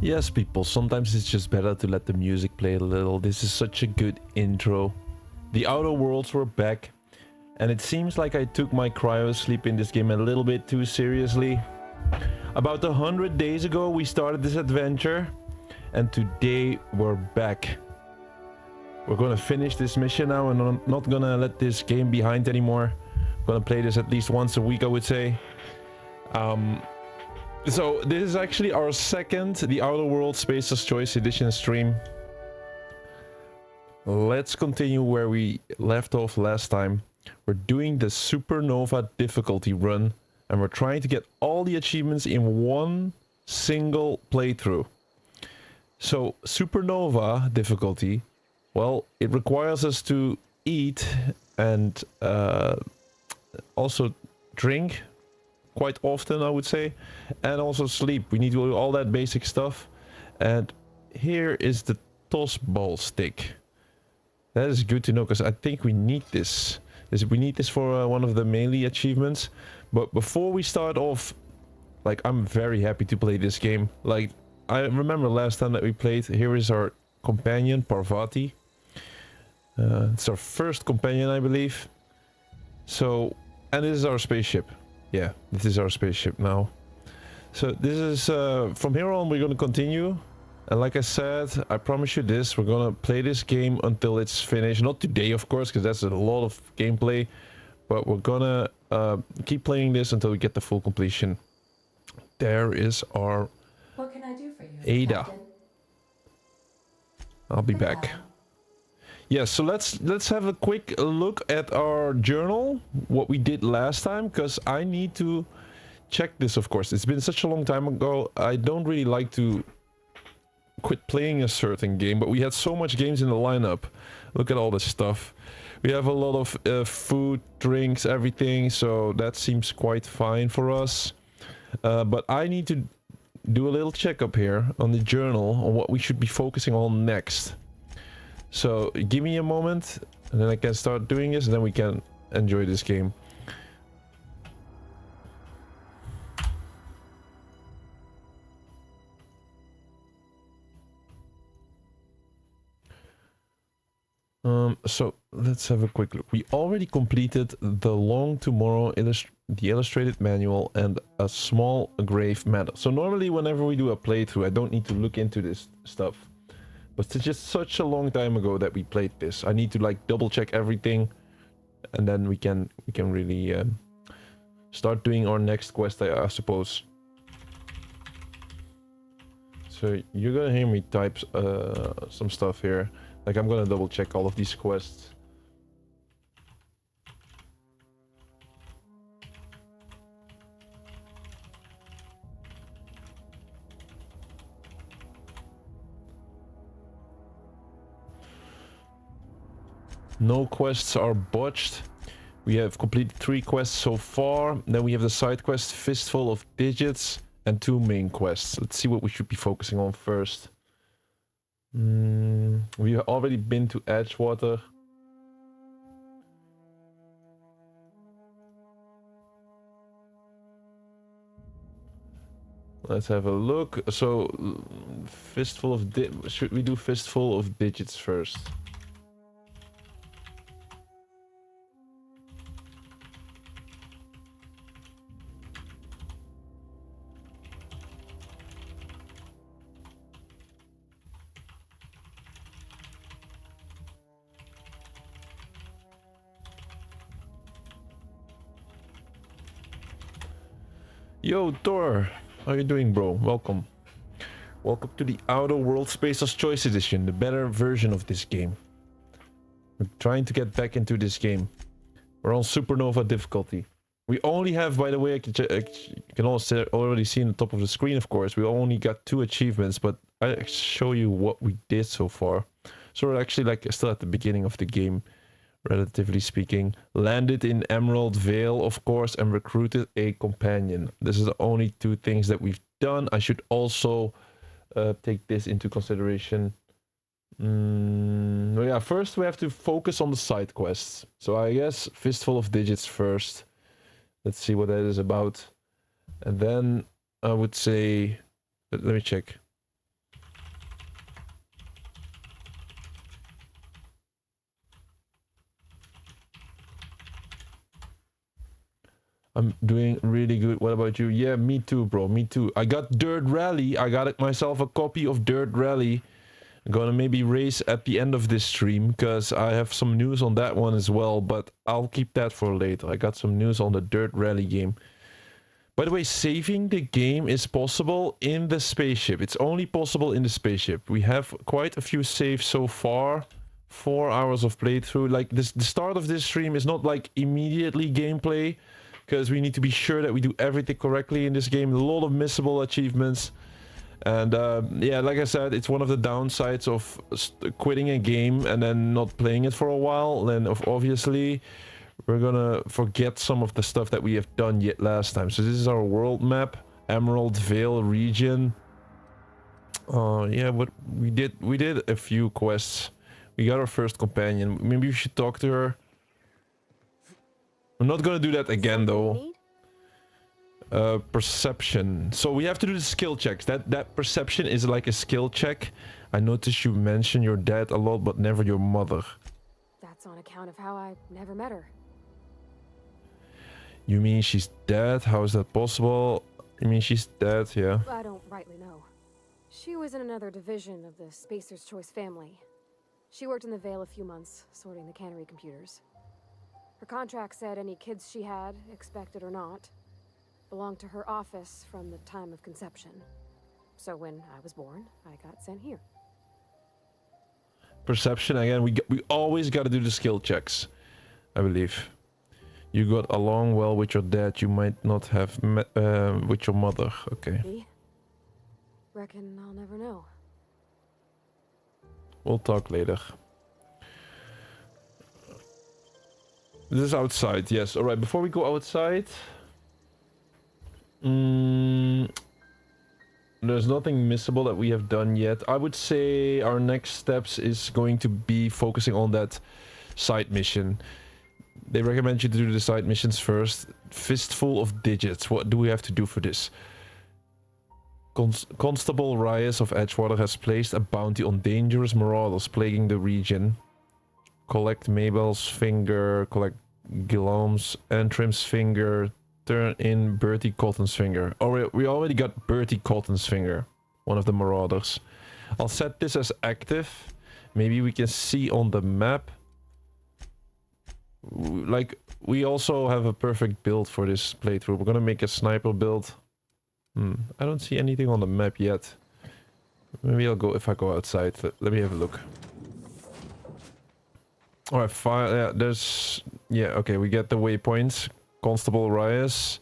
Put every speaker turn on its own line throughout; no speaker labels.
Yes, people, sometimes it's just better to let the music play a little. This is such a good intro. The Outer Worlds were back, and it seems like I took my cryo sleep in this game a little bit too seriously. About 100 days ago we started this adventure, and today we're back. We're gonna finish this mission now, and I'm not gonna let this game behind anymore. I'm gonna play this at least once a week, I would say. So this is actually our second The Outer Worlds Spacer's Choice Edition stream. Let's continue where we left off last time. We're doing the Supernova difficulty run, and we're trying to get all the achievements in one single playthrough. So Supernova difficulty, well, it requires us to eat and also drink quite often, I would say, and also sleep. We need to do all that basic stuff. And here is the toss ball stick. That is good to know, because I think we need this. We need this for one of the melee achievements. But before we start off, like, I'm very happy to play this game. Like, I remember last time that we played, here is our companion, Parvati. It's our first companion, I believe. So, and this is our spaceship. Yeah, this is our spaceship now. So this is, from here on we're going to continue. And like I said, I promise you this, we're going to play this game until it's finished. Not today, of course, because that's a lot of gameplay. But we're going to keep playing this until we get the full completion. There is our
What can I do for you,
Ada.
Captain?
I'll be back. Yeah, so let's have a quick look at our journal, what we did last time, because I need to check this, of course. It's been such a long time ago. I don't really like to quit playing a certain game, but we had so much games in the lineup. Look at all this stuff. We have a lot of food, drinks, everything, so that seems quite fine for us. But I need to do a little checkup here on the journal on what we should be focusing on next. So give me a moment, and then I can start doing this, and then we can enjoy this game. So let's have a quick look. We already completed the Long Tomorrow the illustrated manual and a small grave matter. So normally whenever we do a playthrough, I don't need to look into this stuff. But it's just such a long time ago that we played this. I need to like double check everything, and then we can really start doing our next quest, I suppose. So you're gonna hear me type some stuff here. Like, I'm gonna double check all of these quests. No quests are botched. We have completed 3 quests so far. Then we have the side quest, Fistful of Digits, and 2 main quests. Let's see what we should be focusing on first. We've already been to Edgewater. Let's have a look. So, should we do Fistful of Digits first? Yo, Thor! How you doing, bro? Welcome. Welcome to the Outer Worlds Spacer's Choice Edition, the better version of this game. We're trying to get back into this game. We're on Supernova difficulty. We only have, by the way, you can also already see on the top of the screen, of course, we only got 2 achievements, but I'll show you what we did so far. So we're actually like still at the beginning of the game, relatively speaking. Landed in Emerald Vale, of course, and recruited a companion. This is the only 2 things that we've done. I should also take this into consideration. Yeah, first we have to focus on the side quests. So I guess Fistful of Digits first. Let's see what that is about. And then I would say, let me check. I'm doing really good. What about you? Yeah, me too, bro. Me too. I got Dirt Rally. I got myself a copy of Dirt Rally. I'm gonna maybe race at the end of this stream because I have some news on that one as well, but I'll keep that for later. I got some news on the Dirt Rally game. By the way, saving the game is possible in the spaceship. It's only possible in the spaceship. We have quite a few saves so far. 4 hours of playthrough. Like this, the start of this stream is not like immediately gameplay, because we need to be sure that we do everything correctly in this game. A lot of missable achievements. And yeah, like I said, it's one of the downsides of quitting a game and then not playing it for a while. Then obviously we're gonna forget some of the stuff that we have done yet last time. So this is our world map, Emerald Vale region. Yeah, but we did a few quests. We got our first companion. Maybe we should talk to her. I'm not gonna do that again though. Perception. So we have to do the skill checks. That perception is like a skill check. I noticed you mention your dad a lot, but never your mother.
That's on account of how I never met her.
You mean she's dead? How is that possible? You mean she's dead? Yeah.
I don't rightly know. She was in another division of the Spacer's Choice family. She worked in the Vale a few months, sorting the cannery computers. Her contract said any kids she had, expected or not, belonged to her office from the time of conception. So when I was born, I got sent here.
Perception again. We always got to do the skill checks, I believe. You got along well with your dad. You might not have met with your mother. Okay.
Me? Reckon I'll never know.
We'll talk later. This is outside. Yes. All right. Before we go outside. There's nothing missable that we have done yet. I would say our next steps is going to be focusing on that side mission. They recommend you to do the side missions first. Fistful of digits. What do we have to do for this? Constable Reyes of Edgewater has placed a bounty on dangerous marauders plaguing the region. Collect Mabel's finger, collect Guillaume's and Trim's finger. Turn in Bertie Cotton's finger. Oh, we already got Bertie Cotton's finger, one of the marauders. I'll set this as active. Maybe we can see on the map. Like, we also have a perfect build for this playthrough. We're gonna make a sniper build. I don't see anything on the map yet. Maybe I'll go if I go outside. Let me have a look. Alright, fire. Yeah, there's. Yeah, okay, we get the waypoints. Constable Reyes,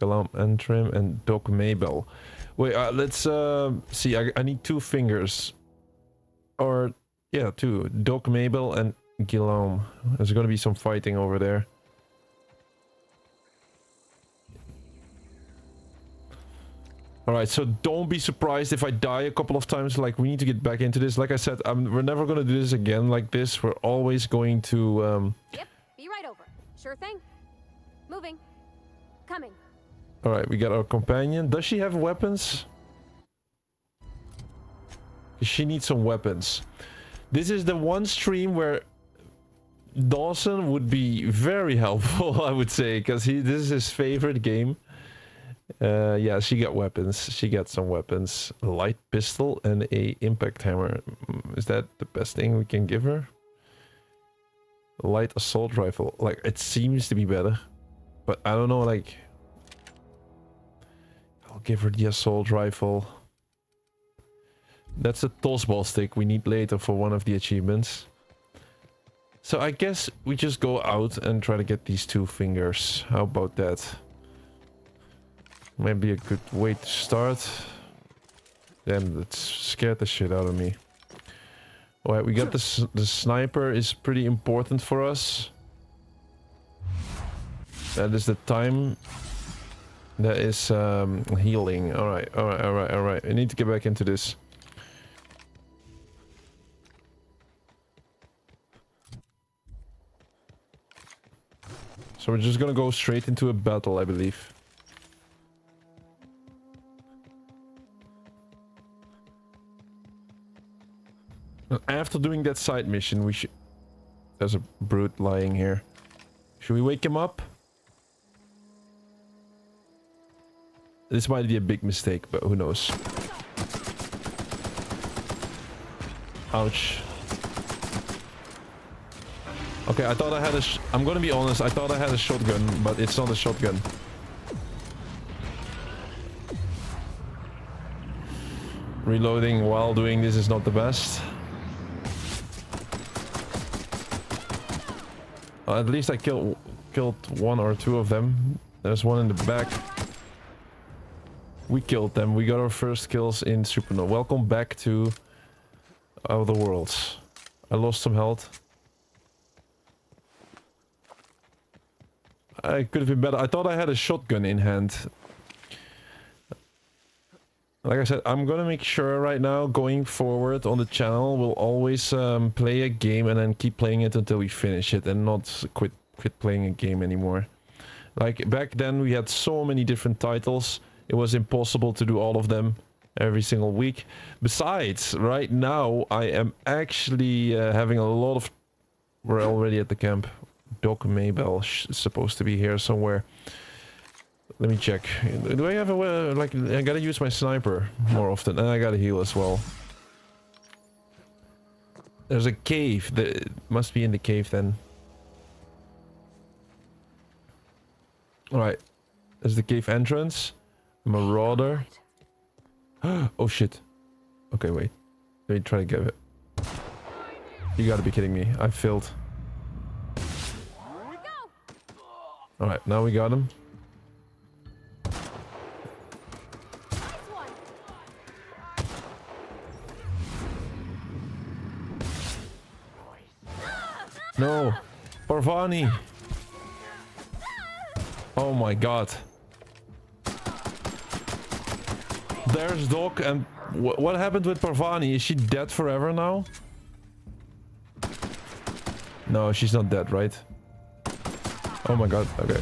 Guillaume Antrim, and Doc Mabel. Wait, let's see. I need 2 fingers. Or, yeah, 2. Doc Mabel and Guillaume. There's gonna be some fighting over there. Alright, so don't be surprised if I die a couple of times. Like, we need to get back into this. Like I said, we're never gonna do this again like this. We're always going to...
Yep, be right over. Sure thing. Moving. Coming.
Alright, we got our companion. Does she have weapons? She needs some weapons. This is the one stream where Dawson would be very helpful, I would say, because this is his favorite game. Yeah, she got weapons. She got some weapons. A light pistol and a impact hammer. Is that the best thing we can give her? A light assault rifle. Like, it seems to be better. But I don't know, like... I'll give her the assault rifle. That's a tossball stick we need later for one of the achievements. So I guess we just go out and try to get these 2 fingers. How about that? Maybe a good way to start. Damn, that scared the shit out of me. Alright, we got the sniper is pretty important for us. That is the time. That is healing. Alright. I need to get back into this. So we're just gonna go straight into a battle, I believe. After doing that side mission, we should... There's a brute lying here. Should we wake him up? This might be a big mistake, but who knows. Ouch. Okay, I thought I had a I'm gonna be honest, I thought I had a shotgun, but it's not a shotgun. Reloading while doing this is not the best. At least I killed one or two of them. There's one in the back. We killed them. We got our first kills in Supernova. Welcome back to Other Worlds. I lost some health. I could have been better. I thought I had a shotgun in hand. Like I said, I'm gonna make sure right now, going forward on the channel, we'll always play a game and then keep playing it until we finish it, and not quit playing a game anymore. Like back then, we had so many different titles. It was impossible to do all of them every single week. Besides, right now, I am actually having a lot of... We're already at the camp. Doc Maybell is supposed to be here somewhere. Let me check. Do I have a way, like, I gotta use my sniper more often, and I gotta heal as well. There's a cave. That must be in the cave then. Alright. There's the cave entrance. Marauder. Oh shit. Okay, wait. Let me try to get it. You gotta be kidding me. I failed. Alright, now we got him. No! Parvani! Oh my god. There's Doc, and what happened with Parvani? Is she dead forever now? No, she's not dead, right? Oh my god, okay.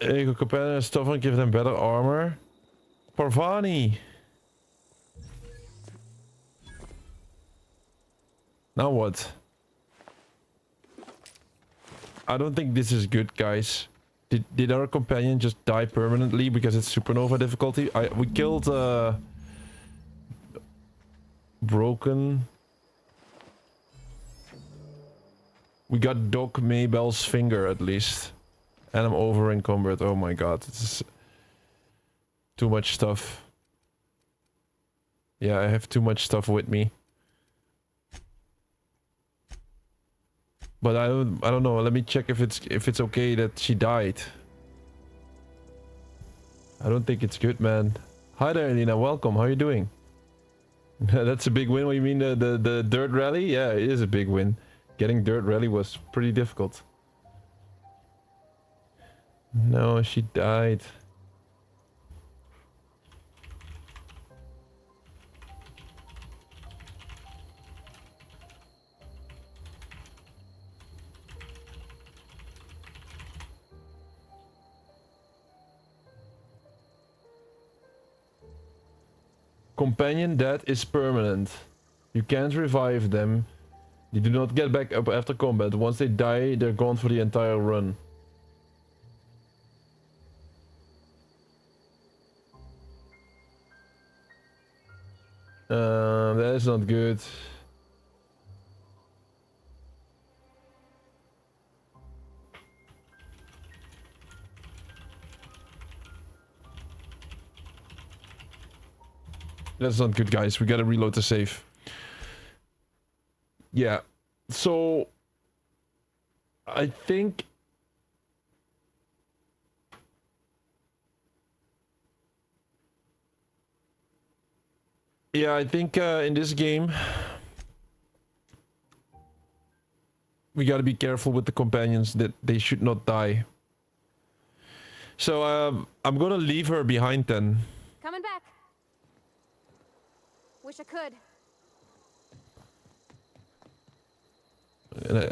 Ego companion and stuff and give them better armor. Parvani! Now what? I don't think this is good, guys. Did our companion just die permanently because it's Supernova difficulty? We killed Broken. We got Doc Maybell's finger at least. And I'm over encumbered. Oh my god, this is too much stuff. Yeah, I have too much stuff with me. But I don't know. Let me check if it's okay that she died. I don't think it's good, man. Hi there, Elena. Welcome. How are you doing? That's a big win. What do you mean, the dirt rally? Yeah, it is a big win. Getting dirt rally was pretty difficult. No, she died. Companion death is permanent. You can't revive them. You do not get back up after combat. Once they die, they're gone for the entire run. That is not good. That's not good, guys. We gotta reload the save. Yeah. So... I think... Yeah, I think in this game... we gotta be careful with the companions that they should not die. So I'm gonna leave her behind then.
Coming back. Wish I could.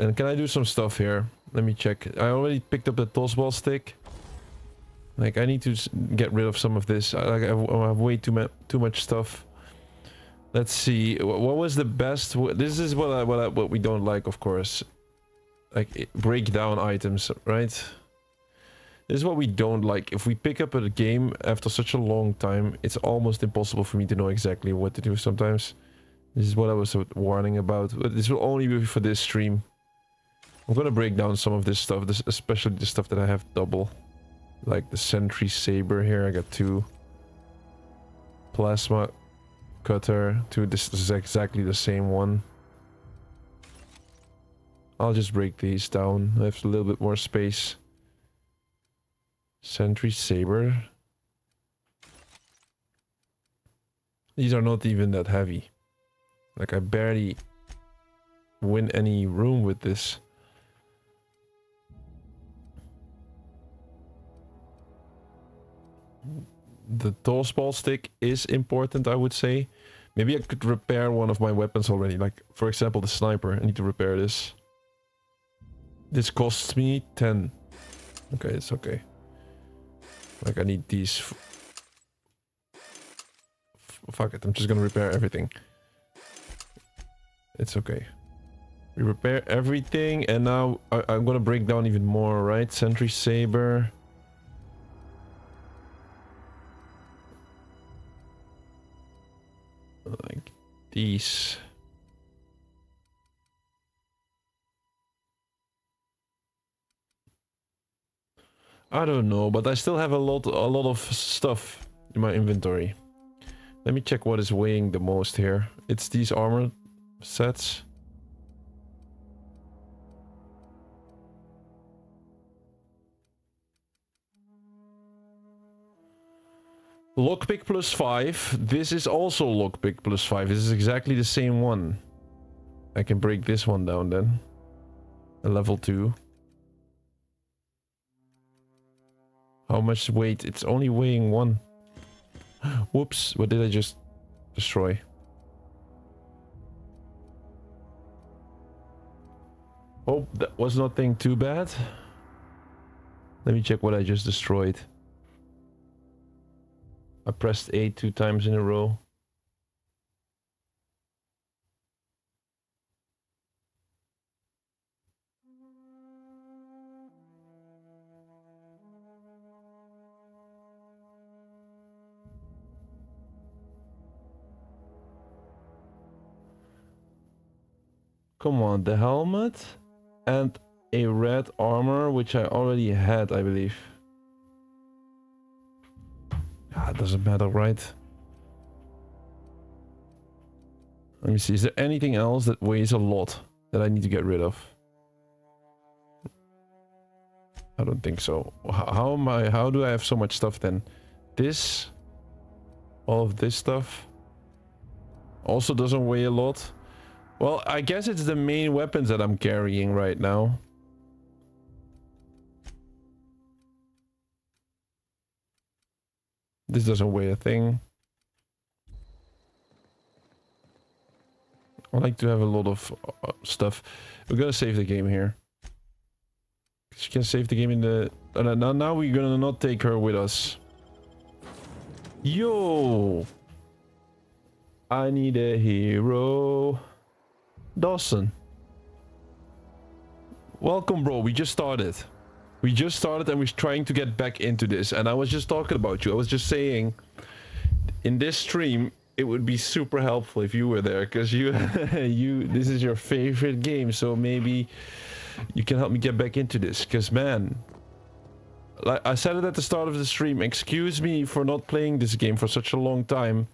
And can I do some stuff here? Let me check. I already picked up the tossball stick. Like, I need to get rid of some of this. I have way too much stuff. Let's see. What was the best? This is what we don't like, of course. Like breakdown items, right? This is what we don't like. If we pick up a game after such a long time, it's almost impossible for me to know exactly what to do sometimes. This is what I was warning about. But this will only be for this stream. I'm gonna break down some of this stuff, especially the stuff that I have double. Like the Sentry Saber here, I got 2. Plasma Cutter, 2. This is exactly the same one. I'll just break these down. I have a little bit more space. Sentry Saber. These are not even that heavy. Like, I barely win any room with this. The toss ball stick is important, I would say. Maybe I could repair one of my weapons already. Like, for example, the sniper. I need to repair this. This costs me 10. Okay, it's okay. Like, I need these. Fuck it, I'm just gonna repair everything. It's okay. We repair everything, and now I'm gonna break down even more, right? Sentry Saber. Like these. I don't know, but I still have a lot of stuff in my inventory. Let me check what is weighing the most here. It's these armor sets. Lockpick +5. This is also lockpick +5. This is exactly the same one. I can break this one down then. A level 2. How much weight? It's only weighing 1. Whoops, what did I just destroy? Hope that was nothing too bad. Let me check what I just destroyed. I pressed A 2 times in a row. Come on, the helmet and a red armor, which I already had, I believe. Ah, it doesn't matter, right? Let me see, is there anything else that weighs a lot that I need to get rid of? I don't think so. How do I have so much stuff then? This, all of this stuff also doesn't weigh a lot. Well, I guess it's the main weapons that I'm carrying right now. This doesn't weigh a thing. I like to have a lot of stuff. We're gonna save the game here. You can save the game in the... now we're gonna not take her with us. Yo! I need a hero. Dawson. Welcome, bro. We just started. We just started and we're trying to get back into this. And I was just talking about you. I was just saying, in this stream, it would be super helpful if you were there. Because this is your favorite game. So maybe you can help me get back into this. Because, man, like I said it at the start of the stream, excuse me for not playing this game for such a long time.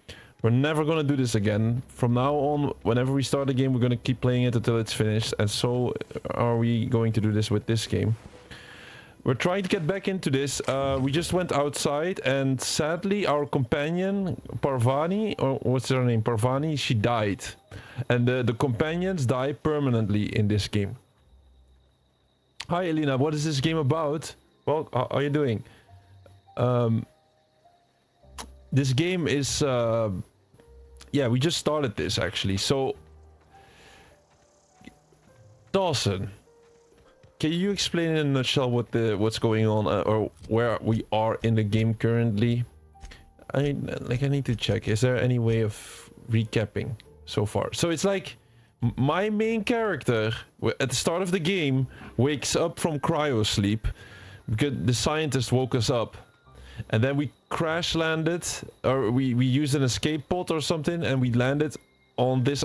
We're never gonna do this again. From now on, whenever we start a game, we're gonna keep playing it until it's finished. And so are we going to do this with this game. We're trying to get back into this. We just went outside and sadly our companion, Parvani, or what's her name? Parvani, she died. And the companions die permanently in this game. Hi Elena, what is this game about? Well, how are you doing? This game is, yeah, we just started this actually. So, Dawson, can you explain in a nutshell what's going on or where we are in the game currently? I need to check. Is there any way of recapping so far? So it's like my main character at the start of the game wakes up from cryo sleep, because the scientist woke us up. And then we crash landed, or we used an escape pod or something, and we landed on this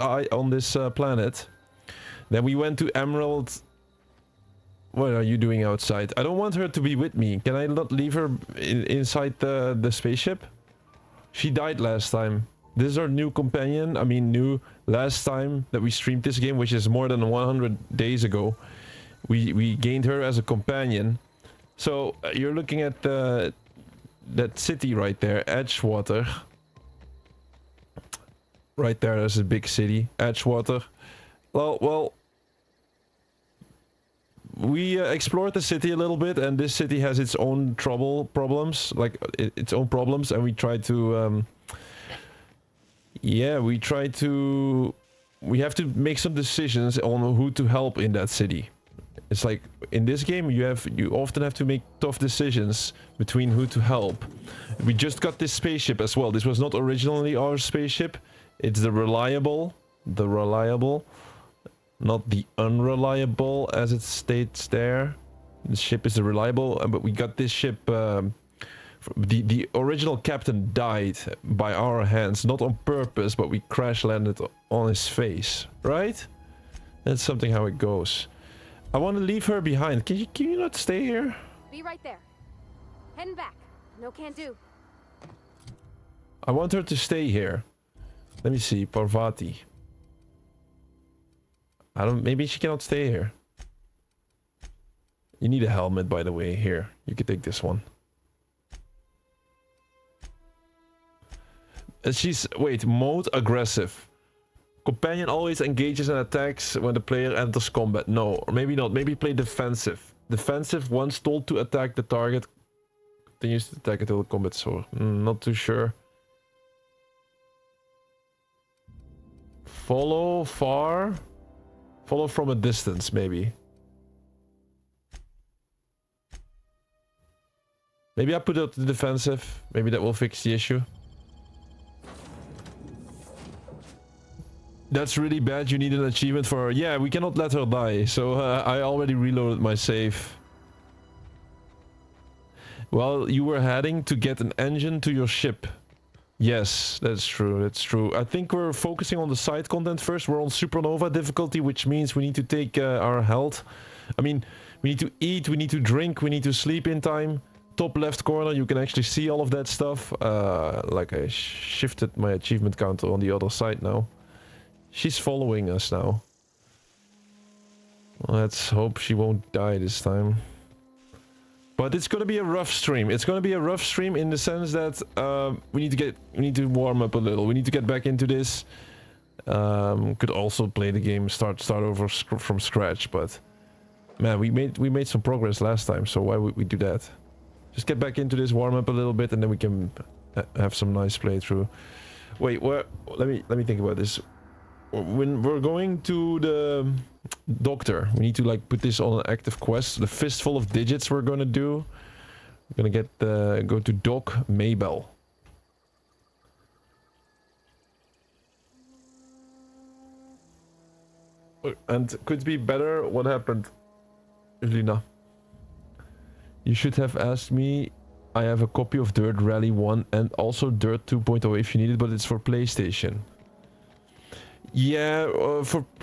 planet. Then we went to Emerald. What are you doing outside? I don't want her to be with me. Can I not leave her inside the spaceship? She died last time. This is our new companion. I mean, new last time that we streamed this game, which is more than 100 days ago. We gained her as a companion. So you're looking at that city right there, Edgewater. Right there, there's a big city, Edgewater. Well, we explored the city a little bit, and this city has its own problems, like its own problems, and we tried to, yeah, we have to make some decisions on who to help in that city. It's like in this game you often have to make tough decisions between who to help. We just got this spaceship as well. This was not originally our spaceship. It's the reliable, not the unreliable as it states there. The ship is the reliable, but we got this ship. The original captain died by our hands, not on purpose, but we crash landed on his face, right? That's something how it goes. I want to leave her behind. Can you not stay here?
Be right there. Heading back. No can do.
I want her to stay here. Let me see. Parvati. Maybe she cannot stay here. You need a helmet, by the way. Here, you can take this one. Wait, mode aggressive. Companion always engages and attacks when the player enters combat. No, or maybe not. Maybe play defensive. Defensive, once told to attack the target, continues to attack until the combat is over. Not too sure. Follow far. Follow from a distance, maybe. Maybe I put it to defensive. Maybe that will fix the issue. That's really bad. You need an achievement for her. Yeah, we cannot let her die. So I already reloaded my save. Well, you were heading to get an engine to your ship. Yes, that's true. That's true. I think we're focusing on the side content first. We're on Supernova difficulty, which means we need to take our health. I mean, we need to eat, we need to drink, we need to sleep in time. Top left corner, you can actually see all of that stuff. Like I shifted my achievement counter on the other side now. She's following us now. Let's hope she won't die this time. But it's gonna be a rough stream. It's gonna be a rough stream in the sense that we need to warm up a little. We need to get back into this. Could also play the game, start over from scratch. But man, we made some progress last time. So why would we do that? Just get back into this, warm up a little bit, and then we can have some nice playthrough. Wait, let me think about this. When we're going to the doctor, we need to like put this on an active quest. The fistful of digits we're gonna do. We're gonna go to Doc Maybell. And could be better. What happened, Luna? You should have asked me. I have a copy of Dirt Rally 1 and also Dirt 2.0 if you need it, but it's for PlayStation. Yeah,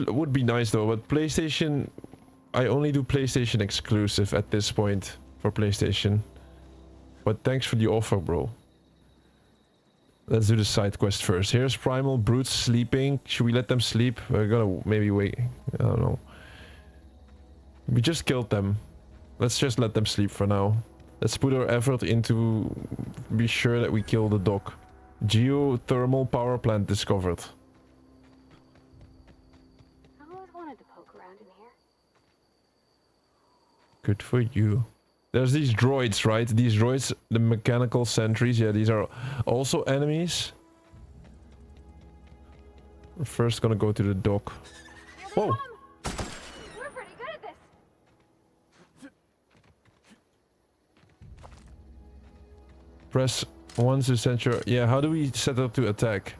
would be nice though, but PlayStation, I only do PlayStation exclusive at this point for PlayStation. But thanks for the offer, bro. Let's do the side quest first. Here's Primal Brutes sleeping. Should we let them sleep? We're gonna maybe wait. I don't know. We just killed them. Let's just let them sleep for now. Let's put our effort into be sure that we kill the dog. Geothermal power plant discovered. Good for you. There's these droids, right? These droids, the mechanical sentries. Yeah, these are also enemies. We're first gonna go to the dock. Whoa!
We're pretty good at this.
Press once to censure. Yeah, how do we set her to attack?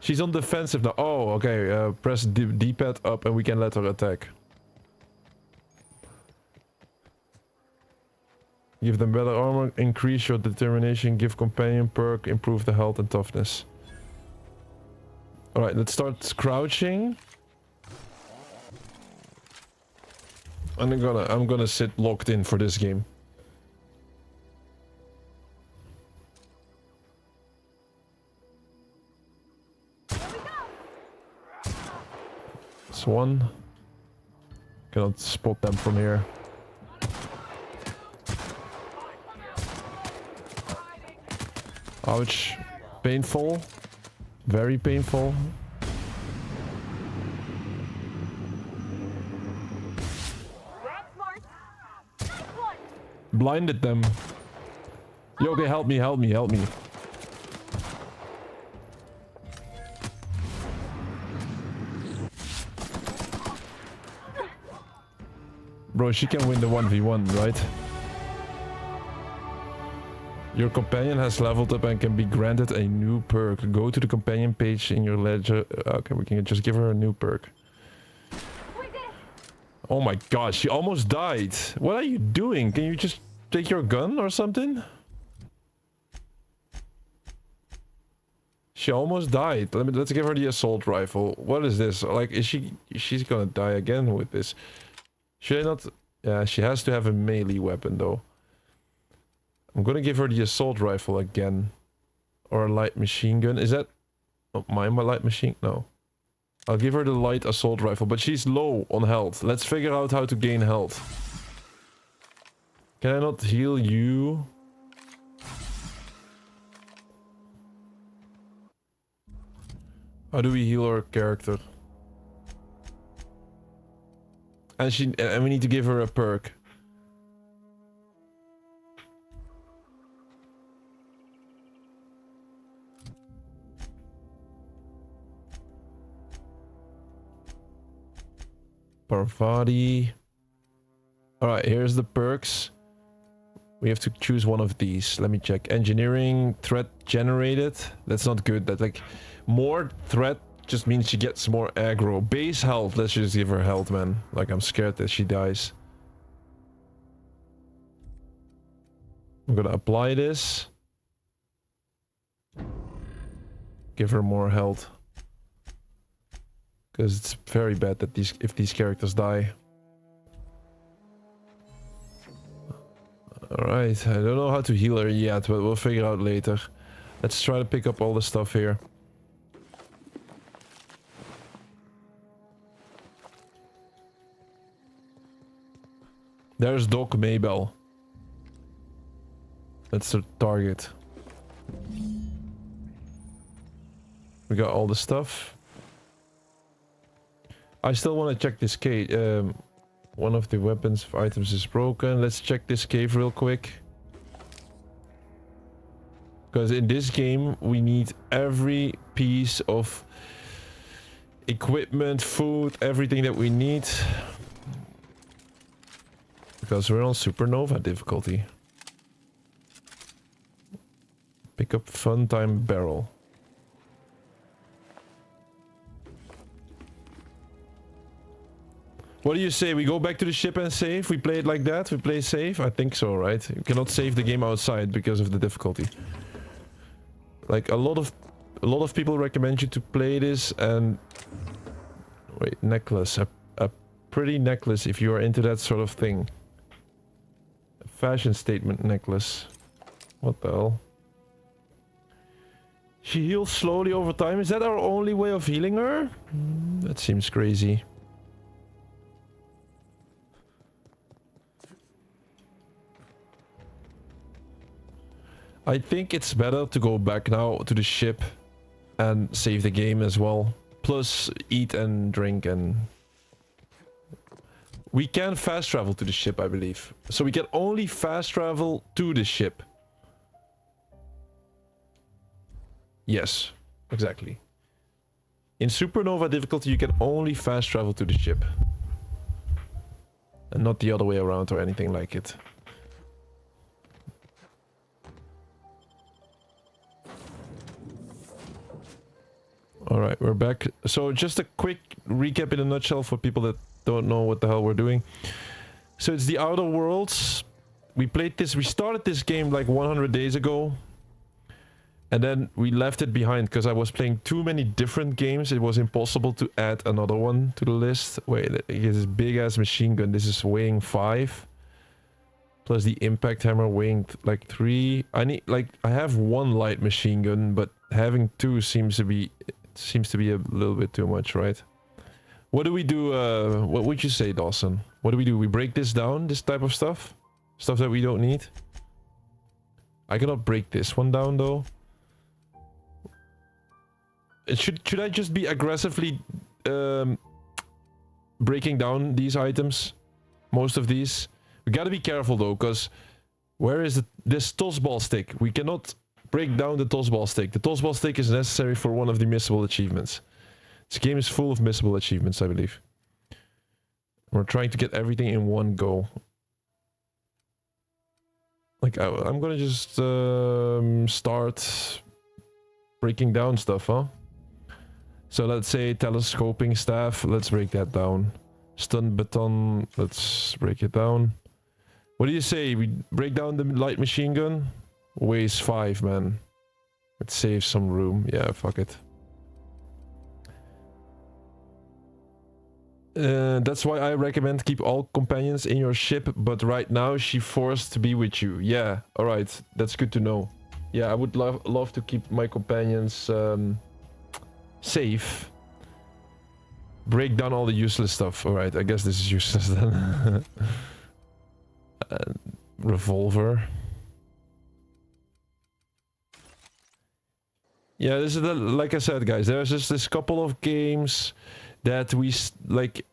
She's on defensive now. Oh, okay. Press D-pad up and we can let her attack. Give them better armor, increase your determination, give companion perk, improve the health and toughness. Alright, let's start crouching. And I'm gonna sit locked in for this game. It's one. Cannot spot them from here. Ouch. Painful. Very painful. Blinded them. Yo, okay, help me, help me, help me. Bro, she can win the 1v1, right? Your companion has leveled up and can be granted a new perk. Go to the companion page in your ledger. Okay, we can just give her a new perk. Oh my god, she almost died. What are you doing? Can you just take your gun or something? She almost died. Let's give her the assault rifle. What is this? Like, she's gonna die again with this. Should I not? Yeah, she has to have a melee weapon though. I'm gonna give her the assault rifle again. Or a light machine gun. Is that... Oh, my light machine? No. I'll give her the light assault rifle, but she's low on health. Let's figure out how to gain health. Can I not heal you? How do we heal our character? And we need to give her a perk. Parvati. Alright, here's the perks. We have to choose one of these. Let me check. Engineering, threat generated. That's not good. That like more threat just means she gets more aggro. Base health. Let's just give her health, man. Like I'm scared that she dies. I'm gonna apply this. Give her more health. Because it's very bad that if these characters die. Alright, I don't know how to heal her yet, but we'll figure out later. Let's try to pick up all the stuff here. There's Doc Maybell. That's the target. We got all the stuff. I still want to check this cave. One of the weapons items is broken. Let's check this cave real quick. Because in this game, we need every piece of equipment, food, everything that we need. Because we're on Supernova difficulty. Pick up fun time barrel. What do you say? We go back to the ship and save? We play it like that? We play safe? I think so, right? You cannot save the game outside because of the difficulty. Like a lot of people recommend you to play this and... Wait, necklace. A pretty necklace if you are into that sort of thing. A fashion statement necklace. What the hell? She heals slowly over time. Is that our only way of healing her? That seems crazy. I think it's better to go back now to the ship and save the game as well. Plus eat and drink and... We can fast travel to the ship, I believe. So we can only fast travel to the ship. Yes, exactly. In Supernova difficulty, you can only fast travel to the ship. And not the other way around or anything like it. Alright, we're back. So just a quick recap in a nutshell for people that don't know what the hell we're doing. So it's the Outer Worlds. we played this. We started this game like 100 days ago. And then we left it behind because I was playing too many different games. It was impossible to add another one to the list. Wait, this big ass machine gun. This is weighing 5. Plus the impact hammer weighing like 3. I have 1 light machine gun, but having 2 seems to be a little bit too much, right? What do we do? What would you say, Dawson? What do? We break this down, this type of stuff? Stuff that we don't need? I cannot break this one down though. Should I just be aggressively breaking down these items? Most of these? We gotta be careful though, because where is this tossball stick? We cannot break down the tossball stick. The tossball stick is necessary for one of the missable achievements. This game is full of missable achievements, I believe. We're trying to get everything in one go. Like, I'm gonna just start breaking down stuff, huh? So let's say telescoping staff, let's break that down. Stun baton, let's break it down. What do you say? We break down the light machine gun? Weighs 5, man. It saves some room. Yeah, fuck it. That's why I recommend keep all companions in your ship, but right now she forced to be with you. Yeah, alright. That's good to know. Yeah, I would love to keep my companions safe. Break down all the useless stuff. Alright, I guess this is useless then. Revolver. Yeah, this is like I said, guys, there's just this couple of games that we like.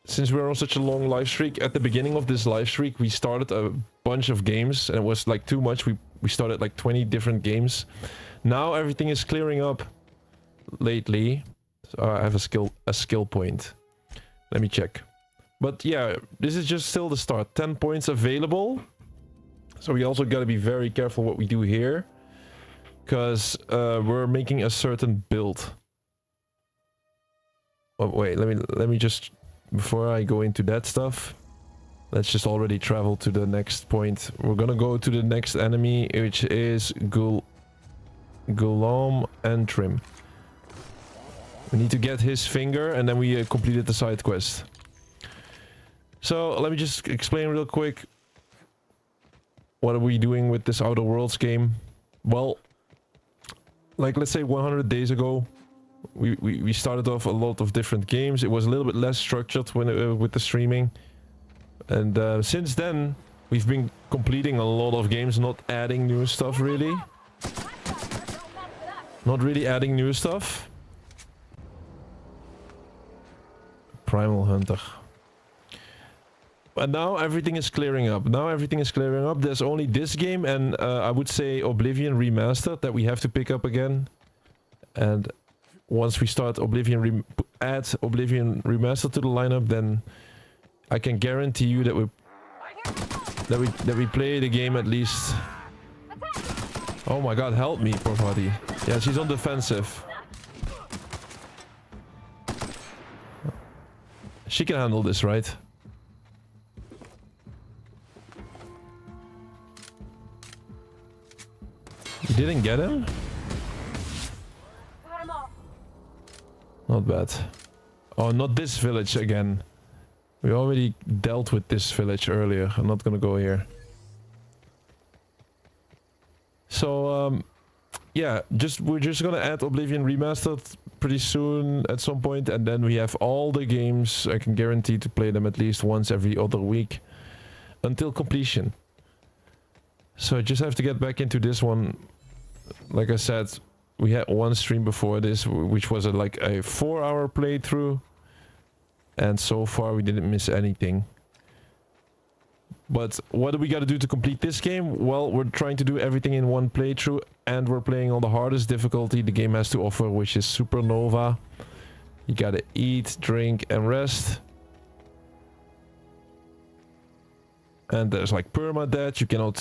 Since we're on such a long live streak, at the beginning of this live streak we started a bunch of games and it was like too much. We started like 20 different games. Now everything is clearing up lately. So I have a skill point. Let me check. But yeah, this is just still the start. 10 points available. So we also got to be very careful what we do here, because we're making a certain build. Oh, wait, let me just, before I go into that stuff, let's just already travel to the next point. We're gonna go to the next enemy, which is Gulam and Trim. We need to get his finger and then we completed the side quest. So let me just explain real quick. What are we doing with this Outer Worlds game? Well, like let's say 100 days ago, we started off a lot of different games. It was a little bit less structured when with the streaming. And since then, we've been completing a lot of games, not adding new stuff really. Not really adding new stuff. Primal Hunter. And now everything is clearing up. There's only this game and I would say Oblivion Remastered that we have to pick up again. And once we start add Oblivion Remastered to the lineup, then I can guarantee you that we play the game at least. Oh my god, help me, poor buddy. Yeah, she's on defensive. She can handle this, right? You didn't get him? Not bad. Oh, not this village again. We already dealt with this village earlier. I'm not gonna go here. So, yeah, we're just gonna add Oblivion Remastered pretty soon at some point, and then we have all the games. I can guarantee to play them at least once every other week until completion. So I just have to get back into this one. Like I said, we had one stream before this, which was like a 4-hour playthrough, and so far we didn't miss anything. But what do we got to do to complete this game? Well, we're trying to do everything in one playthrough, and we're playing on the hardest difficulty the game has to offer, which is Supernova. You gotta eat, drink, and rest. And there's like permadeath. You cannot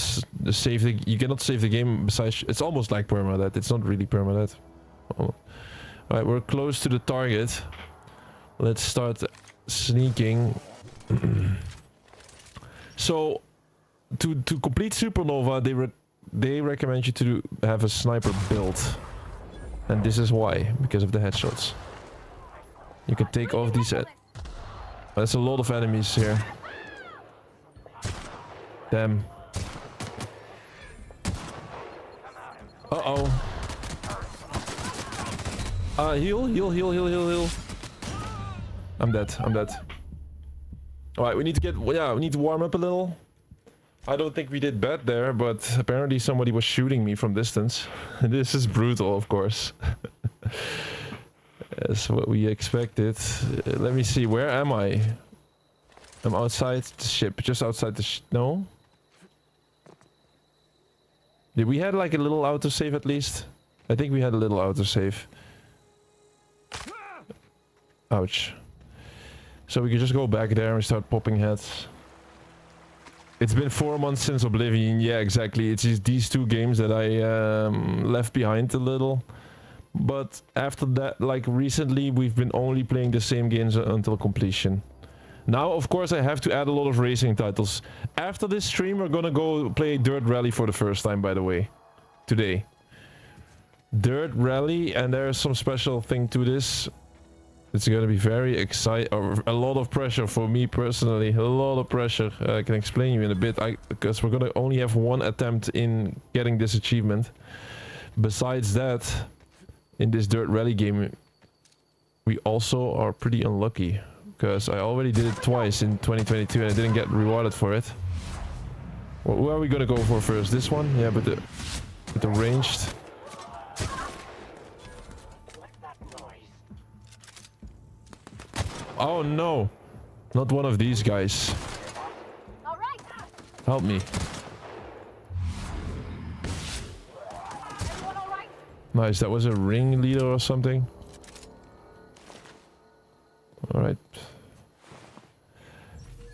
save the game. Besides, it's almost like permadeath. It's not really permadeath. Oh. Alright, we're close to the target. Let's start sneaking. So, to complete Supernova, they recommend you to have a sniper build, and this is why, because of the headshots. You can take off these. There's a lot of enemies here. Damn. Uh-oh. Heal. I'm dead. Alright, we need to we need to warm up a little. I don't think we did bad there, but apparently somebody was shooting me from distance. This is brutal, of course. That's what we expected. Let me see, where am I? I'm outside the ship, just outside the no? Did we had like a little autosave at least? I think we had a little autosave. Ouch. So we could just go back there and start popping heads. It's been 4 months since Oblivion. Yeah, exactly. It's just these two games that I left behind a little. But after that, like recently, we've been only playing the same games until completion. Now, of course, I have to add a lot of racing titles. After this stream, we're gonna go play Dirt Rally for the first time, by the way. Today. Dirt Rally, and there's some special thing to this. It's gonna be very exciting, or a lot of pressure for me personally. A lot of pressure. I can explain you in a bit, because we're gonna only have one attempt in getting this achievement. Besides that, in this Dirt Rally game, we also are pretty unlucky. Because I already did it twice in 2022 and I didn't get rewarded for it. Well, who are we gonna go for first? This one? Yeah, but with the ranged. Oh no! Not one of these guys. Help me. Nice, that was a ringleader or something. Alright.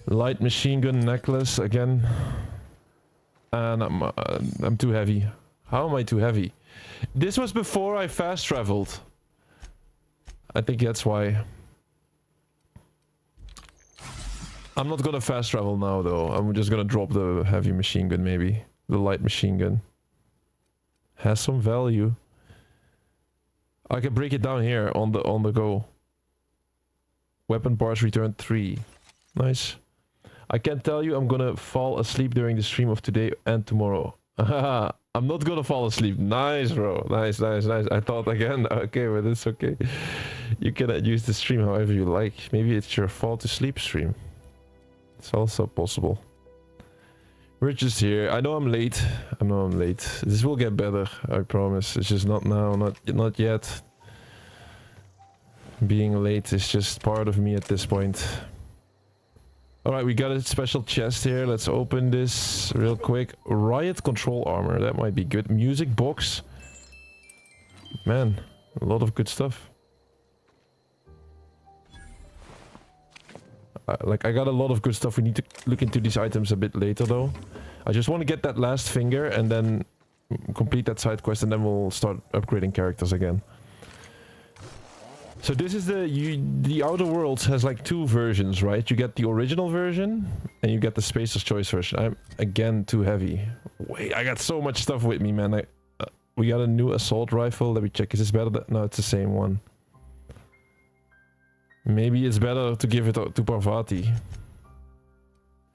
Light machine gun necklace again. And I'm too heavy. How am I too heavy? This was before I fast traveled. I think that's why. I'm not gonna fast travel now though. I'm just gonna drop the heavy machine gun maybe. The light machine gun. Has some value. I can break it down here on the go. Weapon parts returned 3. Nice. I can tell you I'm gonna fall asleep during the stream of today and tomorrow. I'm not gonna fall asleep. Nice, bro. Nice. I thought again. Okay, but it's okay. You cannot use the stream however you like. Maybe it's your fall to sleep stream. It's also possible. We're just here. I know I'm late. This will get better. I promise. It's just not now. Not yet. Being late is just part of me at this point. Alright, we got a special chest here. Let's open this real quick. Riot control armor. That might be good. Music box. Man, a lot of good stuff. I got a lot of good stuff. We need to look into these items a bit later though. I just want to get that last finger and then complete that side quest and then we'll start upgrading characters again. So this is the Outer Worlds has like 2 versions, right? You get the original version and you get the Spacer's Choice version. I'm again too heavy. Wait, I got so much stuff with me, man. We got a new assault rifle. Let me check. Is this better? No, it's the same one. Maybe it's better to give it to Parvati.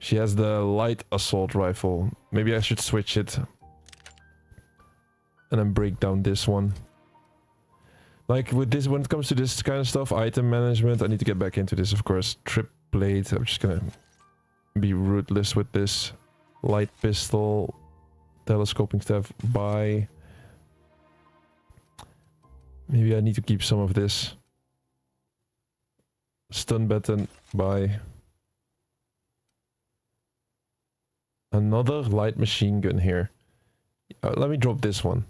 She has the light assault rifle. Maybe I should switch it. And then break down this one. Like with this, when it comes to this kind of stuff, item management, I need to get back into this, of course. Trip blade, I'm just gonna be ruthless with this. Light pistol, telescoping stuff, buy. Maybe I need to keep some of this. Stun button, buy. Another light machine gun here. Let me drop this one.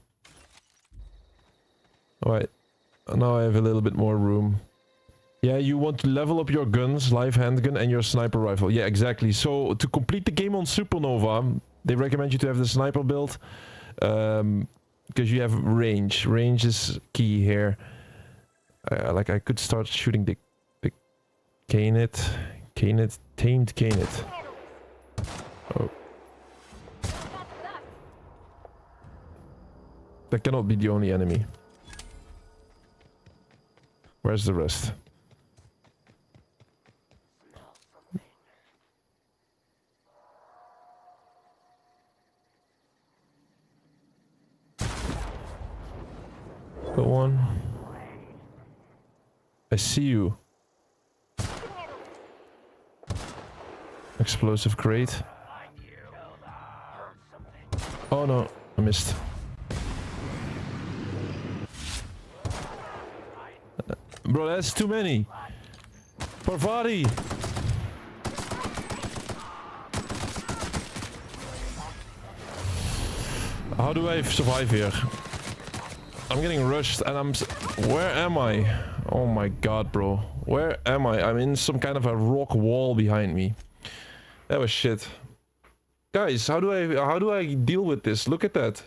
Alright. Now I have a little bit more room. Yeah, you want to level up your guns, live handgun and your sniper rifle. Yeah, exactly. So to complete the game on Supernova, they recommend you to have the sniper build. Because you have range. Range is key here. Like I could start shooting the tamed Canet. Oh. That cannot be the only enemy. Where's the rest? Got one. I see you. Explosive crate. Oh no, I missed. Bro, that's too many. Parvati! How do I survive here? I'm getting rushed and where am I? Oh my god, bro. Where am I? I'm in some kind of a rock wall behind me. That was shit. Guys, how do I deal with this? Look at that.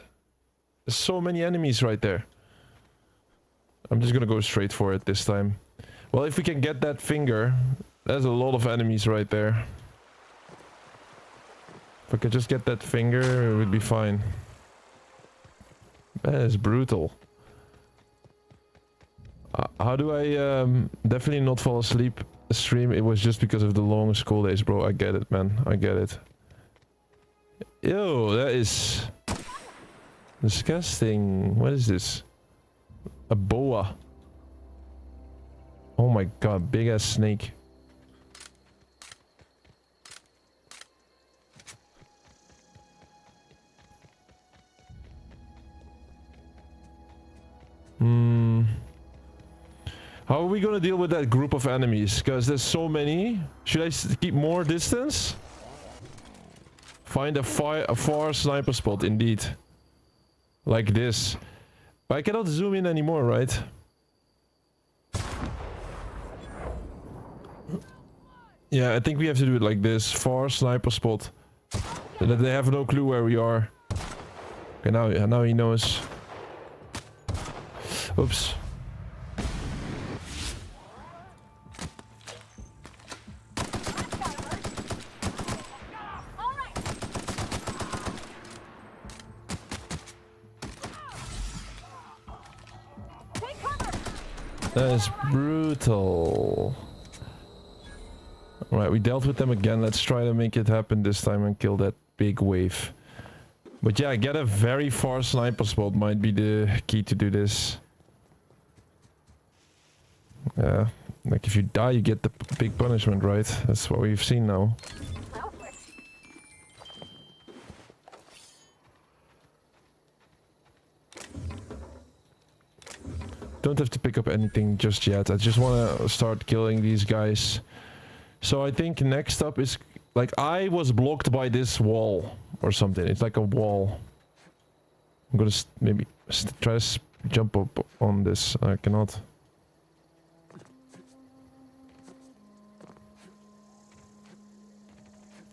There's so many enemies right there. I'm just gonna go straight for it this time. Well, if we can get that finger, there's a lot of enemies right there. If I could just get that finger, it would be fine. That is brutal. How do I definitely not fall asleep stream? It was just because of the long school days, bro. I get it, man. I get it. Yo, that is disgusting. What is this? A boa. Oh my god, big ass snake. How are we gonna deal with that group of enemies? Because there's so many. Should I keep more distance? Find a far sniper spot, indeed. Like this. But I cannot zoom in anymore, right? Yeah, I think we have to do it like this. Far sniper spot. So that they have no clue where we are. Okay, now he knows. Oops. That is brutal. Alright, we dealt with them again. Let's try to make it happen this time and kill that big wave. But yeah, get a very far sniper spot might be the key to do this. Yeah, like if you die you get the big punishment, right? That's what we've seen now. Don't have to pick up anything just yet. I just want to start killing these guys. So I think next up is... Like, I was blocked by this wall or something. It's like a wall. I'm gonna maybe try to jump up on this. I cannot.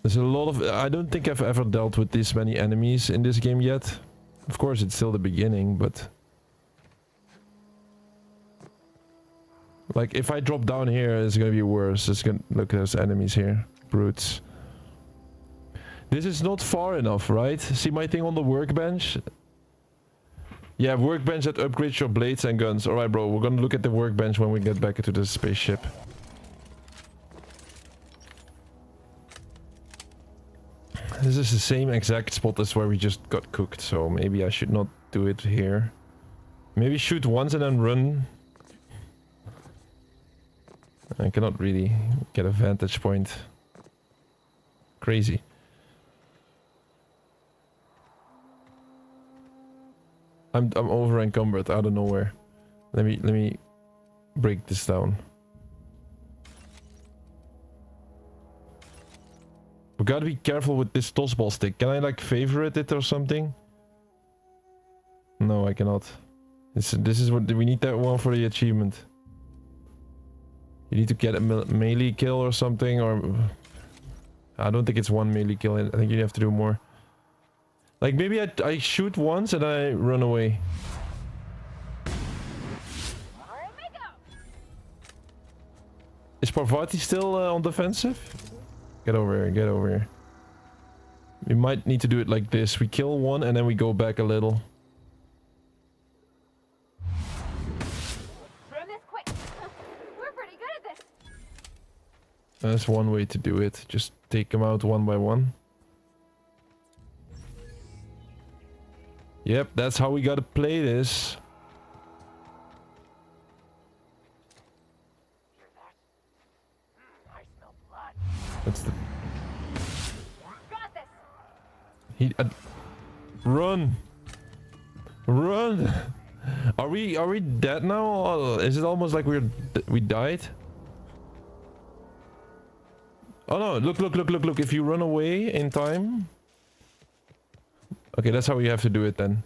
There's a lot of... I don't think I've ever dealt with this many enemies in this game yet. Of course, it's still the beginning, but... Like, if I drop down here, it's gonna be worse. It's gonna... Look, there's enemies here. Brutes. This is not far enough, right? See my thing on the workbench? Yeah, workbench that upgrades your blades and guns. Alright, bro, we're gonna look at the workbench when we get back into the spaceship. This is the same exact spot as where we just got cooked, so maybe I should not do it here. Maybe shoot once and then run. I cannot really get a vantage point. Crazy. I'm over encumbered out of nowhere. Let me break this down. We gotta be careful with this tossball stick. Can I like favorite it or something? No, I cannot. This is what we need, that one for the achievement. You need to get a melee kill or something, or... I don't think it's one melee kill. I think you have to do more. Like, maybe I shoot once and I run away. Is Parvati still on defensive? Get over here, get over here. We might need to do it like this. We kill one and then we go back a little. That's one way to do it. Just take them out one by one. Yep, that's how we gotta play this. That's the... He... run! Run! Are we dead now? Or is it almost like we died? Oh no, look. If you run away in time... Okay, that's how you have to do it then.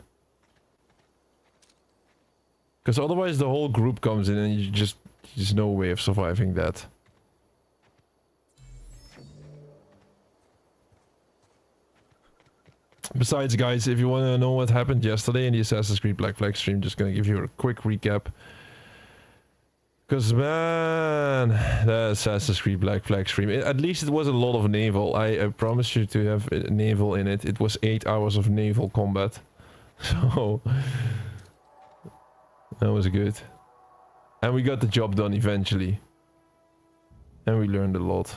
Because otherwise the whole group comes in and there's no way of surviving that. Besides, guys, if you want to know what happened yesterday in the Assassin's Creed Black Flag stream, just gonna give you a quick recap. Because, man, the Assassin's Creed Black Flag stream, at least it was a lot of naval. I promise you to have naval in it. It was 8 hours of naval combat. So, that was good. And we got the job done eventually. And we learned a lot.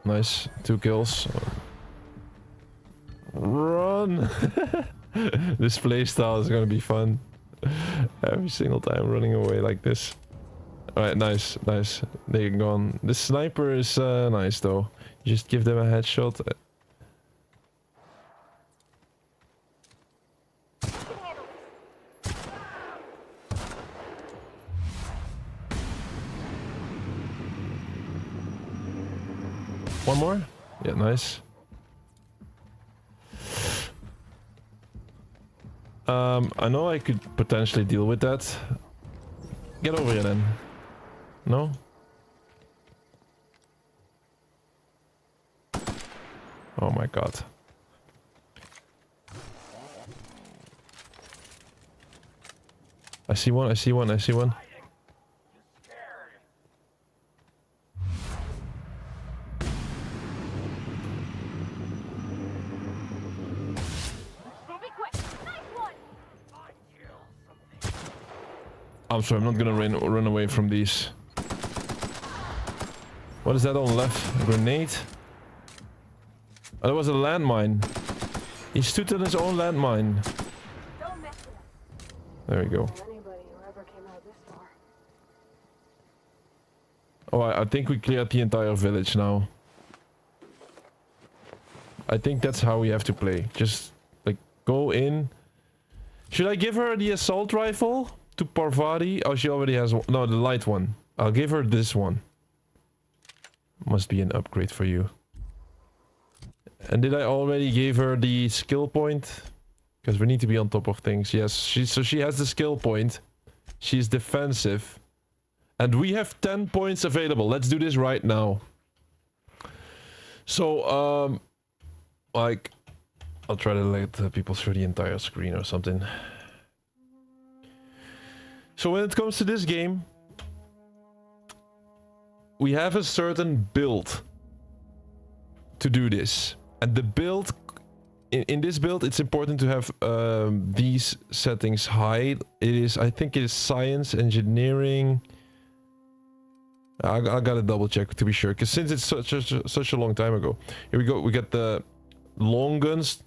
Nice, 2 kills. Run! This playstyle is gonna be fun. Every single time running away like this. Alright, nice. They're gone. The sniper is nice though. You just give them a headshot. One more? Yeah, nice. I know I could potentially deal with that. Get over here then. No? Oh my god. I see one. I'm sorry, I'm not gonna run away from these. What is that on the left? A grenade? Oh, that was a landmine. He stood on his own landmine. There we go. Oh, I think we cleared the entire village now. I think that's how we have to play. Just, like, go in. Should I give her the assault rifle? To Parvati? Oh, she already has one. No, the light one. I'll give her this one. Must be an upgrade for you. And did I already give her the skill point? Because we need to be on top of things. Yes, so she has the skill point. She's defensive. And we have 10 points available. Let's do this right now. So, like, I'll try to let people through the entire screen or something. So when it comes to this game, we have a certain build to do this. And the build, in this build, it's important to have these settings high. I think it is science, engineering. I gotta double check to be sure, because since it's such a long time ago. Here we go, we got the long guns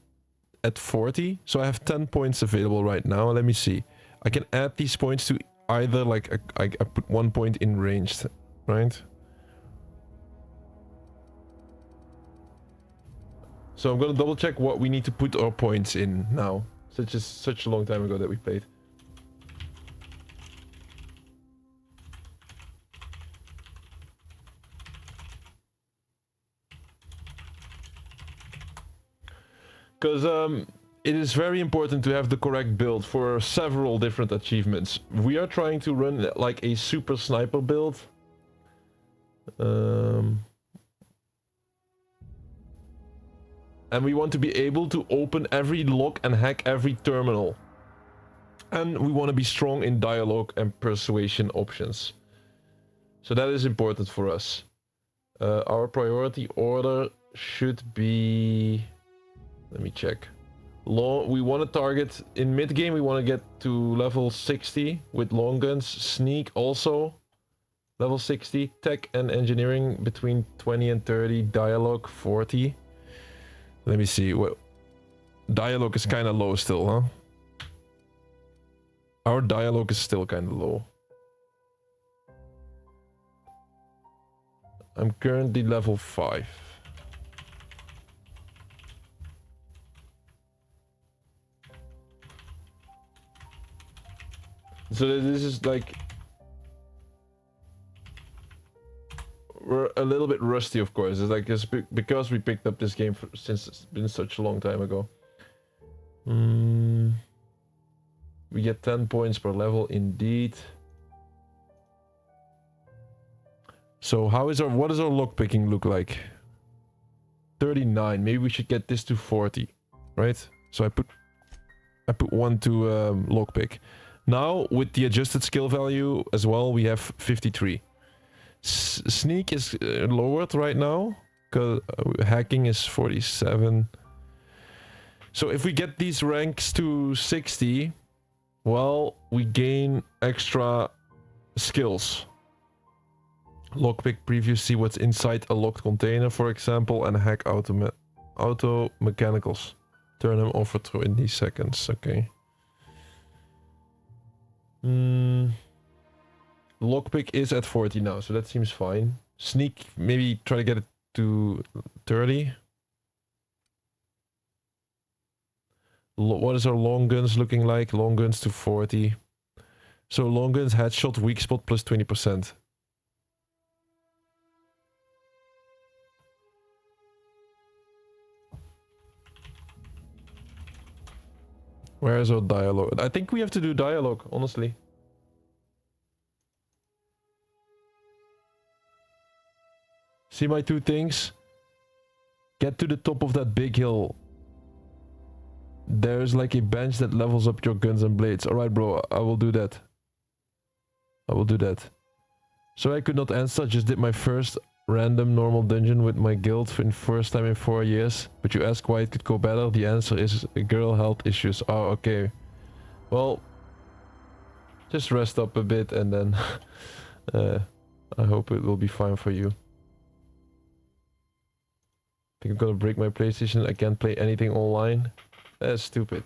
at 40. So I have 10 points available right now. Let me see. I can add these points to either, like, I put 1 point in ranged, right? So I'm gonna double check what we need to put our points in now. Such a long time ago that we played. Because it is very important to have the correct build for several different achievements. We are trying to run like a super sniper build. And we want to be able to open every lock and hack every terminal. And we want to be strong in dialogue and persuasion options. So that is important for us. Our priority order should be... Let me check. We want to target in mid game. We want to get to level 60 with long guns. Sneak also level 60. Tech and engineering between 20 and 30. Dialogue 40. Let me see. What dialogue is kind of low still, huh? Our dialogue is still kind of low. I'm currently level 5. So this is like... We're a little bit rusty, of course. It's like it's because we picked up this game since it's been such a long time ago. We get 10 points per level, indeed. So what does our lockpicking look like? 39. Maybe we should get this to 40, right? So I put 1 to lockpick. Now with the adjusted skill value as well, we have 53. Sneak is lowered right now because hacking is 47. So if we get these ranks to 60, well, we gain extra skills. Lockpick preview, see what's inside a locked container, for example, and hack auto mechanicals. Turn them off for 20 seconds. Okay. Lockpick is at 40 now, so that seems fine. Sneak, maybe try to get it to 30. What is our long guns looking like? Long guns to 40. So long guns, headshot, weak spot plus 20%. Where is our dialogue? I think we have to do dialogue, honestly. See my 2 things? Get to the top of that big hill. There's like a bench that levels up your guns and blades. Alright, bro, I will do that. I will do that. So I could not answer, just did my first random normal dungeon with my guild for the first time in 4 years. But you ask why it could go better, the answer is girl health issues. Oh, okay. Well, just rest up a bit and then I hope it will be fine for you. I think I'm gonna break my PlayStation. I can't play anything online. That's stupid.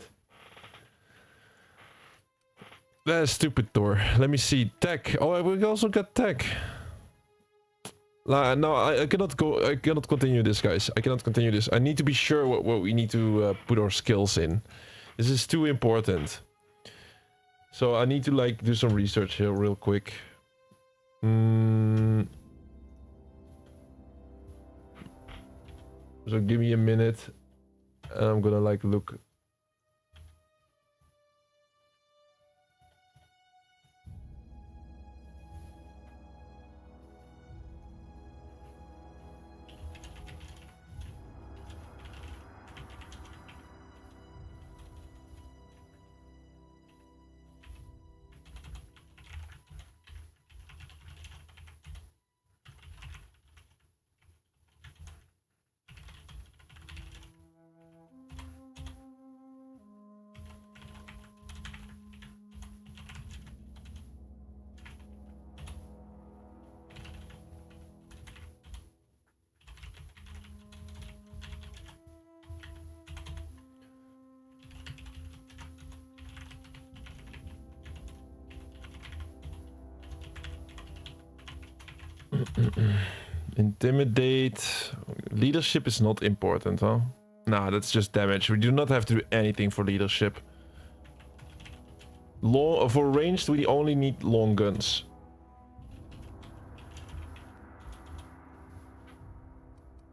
That's stupid, Thor. Let me see. Tech. Oh, we also got tech. No, I cannot go. I cannot continue this, guys. I cannot continue this. I need to be sure what we need to put our skills in. This is too important. So I need to like do some research here real quick. So give me a minute, and I'm gonna like look. Intimidate. Leadership is not important, huh? Nah, that's just damage. We do not have to do anything for leadership. For ranged, we only need long guns.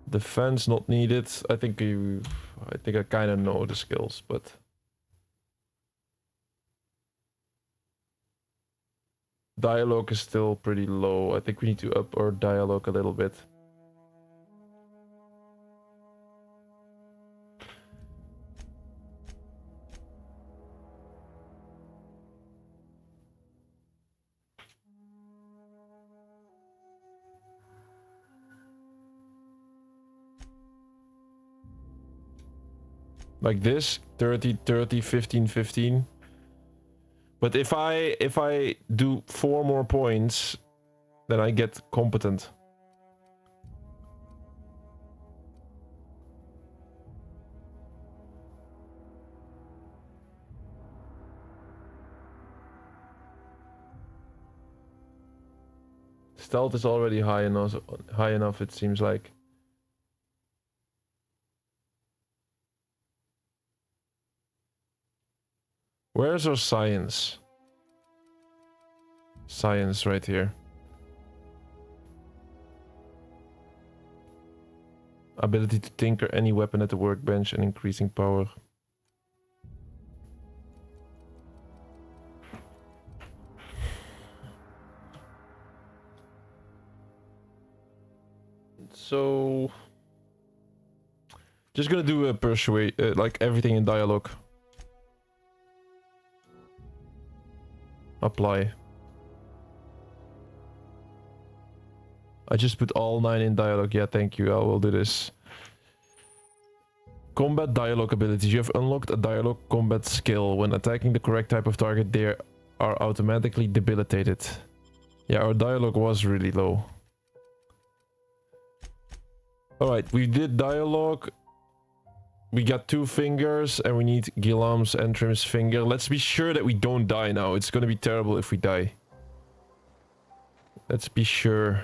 Defense not needed. I think I kind of know the skills, but dialogue is still pretty low. I think we need to up our dialogue a little bit. Like this, 30, 30, 15, 15. But if I do 4 more points, then I get competent. Stealth is already high enough, it seems like. Where's our science? Science right here. Ability to tinker any weapon at the workbench and increasing power. So just gonna do a persuade, like everything in dialogue. Apply. I just put all 9 in dialogue. Yeah, thank you. I will do this. Combat dialogue abilities. You have unlocked a dialogue combat skill. When attacking the correct type of target, they are automatically debilitated. Yeah, our dialogue was really low. Alright, we did dialogue. We got 2 fingers and we need Guillaume's Entrim's finger. Let's be sure that we don't die now. It's gonna be terrible if we die. Let's be sure.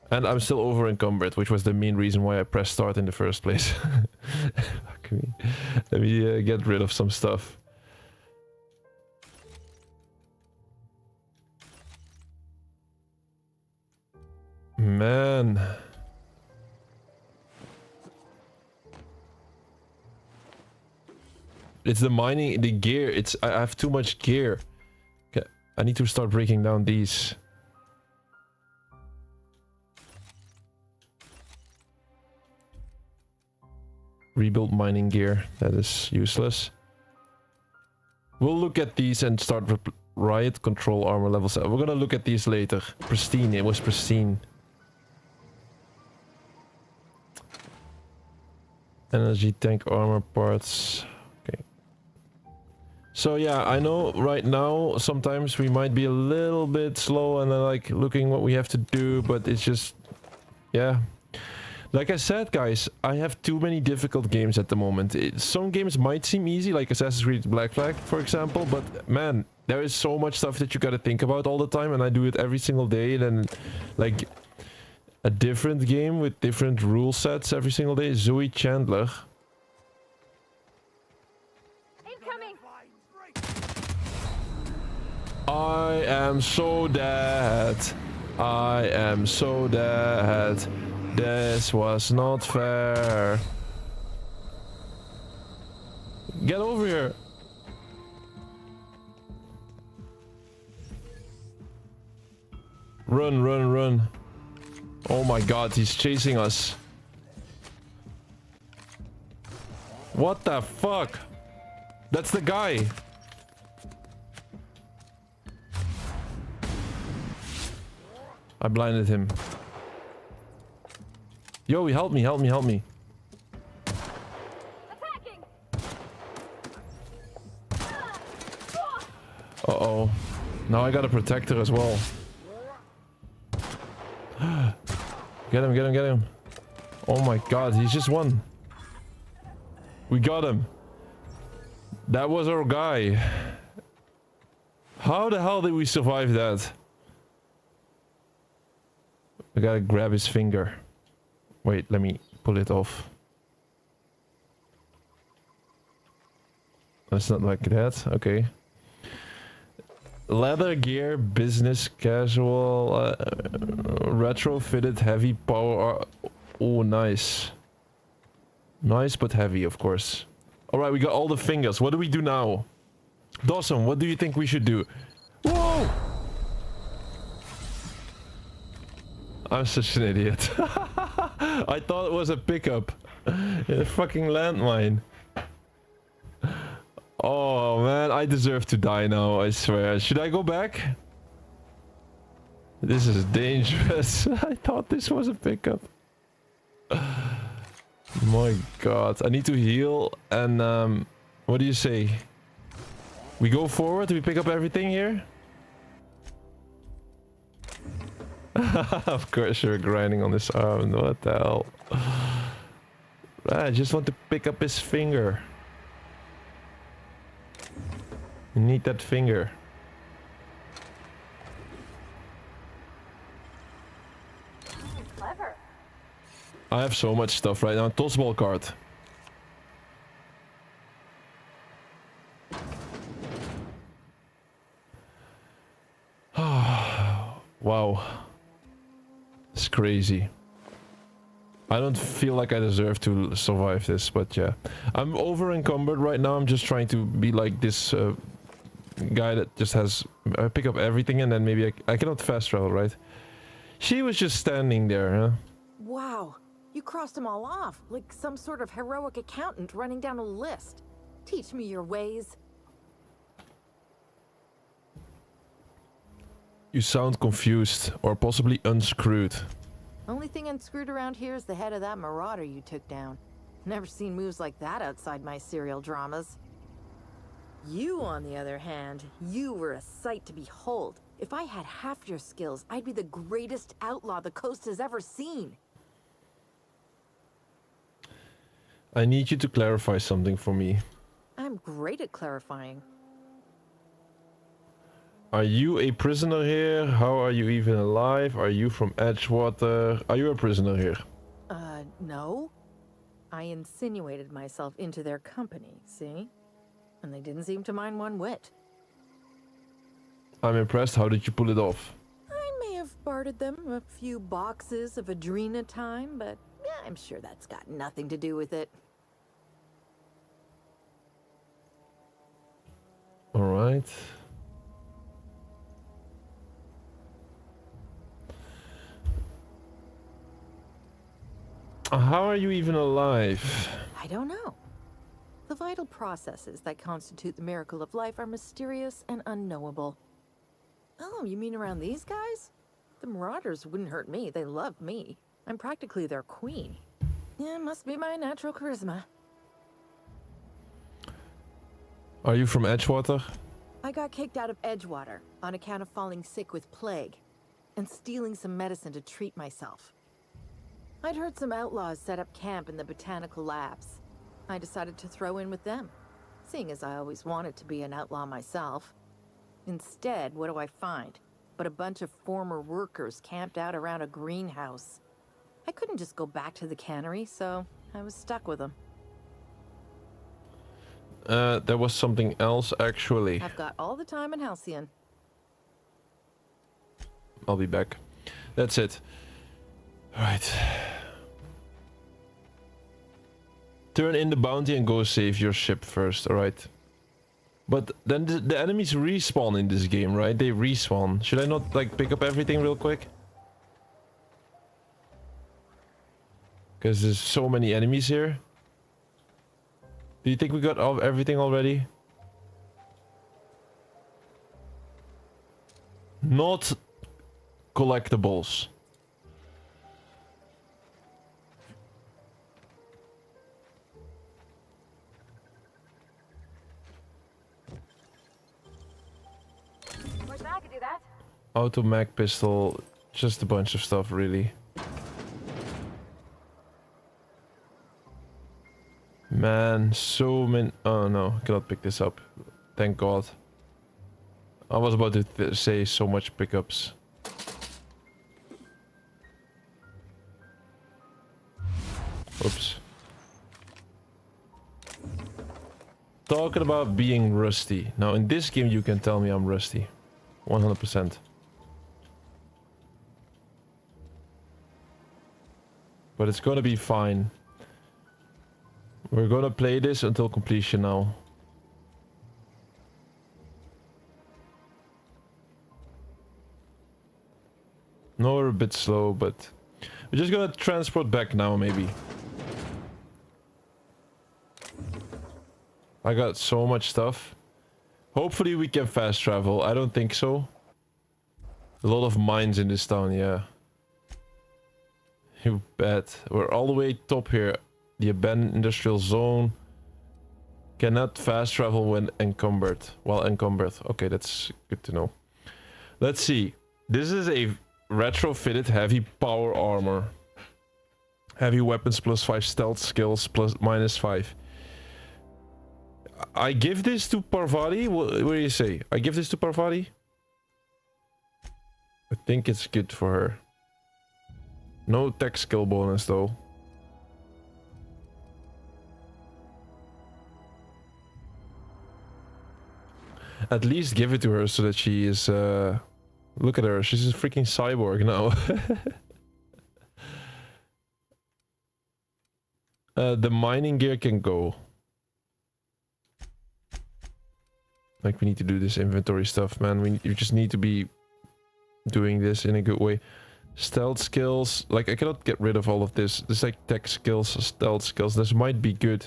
And I'm still over encumbered, which was the main reason why I pressed start in the first place. Fuck me. Let me get rid of some stuff. Man. It's the mining, the gear. I have too much gear. Okay, I need to start breaking down these. Rebuild mining gear. That is useless. We'll look at these and start riot control armor level 7. We're gonna look at these later. Pristine. It was pristine. Energy tank armor parts. Okay. So yeah, I know right now sometimes we might be a little bit slow and like looking what we have to do, but it's just, yeah. Like I said, guys, I have too many difficult games at the moment. Some games might seem easy, like Assassin's Creed Black Flag, for example, but man, there is so much stuff that you gotta think about all the time, and I do it every single day, and then, like, a different game with different rule sets every single day. Zoe Chandler.
Incoming.
I am so dead. I am so dead. This was not fair. Get over here. Run, run, run. Oh my god, he's chasing us. What the fuck? That's the guy. I blinded him. Yo, help me, help me, help me.
Attacking.
Uh-oh. Now I gotta protect her as well. Get him, get him, get him. Oh my god, he's just won. We got him. That was our guy. How the hell did we survive that? I gotta grab his finger. Wait, let me pull it off. That's not like that. Okay. Leather gear, business, casual, retrofitted, heavy power. Oh, nice. Nice, but heavy, of course. Alright, we got all the fingers. What do we do now? Dawson, what do you think we should do? Whoa! I'm such an idiot. I thought it was a pickup. A fucking landmine. Oh man, I deserve to die now, I swear. Should I go back? This is dangerous. I thought this was a pickup. My god, I need to heal and what do you say? We go forward, we pick up everything here? Of course you're grinding on his arm, what the hell? I just want to pick up his finger. You need that finger.
Clever.
I have so much stuff right now. Tossball card. Wow. It's crazy. I don't feel like I deserve to survive this, but yeah. I'm over encumbered right now. I'm just trying to be like this guy that just has... I pick up everything and then maybe I cannot fast travel, right? She was just standing there, huh?
Wow, you crossed them all off, like some sort of heroic accountant running down a list. Teach me your ways.
You sound confused, or possibly unscrewed.
Only thing unscrewed around here is the head of that marauder you took down. Never seen moves like that outside my serial dramas. You, on the other hand, you were a sight to behold. If I had half your skills, I'd be the greatest outlaw the coast has ever seen.
I need you to clarify something for me.
I'm great at clarifying.
Are you a prisoner here? How are you even alive? Are you from Edgewater? Are you a prisoner here?
No. I insinuated myself into their company, see? And they didn't seem to mind one whit.
I'm impressed. How did you pull it off?
I may have bartered them a few boxes of Adrena time, but yeah, I'm sure that's got nothing to do with it.
All right. How are you even alive?
I don't know. The vital processes that constitute the miracle of life are mysterious and unknowable. Oh, you mean around these guys? The Marauders wouldn't hurt me. They love me. I'm practically their queen. Yeah, must be my natural charisma.
Are you from Edgewater?
I got kicked out of Edgewater on account of falling sick with plague and stealing some medicine to treat myself. I'd heard some outlaws set up camp in the botanical labs. I decided to throw in with them, seeing as I always wanted to be an outlaw myself. Instead, what do I find? But a bunch of former workers camped out around a greenhouse. I couldn't just go back to the cannery, so I was stuck with them.
There was something else actually.
I've got all the time in Halcyon.
I'll be back. That's it. Right. Turn in the bounty and go save your ship first, alright? But then the enemies respawn in this game, right? They respawn. Should I not like pick up everything real quick? Because there's so many enemies here. Do you think we got everything already? Not collectibles.
I could do that.
Auto mag pistol, just a bunch of stuff really. Man, so many... Oh no, I cannot pick this up. Thank God. I was about to say so much pickups. Oops. Talking about being rusty. Now in this game you can tell me I'm rusty. 100%. But it's gonna be fine. We're gonna play this until completion now. No, we're a bit slow, but we're just gonna transport back now, maybe. I got so much stuff. Hopefully we can fast travel. I don't think so. A lot of mines in this town, yeah. You bet. We're all the way top here. The abandoned industrial zone. Cannot fast travel when encumbered. While encumbered. Okay, that's good to know. Let's see. This is a retrofitted heavy power armor. Heavy weapons +5 stealth skills -5. I give this to Parvati? What do you say? I give this to Parvati? I think it's good for her. No tech skill bonus though. At least give it to her so that she is... look at her, she's a freaking cyborg now. The mining gear can go. Like, we need to do this inventory stuff, man. You just need to be doing this in a good way. Stealth skills. Like, I cannot get rid of all of this. This is like tech skills, stealth skills. This might be good.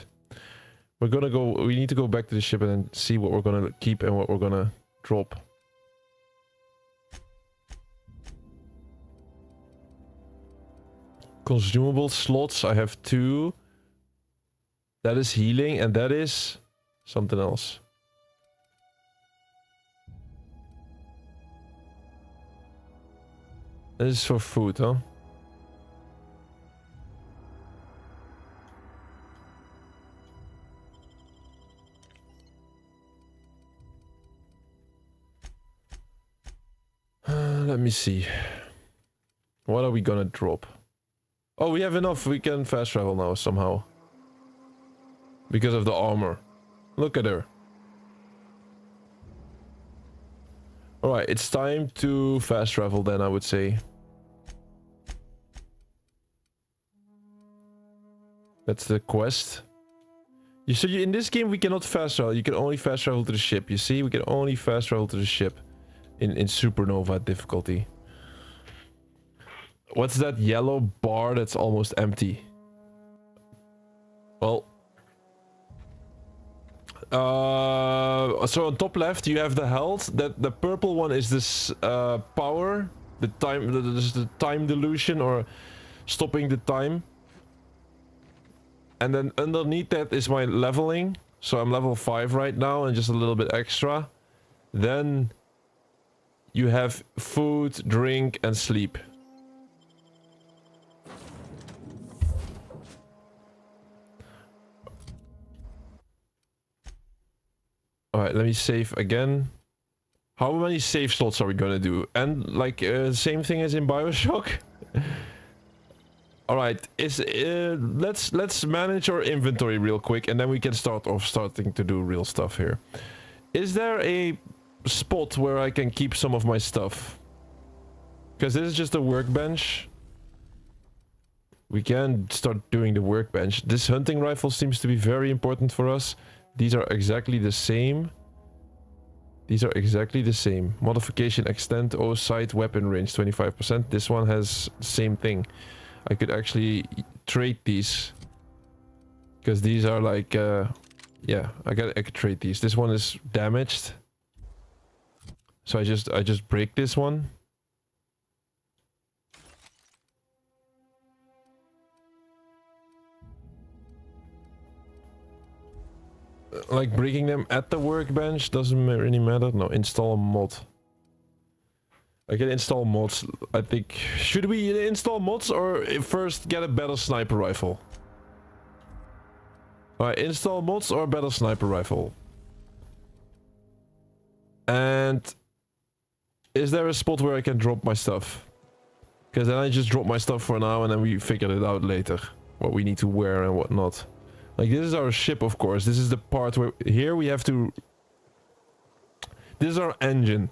We're gonna go... We need to go back to the ship and then see what we're gonna keep and what we're gonna drop. Consumable slots. I have 2. That is healing and that is something else. This is for food, huh? Let me see. What are we gonna drop? Oh, we have enough. We can fast travel now somehow. Because of the armor. Look at her. Alright, it's time to fast travel then, I would say. That's the quest. In this game we cannot fast travel. You can only fast travel to the ship. You see, we can only fast travel to the ship. In Supernova difficulty. What's that yellow bar that's almost empty? Well... so on top left you have the health. That the purple one is this power, the time dilution or stopping the time. And then underneath that is my leveling. So I'm level 5 right now and just a little bit extra. Then you have food, drink and sleep. Alright, let me save again. How many save slots are we gonna do? And like same thing as in BioShock? Alright, let's manage our inventory real quick and then we can starting to do real stuff here. Is there a spot where I can keep some of my stuff? Because this is just a workbench. We can start doing the workbench. This hunting rifle seems to be very important for us. These are exactly the same. These are exactly the same. Modification extend sight weapon range 25%. This one has the same thing. I could actually trade these. Because these are like yeah, I could trade these. This one is damaged. So I just break this one. Like breaking them at the workbench doesn't really matter. No, install a mod. I can install mods. I think, should we install mods or first get a better sniper rifle? Alright, install mods or a better sniper rifle. And is there a spot where I can drop my stuff? Because then I just drop my stuff for now and then we figure it out later. What we need to wear and what not. Like, this is our ship, of course. This is the part where... Here we have to... This is our engine.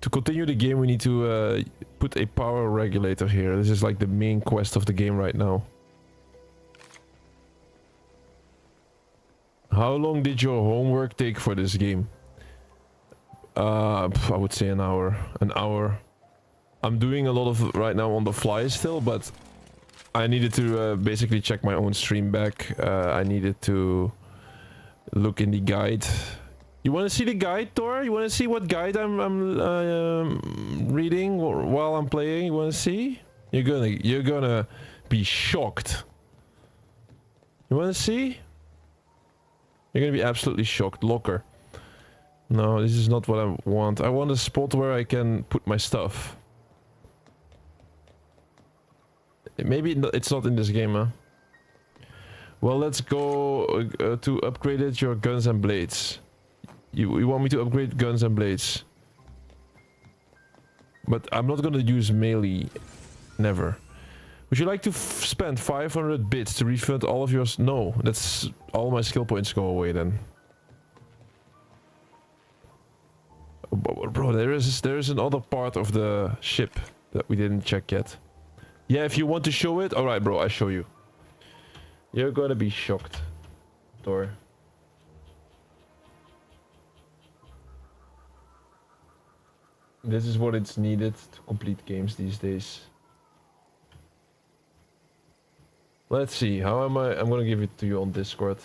To continue the game, we need to put a power regulator here. This is like the main quest of the game right now. How long did your homework take for this game? I would say an hour. An hour. I'm doing a lot of right now on the fly still, but... I needed to basically check my own stream back. I needed to look in the guide. You want to see the guide, Thor? You want to see what guide I'm reading while I'm playing? You want to see? You're gonna be shocked. You wanna see? You're gonna be absolutely shocked. Locker. No, this is not what I want. I want a spot where I can put my stuff. Maybe it's not in this game, huh? Well, let's go to upgrade it, your guns and blades. You want me to upgrade guns and blades? But I'm not gonna use melee. Never. Would you like to spend 500 bits to refund all of yours? No, that's all my skill points go away then. Bro, there is another part of the ship that we didn't check yet. Yeah, if you want to show it, alright bro, I show you. You're gonna be shocked, Thor. This is what it's needed to complete games these days. Let's see, how am I? I'm gonna give it to you on Discord.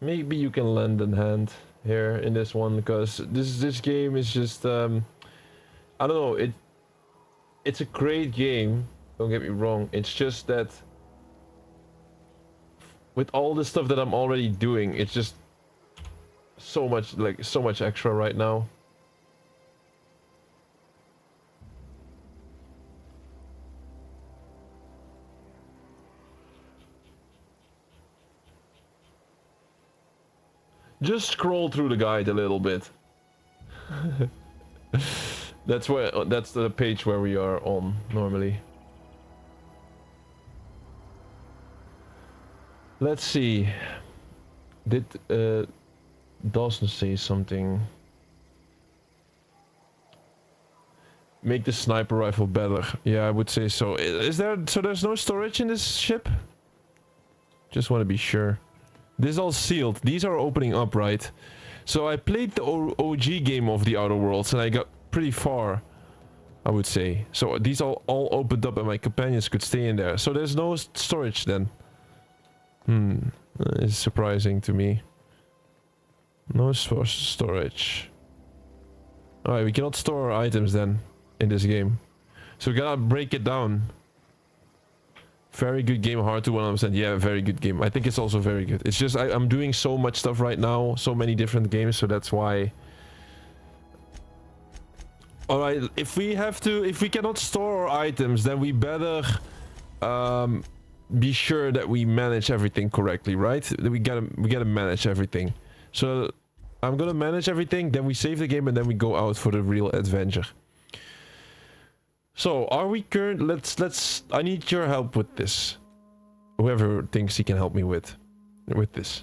Maybe you can lend a hand here in this one, because this game is just I don't know, it's a great game, don't get me wrong. It's just that with all the stuff that I'm already doing, it's just so much extra right now. Just scroll through the guide a little bit. That's the page where we are on normally. Let's see. Did Dawson say something? Make the sniper rifle better. Yeah, I would say so. Is there, so there's no storage in this ship? Just want to be sure. This is all sealed. These are opening up, right? So I played the OG game of the Outer Worlds and I got pretty far, I would say. So these all opened up and my companions could stay in there. So there's no storage then. It's surprising to me. No storage. Alright, we cannot store our items then in this game. So we gotta break it down. Very good game, hard to 100%. Yeah, very good game. I think it's also very good. It's just I'm doing so much stuff right now, so many different games, so that's why. Alright, if we cannot store our items, then we better be sure that we manage everything correctly, right? We gotta manage everything. So I'm gonna manage everything, then we save the game and then we go out for the real adventure. So are we let's I need your help with this. Whoever thinks he can help me with this.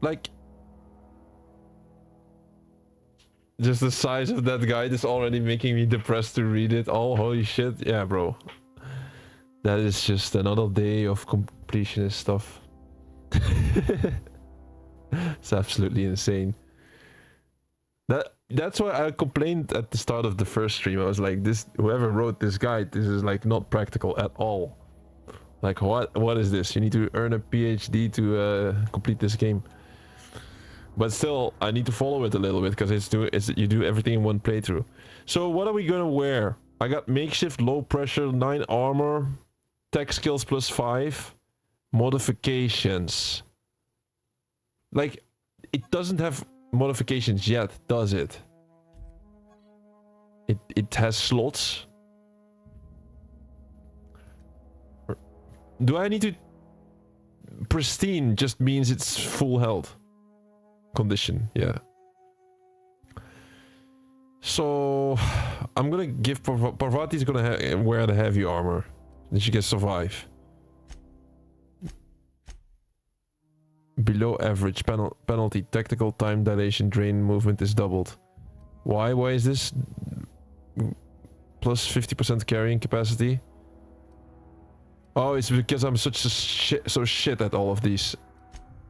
Like, just the size of that guide is already making me depressed to read it. Oh, holy shit. Yeah, bro. That is just another day of completionist stuff. It's absolutely insane. That's why I complained at the start of the first stream. I was like, whoever wrote this guide, this is like not practical at all. Like, what is this? You need to earn a PhD to complete this game. But still, I need to follow it a little bit because you do everything in one playthrough. So what are we gonna wear? I got makeshift, low pressure, 9 armor, tech skills +5, modifications. Like, it doesn't have modifications yet, does it? It has slots. Do I need to... Pristine just means it's full health condition, yeah. So I'm gonna give Parvati's gonna wear the heavy armor, then she can survive. Below average penalty, tactical time dilation, drain movement is doubled. Why is this plus 50% carrying capacity? Oh, it's because I'm so shit at all of these.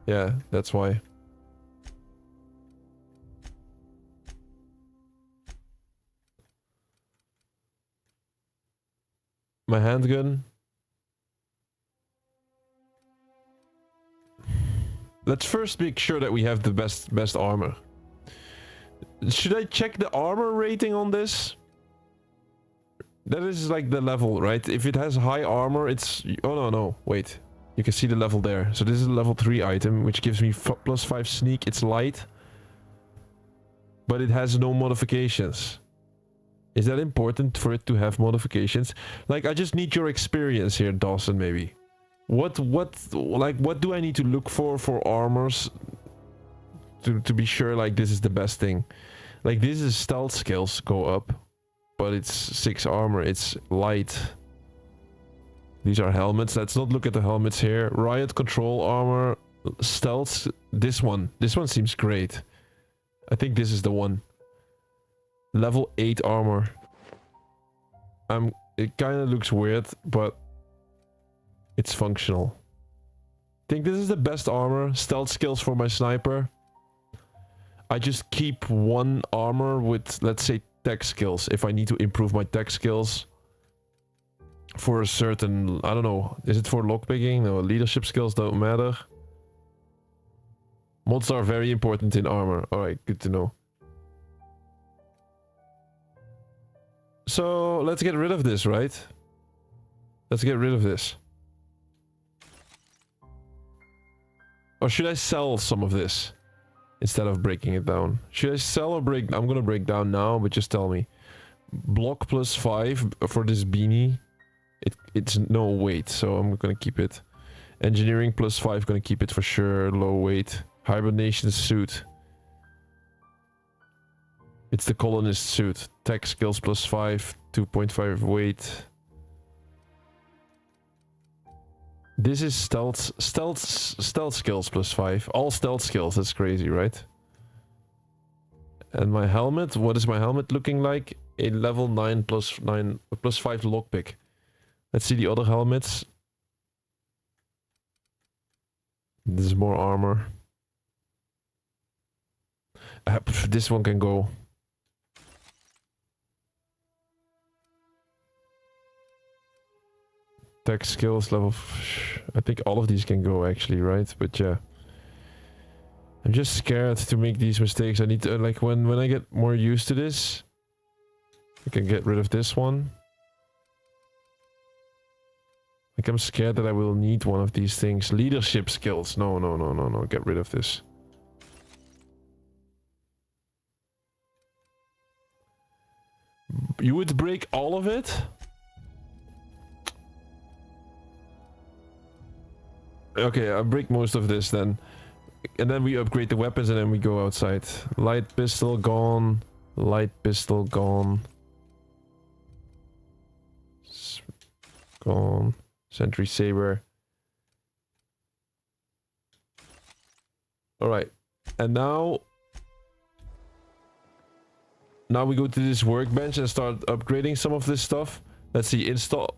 Yeah, that's why. My handgun. Let's first make sure that we have the best armor. Should I check the armor rating on this? That is like the level, right? If it has high armor, it's... Oh, no, no. Wait. You can see the level there. So this is a level 3 item, which gives me +5 sneak. It's light. But it has no modifications. Is that important for it to have modifications? Like, I just need your experience here, Dawson, maybe. What do I need to look for armors to be sure, like, this is the best thing? Like, this is stealth skills go up, but it's 6 armor, it's light. These are helmets. Let's not look at the helmets here. Riot control armor, stealth. This one seems great. I think this is the one. Level 8 armor. It kind of looks weird, but it's functional. I think this is the best armor. Stealth skills for my sniper. I just keep 1 armor with, let's say, tech skills. If I need to improve my tech skills for a certain, I don't know, is it for lockpicking? No, leadership skills don't matter. Mods are very important in armor. Alright, good to know. So, let's get rid of this, right? Let's get rid of this. Or should I sell some of this? Instead of breaking it down. Should I sell or break? I'm gonna break down now, but just tell me. Block +5 for this beanie. It's no weight, so I'm gonna keep it. Engineering +5, gonna keep it for sure. Low weight. Hibernation suit. It's the colonist suit. Tech skills +5, 2.5 weight. This is stealth skills +5. All stealth skills, that's crazy, right? And my helmet, what is my helmet looking like? A level 9 +5 lockpick. Let's see the other helmets. This is more armor. This one can go. Tech skills level... I think all of these can go actually, right? But yeah. I'm just scared to make these mistakes. I need to, like, when I get more used to this, I can get rid of this one. Like, I'm scared that I will need one of these things. Leadership skills. No, no, no, no, no. Get rid of this. You would break all of it? Okay, I'll break most of this then. And then we upgrade the weapons and then we go outside. Light pistol gone. Light pistol gone. Gone. Sentry saber. Alright. And now... Now we go to this workbench and start upgrading some of this stuff. Let's see, install...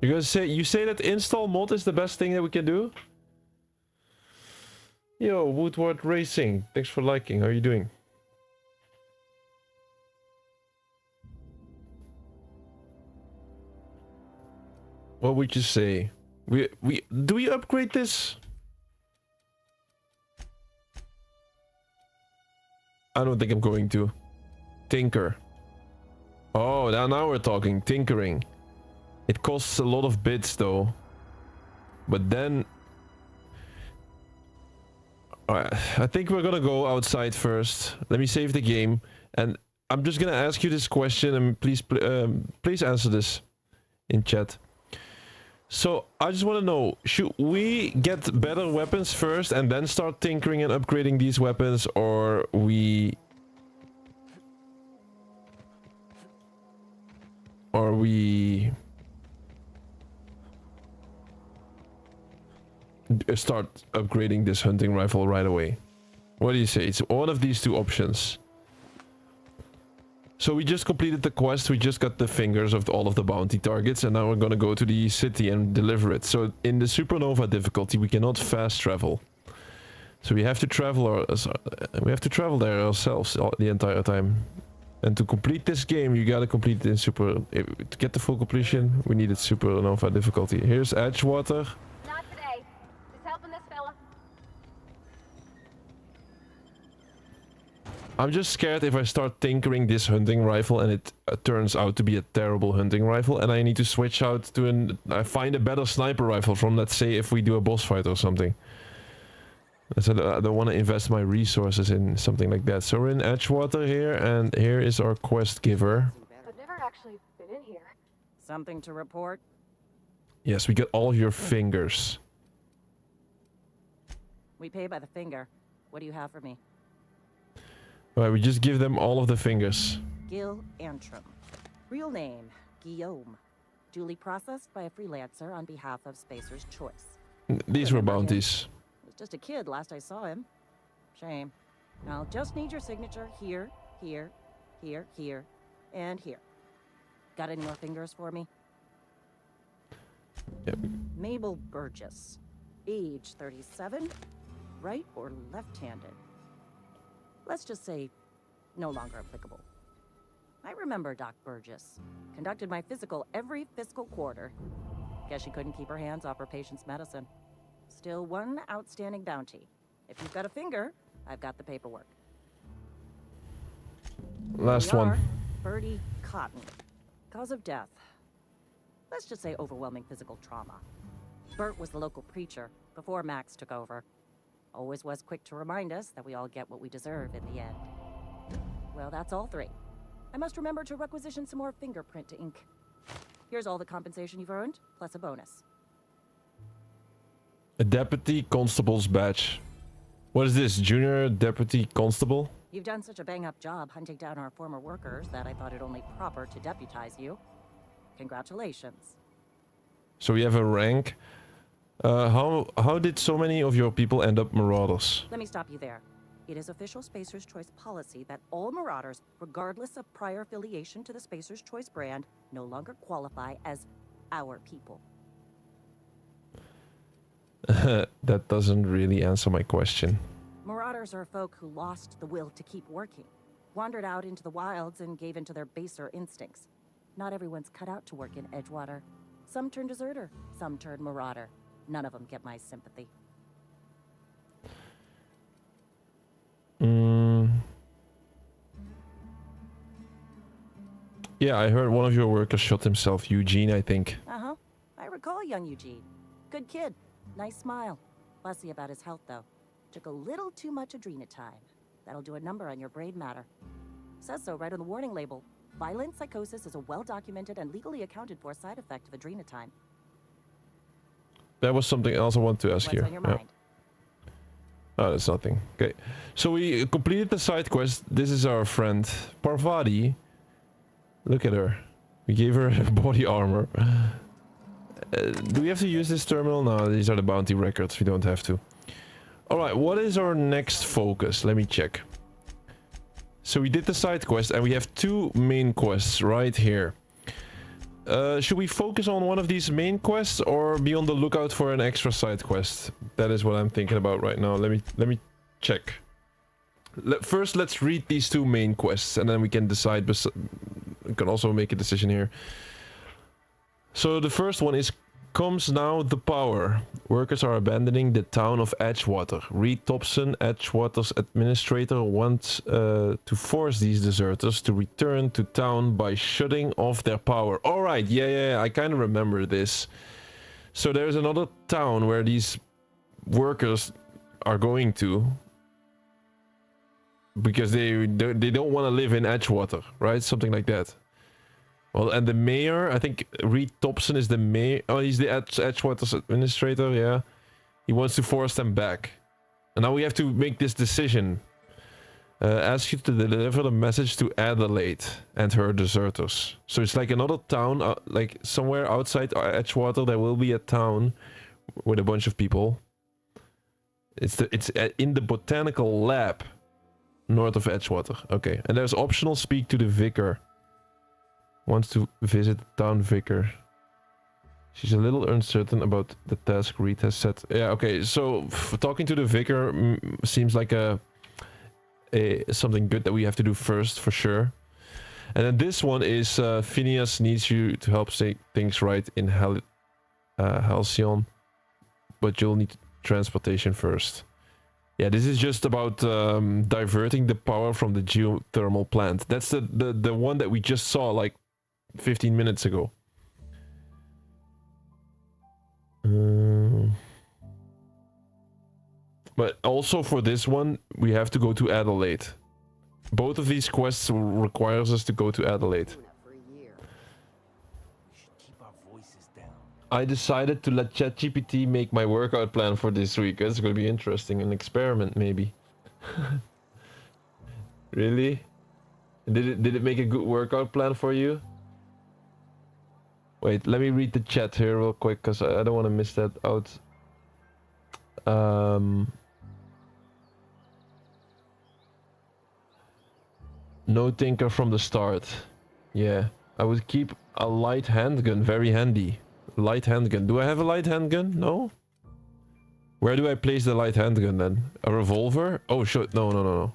You say that install mod is the best thing that we can do? Yo, Woodward Racing, thanks for liking. How are you doing? What would you say? Do we upgrade this? I don't think I'm going to. Tinker. Oh, now we're talking tinkering. It costs a lot of bits though. But then... Alright, I think we're gonna go outside first. Let me save the game. And I'm just gonna ask you this question and please answer this in chat. So, I just want to know, should we get better weapons first and then start tinkering and upgrading these weapons, or we start upgrading this hunting rifle right away? What do you say? It's one of these two options. So we just completed the quest, we just got the fingers of all of the bounty targets, and now we're gonna go to the city and deliver it. So in the Supernova difficulty, we cannot fast travel. So we have to travel there ourselves the entire time. And to complete this game, you gotta complete it in to get the full completion, we needed Supernova difficulty. Here's Edgewater.
Not today. Just helping this fella.
I'm just scared if I start tinkering this hunting rifle and it turns out to be a terrible hunting rifle and I need to switch out to I find a better sniper rifle from, let's say, if we do a boss fight or something. So I don't want to invest my resources in something like that. So we're in Edgewater here, and here is our quest giver.
I've never actually been in here.
Something to report?
Yes, we get all of your fingers.
We pay by the finger. What do you have for me?
Alright, we just give them all of the fingers.
Gil Antrim. Real name, Guillaume. Duly processed by a freelancer on behalf of Spacer's Choice.
These were bounties.
He was just a kid last I saw him. Shame. I'll just need your signature here, here, here, here, and here. Got any more fingers for me?
Yep.
Mabel Burgess. Age 37. Right or left-handed? Let's just say no longer applicable. I remember Doc Burgess. Conducted my physical every fiscal quarter. Guess she couldn't keep her hands off her patient's medicine. Still one outstanding bounty. If you've got a finger, I've got the paperwork.
Last
Here we
one.
are, Bertie Cotton. Cause of death. Let's just say overwhelming physical trauma. Bert was the local preacher before Max took over. Always was quick to remind us that we all get what we deserve in the end. Well, that's all three. I must remember to requisition some more fingerprint to ink. Here's all the compensation you've earned, plus a bonus.
A deputy constable's badge. What is this? Junior deputy constable?
You've done such a bang-up job hunting down our former workers that I thought it only proper to deputize you. Congratulations.
So we have a rank. How did so many of your people end up marauders?
Let me stop you there. It is official Spacer's Choice policy that all marauders, regardless of prior affiliation to the Spacer's Choice brand, no longer qualify as our people.
That doesn't really answer my question.
Marauders are folk who lost the will to keep working, wandered out into the wilds and gave into their baser instincts. Not everyone's cut out to work in Edgewater. Some turn deserter, some turn marauder. None of them get my sympathy.
Yeah, I heard one of your workers shot himself, Eugene, I think.
Uh-huh. I recall young Eugene. Good kid. Nice smile. Fussy about his health, though. Took a little too much adrenatime. That'll do a number on your brain matter. Says so right on the warning label. Violent psychosis is a well-documented and legally accounted for side effect of adrenatime.
That was something else I wanted to ask you.
What's on your mind?
Oh, that's nothing. Okay. So we completed the side quest. This is our friend, Parvati. Look at her. We gave her body armor. Do we have to use this terminal? No, these are the bounty records. We don't have to. Alright, what is our next focus? Let me check. So we did the side quest and we have two main quests right here. Should we focus on one of these main quests or be on the lookout for an extra side quest? That is what I'm thinking about right now. Let me check. First, let's read these two main quests and then we can decide. We can also make a decision here. So the first one is: comes now the power. Workers are abandoning the town of Edgewater. Reed Thompson, Edgewater's administrator, wants to force these deserters to return to town by shutting off their power. Alright, yeah, I kind of remember this. So there's another town where these workers are going to, because they don't want to live in Edgewater, right? Something like that. Well, and the mayor, I think Reed Thompson is the mayor. Oh, he's the Edgewater's administrator, yeah. He wants to force them back. And now we have to make this decision. Ask you to deliver the message to Adelaide and her deserters. So it's like another town, like somewhere outside Edgewater, there will be a town with a bunch of people. It's in the botanical lab north of Edgewater. Okay, and there's optional speak to the vicar. Wants to visit the town vicar. She's a little uncertain about the task Reed has set. Yeah, okay, so talking to the vicar seems like something good that we have to do first, for sure. And then this one is Phineas needs you to help say things right in Halcyon, but you'll need transportation first. Yeah, this is just about diverting the power from the geothermal plant. That's the one that we just saw like 15 minutes ago. But also for this one, we have to go to Adelaide. Both of these quests requires us to go to Adelaide. I decided to let ChatGPT make my workout plan for this week. That's going to be interesting. An experiment, maybe. Really? Did it make a good workout plan for you? Wait, let me read the chat here real quick, because I don't want to miss that out. No tinker from the start. Yeah, I would keep a light handgun, very handy. Light handgun. Do I have a light handgun? No? Where do I place the light handgun then? A revolver? Oh shit, no.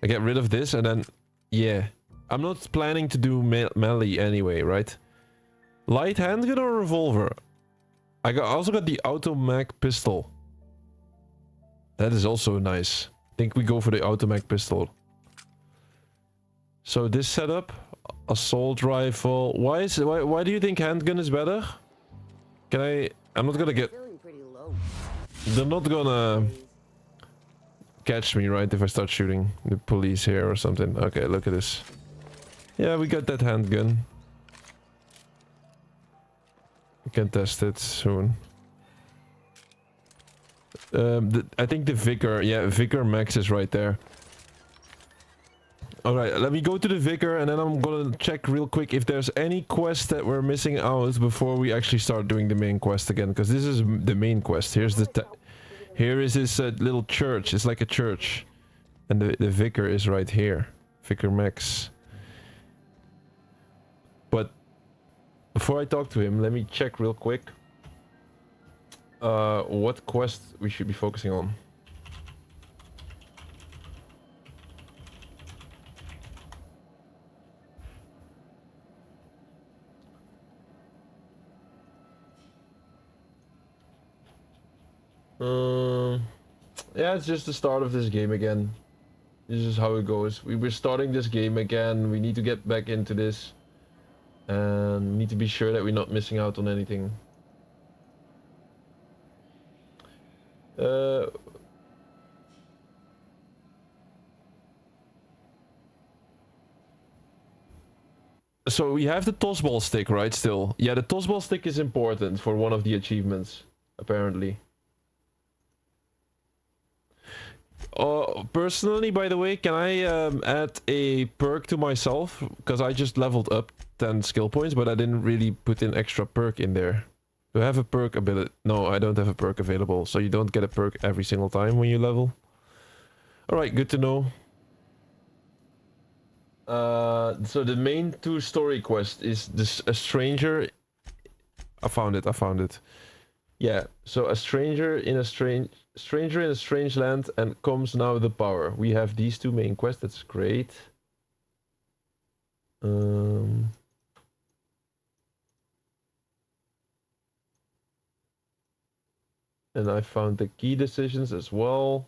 I get rid of this and then... Yeah. I'm not planning to do melee anyway, right? Light handgun or revolver? I also got the automatic pistol. That is also nice. I think we go for the automatic pistol. So this setup, assault rifle. Why do you think handgun is better? I'm not gonna get... They're not gonna catch me, right, if I start shooting the police here or something. Okay, look at this. Yeah, we got that handgun. We can test it soon. I think the Vicar, yeah, Vicar Max is right there. Alright, let me go to the Vicar and then I'm gonna check real quick if there's any quest that we're missing out before we actually start doing the main quest again. Because this is the main quest. Here is this little church. It's like a church. And the Vicar is right here. Vicar Max. But before I talk to him, let me check real quick what quest we should be focusing on. Yeah, it's just the start of this game again. This is how it goes. We're starting this game again. We need to get back into this. And we need to be sure that we're not missing out on anything. So we have the tossball stick, right, still? Yeah, the tossball stick is important for one of the achievements, apparently. Personally, by the way, can I add a perk to myself? Because I just leveled up 10 skill points, but I didn't really put in extra perk in there. Do I have a perk ability? No, I don't have a perk available, so you don't get a perk every single time when you level. Alright, good to know. So the main 2 story quest is this, a stranger... I found it. Yeah, so a stranger in a strange land and comes now the power. We have these 2 main quests, that's great. And I found the key decisions as well.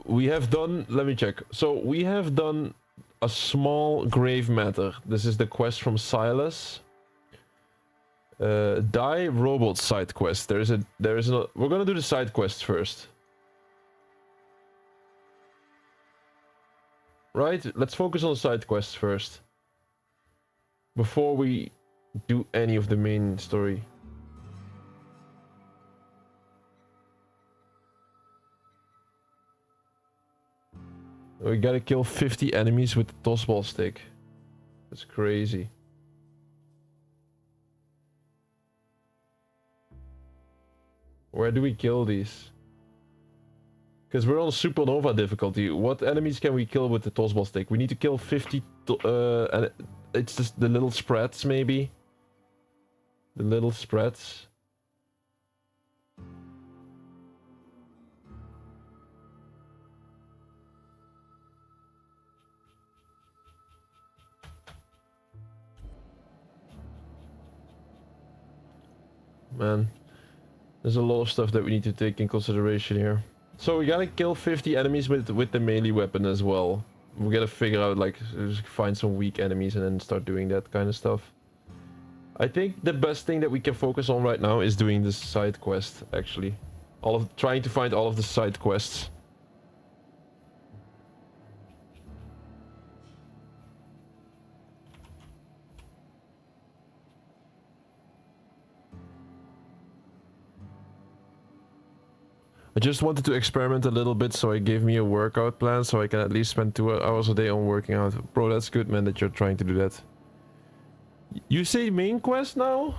We have done, let me check. So we have done a small grave matter. This is the quest from Silas. Die robot side quest. There is no. We're gonna do the side quest first. Right? Let's focus on the side quests first. Before we do any of the main story. We gotta kill 50 enemies with the tossball stick. That's crazy. Where do we kill these? Because we're on Supernova difficulty. What enemies can we kill with the tossball stick? We need to kill 50... and it's just the little spreads, maybe? The little spreads. man. There's a lot of stuff that we need to take in consideration here. So we gotta kill 50 enemies with the melee weapon as well. We gotta figure out, like, just find some weak enemies and then start doing that kind of stuff. I think the best thing that we can focus on right now is doing this side quest, actually. Trying to find all of the side quests. I just wanted to experiment a little bit, so I gave me a workout plan so I can at least spend 2 hours a day on working out. Bro, that's good, man, that you're trying to do that. You say main quest now?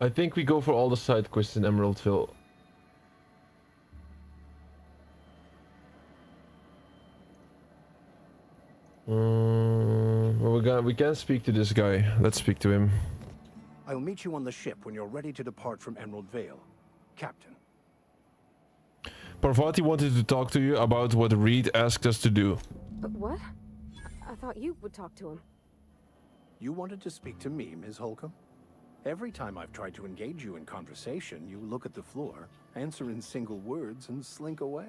I think we go for all the side quests in Emeraldville. Well, we can speak to this guy. Let's speak to him.
I'll meet you on the ship when you're ready to depart from Emerald Vale, Captain.
Parvati wanted to talk to you about what Reed asked us to do.
But what? I thought you would talk to him.
You wanted to speak to me, Ms. Holcomb? Every time I've tried to engage you in conversation, you look at the floor, answer in single words, and slink away.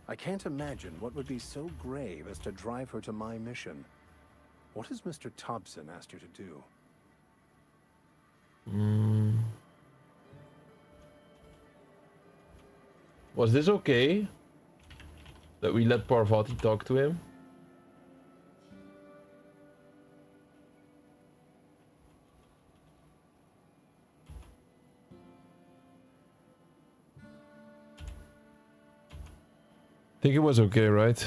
I can't imagine what would be so grave as to drive her to my mission. What has Mr. Thompson asked you to do?
Was this okay? That we let Parvati talk to him? I think it was okay, right?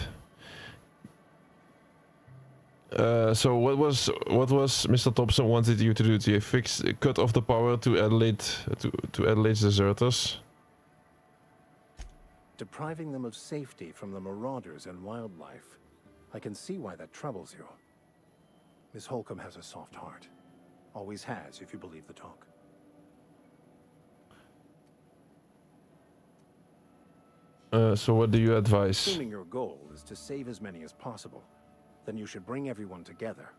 So what was Mr. Thompson wanted you to do? To cut off the power to Adelaide to Adelaide's deserters?
Depriving them of safety from the marauders and wildlife. I can see why that troubles you. Miss Holcomb has a soft heart. Always has, if you believe the talk.
So what do you advise?
Assuming your goal is to save as many as possible, then you should bring everyone together.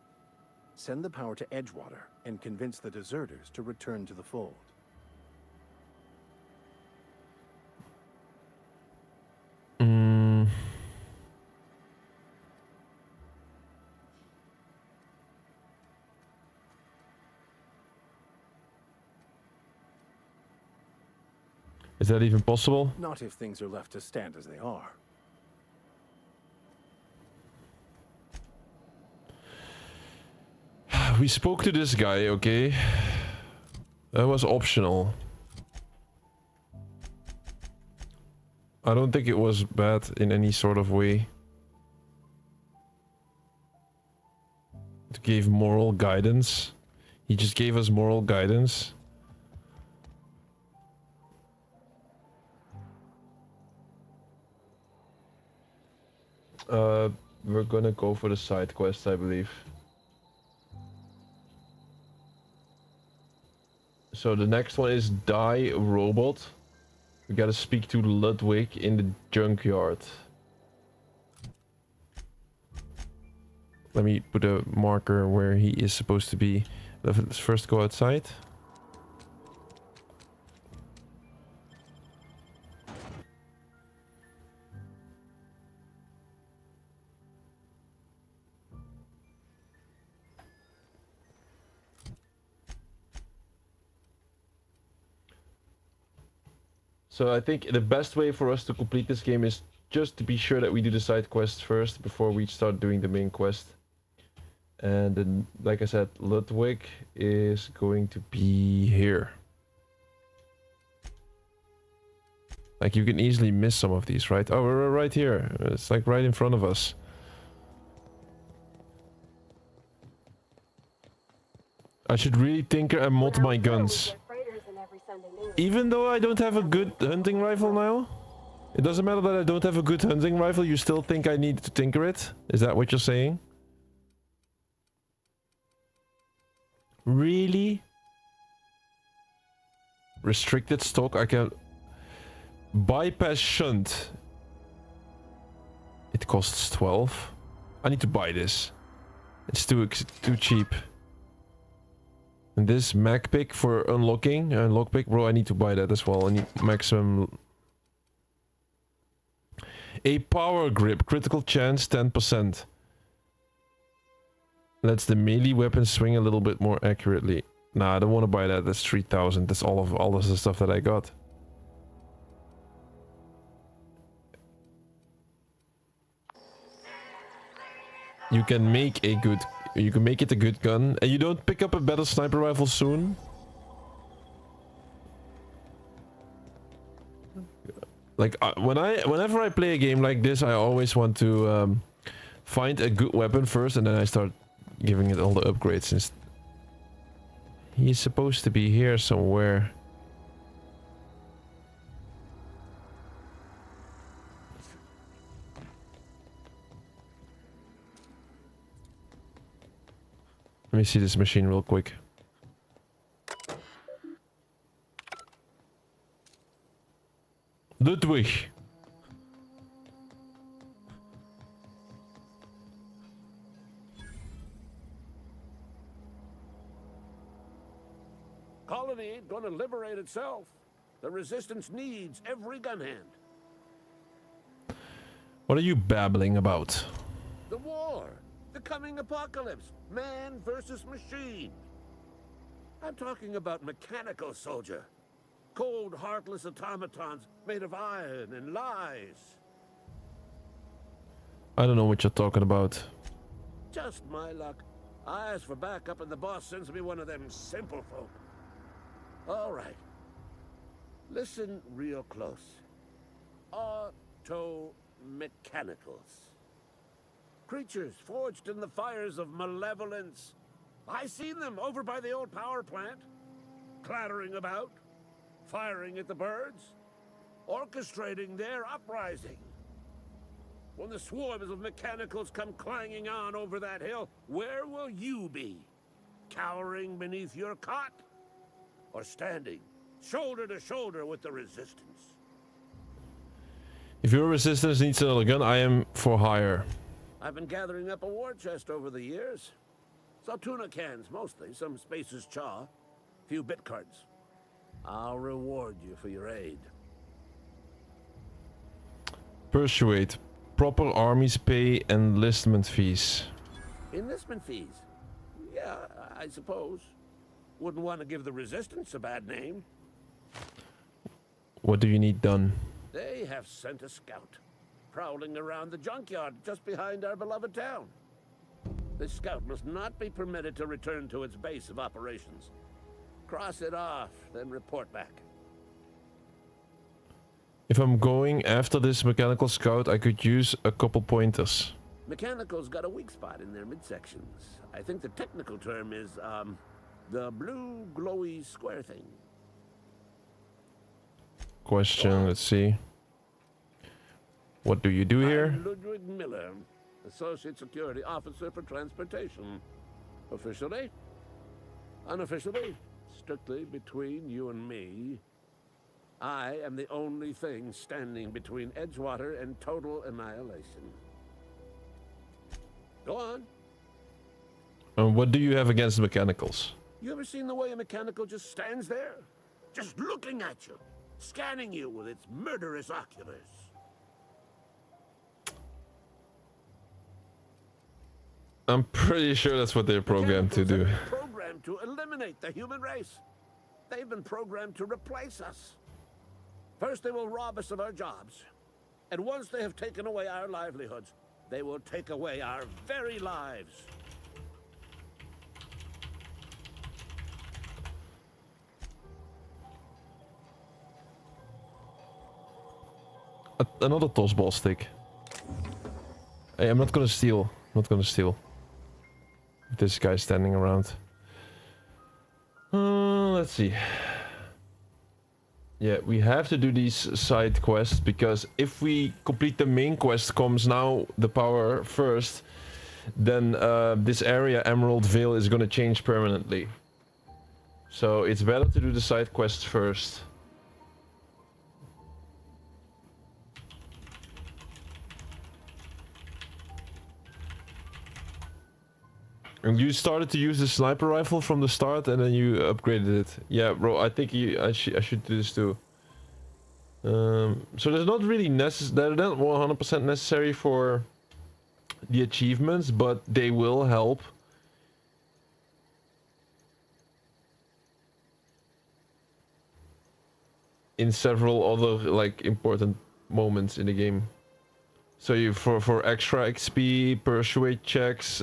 Send the power to Edgewater and convince the deserters to return to the fold.
Is that even possible?
Not if things are left to stand as they are.
We spoke to this guy, okay? That was optional. I don't think it was bad in any sort of way. It gave moral guidance. He just gave us moral guidance. We're gonna go for the side quest, I believe. So the next one is Die Robot. We gotta speak to Ludwig in the junkyard. Let me put a marker where he is supposed to be. Let's first go outside. So I think the best way for us to complete this game is just to be sure that we do the side quests first before we start doing the main quest. And then, like I said, Ludwig is going to be here. Like, you can easily miss some of these, right? Oh, we're right here. It's like right in front of us. I should really tinker and mod my guns. Even though I don't have a good hunting rifle now? It doesn't matter that I don't have a good hunting rifle, you still think I need to tinker it? Is that what you're saying? Really? Restricted stock, I can... Bypass shunt. It costs 12. I need to buy this. It's too cheap. And this mag pick for unlocking, lockpick, bro, I need to buy that as well. I need maximum... A power grip, critical chance 10%. Lets the melee weapon swing a little bit more accurately. Nah, I don't want to buy that. That's 3,000. That's all of the stuff that I got. You can make a good... You can make it a good gun. And you don't pick up a better sniper rifle soon? Like, whenever I play a game like this, I always want to find a good weapon first, and then I start giving it all the upgrades. Since he's supposed to be here somewhere. Let me see this machine real quick. Ludwig.
Colony ain't gonna liberate itself. The Resistance needs every gun hand.
What are you babbling about?
The war. The coming apocalypse. Man versus machine. I'm talking about mechanical soldier. Cold, heartless automatons made of iron and lies.
I don't know what you're talking about.
Just my luck. I ask for backup and the boss sends me one of them simple folk. All right. Listen real close. Auto-mechanicals. Creatures forged in the fires of malevolence. I seen them over by the old power plant. Clattering about. Firing at the birds. Orchestrating their uprising. When the swarms of mechanicals come clanging on over that hill, where will you be? Cowering beneath your cot? Or standing, shoulder to shoulder with the Resistance?
If your Resistance needs another gun, I am for hire.
I've been gathering up a war chest over the years. Saltuna cans, mostly. Some Spacer's Chaw. Few bit cards. I'll reward you for your aid.
Persuade. Proper armies pay enlistment fees.
Enlistment fees? Yeah, I suppose. Wouldn't want to give the Resistance a bad name.
What do you need done?
They have sent a scout. Prowling around the junkyard just behind our beloved town. This scout must not be permitted to return to its base of operations. Cross it off, then report back.
If I'm going after this mechanical scout, I could use a couple pointers.
Mechanical's got a weak spot in their midsections. I think the technical term is, the blue glowy square thing.
Question, let's see. What do you do here?
I'm Ludwig Miller, Associate Security Officer for Transportation. Officially? Unofficially? Strictly between you and me. I am the only thing standing between Edgewater and total annihilation. Go on.
What do you have against mechanicals?
You ever seen the way a mechanical just stands there? Just looking at you. Scanning you with its murderous oculars.
I'm pretty sure that's what they're programmed to do.
Mechanicals have been programmed to eliminate the human race. They've been programmed to replace us. First, they will rob us of our jobs. And once they have taken away our livelihoods, they will take away our very lives.
Another tossball stick. Hey, I'm not gonna steal. I'm not gonna steal. This guy's standing around. Let's see. Yeah, we have to do these side quests because if we complete the main quest, comes now the power first, then this area, Emerald Vale, is gonna change permanently. So it's better to do the side quests first. And you started to use the sniper rifle from the start, and then you upgraded it. Yeah, bro. I think I should do this too. So there's not really they're not 100% necessary for the achievements, but they will help. In several other like important moments in the game. So you for extra XP, persuade checks,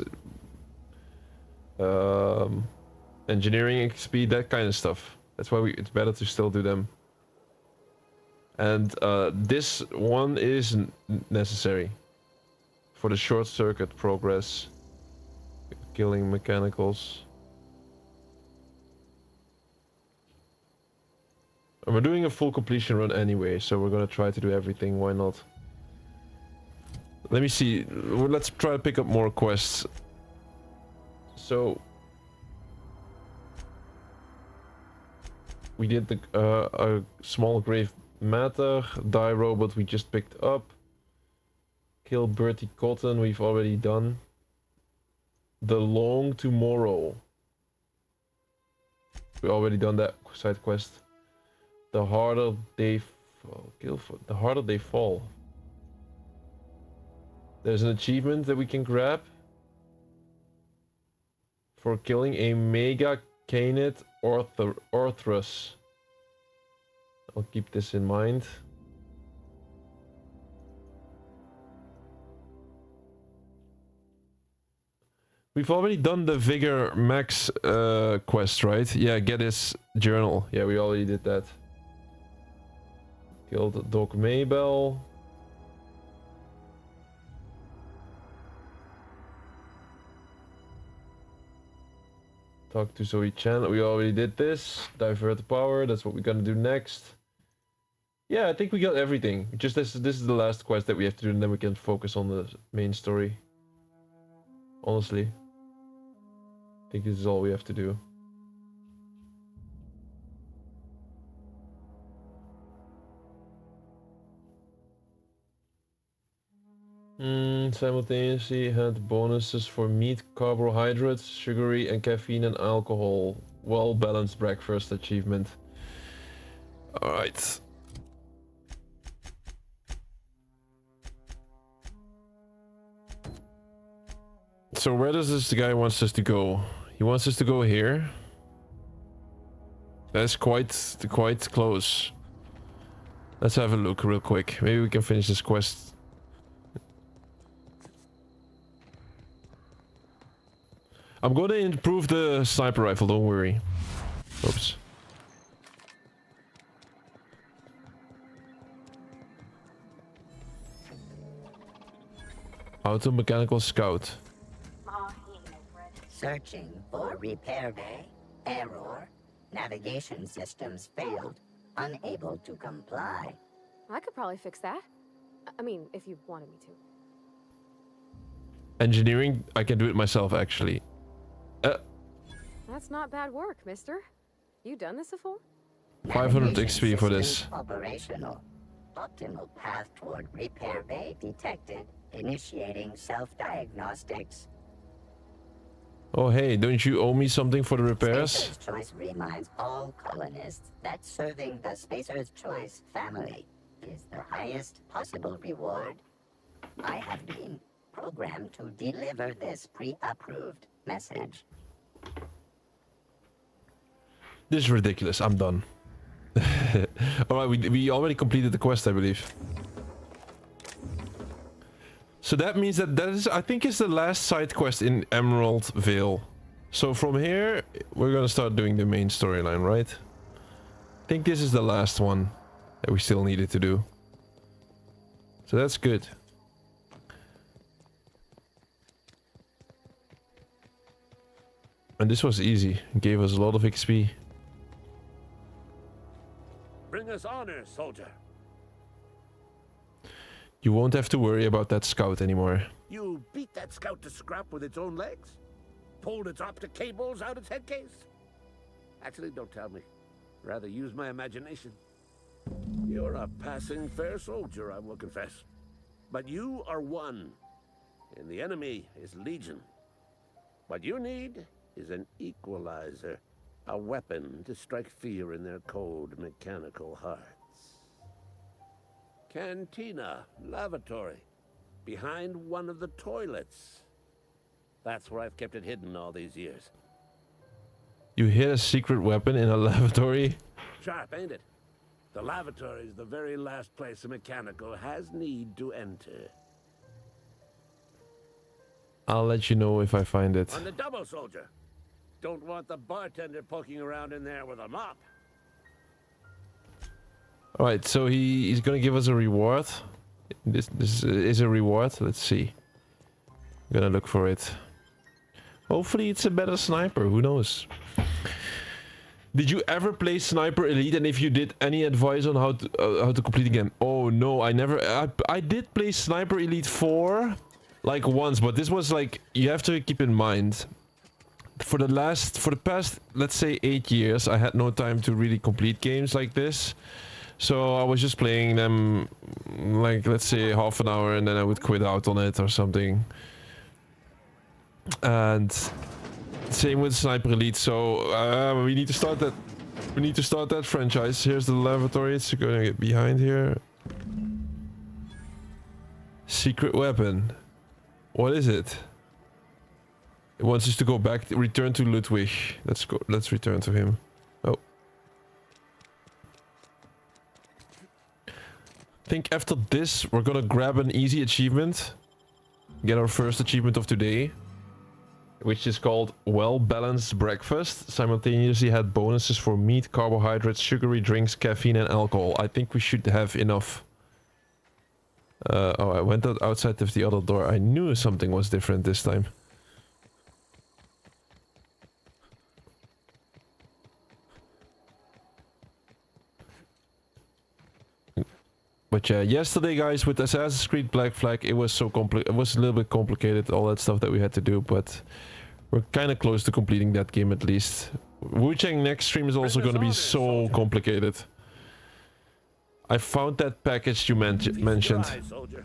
engineering XP, that kind of stuff. That's why it's better to still do them. And this one is necessary for the short circuit progress, killing mechanicals. And we're doing a full completion run anyway, so we're gonna try to do everything. Why not? Let me see. Let's try to pick up more quests. So we did the a small grave matter, die robot we just picked up, kill Bertie Cotton we've already done, the long tomorrow we already done that side quest, the harder they fall, the harder they fall. There's an achievement that we can grab for killing a mega canid orthrus. I'll keep this in mind. We've already done the Vigor Max quest, right? Yeah, get his journal. Yeah, we already did that. Killed Doc Maybell. Talk to Zoe Chan. We already did this. Divert the power. That's what we're gonna do next. Yeah, I think we got everything. Just this is the last quest that we have to do, and then we can focus on the main story. Honestly, I think this is all we have to do. Simultaneously had bonuses for meat, carbohydrates, sugary, and caffeine and alcohol. Well balanced breakfast achievement. Alright. So where does this guy wants us to go? He wants us to go here. That's quite close. Let's have a look real quick. Maybe we can finish this quest. I'm gonna improve the sniper rifle, don't worry. Oops. Auto-mechanical scout.
Searching for repair bay. Error. Navigation systems failed. Unable to comply.
I could probably fix that. I mean, if you wanted me to.
Engineering, I can do it myself actually.
That's not bad work, mister. You done this before?
500
Navigation
XP for
systems
this.
Operational. Optimal path toward repair bay detected. Initiating self-diagnostics.
Oh hey, don't you owe me something for the repairs?
Spacer's Choice reminds all colonists that serving the Spacer's Choice family is the highest possible reward. I have been programmed to deliver this pre-approved message.
This is ridiculous. I'm done. Alright, we already completed the quest, I believe. So that means that is, I think, is the last side quest in Emerald Vale. So from here, we're gonna start doing the main storyline, right? I think this is the last one that we still needed to do. So that's good. And this was easy. It gave us a lot of XP.
Bring us honor, soldier.
You won't have to worry about that scout anymore.
You beat that scout to scrap with its own legs? Pulled its optic cables out its head case? Actually, don't tell me. Rather use my imagination. You're a passing fair soldier, I will confess. But you are one, and the enemy is legion. What you need is an equalizer, a weapon to strike fear in their cold mechanical hearts. Cantina, lavatory, behind one of the toilets. That's where I've kept it hidden all these years.
You hid a secret weapon in a lavatory?
Sharp, ain't it? The lavatory is the very last place a mechanical has need to enter.
I'll let you know if I find it.
On the double, soldier. Don't want the bartender poking around in there with a mop.
Alright, so he's gonna give us a reward. This is a reward. Let's see. I'm gonna look for it. Hopefully it's a better sniper, who knows. Did you ever play Sniper Elite, and if you did, any advice on how to complete the game? Oh no, I never. I did play Sniper Elite 4 like once, but this was like, you have to keep in mind, for the past, let's say 8 years, I had no time to really complete games like this. So I was just playing them like, let's say half an hour, and then I would quit out on it or something. And same with Sniper Elite, so we need to start that. We need to start that franchise. Here's the lavatory. It's gonna get behind here. Secret weapon. What is it? It wants us to go back. Return to Ludwig. Let's go. Let's return to him. Oh. I think after this, we're gonna grab an easy achievement. Get our first achievement of today, which is called Well-Balanced Breakfast. Simultaneously had bonuses for meat, carbohydrates, sugary drinks, caffeine and alcohol. I think we should have enough. Oh, I went outside of the other door. I knew something was different this time. But yeah, yesterday, guys, with Assassin's Creed Black Flag, it was so it was a little bit complicated, all that stuff that we had to do, but we're kind of close to completing that game at least. Wu-Chang next stream is also going to be so complicated. I found that package you mentioned.
Soldier.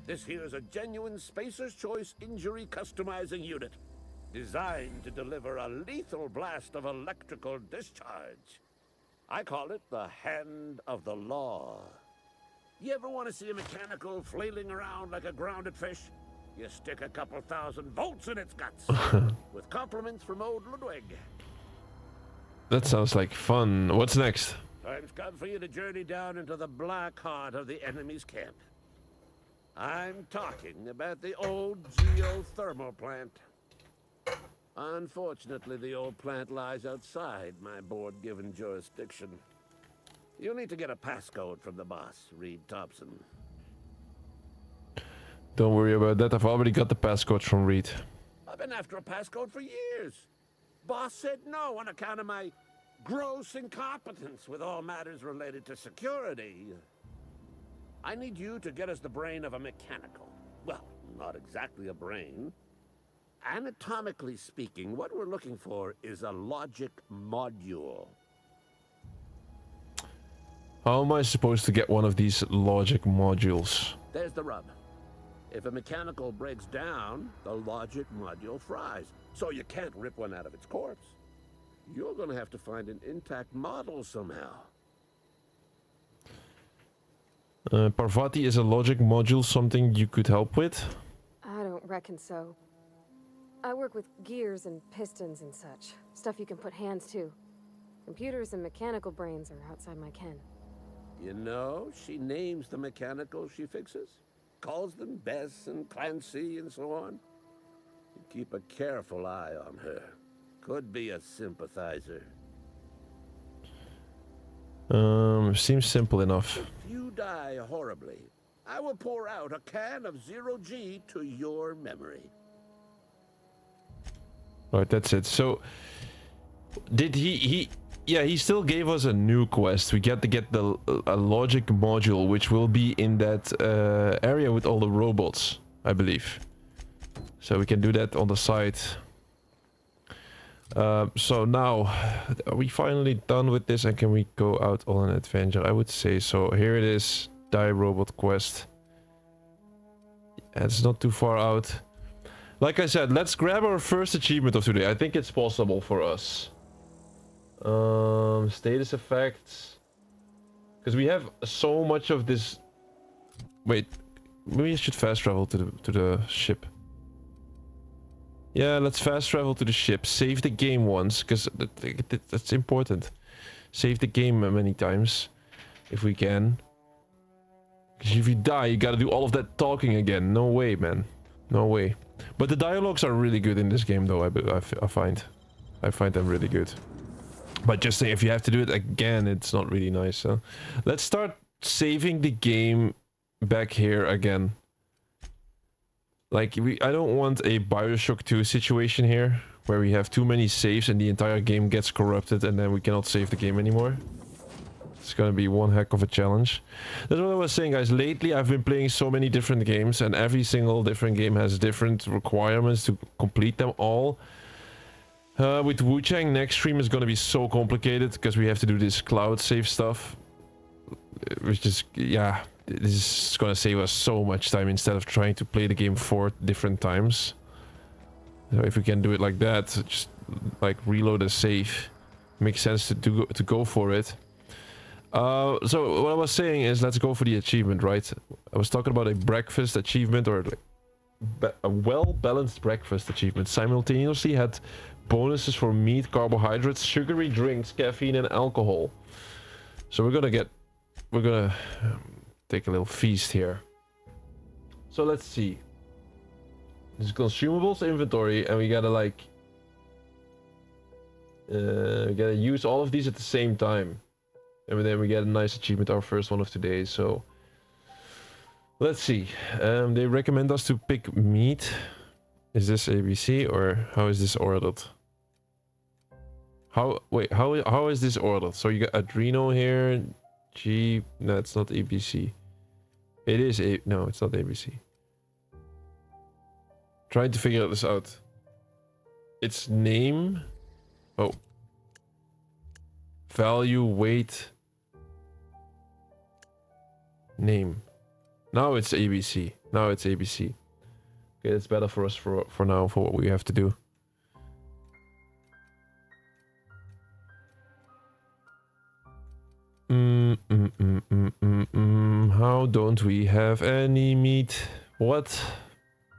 This here is a genuine Spacer's Choice injury customizing unit, designed to deliver a lethal blast of electrical discharge. I call it the Hand of the Law. You ever want to see a mechanical flailing around like a grounded fish? You stick a couple thousand volts in its guts. With compliments from old Ludwig.
That sounds like fun. What's next?
Time's come for you to journey down into the black heart of the enemy's camp. I'm talking about the old geothermal plant. Unfortunately, the old plant lies outside my board-given jurisdiction. You'll need to get a passcode from the boss, Reed Thompson.
Don't worry about that. I've already got the passcode from Reed.
I've been after a passcode for years. Boss said no on account of my gross incompetence with all matters related to security. I need you to get us the brain of a mechanical. Well, not exactly a brain. Anatomically speaking, what we're looking for is a logic module.
How am I supposed to get one of these logic modules?
There's the rub. If a mechanical breaks down, the logic module fries. So you can't rip one out of its corpse. You're gonna have to find an intact model somehow.
Parvati, is a logic module something you could help with?
I don't reckon so. I work with gears and pistons and such. Stuff you can put hands to. Computers and mechanical brains are outside my ken.
You know, she names the mechanical she fixes. Calls them Bess and Clancy and so on. You keep a careful eye on her. Could be a sympathizer.
Seems simple enough.
If you die horribly, I will pour out a can of 0G to your memory.
Right, that's it. So, did he yeah, he still gave us a new quest. We get to get the a logic module, which will be in that area with all the robots, I believe. So we can do that on the side. So now, are we finally done with this and can we go out on an adventure? I would say so. Here it is, Die Robot Quest. It's not too far out. Like I said, let's grab our first achievement of today. I think it's possible for us. Status effects. Because we have so much of this... Wait, maybe I should fast travel to the ship. Yeah, let's fast travel to the ship. Save the game once, because that's important. Save the game many times, if we can. Because if you die, you gotta do all of that talking again. No way, man. No way. But the dialogues are really good in this game, though, I find. I find them really good. But just saying, if you have to do it again, it's not really nice. So let's start saving the game back here again. Like, I don't want a Bioshock 2 situation here, where we have too many saves and the entire game gets corrupted and then we cannot save the game anymore. It's gonna be one heck of a challenge. That's what I was saying, guys. Lately, I've been playing so many different games, and every single different game has different requirements to complete them all. With Wu-Chang, next stream is gonna be so complicated, because we have to do this cloud save stuff. Which is, yeah, this is gonna save us so much time instead of trying to play the game 4 different times. So if we can do it like that, just like reload a save, makes sense to go for it. So what I was saying is, let's go for the achievement, right? I was talking about a breakfast achievement, or like a well-balanced breakfast achievement. Simultaneously had bonuses for meat, carbohydrates, sugary drinks, caffeine, and alcohol. So we're gonna take a little feast here. So let's see. This is consumables inventory, and we gotta like we gotta use all of these at the same time. And then we get a nice achievement, our first one of today. So let's see. They recommend us to pick meat. Is this ABC, or how is this ordered? How is this ordered? So you got Adreno here. G, no, it's not ABC. It is no, it's not ABC. Trying to figure this out. Its name. Oh. Value, weight. Name. Now it's ABC. Now it's ABC. Okay, that's better for us for now, for what we have to do. How don't we have any meat? What?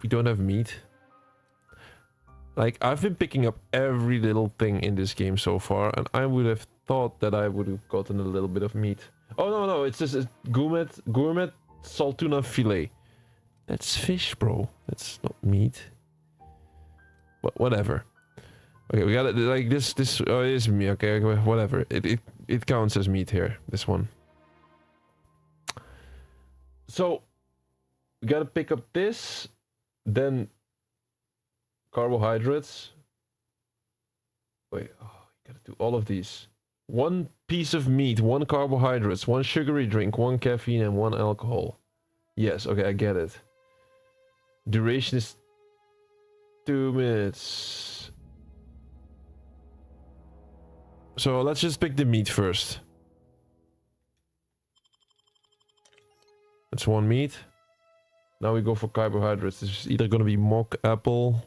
We don't have meat? Like, I've been picking up every little thing in this game so far, and I would have thought that I would have gotten a little bit of meat. Oh, no, it's just a gourmet salt tuna fillet. That's fish, bro. That's not meat. But whatever. Okay, we got it. Like this. Oh, it is meat. Okay, whatever. It counts as meat here. This one. So we gotta pick up this, then carbohydrates. Wait, oh, you gotta do all of these. One piece of meat, one carbohydrates, one sugary drink, one caffeine, and one alcohol. Yes, okay, I get it. Duration is 2 minutes. So let's just pick the meat first. That's one meat. Now we go for carbohydrates. This is either gonna be mock apple.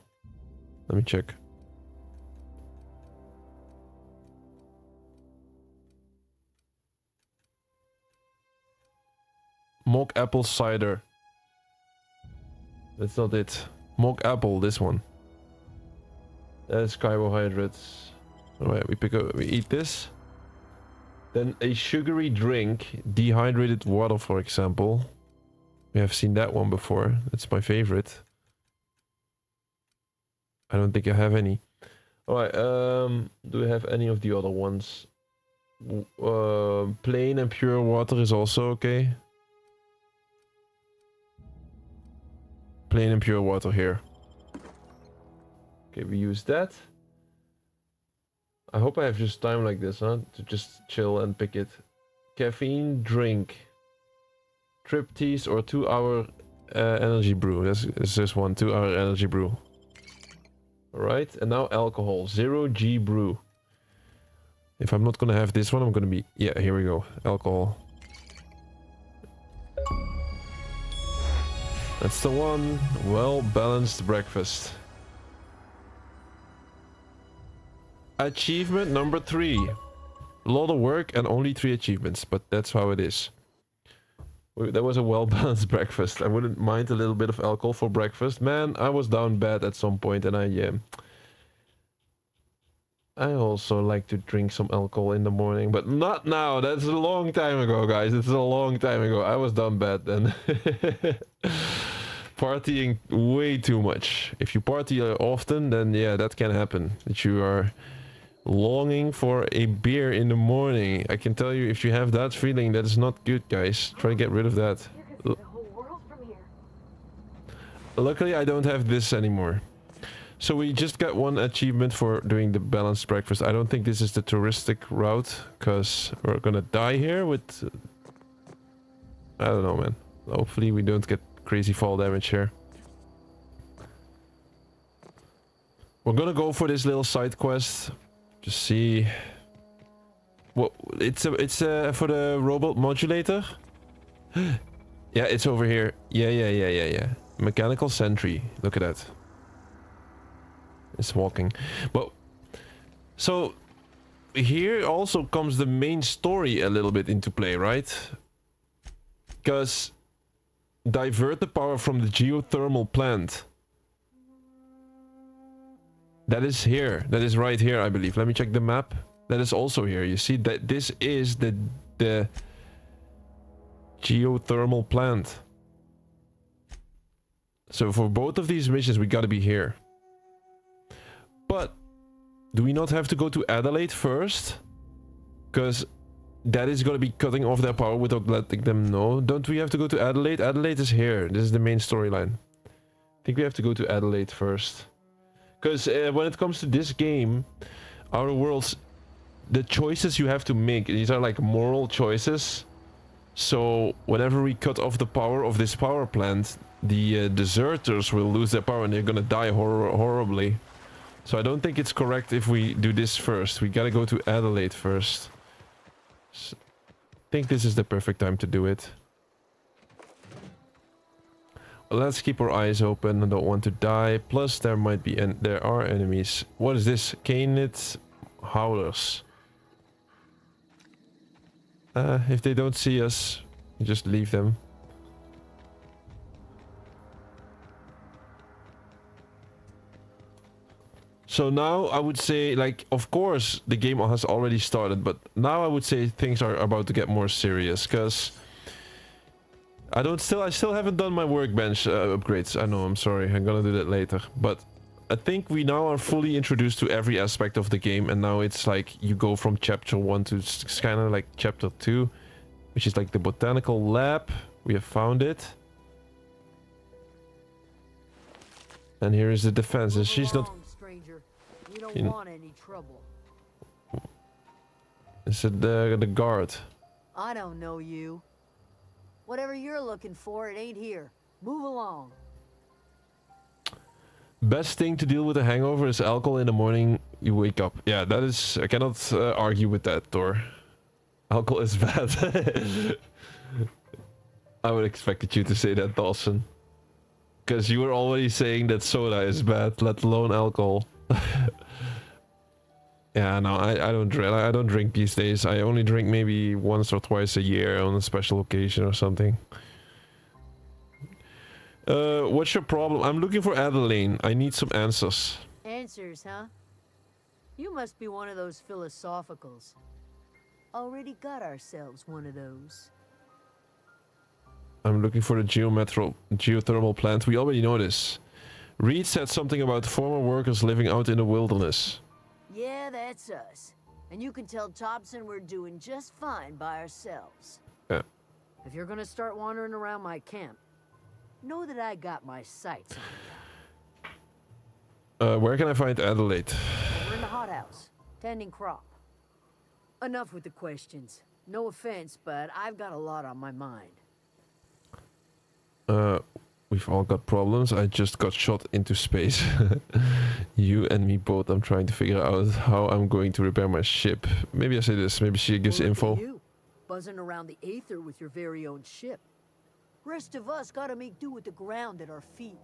Let me check. Mock apple cider. That's not it. Mock apple, this one. That's carbohydrates. Alright, we eat this. Then a sugary drink, dehydrated water, for example. We have seen that one before. That's my favorite. I don't think I have any. Alright, do we have any of the other ones? Plain and pure water is also okay. Plain and pure water here. Okay, we use that. I hope I have just time like this, huh? To just chill and pick it. Caffeine drink. Trip teas or 2-hour energy brew. That's this one, 2-hour energy brew. Alright, and now alcohol. 0G brew. If I'm not gonna have this one, I'm gonna be... Yeah, here we go. Alcohol. That's the one. Well-balanced breakfast. Achievement number 3. A lot of work and only 3 achievements, but that's how it is. That was a well-balanced breakfast. I wouldn't mind a little bit of alcohol for breakfast. Man, I was down bad at some point and I also like to drink some alcohol in the morning, but not now. That's a long time ago, guys. It's a long time ago. I was down bad then. Partying way too much. If you party often, then yeah, that can happen. That you are longing for a beer in the morning. I can tell you, if you have that feeling, that is not good, guys. Try to get rid of that.
You could see the whole world from here.
Luckily, I don't have this anymore. So we just got one achievement for doing the balanced breakfast. I don't think this is the touristic route, because we're gonna die here with... I don't know, man. Hopefully we don't get crazy fall damage here. We're gonna go for this little side quest. Just see... Well, it's for the robot modulator? Yeah, it's over here. Yeah. Mechanical sentry. Look at that. It's walking. But so here also comes the main story a little bit into play, right? Because divert the power from the geothermal plant. That is here. That is right here, I believe. Let me check the map. That is also here. You see that this is the geothermal plant. So for both of these missions, we gotta be here. But do we not have to go to Adelaide first? Because that is going to be cutting off their power without letting them know. Don't we have to go to Adelaide? Adelaide is here. This is the main storyline. I think we have to go to Adelaide first. Because when it comes to this game, Outer Worlds, the choices you have to make, these are like moral choices. So whenever we cut off the power of this power plant, the deserters will lose their power and they're going to die horribly. So I don't think it's correct if we do this first. We gotta go to Adelaide first. So I think this is the perfect time to do it. Well, let's keep our eyes open. I don't want to die. Plus there might be there are enemies. What is this? Canid howlers. If they don't see us, you just leave them. So now I would say, like, of course the game has already started, but now I would say things are about to get more serious, because I still haven't done my workbench upgrades. I know, I'm sorry, I'm gonna do that later, but I think we now are fully introduced to every aspect of the game, and now it's like you go from chapter 1 to kind of like chapter 2, which is like the botanical lab. We have found it. And here is the defense, and she's not...
You don't want any trouble.
Is it the guard?
I don't know you. Whatever you're looking for, it ain't here. Move along.
Best thing to deal with a hangover is alcohol in the morning you wake up. Yeah, that is... I cannot argue with that, Thor. Alcohol is bad. I would expect you to say that, Dawson. Because you were already saying that soda is bad, let alone alcohol. Yeah, no, I don't drink these days. I only drink maybe once or twice a year on a special occasion or something. What's your problem? I'm looking for Adeline. I need some answers.
Answers, huh? You must be one of those philosophicals. Already got ourselves one of those.
I'm looking for the geothermal plant. We already know this. Reed said something about former workers living out in the wilderness.
Yeah, that's us. And you can tell Thompson we're doing just fine by ourselves.
Yeah.
If you're gonna start wandering around my camp, know that I got my sights on you.
Where can I find Adelaide?
We're in the hothouse. Tending crop. Enough with the questions. No offense, but I've got a lot on my mind.
We've all got problems. I just got shot into space. You and me both. I'm trying to figure out how I'm going to repair my ship. Maybe I say this. Maybe she gives
Well, look at
info.
you, buzzing around the aether with your very own ship. Rest of us gotta make do with the ground at our feet.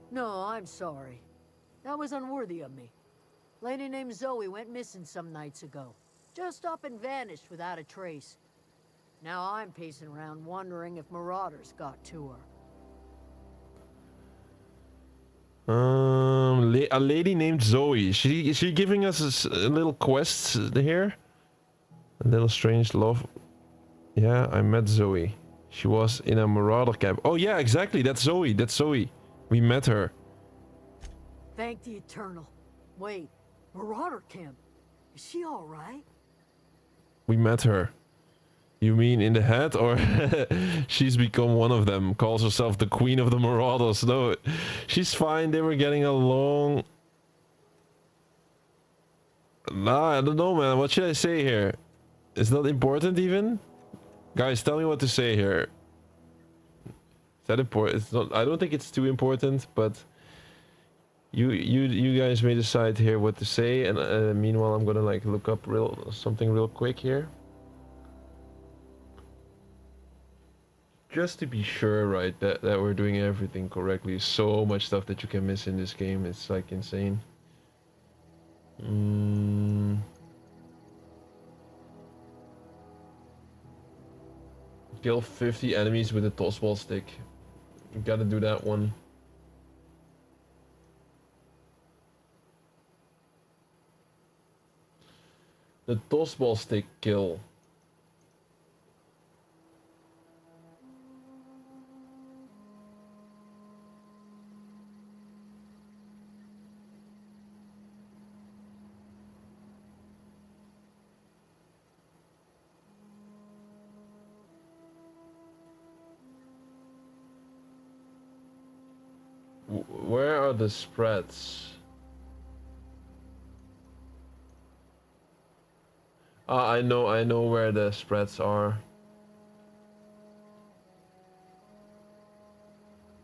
No, I'm sorry. That was unworthy of me. Lady named Zoe went missing some nights ago. Just up and vanished without a trace. Now I'm pacing around wondering if marauders got to her.
A lady named Zoe. She giving us a little quests here. A little strange love. Yeah, I met Zoe. She was in a marauder camp. Oh yeah, exactly. That's Zoe. That's Zoe. We met her.
Thank the Eternal. Wait, marauder camp. Is she all right?
We met her. You mean in the head, or she's become one of them? Calls herself the Queen of the Marauders. No, she's fine. They were getting along. Nah, I don't know, man. What should I say here? Is that important even? Guys, tell me what to say here. Is that important? It's not. I don't think it's too important, but you guys may decide here what to say. And meanwhile, I'm gonna like look up something real quick here. Just to be sure, right, that we're doing everything correctly. So much stuff that you can miss in this game. It's like insane. Kill 50 enemies with a tossball stick. You gotta do that one. The tossball stick kill. Where are the spreads? Ah, I know where the spreads are.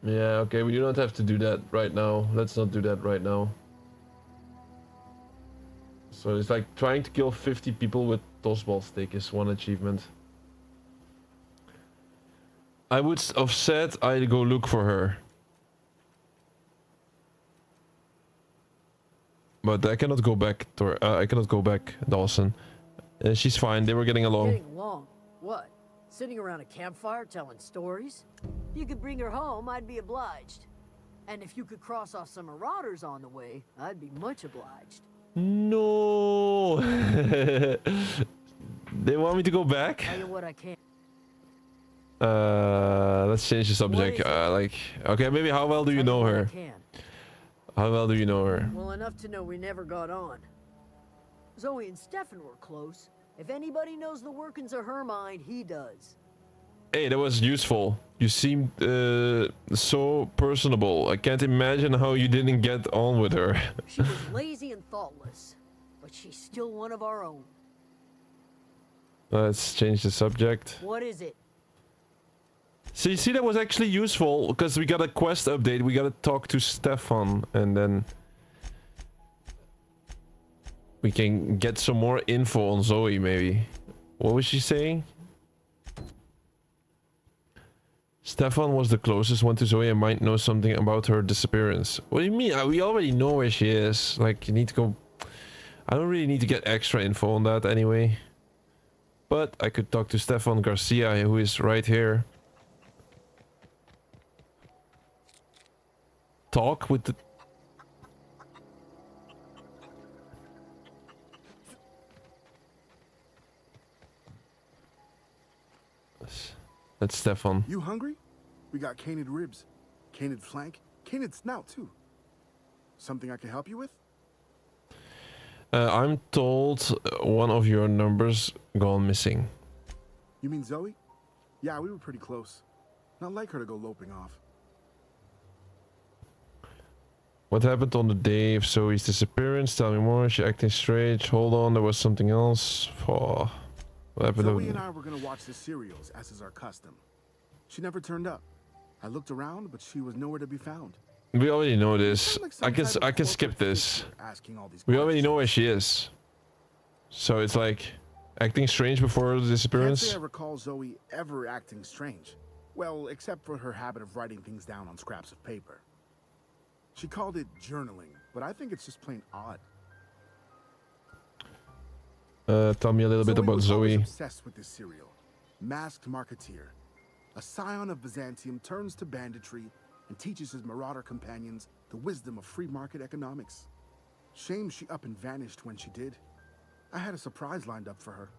Yeah, okay, we do not have to do that right now. Let's not do that right now. So it's like trying to kill 50 people with tossball stick is one achievement. I would have said I'd go look for her. But I cannot go back to her. I cannot go back, Dawson. She's fine. They were getting along.
Getting along? What? Sitting around a campfire telling stories? If you could bring her home, I'd be obliged. And if you could cross off some marauders on the way, I'd be much obliged.
No. They want me to go back?
Tell you what I can.
Let's change the subject. Like, okay, maybe how well do you know her? How well do you know her?
Well, enough to know we never got on. Zoe and Stefan were close. If anybody knows the workings of her mind, he does.
Hey, that was useful. You seemed so personable. I can't imagine how you didn't get on with her.
She was lazy and thoughtless, but she's still one of our own.
Let's change the subject.
What is it?
See, that was actually useful because we got a quest update. We gotta talk to Stefan, and then we can get some more info on Zoe, maybe. What was she saying? Stefan was the closest one to Zoe and might know something about her disappearance. What do you mean? We already know where she is. Like, you need to go... I don't really need to get extra info on that anyway. But I could talk to Stefan Garcia, who is right here. Talk with the... That's Stefan.
You hungry? We got canid ribs, canid flank, canid snout too. Something I can help you with?
I'm told one of your numbers gone missing.
You mean Zoe? Yeah, we were pretty close. Not like her to go loping off.
What happened on the day of Zoe's disappearance? Tell me more. She acting strange. Hold on, there was something else. Oh, what happened?
Zoe and I were gonna watch the serials, as is our custom. She never turned up. I looked around, but she was nowhere to be found.
We already know this.
Sound like some type of
I can skip
corporate
this.
fixture asking all these
We already know
questions.
where she is. So it's like acting strange before the
Can't
disappearance.
say I recall Zoe ever acting strange. Well, except for her habit of writing things down on scraps of paper. She called it journaling, but I think it's just plain odd.
Tell me a little bit about
was always
Zoe.
obsessed with this serial. Masked Marketeer. A scion of Byzantium turns to banditry and teaches his marauder companions the wisdom of free market economics. Shame she up and vanished when she did. I had a surprise lined up for her.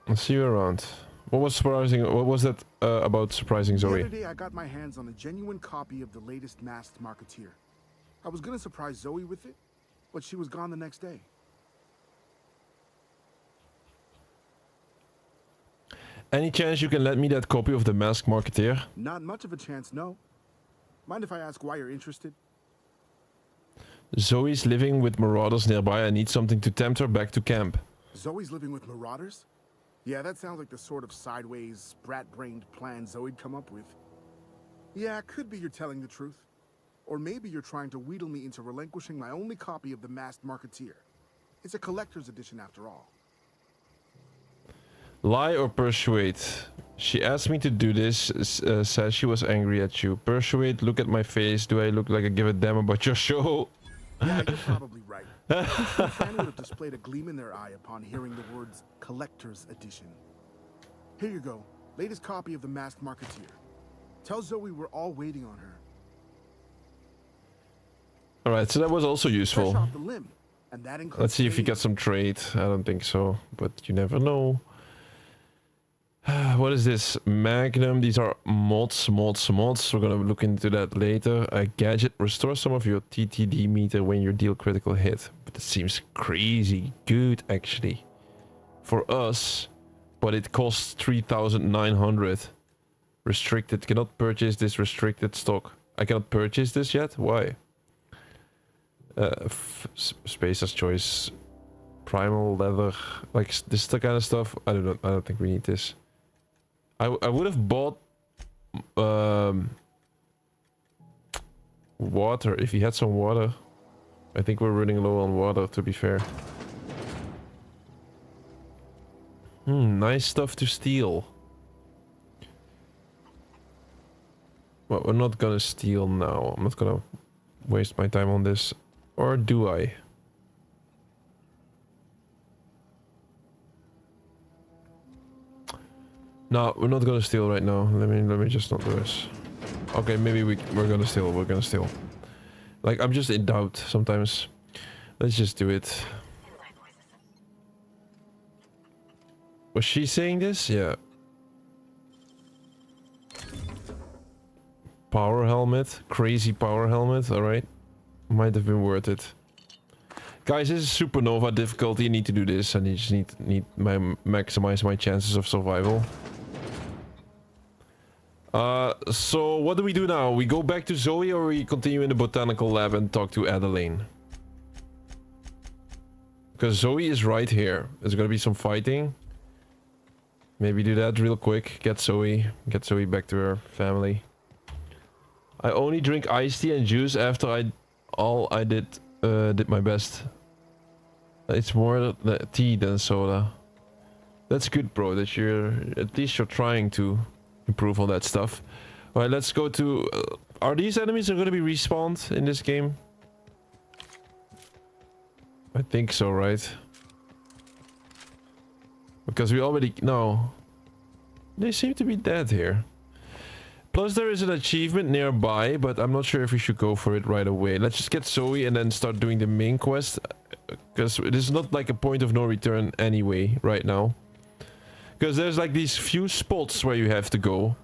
I'll see you around. What was surprising? What was that about surprising
The
Zoe?
other day I got my hands on a genuine copy of the latest Masked Marketeer. I was gonna surprise Zoe with it, but she was gone the next day.
Any chance you can let me that copy of the Masked Marketeer?
Not much of a chance, no. Mind if I ask why you're interested?
Zoe's living with marauders nearby. I need something to tempt her back to camp.
Zoe's living with marauders? Yeah, that sounds like the sort of sideways, sprat-brained plan Zoe'd come up with. Yeah, could be you're telling the truth. Or maybe you're trying to wheedle me into relinquishing my only copy of the Masked Marketeer. It's a collector's edition after all.
Lie or persuade? She asked me to do this, says she was angry at you. Persuade, look at my face. Do I look like I give a damn about your show?
Yeah, you're probably right. My fan would have displayed a gleam in their eye upon hearing the words collector's edition. Here you go. Latest copy of the Masked Marketeer. Tell Zoe we're all waiting on her.
Alright, so that was also
Fresh
useful.
off the limb. And that includes
Let's see if you
dating.
get some trade. I don't think so, but you never know. What is this? Magnum. These are mods. We're gonna look into that later. A gadget. Restore some of your TTD meter when you deal critical hit. But it seems crazy good, actually. For us. But it costs 3,900. Restricted. Cannot purchase this restricted stock. I cannot purchase this yet? Why? Spacer's choice. Primal leather. Like this kind of stuff. I don't think we need this. I would have bought water if he had some water. I think we're running low on water, to be fair. Nice stuff to steal. Well, we're not gonna steal now. I'm not gonna waste my time on this. Or do I? No, we're not gonna steal right now. Let me just not do this. Okay, maybe we're gonna steal. We're gonna steal. Like, I'm just in doubt sometimes. Let's just do it. Was she saying this? Yeah. Power helmet. Crazy power helmet. Alright. Might have been worth it. Guys, this is Supernova difficulty. You need to do this. I just need maximize my chances of survival. So what do we do now? We go back to Zoe or we continue in the botanical lab and talk to Adeline? Because Zoe is right here. There's gonna be some fighting. Maybe do that real quick. Get Zoe back to her family. I only drink iced tea and juice after I did my best. It's more the tea than soda. That's good, bro. That at least you're trying to improve on that stuff. All right, let's go to. Are these enemies going to be respawned in this game? I think so, right? Because we already no. They seem to be dead here. Plus, there is an achievement nearby, but I'm not sure if we should go for it right away. Let's just get Zoe and then start doing the main quest. Because it is not like a point of no return anyway, right now. Because there's like these few spots where you have to go.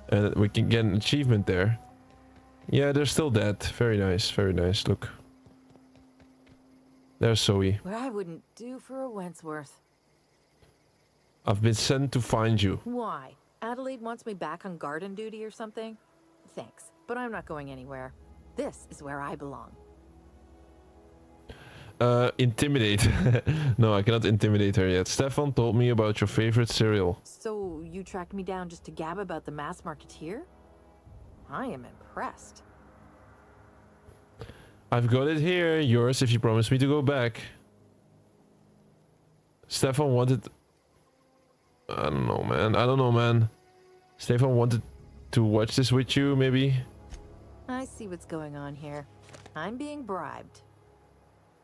And we can get an achievement there. Yeah, they're still dead. Very nice, very nice. Look. There's Zoe.
What I wouldn't do for a Wentworth.
I've been sent to find you.
Why? Adelaide wants me back on garden duty or something? Thanks, but I'm not going anywhere. This is where I belong.
Intimidate. No, I cannot intimidate her yet. Stefan told me about your favorite cereal.
So you tracked me down just to gab about the mass marketeer? I am impressed.
I've got it here. Yours if you promise me to go back. Stefan wanted... I don't know, man. I don't know, man. Stefan wanted to watch this with you, maybe?
I see what's going on here. I'm being bribed.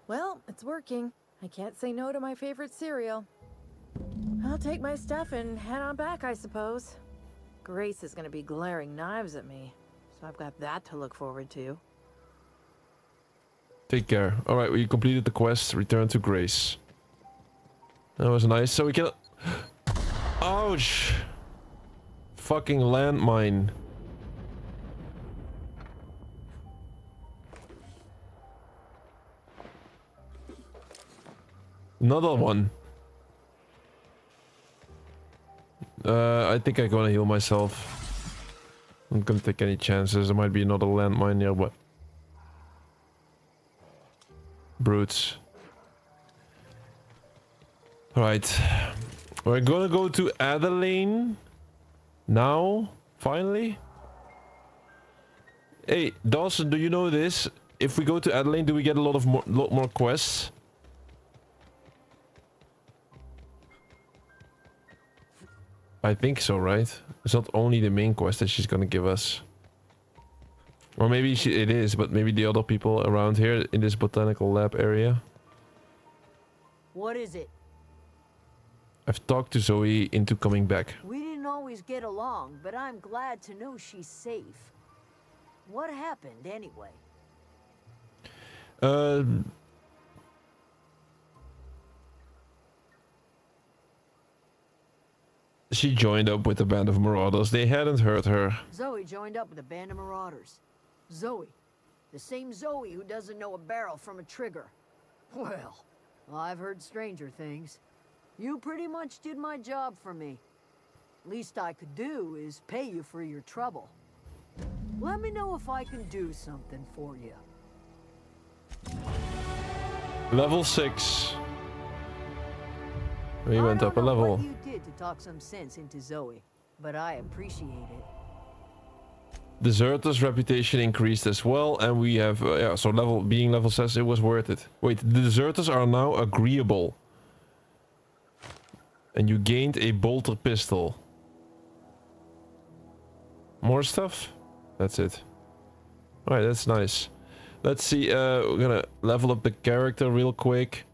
Well, it's working. I can't say no to my favorite cereal. I'll take my stuff and head on back, I suppose. Grace is gonna be glaring knives at me, so I've got that to look forward to.
Take care. Alright, we completed the quest. Return to Grace. That was nice. So we can... Ouch! Fucking landmine. Another one. I think I'm gonna heal myself. I'm not gonna take any chances. There might be another landmine nearby. Brutes. Alright. We're gonna go to Adelaide. Now? Finally? Hey, Dawson, do you know this? If we go to Adelaide, do we get a lot more quests? I think so, right? It's not only the main quest that she's gonna give us. Or maybe it is, but maybe the other people around here in this botanical lab area.
What is it?
I've talked to Zoe into coming back.
We didn't always get along, but I'm glad to know she's safe. What happened anyway?
She joined up with a band of marauders. They hadn't hurt her.
Zoe joined up with a band of marauders. Zoe. The same Zoe who doesn't know a barrel from a trigger. Well, I've heard stranger things. You pretty much did my job for me. Least I could do is pay you for your trouble. Let me know if I can do something for you.
Level 6. We went up a
I don't know
level.
what you did to talk some sense into Zoe, but I appreciate it.
Deserter's reputation increased as well, and we have yeah. So being level 6, it was worth it. Wait, the deserters are now agreeable, and you gained a bolter pistol. More stuff. That's it. All right, that's nice. Let's see. We're gonna level up the character real quick.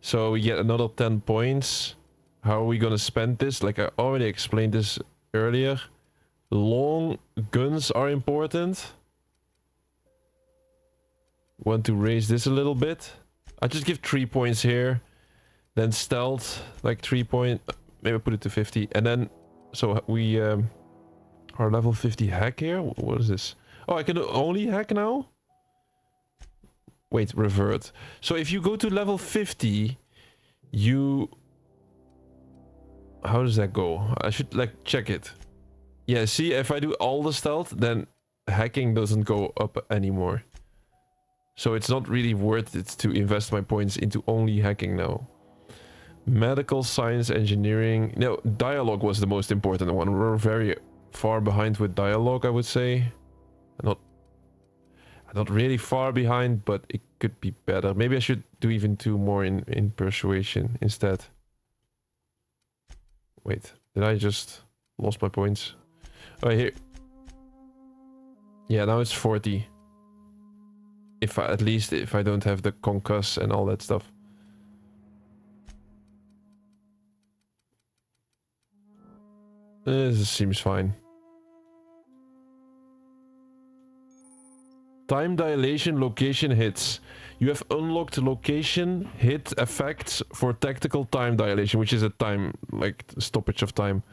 So we get another 10 points. How are we gonna spend this? Like I already explained this earlier. Long guns are important. Want to raise this a little bit. I just give 3 points here. Then stealth, like 3 point. Maybe put it to 50. And then, so we are level 50 hack here. What is this? Oh, I can only hack now? Wait, revert. So if you go to level 50, you... How does that go? I should like check it. Yeah, see, if I do all the stealth, then hacking doesn't go up anymore. So it's not really worth it to invest my points into only hacking now. Medical, science, engineering... No, dialogue was the most important one. We're very far behind with dialogue, I would say. Not really far behind, but it could be better. Maybe I should do even 2 more in persuasion instead. Wait, did I just lost my points? Oh, here. Yeah, now it's 40. At least if I don't have the concuss and all that stuff. This seems fine. Time dilation location hits. You have unlocked location hit effects for tactical time dilation, which is a time, like stoppage of time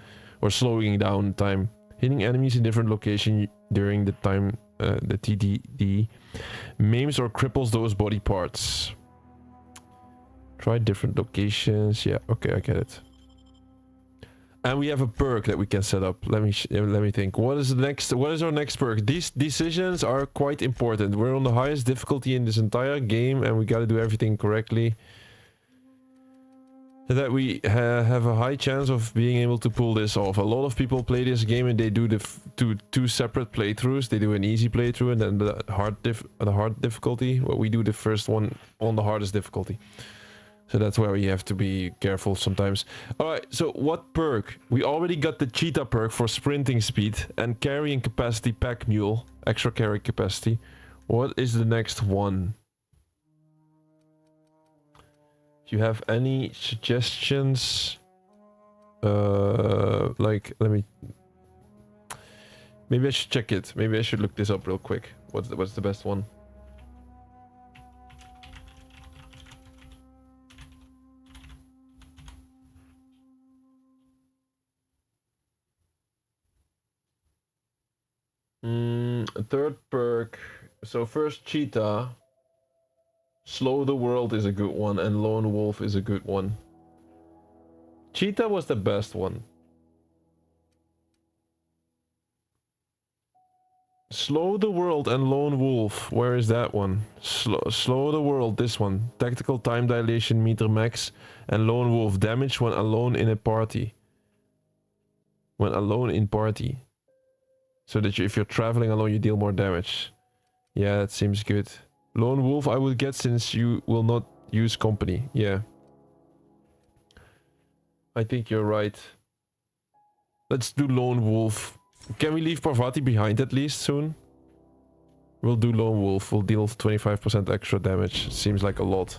or slowing down time. Hitting enemies in different location during the time, the TDD, maims or cripples those body parts. Try different locations. Yeah, okay, I get it. And we have a perk that we can set up. Let me think. What is the next? What is our next perk? These decisions are quite important. We're on the highest difficulty in this entire game, and we got to do everything correctly. That we have a high chance of being able to pull this off. A lot of people play this game and they do the two separate playthroughs. They do an easy playthrough and then the hard difficulty. Well, we do the first one on the hardest difficulty. So that's where we have to be careful sometimes. Alright, so what perk? We already got the cheetah perk for sprinting speed and carrying capacity pack mule. Extra carry capacity. What is the next one? If you have any suggestions, like, maybe I should check it. Maybe I should look this up real quick. What's the best one? Third perk. So first cheetah. Slow the World is a good one, and Lone Wolf is a good one. Cheetah was the best one. Slow the World and Lone Wolf. Where is that one? Slow the World, this one. Tactical time dilation meter max, and Lone Wolf damage when alone in a party. When alone in party. So that if you're traveling alone, you deal more damage. Yeah, that seems good. Lone Wolf I would get since you will not use company. Yeah. I think you're right. Let's do Lone Wolf. Can we leave Parvati behind at least soon? We'll do Lone Wolf. We'll deal 25% extra damage. Seems like a lot.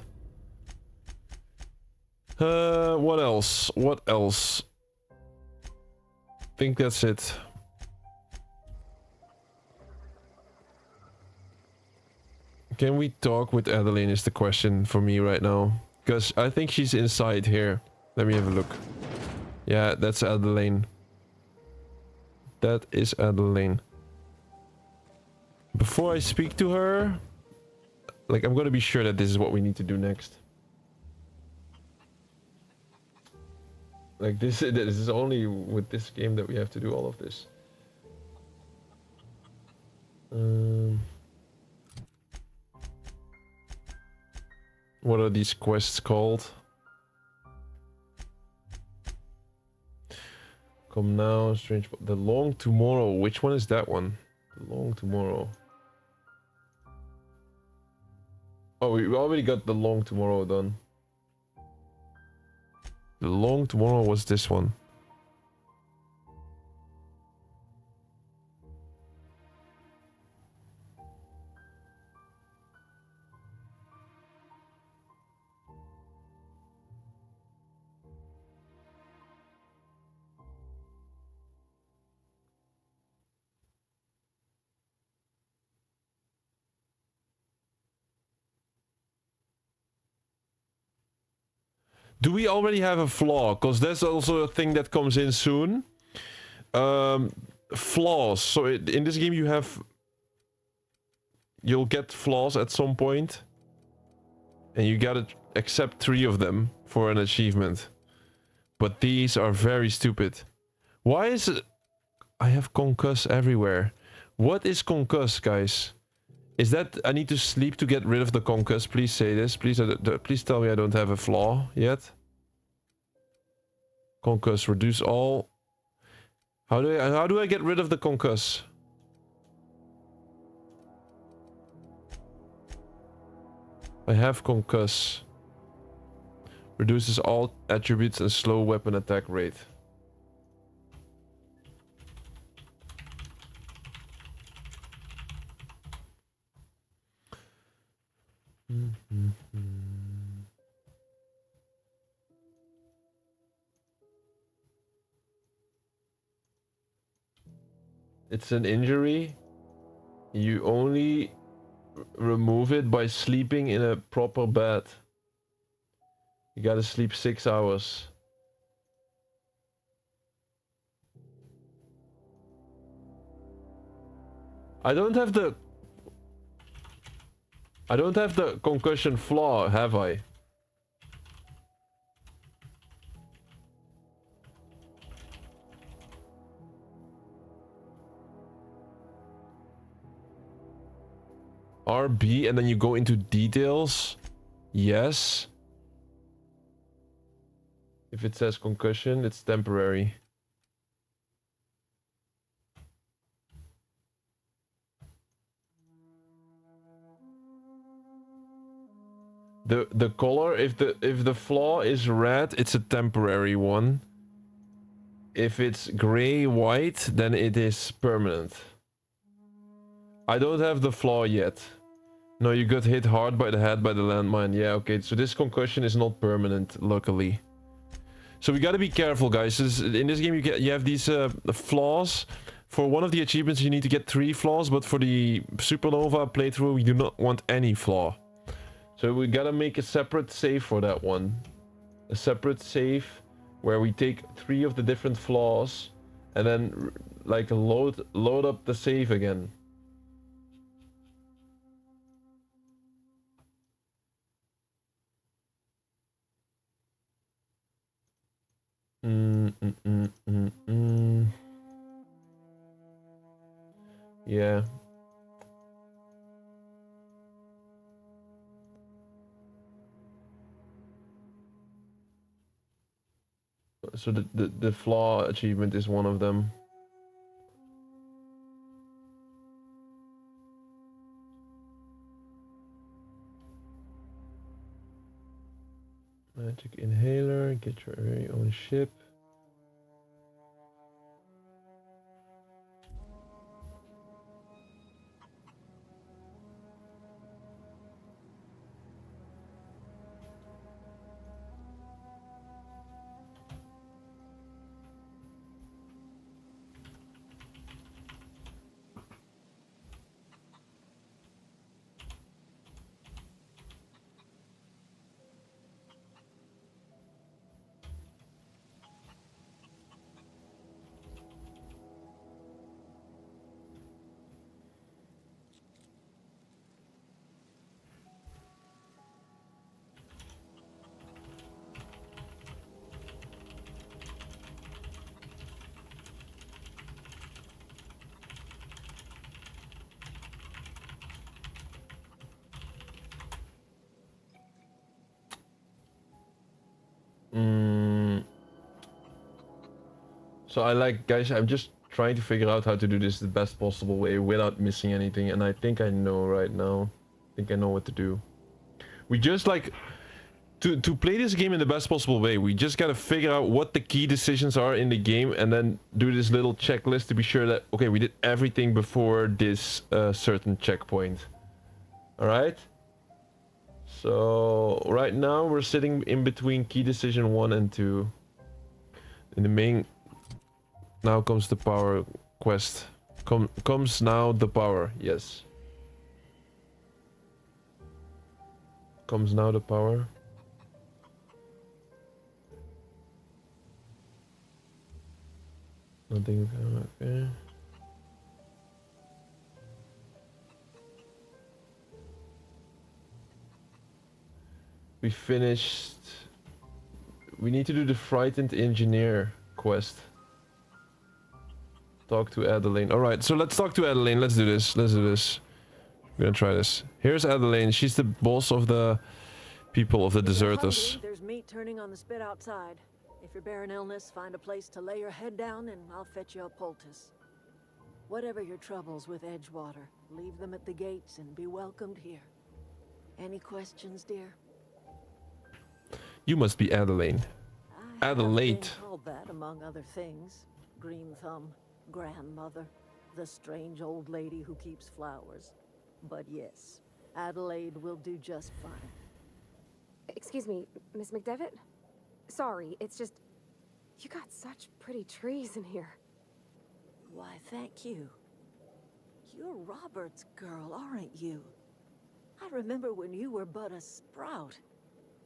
What else? What else? Think that's it. Can we talk with Adeline is the question for me right now. Because I think she's inside here. Let me have a look. Yeah, that's Adeline. That is Adeline. Before I speak to her, like, I'm gonna be sure that this is what we need to do next. Like, this is only with this game that we have to do all of this. What are these quests called? Come now, strange. The Long Tomorrow. Which one is that one? The Long Tomorrow. Oh, we already got the Long Tomorrow done. The Long Tomorrow was this one. Do we already have a flaw? Because that's also a thing that comes in soon. Flaws. So in this game you'll get flaws at some point. And you gotta accept 3 of them for an achievement. But these are very stupid. Why is it... I have concuss everywhere. What is concuss, guys? Is that I need to sleep to get rid of the concuss? Please say this. Please tell me I don't have a flaw yet. Concuss, reduce all. How do I get rid of the concuss? I have concuss. Reduces all attributes and slow weapon attack rate. It's an injury. You only remove it by sleeping in a proper bed. You gotta sleep 6 hours. I don't have the concussion flaw, have I? RB and then you go into details. Yes. If it says concussion, it's temporary. The color, if the flaw is red, it's a temporary one. If it's gray white, then it is permanent. I don't have the flaw yet. No, you got hit hard by the head by the landmine. Yeah, okay, so this concussion is not permanent, luckily. So we gotta be careful, guys. In this game you have these flaws. For one of the achievements you need to get 3 flaws, but for the Supernova playthrough we do not want any flaw. So we gotta make a separate save for that one. A separate save where we take 3 of the different flaws and then like load up the save again. Yeah. So the flaw achievement is one of them. Magic inhaler, get your very own ship. So guys, I'm just trying to figure out how to do this the best possible way without missing anything, and I think I know right now. I think I know what to do. We just to play this game in the best possible way, we just gotta figure out what the key decisions are in the game and then do this little checklist to be sure that, okay, we did everything before this certain checkpoint. Alright? So right now we're sitting in between key decision 1 and 2. In the main... Now comes the power quest. Comes now the power, yes. Comes now the power. Nothing, okay. We finished... We need to do the frightened engineer quest. Talk to Adeline. Alright, so let's talk to Adeline. Let's do this. Let's do this. We're gonna try this. Here's Adeline. She's the boss of the people of the deserters.
There's meat turning on the spit outside. If you're bearing illness, find a place to lay your head down and I'll fetch you a poultice. Whatever your troubles with Edgewater, leave them at the gates and be welcomed here. Any questions, dear?
You must be Adeline. Adelaide.
Called that among other things. Green Thumb, grandmother, the strange old lady who keeps flowers. But yes, Adelaide will do just fine.
Excuse me, Miss McDevitt? Sorry, it's just... You got such pretty trees in here.
Why, thank you. You're Robert's girl, aren't you? I remember when you were but a sprout.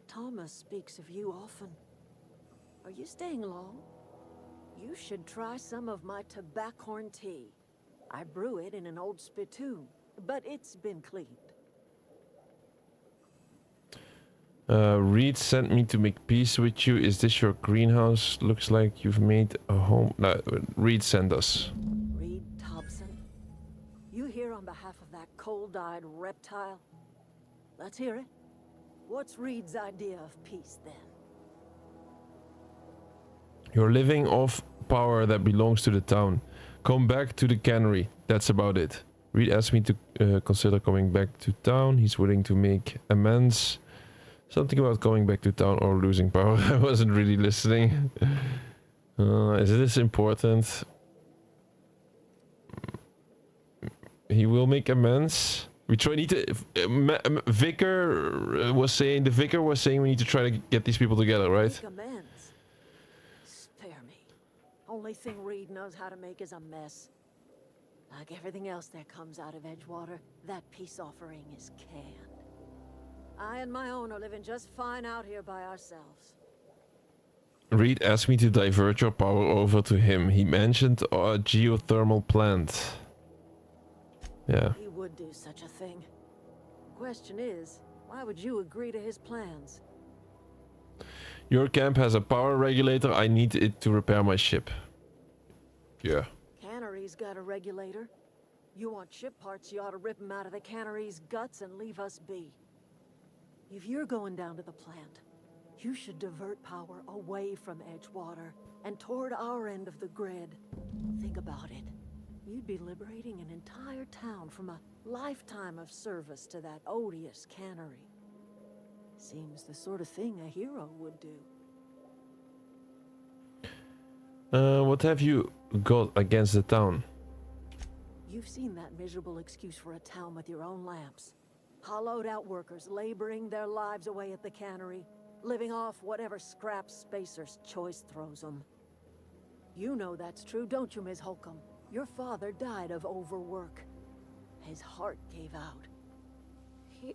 Thomas speaks of you often. Are you staying long? You should try some of my tobaccorn tea. I brew it in an old spittoon, but it's been cleaned.
Reed sent me to make peace with you. Is this your greenhouse? Looks like you've made a home. No, Reed sent us.
Reed Thompson? You here on behalf of that cold-eyed reptile? Let's hear it. What's Reed's idea of peace, then?
You're living off power that belongs to the town. Come back to the cannery. That's about it. Reed asked me to consider coming back to town. He's willing to make amends. Something about coming back to town or losing power. I wasn't really listening. Is this important? He will make amends. We need to. Vicar was saying. The vicar was saying we need to try to get these people together, right?
Make amends. Spare me. Only thing Reed knows how to make is a mess. Like everything else that comes out of Edgewater, that peace offering is canned. I and my own are living just fine out here by ourselves.
Reed asked me to divert your power over to him. He mentioned a geothermal plant. Yeah.
He would do such a thing. Question is, why would you agree to his plans?
Your camp has a power regulator. I need it to repair my ship. Yeah.
Cannery's got a regulator. You want ship parts, you ought to rip them out of the cannery's guts and leave us be. If you're going down to the plant, you should divert power away from Edgewater and toward our end of the grid. Think about it. You'd be liberating an entire town from a lifetime of service to that odious cannery. Seems the sort of thing a hero would do.
What have you got against the town?
You've seen that miserable excuse for a town with your own lamps. Hollowed out workers laboring their lives away at the cannery, living off whatever scraps Spacer's Choice throws them. You know that's true, don't you, Ms. Holcomb? Your father died of overwork. His heart gave out.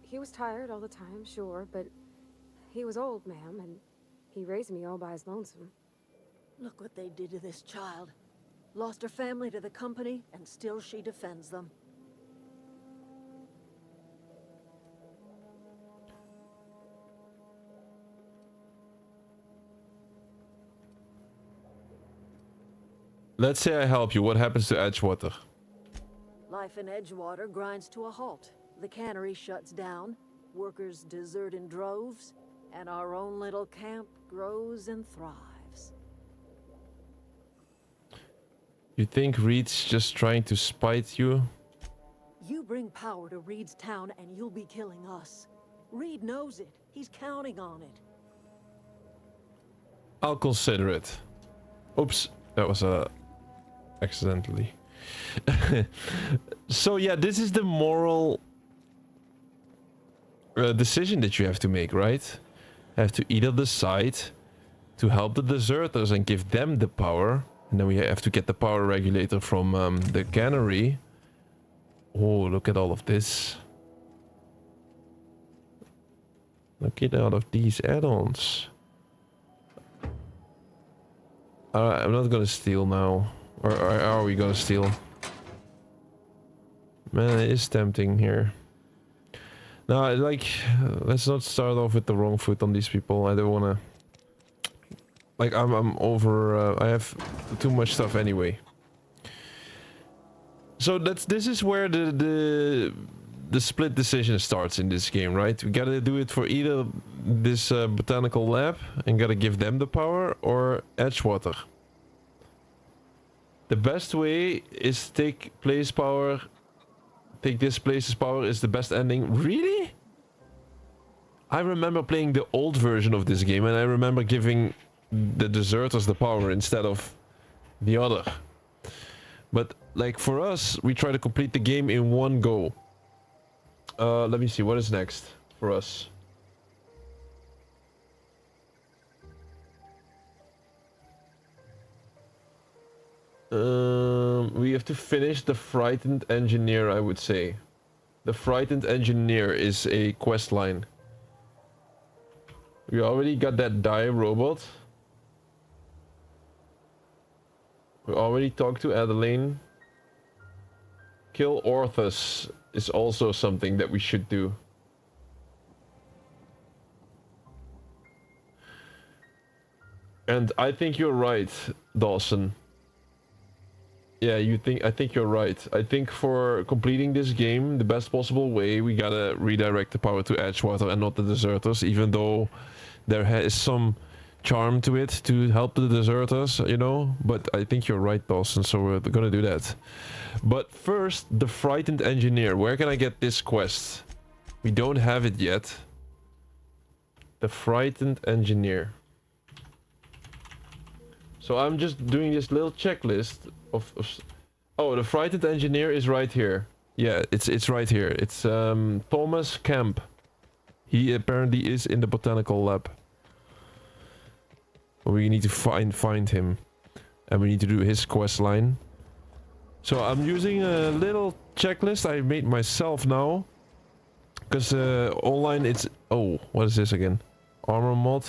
He was tired all the time, sure, but he was old, ma'am, and he raised me all by his lonesome.
Look what they did to this child. Lost her family to the company, and still she defends them.
Let's say I help you. What happens to Edgewater?
Life in Edgewater grinds to a halt. The cannery shuts down, workers desert in droves, and our own little camp grows and thrives.
You think Reed's just trying to spite you?
You bring power to Reed's town and you'll be killing us. Reed knows it. He's counting on it.
I'll consider it. Oops, that was accidentally. So yeah, this is the moral decision that you have to make, right? Have to either decide to help the deserters and give them the power, and then we have to get the power regulator from the cannery. Oh, look at all of this. Look at all of these add-ons. I'm not gonna steal now. Or are we gonna steal? Man, it is tempting here. No, like, let's not start off with the wrong foot on these people. I don't wanna... Like, I'm over... I have too much stuff anyway. So this is where the split decision starts in this game, right? We gotta do it for either this botanical lab and gotta give them the power, or Edgewater. The best way is take this place's power is the best ending. Really? I remember playing the old version of this game and I remember giving the deserters the power instead of the other. But like for us, we try to complete the game in one go. Let me see, what is next for us? We have to finish the Frightened Engineer, I would say. The Frightened Engineer is a quest line. We already got that die robot. We already talked to Adeline. Kill Orthus is also something that we should do. And I think you're right, Dawson. Yeah, I think you're right. I think for completing this game the best possible way, we gotta redirect the power to Edgewater and not the deserters, even though there is some charm to it to help the deserters, you know. But I think you're right, Dawson, so we're gonna do that. But first, the frightened engineer. Where can I get this quest? We don't have it yet. The frightened engineer. So I'm just doing this little checklist of oh, the frightened engineer is right here. Yeah, it's right here. It's Thomas Kemp. He apparently is in the botanical lab. We need to find him, and we need to do his quest line. So I'm using a little checklist I made myself now, because online it's what is this again? Armor mod.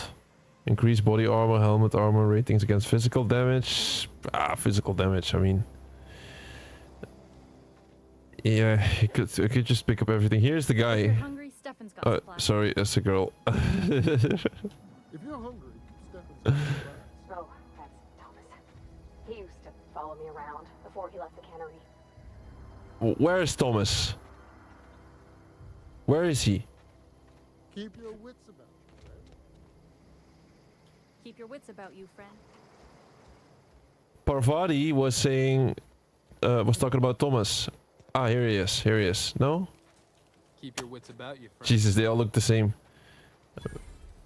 Increase body armor, helmet armor, ratings against physical damage. Physical damage, I mean. Yeah, you could just pick up everything. Here's the guy.
If you're hungry, Stefan's got supplies.
Sorry, that's a girl.
If you're hungry, Stefan's got supplies.
Oh, that's Thomas. He used to follow me around before he left the cannery.
Where is Thomas? Where is he?
Keep your wits about you, friend.
Keep your wits about you, friend.
Parvati was saying, was talking about Thomas. Here he is. Here he is. No?
Keep your wits about you, friend.
Jesus, they all look the same.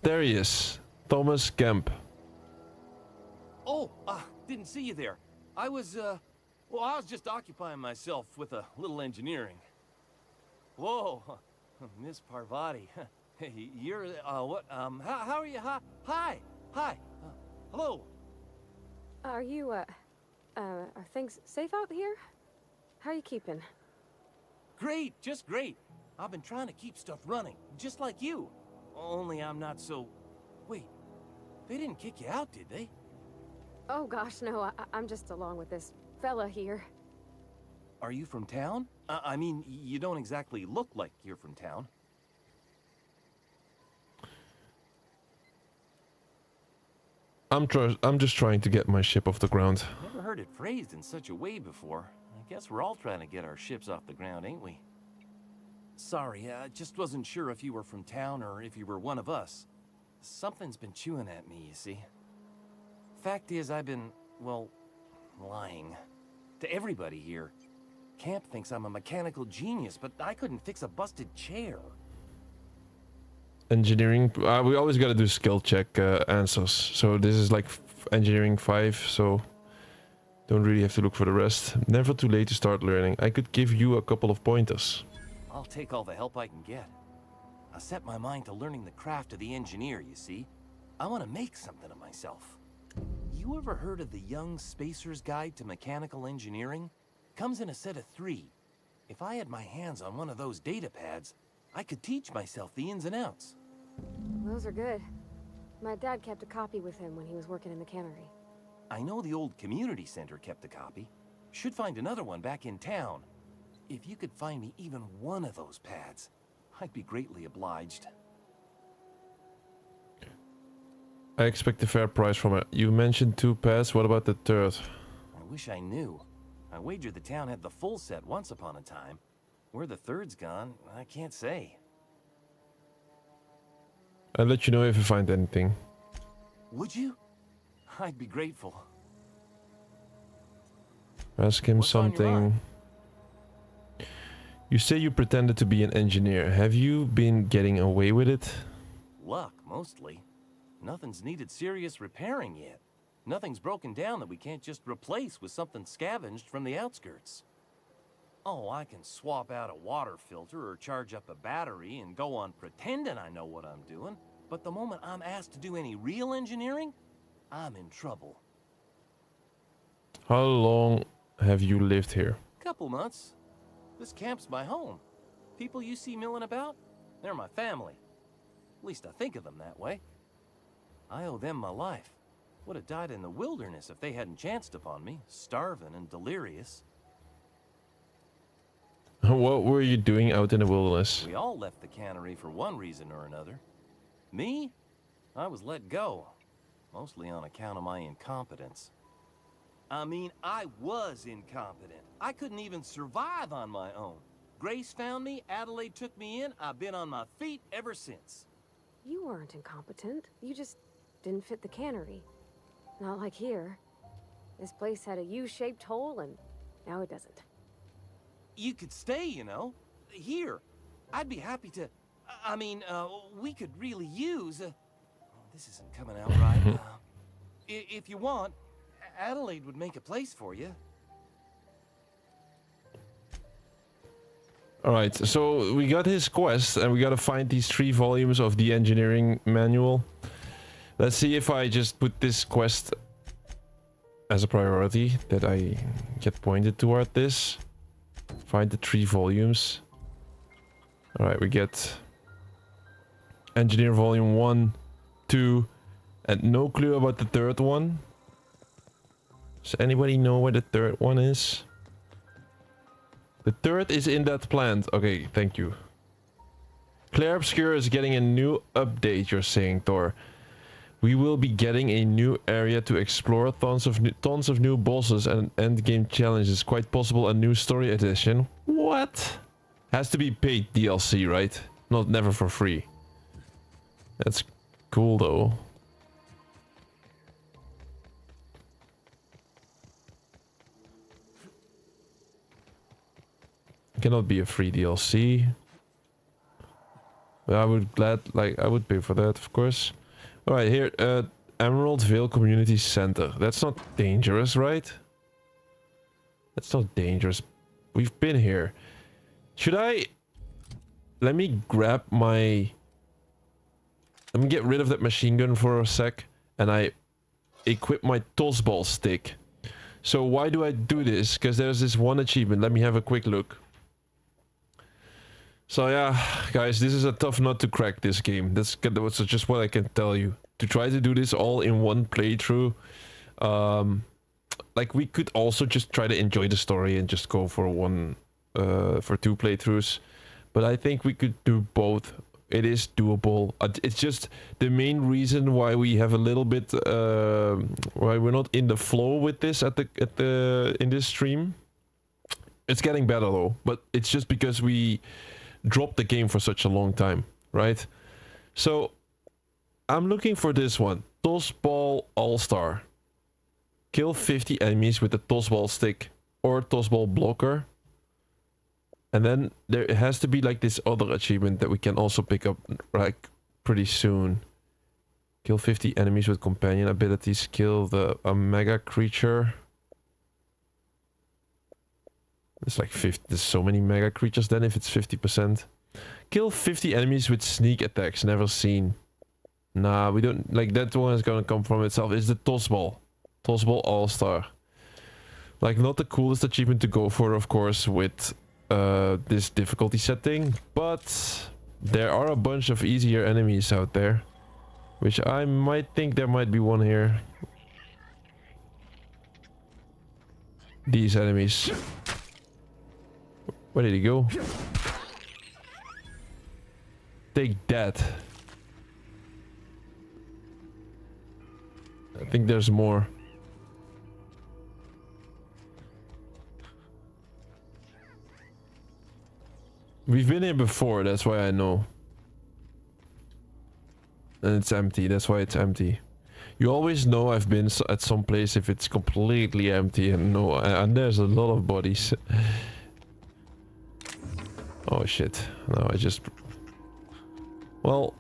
There he is. Thomas Kemp.
Oh, didn't see you there. I was just occupying myself with a little engineering. Whoa, Miss Parvati. You're, what, how are you? Hi. Hello.
Are you, are things safe out here? How are you keeping?
Great, just great. I've been trying to keep stuff running, just like you. Only I'm not so... Wait, they didn't kick you out, did they?
Oh gosh, no, I'm just along with this fella here.
Are you from town? I mean, you don't exactly look like you're from town.
I'm just trying to get my ship off the ground.
Never heard it phrased in such a way before. I guess we're all trying to get our ships off the ground, ain't we? Sorry, I just wasn't sure if you were from town or if you were one of us. Something's been chewing at me, you see. Fact is, I've been, well, lying. To everybody here. Camp thinks I'm a mechanical genius, but I couldn't fix a busted chair.
Engineering, we always gotta do skill check answers. So this is like engineering 5, so don't really have to look for the rest. Never too late to start learning. I could give you a couple of pointers.
I'll take all the help I can get. I set my mind to learning the craft of the engineer, you see. I want to make something of myself. You ever heard of the Young Spacer's Guide to Mechanical Engineering? Comes in a set of 3. If I had my hands on one of those data pads, I could teach myself the ins and outs.
Those are good. My dad kept a copy with him when he was working in the cannery.
I know the old community center kept a copy. Should find another one back in town. If you could find me even one of those pads, I'd be greatly obliged.
I expect a fair price from it. You mentioned 2 pads, what about the third?
I wish I knew. I wager the town had the full set once upon a time. Where the third's gone, I can't say.
I'll let you know if I find anything.
Would you? I'd be grateful.
Ask him
What's on your
something.
mind?
You say you pretended to be an engineer. Have you been getting away with it?
Luck, mostly. Nothing's needed serious repairing yet. Nothing's broken down that we can't just replace with something scavenged from the outskirts. Oh, I can swap out a water filter or charge up a battery and go on pretending I know what I'm doing, but the moment I'm asked to do any real engineering, I'm in trouble.
How long have you lived here?
Couple months. This camp's my home. People you see milling about, they're my family. At least I think of them that way. I owe them my life. Would have died in the wilderness if they hadn't chanced upon me, starving and delirious.
What were you doing out in the wilderness?
We all left the cannery for one reason or another. Me? I was let go, mostly on account of my incompetence. I mean, I was incompetent. I couldn't even survive on my own. Grace found me, Adelaide took me in, I've been on my feet ever since.
You weren't incompetent. You just didn't fit the cannery. Not like here. This place had a U-shaped hole, and now it doesn't.
You could stay, you know. Here. I'd be happy to... I mean, we could really use... this isn't coming out right. If you want, Adelaide would make a place for you.
Alright, so we got his quest, and we gotta find these 3 volumes of the engineering manual. Let's see if I just put this quest as a priority, that I get pointed toward this. Find the 3 volumes. Alright, we get Engineer Volume 1, 2, and no clue about the 3rd one. Does anybody know where the 3rd one is? The 3rd is in that plant. Okay, thank you. Claire Obscure is getting a new update, you're saying, Thor. We will be getting a new area to explore, tons of new bosses and endgame challenges. Quite possible a new story edition. What? Has to be paid DLC, right? Never for free. That's cool though. Cannot be a free DLC. But I would pay for that, of course. Alright, here, Emerald Vale Community Center. That's not dangerous, right? That's not dangerous. We've been here. Should I... Let me grab my... Let me get rid of that machine gun for a sec. And I equip my tossball stick. So why do I do this? Because there's this one achievement. Let me have a quick look. So yeah, guys, this is a tough nut to crack, this game. That's just what I can tell you. To try to do this all in one playthrough. Like, we could also just try to enjoy the story and just go for for 2 playthroughs. But I think we could do both. It is doable. It's just the main reason why we have a little bit... why we're not in the flow with this in this stream. It's getting better though, but it's just because we dropped the game for such a long time, right? So I'm looking for this one, Tossball All-Star. Kill 50 enemies with the tossball stick or tossball blocker. And then there has to be like this other achievement that we can also pick up like pretty soon. Kill 50 enemies with companion abilities. Kill a mega creature. It's like 50. There's so many mega creatures then if it's 50%. Kill 50 enemies with sneak attacks. Never seen. Nah, we don't... Like, that one is gonna come from itself. It's the Tossball. Tossball All-Star. Like, not the coolest achievement to go for, of course, with this difficulty setting. But there are a bunch of easier enemies out there. Which I might think there might be one here. These enemies. Where did he go? Take that. I think there's more. We've been here before, that's why I know. And it's empty, that's why it's empty. You always know I've been at some place if it's completely empty and there's a lot of bodies. Oh shit. No, I just... Well,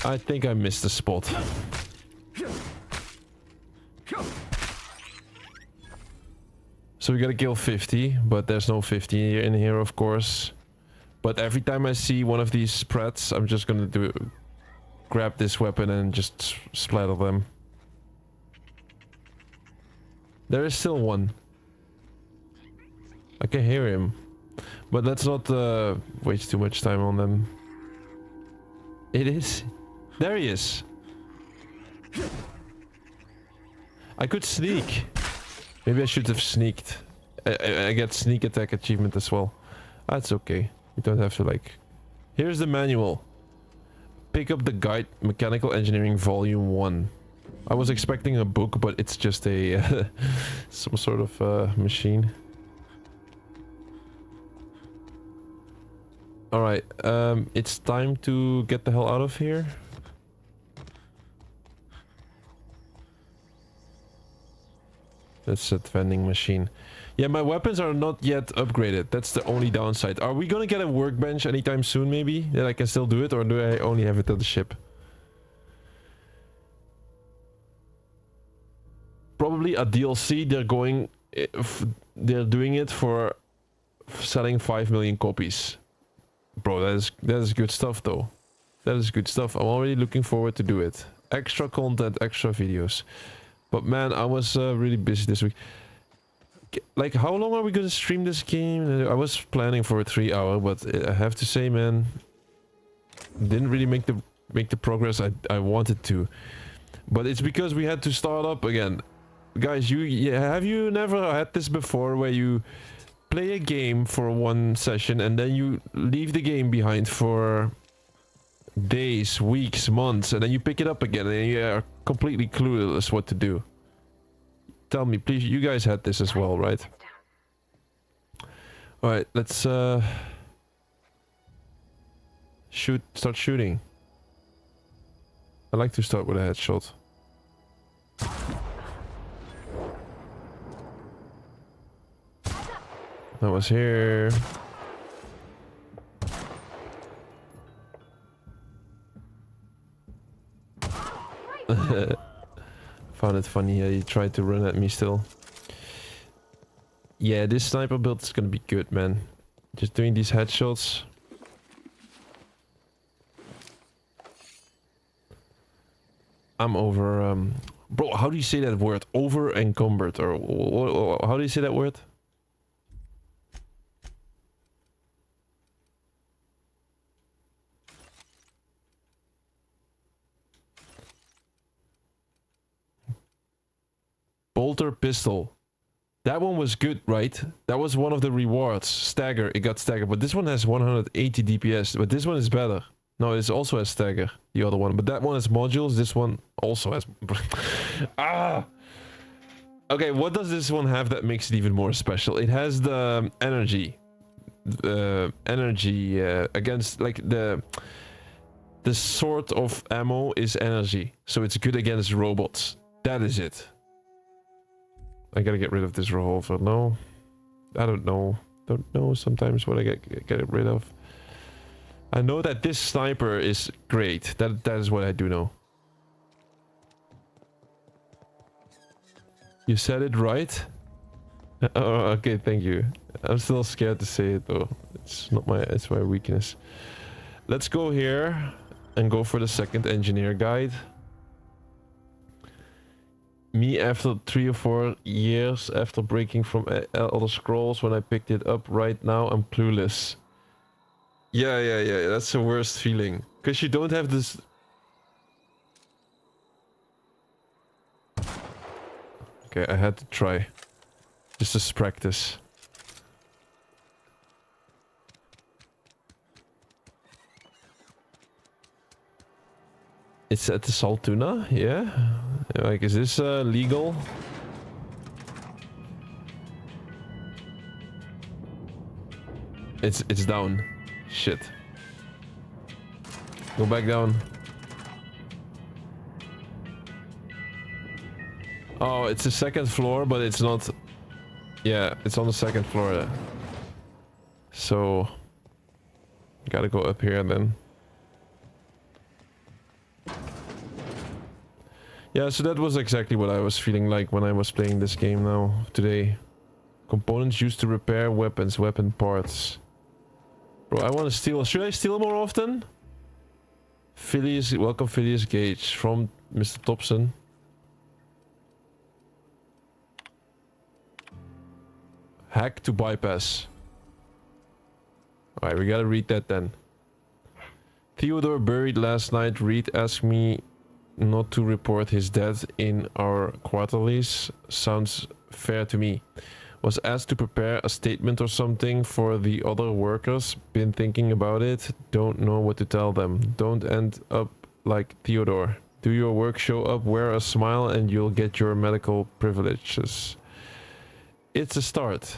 I think I missed the spot. So we gotta kill 50, but there's no 50 in here, of course. But every time I see one of these sprats, I'm just gonna grab this weapon and just splatter them. There is still one. I can hear him. But let's not waste too much time on them. It is. There he is. I could sneak. Maybe I should have sneaked. I get sneak attack achievement as well. That's okay. You don't have to like... Here's the manual. Pick up the guide, Mechanical Engineering Volume 1. I was expecting a book, but it's just a some sort of machine. All right, it's time to get the hell out of here. That's a vending machine. Yeah, my weapons are not yet upgraded. That's the only downside. Are we gonna get a workbench anytime soon, maybe? That I can still do it, or do I only have it at the ship? Probably a DLC. They're doing it for selling 5 million copies. Bro, that is good stuff, though. That is good stuff. I'm already looking forward to do it. Extra content, extra videos. But man, I was really busy this week. Like, how long are we gonna stream this game? I was planning for a 3 hour, but I have to say, man, didn't really make the progress I wanted to. But it's because we had to start up again. Guys, have you never had this before, where you play a game for one session and then you leave the game behind for days, weeks, months, and then you pick it up again and you are completely clueless what to do? Tell me, please. You guys had this as well, right? All right, let's start shooting. I like to start with a headshot. That was here. Found it funny, he tried to run at me still. Yeah, this sniper build is gonna be good, man. Just doing these headshots. I'm over, bro, how do you say that word? Over encumbered, or how do you say that word? Bolter pistol. That one was good, right? That was one of the rewards. Stagger, it got stagger. But this one has 180 DPS. But this one is better. No, it also has stagger. The other one. But that one has modules. This one also has... ah! Okay, what does this one have that makes it even more special? It has the energy. Energy against... Like the sort of ammo is energy. So it's good against robots. That is it. I gotta get rid of this revolver. No, I don't know. Don't know sometimes what I get it rid of. I know that this sniper is great. That is what I do know. You said it right. Oh, okay, thank you. I'm still scared to say it though. It's my weakness. Let's go here and go for the second engineer guide. Me after 3 or 4 years after breaking from Elder Scrolls, when I picked it up right now, I'm clueless. Yeah, that's the worst feeling. Because you don't have this... Okay, I had to try. Just as practice. It's at the Saltuna, yeah? Like, is this legal? It's down. Shit. Go back down. Oh, it's the second floor, but it's not... Yeah, it's on the second floor. So... Gotta go up here then. Yeah, so that was exactly what I was feeling like when I was playing this game now, today. Components used to repair weapons, weapon parts. Bro, I want to steal. Should I steal more often? Phileas, welcome Phileas Gage from Mr. Thompson. Hack to bypass. Alright, we gotta read that then. Theodore buried last night. Reed asked me not to report his death in our quarterlies. Sounds fair to me. Was asked to prepare a statement or something for the other workers. Been thinking about it. Don't know what to tell them. Don't end up like Theodore. Do your work show up, wear a smile, and you'll get your medical privileges. It's a start.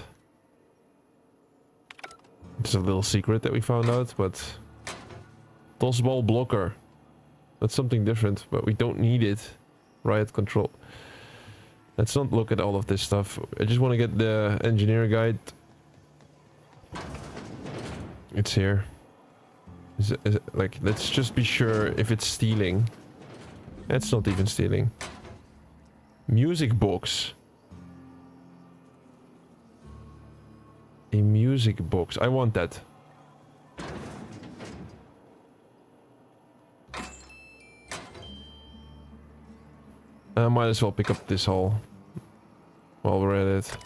It's a little secret that we found out, but... Tossball blocker. That's something different, but we don't need it. Riot control. Let's not look at all of this stuff. I just want to get the engineer guide. It's here. Is it, like, let's just be sure if it's stealing. It's not even stealing. Music box. A music box. I want that. I might as well pick up this hall while we're at it.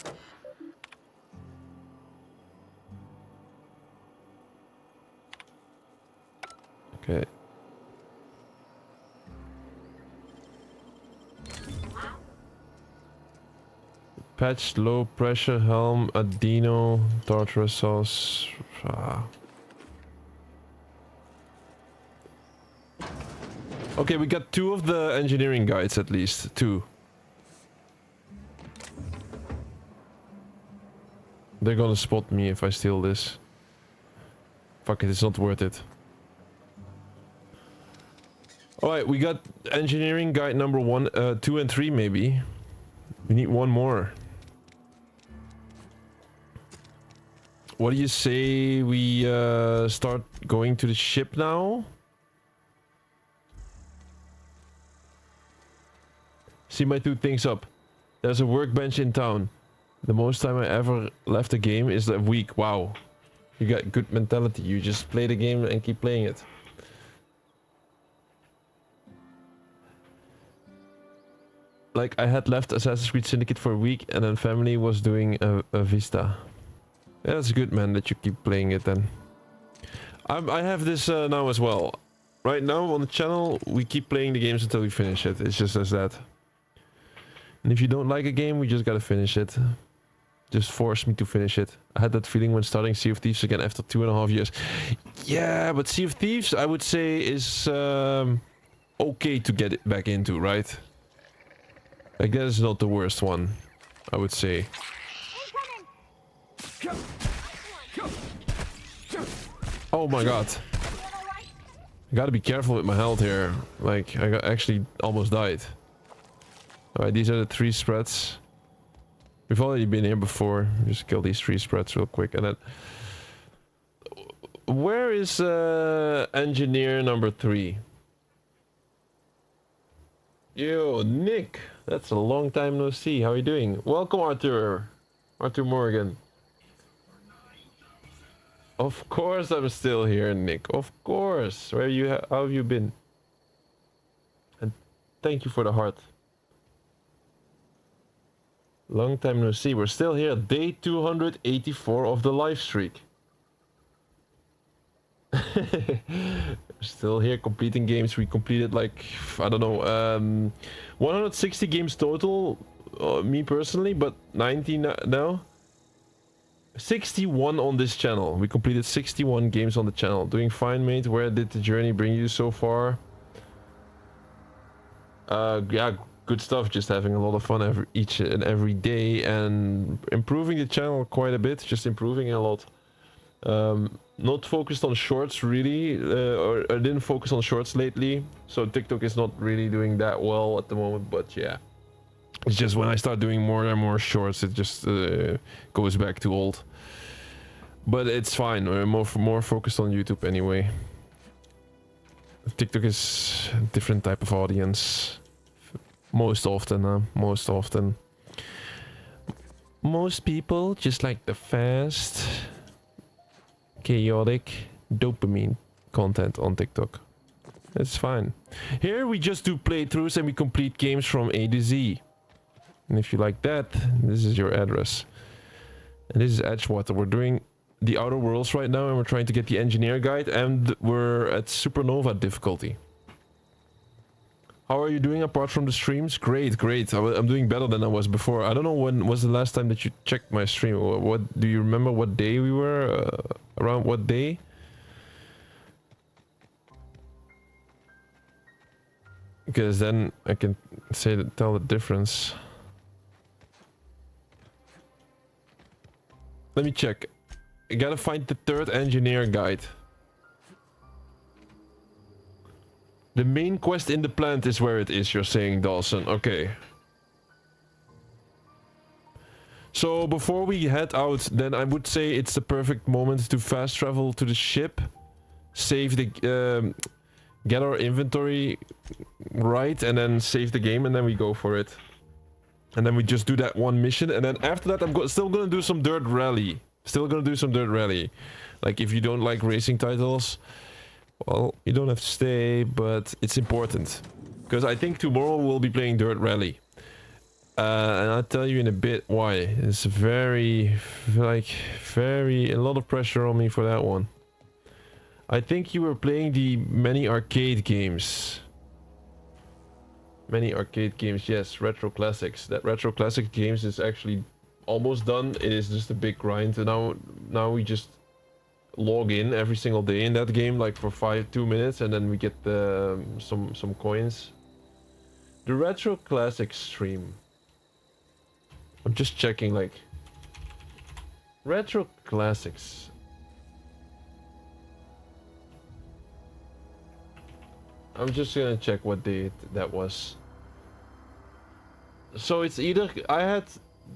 Okay. Patched low pressure helm, Adeno, tartarus sauce. Okay, we got 2 of the engineering guides at least. 2. They're gonna spot me if I steal this. Fuck it, it's not worth it. Alright, we got engineering guide number 1, 2 and 3 maybe. We need 1 more. What do you say we start going to the ship now? See my 2 things up. There's a workbench in town. The most time I ever left a game is a week. Wow. You got good mentality. You just play the game and keep playing it. Like, I had left Assassin's Creed Syndicate for a week and then family was doing a Vista. Yeah, that's good, man, that you keep playing it then. I have this now as well. Right now on the channel, we keep playing the games until we finish it. It's just as that. And if you don't like a game, we just gotta finish it. Just force me to finish it. I had that feeling when starting Sea of Thieves again after 2.5 years. Yeah, but Sea of Thieves, I would say, is okay to get it back into, right? Like, that is not the worst one, I would say. Oh my god. I gotta be careful with my health here. Like, I actually almost died. Alright, these are the 3 spreads. We've already been here before. Just kill these 3 spreads real quick and then... Where is engineer number 3? Yo, Nick! That's a long time no see. How are you doing? Welcome, Arthur. Arthur Morgan. Of course I'm still here, Nick. Of course. Where you how have you been? And thank you for the heart. Long time no see. We're still here. Day 284 of the live streak. Still here completing games. We completed like, I don't know, 160 games total, me personally, but 90 now. 61 on this channel. We completed 61 games on the channel. Doing fine, mate. Where did the journey bring you so far? Yeah, good stuff. Just having a lot of fun each and every day and improving the channel quite a bit. Just improving a lot. Not focused on shorts really, or I didn't focus on shorts lately, so TikTok is not really doing that well at the moment, but yeah. It's just when I start doing more and more shorts, it just goes back to old. But it's fine, we're more focused on YouTube anyway. TikTok is a different type of audience. Most often, most often. Most people just like the fast... chaotic dopamine content on TikTok. It's fine. Here we just do playthroughs and we complete games from A to Z. And if you like that, this is your address. And this is Edgewater. We're doing the Outer Worlds right now and we're trying to get the engineer guide and we're at Supernova difficulty. How are you doing apart from the streams? Great, great. I'm doing better than I was before. I don't know when was the last time that you checked my stream. What do you remember what day we were? Around what day? Because then I can tell the difference. Let me check. I gotta find the third engineer guide. The main quest in the plant is where it is, you're saying, Dawson. Okay. So before we head out, then I would say it's the perfect moment to fast travel to the ship. Save the... get our inventory right, and then save the game, and then we go for it. And then we just do that one mission, and then after that I'm still gonna do some dirt rally. Still gonna do some dirt rally. Like, if you don't like racing titles, well, you don't have to stay, but it's important. Because I think tomorrow we'll be playing dirt rally. And I'll tell you in a bit why. It's very, a lot of pressure on me for that one. I think you were playing the many arcade games. Many arcade games, yes, retro classics. That retro classic games is actually almost done. It is just a big grind. And now we just log in every single day in that game, like for 2 minutes, and then we get some coins. The retro classic stream. I'm just checking, like, retro classics. I'm just gonna check what date that was. So it's either... I had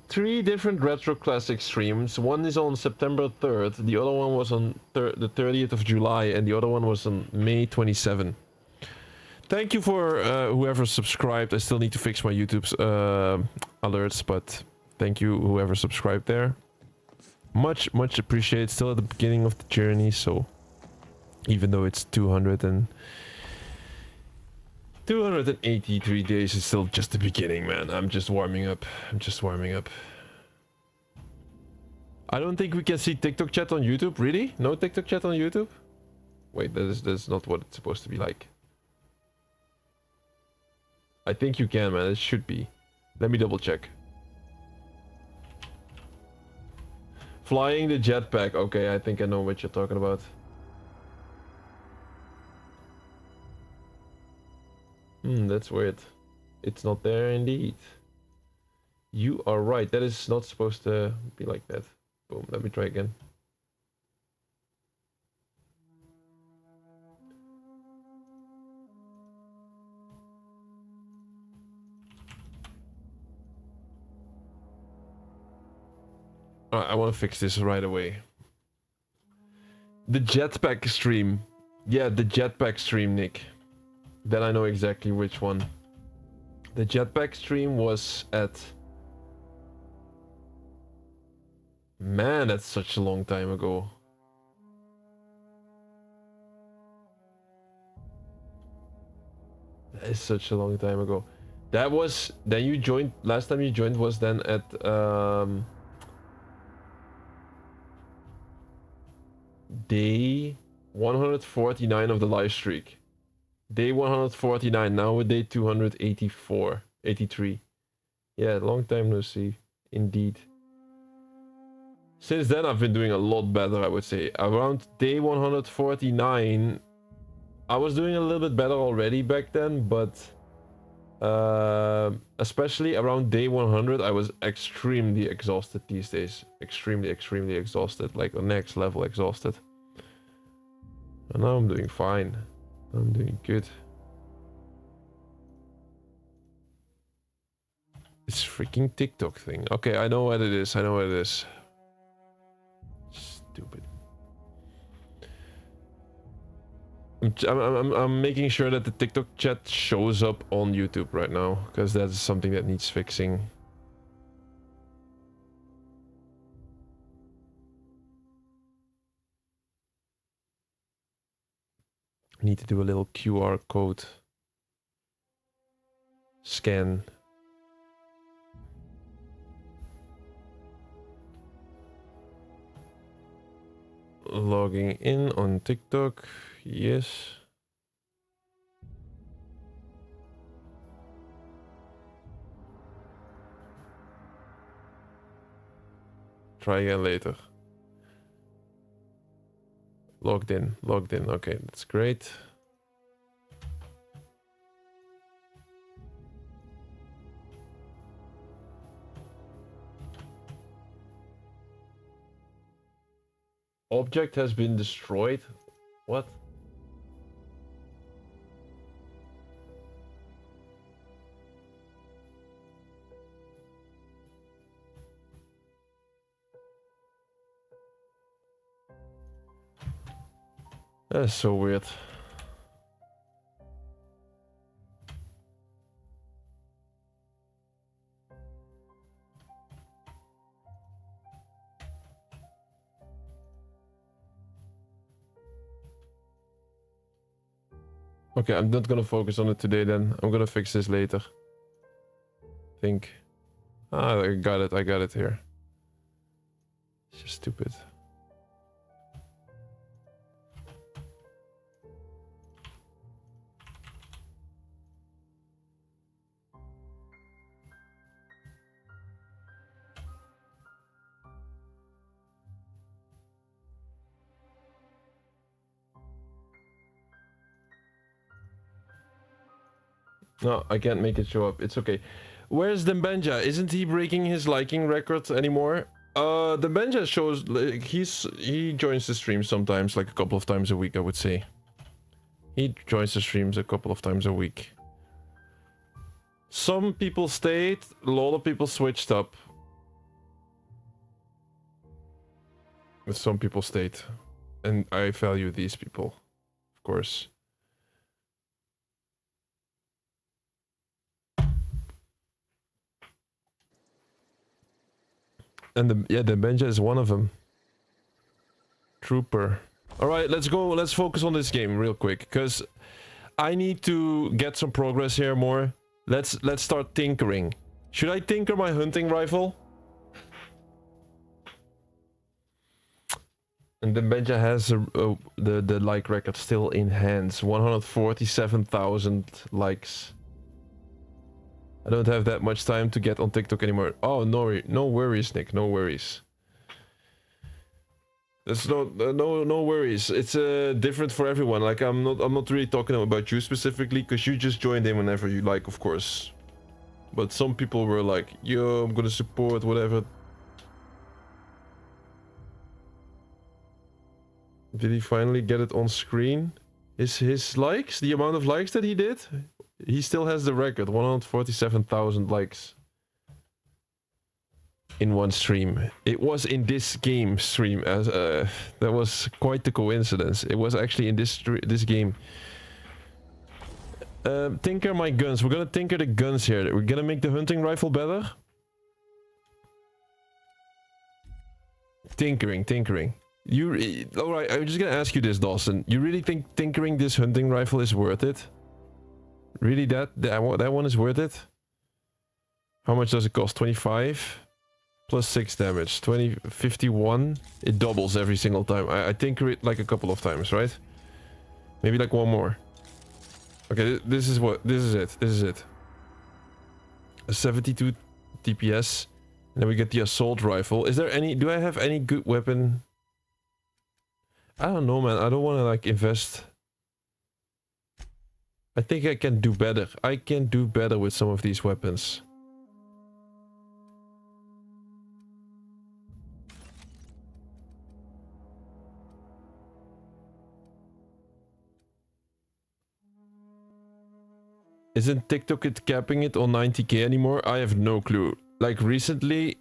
3 different retro classic streams. One is on September 3rd, the other one was on the 30th of July, and the other one was on May 27. Thank you for whoever subscribed. I still need to fix my YouTube's alerts, but thank you whoever subscribed there. Much appreciated. Still at the beginning of the journey, so even though it's 283 days, is still just the beginning, man. I'm just warming up. I don't think we can see TikTok chat on YouTube. Really? No TikTok chat on YouTube? Wait, that's not what it's supposed to be like. I think you can, man. It should be. Let me double check. Flying the jetpack. Okay, I think I know what you're talking about. That's weird. It's not there indeed. You are right. That is not supposed to be like that. Boom. Let me try again. Alright, I want to fix this right away. The jetpack stream. Yeah, the jetpack stream, Nick. Then I know exactly which one. The jetpack stream was at... Man, that's such a long time ago. That is such a long time ago. That was... Then you joined... Last time you joined was then at... Day 149 of the live streak. Day 149, now we're day 284, 83. Yeah, long time no see, indeed. Since then I've been doing a lot better, I would say. Around day 149, I was doing a little bit better already back then, but especially around day 100, I was extremely exhausted these days. Extremely exhausted, like next level exhausted. And now I'm doing fine. I'm doing good. This freaking TikTok thing. Okay, I know what it is. Stupid. I'm making sure that the TikTok chat shows up on YouTube right now, because that's something that needs fixing. I need to do a little QR code scan. Logging in on TikTok, yes. Try again later. Logged in, okay, that's great. Object has been destroyed. What? That's so weird. Okay, I'm not gonna focus on it today then. I'm gonna fix this later. Think. Ah, I got it here. It's just stupid. No, I can't make it show up. It's okay. Where's Dembenja? Isn't he breaking his liking record anymore? Dembenja shows like he joins the stream sometimes, like a couple of times a week, I would say. He joins the streams a couple of times a week. Some people stayed, a lot of people switched up. But some people stayed. And I value these people, of course. And the Benja is one of them. Trooper. Alright, let's go. Let's focus on this game real quick. Because I need to get some progress here more. Let's start tinkering. Should I tinker my hunting rifle? And the Benja has the like record still in hands. 147,000 likes. I don't have that much time to get on TikTok anymore. Oh, no worries, Nick. No worries. There's no worries. It's different for everyone. Like I'm not really talking about you specifically, because you just joined in whenever you like, of course. But some people were like, yo, I'm gonna support whatever. Did he finally get it on screen? His likes, the amount of likes that he did? He still has the record, 147,000 likes. In one stream. It was in this game stream, as that was quite the coincidence. It was actually in this game. Tinker my guns. We're gonna tinker the guns here. We're gonna make the hunting rifle better. Tinkering. Alright, I'm just gonna ask you this, Dawson. You really think tinkering this hunting rifle is worth it? Really, that one is worth it? How much does it cost? 25 plus 6 damage. 51. It doubles every single time. I tinker it like a couple of times, right? Maybe like one more. Okay, this is it. A 72 DPS. And then we get the assault rifle. Is there any... Do I have any good weapon? I don't know, man. I don't want to like invest... I think I can do better. I can do better with some of these weapons. Isn't TikTok capping it on 90k anymore? I have no clue. Like recently...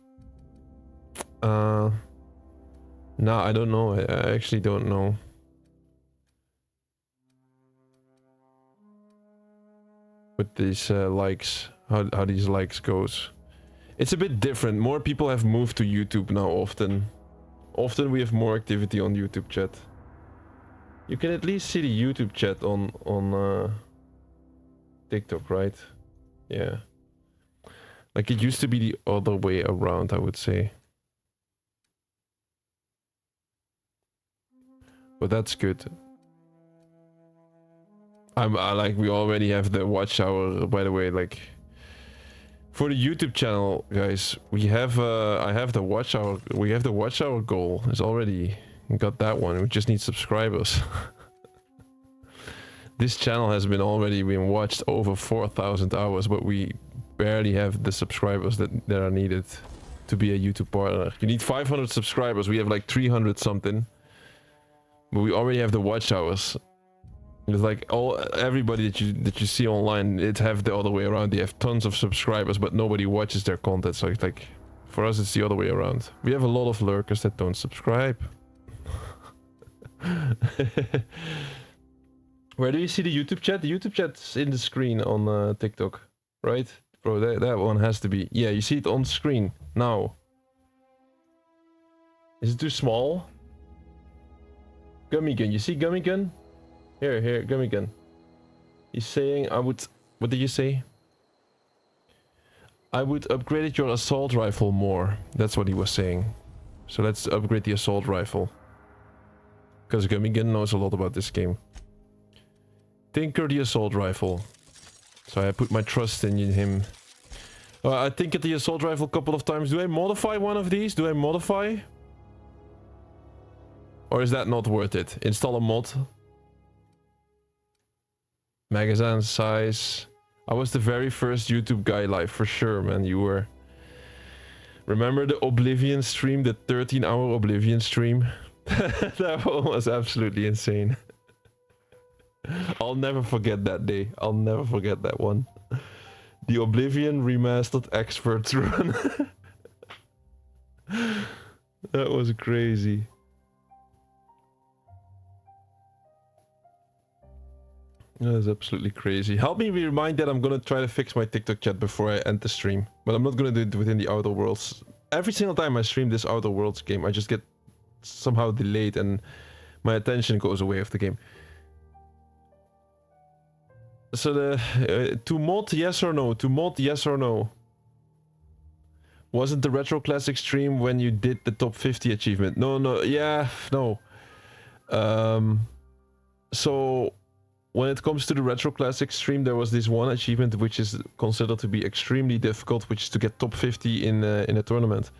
No, I don't know. I actually don't know. With these likes, how these likes goes. It's a bit different. More people have moved to YouTube now often we have more activity on YouTube chat. You can at least see the YouTube chat on TikTok, right? Yeah. Like it used to be the other way around, I would say. But that's good. I like we already have the watch hour, by the way. Like for the YouTube channel, guys, we have I have the watch hour. We have the watch hour goal. It's already got that one. We just need subscribers. This channel has already been watched over 4,000 hours, but we barely have the subscribers that are needed to be a YouTube partner. You need 500 subscribers. We have like 300 something. But we already have the watch hours. It's like everybody that you see online, it have the other way around. They have tons of subscribers, but nobody watches their content. So it's like, for us, it's the other way around. We have a lot of lurkers that don't subscribe. Where do you see the YouTube chat? The YouTube chat's in the screen on TikTok, right? Bro, that one has to be. Yeah, you see it on screen now. Is it too small? Gummy Gun, you see Gummy Gun? Here, Gummy Gun. He's saying I would... What did you say? I would upgrade your assault rifle more. That's what he was saying. So let's upgrade the assault rifle. Because Gummy Gun knows a lot about this game. Tinker the assault rifle. So I put my trust in him. I tinkered the assault rifle a couple of times. Do I modify one of these? Do I modify? Or is that not worth it? Install a mod. Magazine size. I was the very first YouTube guy live, for sure, man. You were. Remember the Oblivion stream? The 13-hour Oblivion stream? That one was absolutely insane. I'll never forget that day. I'll never forget that one. The Oblivion Remastered Experts run. That was crazy. That is absolutely crazy. Help me be reminded that I'm gonna try to fix my TikTok chat before I end the stream. But I'm not gonna do it within the Outer Worlds. Every single time I stream this Outer Worlds game, I just get somehow delayed and my attention goes away of the game. So the... to mod, yes or no? To mod, yes or no? Wasn't the Retro Classic stream when you did the top 50 achievement? No, yeah, no. So... When it comes to the Retro Classic stream, there was this one achievement which is considered to be extremely difficult, which is to get top 50 in a tournament.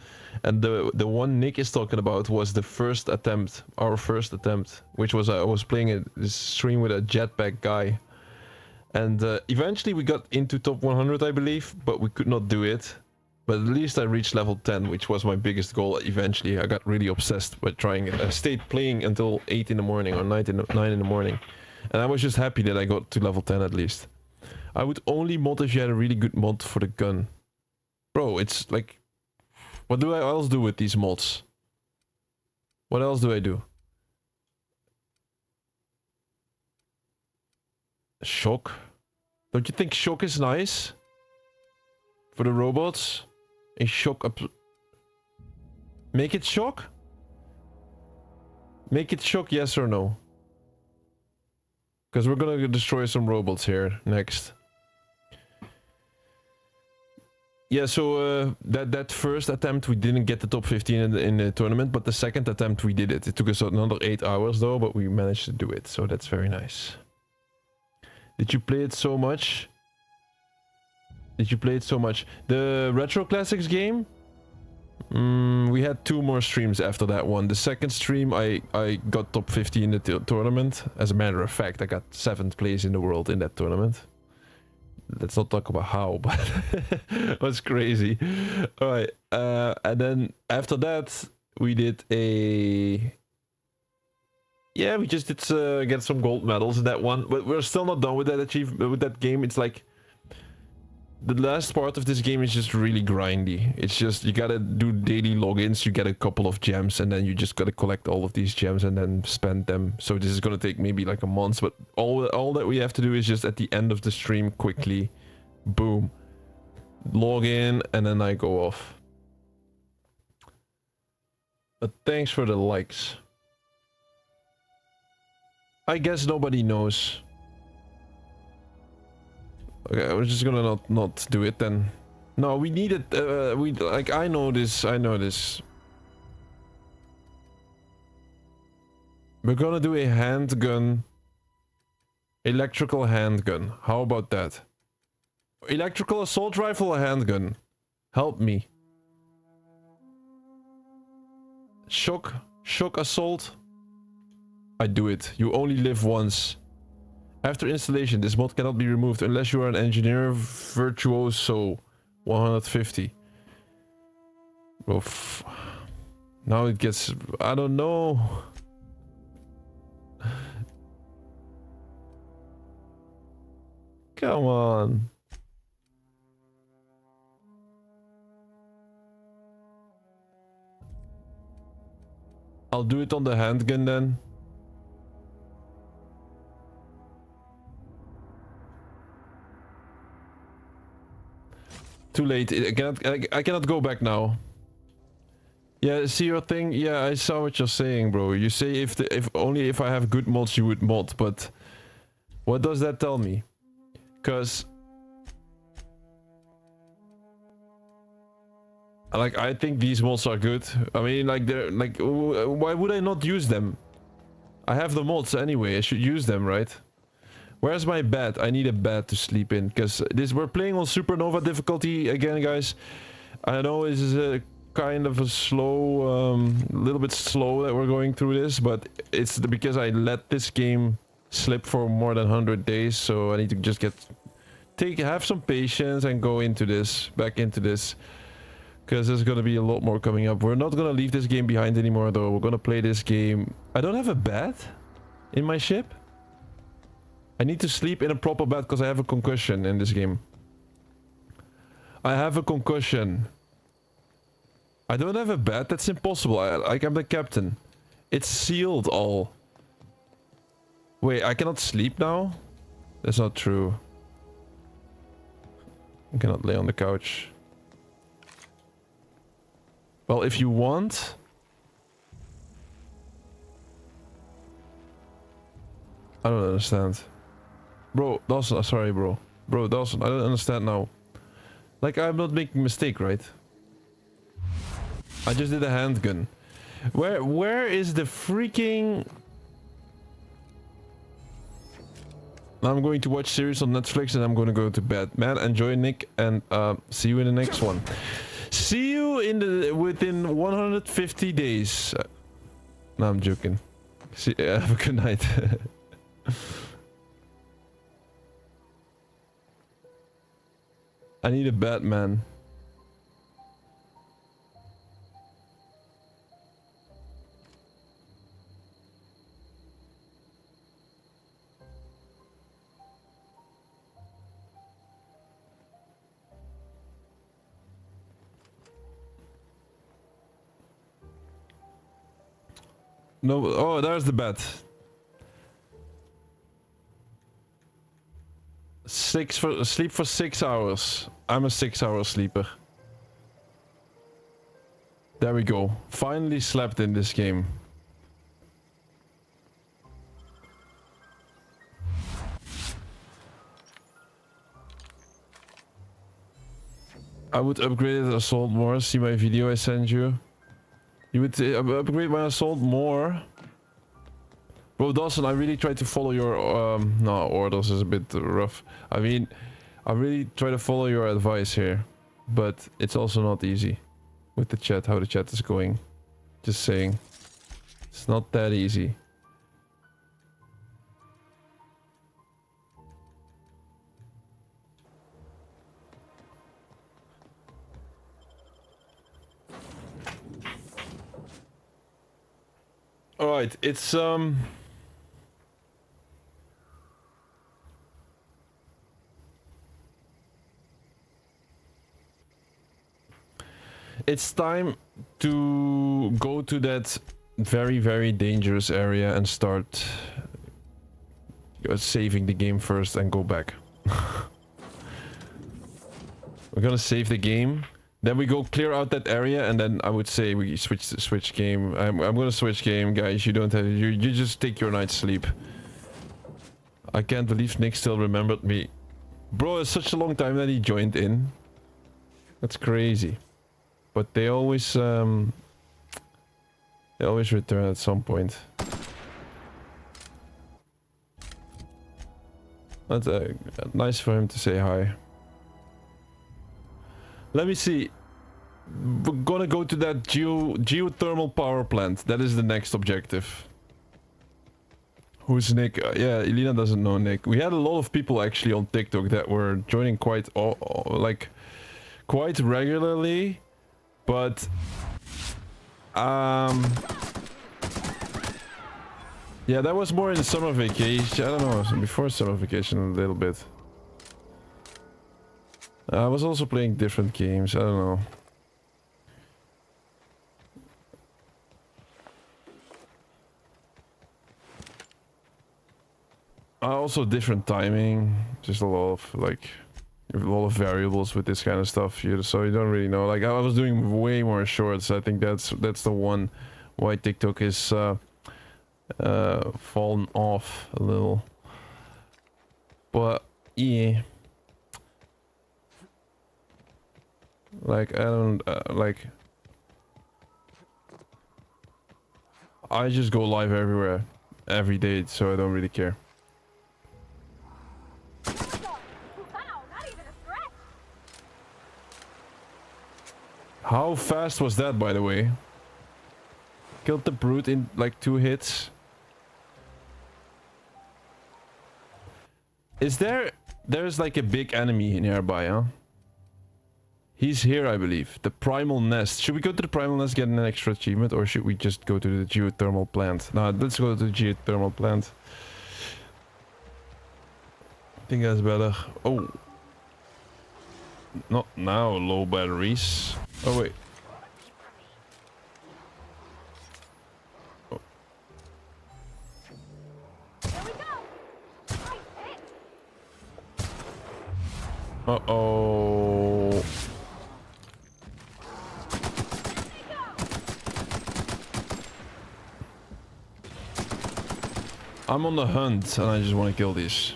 And the one Nick is talking about was the first attempt, our first attempt, which was I was playing this stream with a jetpack guy. And eventually we got into top 100, I believe, but we could not do it. But at least I reached level 10, which was my biggest goal eventually. I got really obsessed with trying it. I stayed playing until 8 in the morning or 9 in the morning. And I was just happy that I got to level 10 at least. I would only mod if you had a really good mod for the gun. Bro, it's like... What do I else do with these mods? What else do I do? Shock? Don't you think shock is nice? For the robots? A shock up... Make it shock? Make it shock, yes or no? Because we're gonna destroy some robots here next. Yeah, so that first attempt we didn't get the top 15 in the tournament, but the second attempt we did it. It took us another 8 hours though, but we managed to do it, so that's very nice. Did you play it so much? Did you play it so much? The Retro Classics game? We had 2 more streams after that one. The second stream I got top 50 in the tournament. As a matter of fact, I got 7th place in the world in that tournament. Let's not talk about how, but it was crazy. Alright, and then after that we did a... Yeah, we just did get some gold medals in that one, but we're still not done with that with that game. It's like... The last part of this game is just really grindy. It's just, you gotta do daily logins, you get a couple of gems, and then you just gotta collect all of these gems and then spend them. So this is gonna take maybe like a month, but all that we have to do is just at the end of the stream, quickly, boom, log in, and then I go off. But thanks for the likes. I guess nobody knows. Okay, we're just gonna not do it then. No, we need it. I know this. We're gonna do a handgun, electrical handgun. How about that? Electrical assault rifle or handgun? Help me. Shock assault. I do it. You only live once. After installation, this mod cannot be removed unless you are an engineer virtuoso. 150. Oof. Now it gets... I don't know. Come on. I'll do it on the handgun then. Too late. I cannot go back now. Yeah, see your thing? Yeah, I saw what you're saying, bro. You say if only if I have good mods you would mod, but what does that tell me? Cause like I think these mods are good. I mean, like they're like, why would I not use them? I have the mods anyway. I should use them, right? Where's my bed? I need a bed to sleep in, because we're playing on Supernova difficulty again, guys. I know this is a kind of a slow, little bit slow that we're going through this, but it's because I let this game slip for more than 100 days, so I need to just have some patience and go into this, back into this, because there's gonna be a lot more coming up. We're not gonna leave this game behind anymore, though. We're gonna play this game. I don't have a bed in my ship. I need to sleep in a proper bed because I have a concussion in this game. I have a concussion. I don't have a bed. That's impossible. I'm the captain. It's sealed all. Wait, I cannot sleep now? That's not true. I cannot lay on the couch. Well, if you want... I don't understand. Bro, Dawson, sorry, bro. Bro, Dawson, I don't understand now. Like, I'm not making a mistake, right? I just did a handgun. Where is the freaking... I'm going to watch series on Netflix and I'm going to go to bed. Man, enjoy, Nick, and see you in the next one. See you within 150 days. No, I'm joking. See, have a good night. I need a bed, man. No, oh, there's the bed. Sleep for 6 hours. I'm a 6-hour sleeper. There we go. Finally slept in this game. I would upgrade the assault more. See my video I sent you. You would upgrade my assault more. Bro, Dawson, I really tried to follow your... no, orders is a bit rough. I mean, I really try to follow your advice here. But it's also not easy. With the chat, how the chat is going. Just saying. It's not that easy. Alright, it's it's time to go to that very, very dangerous area and start saving the game first and go back. We're gonna save the game. Then we go clear out that area, and then I would say we switch game. I'm gonna switch game, guys. You don't have you just take your night's sleep. I can't believe Nick still remembered me. Bro, it's such a long time that he joined in. That's crazy. But they always return at some point. That's nice for him to say hi. Let me see. We're gonna go to that geothermal power plant. That is the next objective. Who's Nick? Yeah, Elena doesn't know Nick. We had a lot of people actually on TikTok that were joining quite regularly, but yeah, that was more in the summer vacation. I don't know, before summer vacation a little bit. I was also playing different games. I don't know. Also different timing. Just a lot of like a lot of variables with this kind of stuff. So you don't really know. Like I was doing way more shorts. I think that's the one why TikTok is fallen off a little. But yeah. Like I don't like. I just go live everywhere, every day, so I don't really care. How fast was that, by the way? Killed the brute in like 2 hits. Is there's like a big enemy nearby, huh? He's here, I believe. The primal nest. Should we go to the primal nest, get an extra achievement, or should we just go to the geothermal plant? No, let's go to the geothermal plant. I think that's better. Oh. Not now, low batteries. Oh, wait. Oh. Uh-oh. I'm on the hunt and I just want to kill these.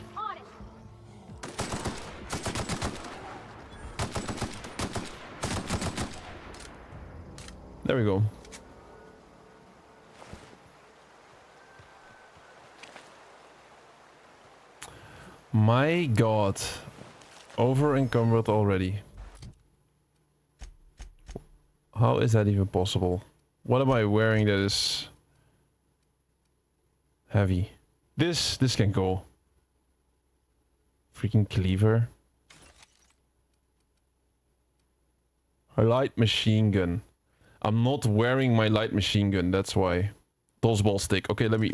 There we go. My god. Over encumbered already. How is that even possible? What am I wearing that is heavy? This can go. Freaking cleaver. A light machine gun. I'm not wearing my light machine gun, that's why. Dodgeball stick. Okay, let me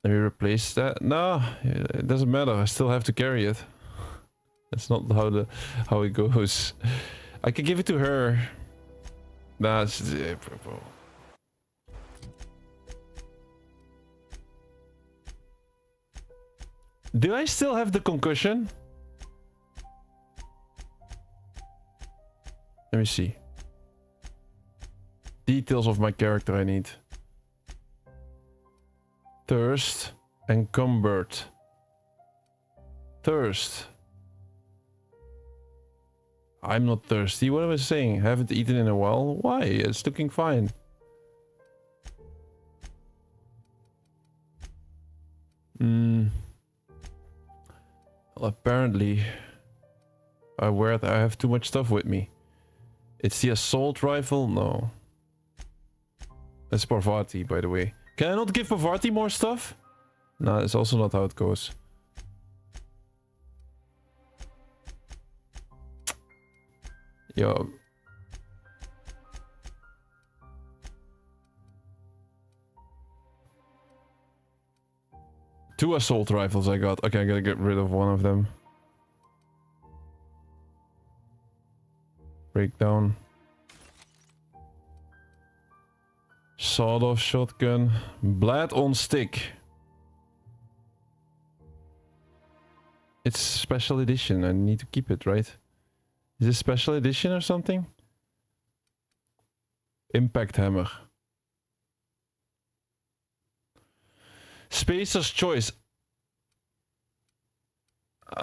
replace that. No, it doesn't matter. I still have to carry it. That's not how it goes. I can give it to her. That's Do I still have the concussion? Let me see. Details of my character I need. Thirst. Encumbered. Thirst. I'm not thirsty. What am I saying? Haven't eaten in a while? Why? It's looking fine. Well, apparently I have too much stuff with me. It's the assault rifle? No. That's Parvati, by the way. Can I not give Parvati more stuff? No, it's also not how it goes. Yo. Two assault rifles I got. Okay, I gotta get rid of one of them. Breakdown. Sawed-off shotgun. Blade on stick. It's special edition. I need to keep it, right? Is this special edition or something? Impact hammer. Spacer's choice.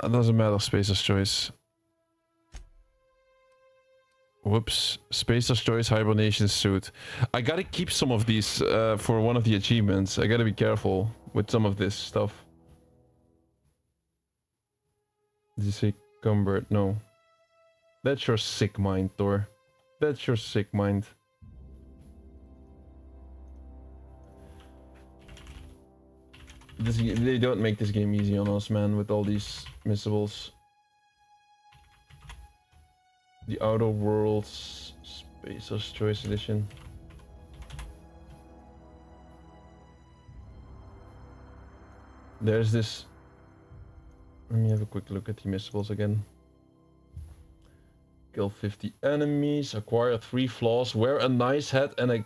Doesn't matter, Spacer's choice. Whoops. Spacer's choice hibernation suit. I gotta keep some of these for one of the achievements. I gotta be careful with some of this stuff. Did you say cumbered? No. That's your sick mind, Thor. That's your sick mind. They don't make this game easy on us, man, with all these missables. The Outer Worlds Spacer's Choice Edition. There's this Let me have a quick look at the missables again. Kill 50 enemies, acquire 3 flaws, wear a nice hat and a...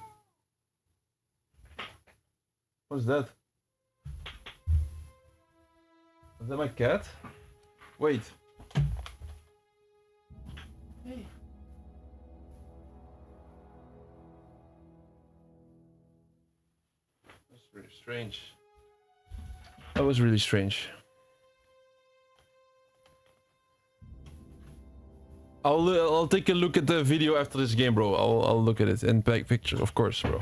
What's that? Is that my cat? Wait. Hey. That's really strange. That was really strange. I'll take a look at the video after this game, bro. I'll look at it and back pictures, of course, bro.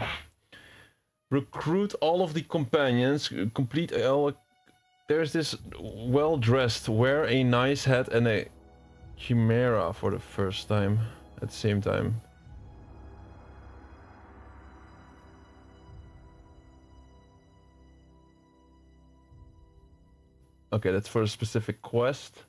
Recruit all of the companions. Complete all. There's this well-dressed. Wear a nice hat and a chimera for the first time at the same time. Okay, that's for a specific quest.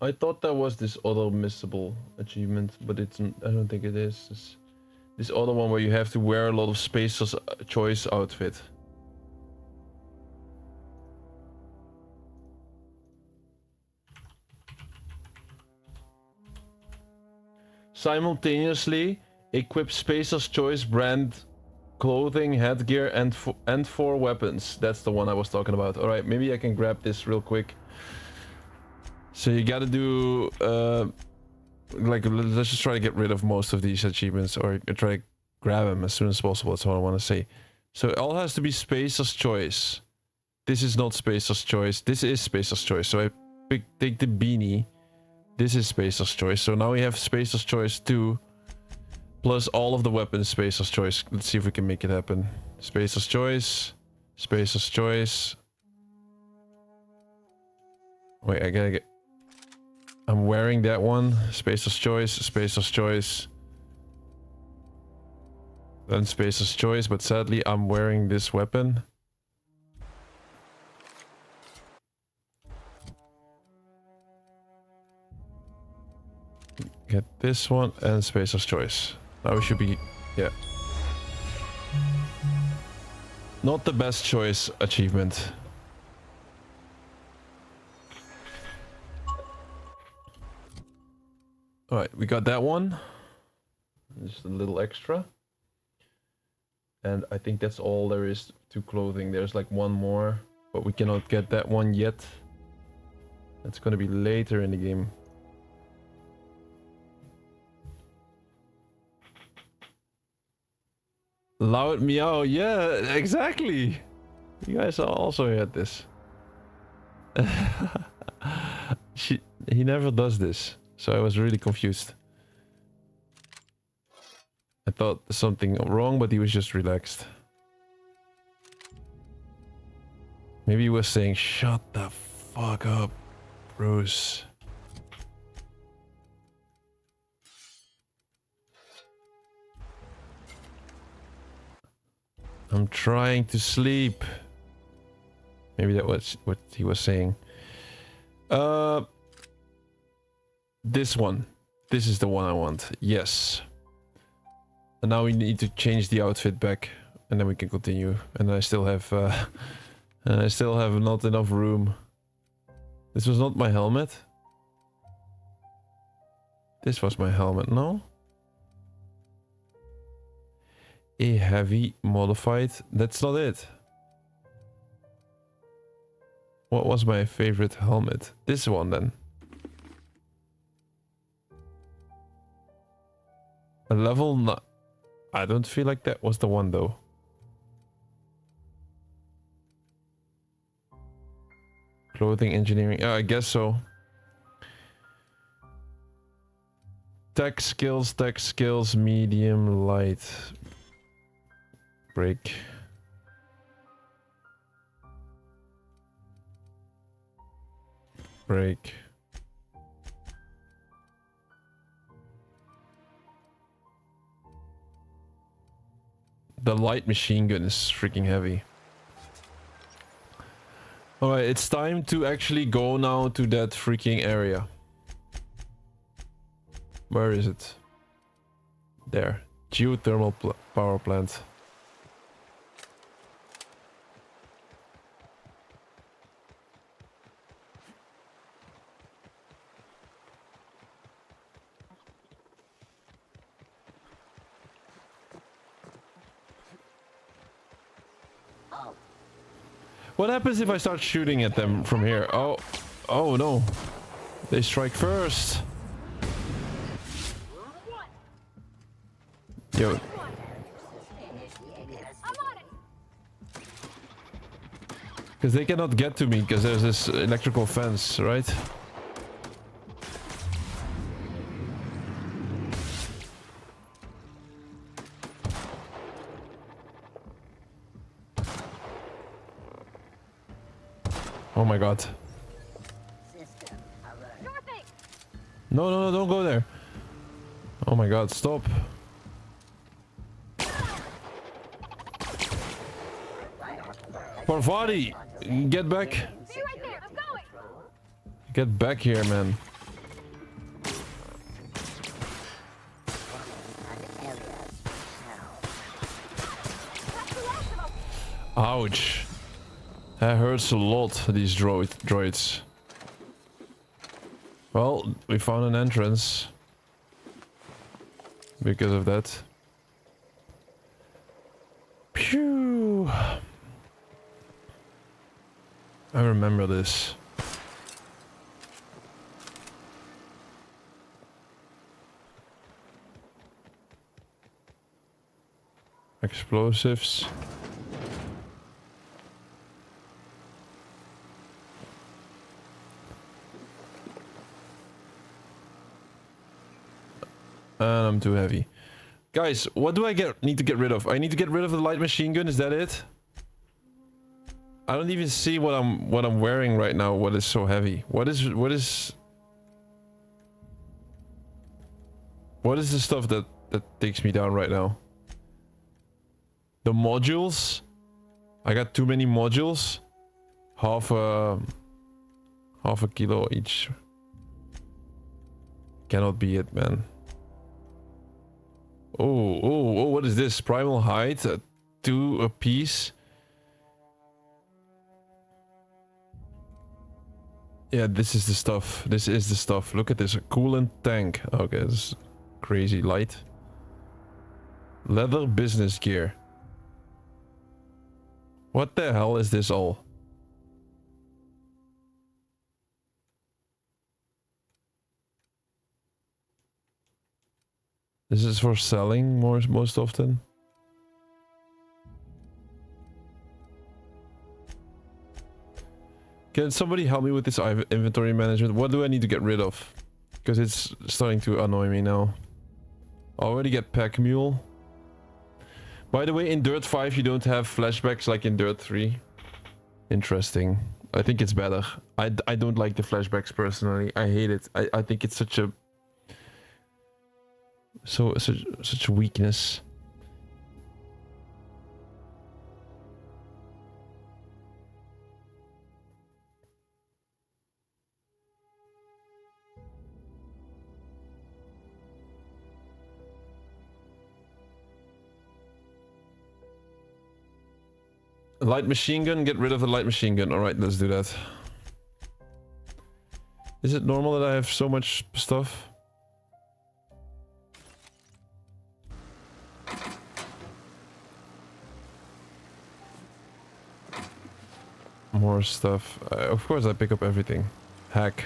I thought that was this other missable achievement, but it's I don't think it is. It's this other one where you have to wear a lot of Spacer's choice outfit. Simultaneously equip Spacer's choice brand clothing, headgear, and 4 weapons. That's the one I was talking about. All right, maybe I can grab this real quick. So you gotta do, like, let's just try to get rid of most of these achievements, or try to grab them as soon as possible. That's what I want to say. So it all has to be Spacer's choice. This is not Spacer's choice. This is Spacer's choice. So I take the beanie. This is Spacer's choice. So now we have Spacer's choice 2, plus all of the weapons Spacer's choice. Let's see if we can make it happen. Spacer's choice. Spacer's choice. Wait, I gotta get... I'm wearing that one. Spacer's choice, Spacer's choice. Then Spacer's choice, but sadly I'm wearing this weapon. Get this one and Spacer's choice. Now we should be... yeah. Not the best choice achievement. Alright, we got that one. Just a little extra. And I think that's all there is to clothing. There's like one more, but we cannot get that one yet. That's gonna be later in the game. Loud meow, yeah, exactly. You guys also had this. He never does this. So I was really confused. I thought something wrong, but he was just relaxed. Maybe he was saying, shut the fuck up, Bruce. I'm trying to sleep. Maybe that was what he was saying. This one. This is the one I want. Yes. And now we need to change the outfit back, and then we can continue. And I still have not enough room. This was not my helmet. This was my helmet, no? A heavy modified. That's not it. What was my favorite helmet? This one then. A level not. I don't feel like that was the one though. Clothing engineering. I guess so. Tech skills, medium, light. Break. Break. The light machine gun is freaking heavy. Alright, it's time to actually go now to that freaking area. Where is it? There. Geothermal power plant. What happens if I start shooting at them from here? Oh, oh no. They strike first. Yo. Because they cannot get to me because there's this electrical fence, right? Oh my god. No, no, no, don't go there. Oh my god, stop. Parvati, get back.
Stay right there, I'm going.
Get back here, man. Ouch. That hurts a lot, these droids. Well, we found an entrance. Because of that. Phew. I remember this. Explosives. And I'm too heavy. Guys, what do I need to get rid of? I need to get rid of the light machine gun, is that it? I don't even see what I'm wearing right now, what is so heavy. What is the stuff that takes me down right now? The modules? I got too many modules. Half a kilo each. Cannot be it, man. Oh, what is this? Primal height, 2 a piece. Yeah, this is the stuff. This is the stuff. Look at this, a coolant tank. Okay, this is crazy light. Leather business gear. What the hell is this all? This is for selling most often. Can somebody help me with this inventory management? What do I need to get rid of? Because it's starting to annoy me now. I already get pack mule. By the way, in Dirt 5 you don't have flashbacks like in Dirt 3. Interesting. I think it's better. I don't like the flashbacks personally. I hate it. I think it's such a... such a weakness. Light machine gun, get rid of the light machine gun. Alright, let's do that. Is it normal that I have so much stuff? More stuff. Of course I pick up everything. Hack.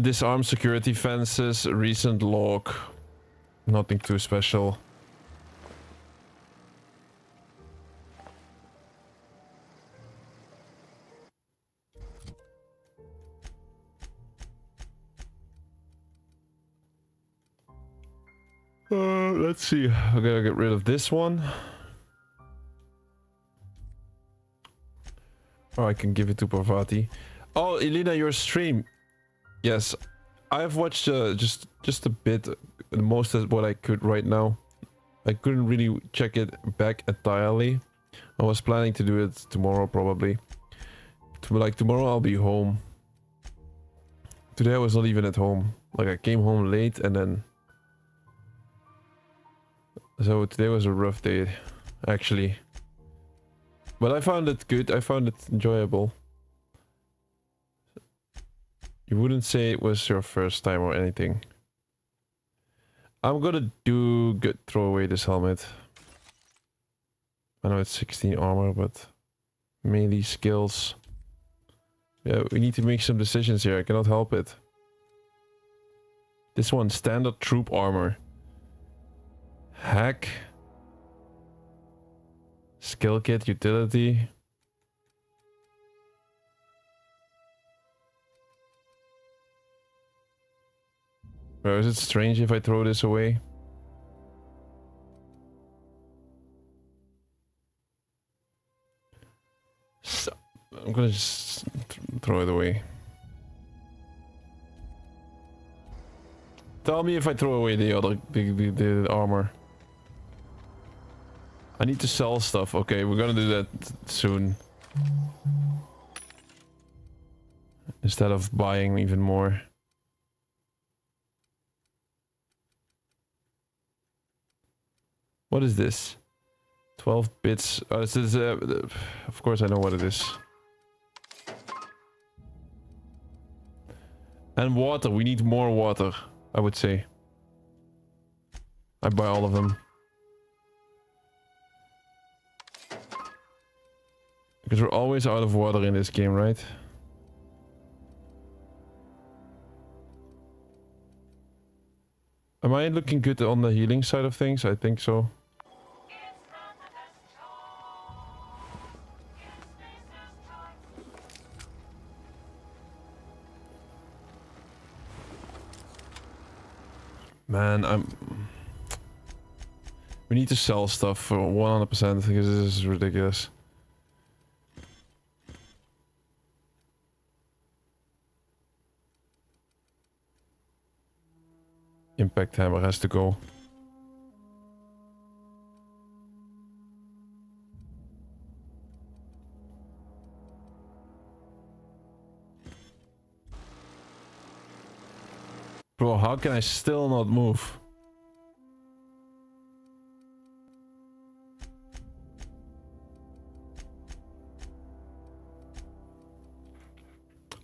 Disarm security fences. Recent log. Nothing too special. Let's see. I gotta get rid of this one. Or I can give it to Parvati. Oh, Elena, your stream. Yes, I've watched just a bit, most of what I could right now. I couldn't really check it back entirely. I was planning to do it tomorrow probably. Like tomorrow I'll be home. Today I was not even at home. Like I came home late and then... So today was a rough day, actually. But I found it good, I found it enjoyable. You wouldn't say it was your first time or anything. I'm gonna throw away this helmet. I know it's 16 armor, but... melee skills. Yeah, we need to make some decisions here, I cannot help it. This one, standard troop armor. Hack. Skill kit, utility. Bro, is it strange if I throw this away? So, I'm gonna just throw it away. Tell me if I throw away the other the armor. I need to sell stuff. Okay, we're gonna do that soon. Instead of buying even more. What is this? 12 bits. Oh, this is, of course I know what it is. And water. We need more water, I would say. I buy all of them. Because we're always out of water in this game, right? Am I looking good on the healing side of things? I think so. Man, we need to sell stuff for 100% because this is ridiculous. Impact hammer has to go. Bro, how can I still not move?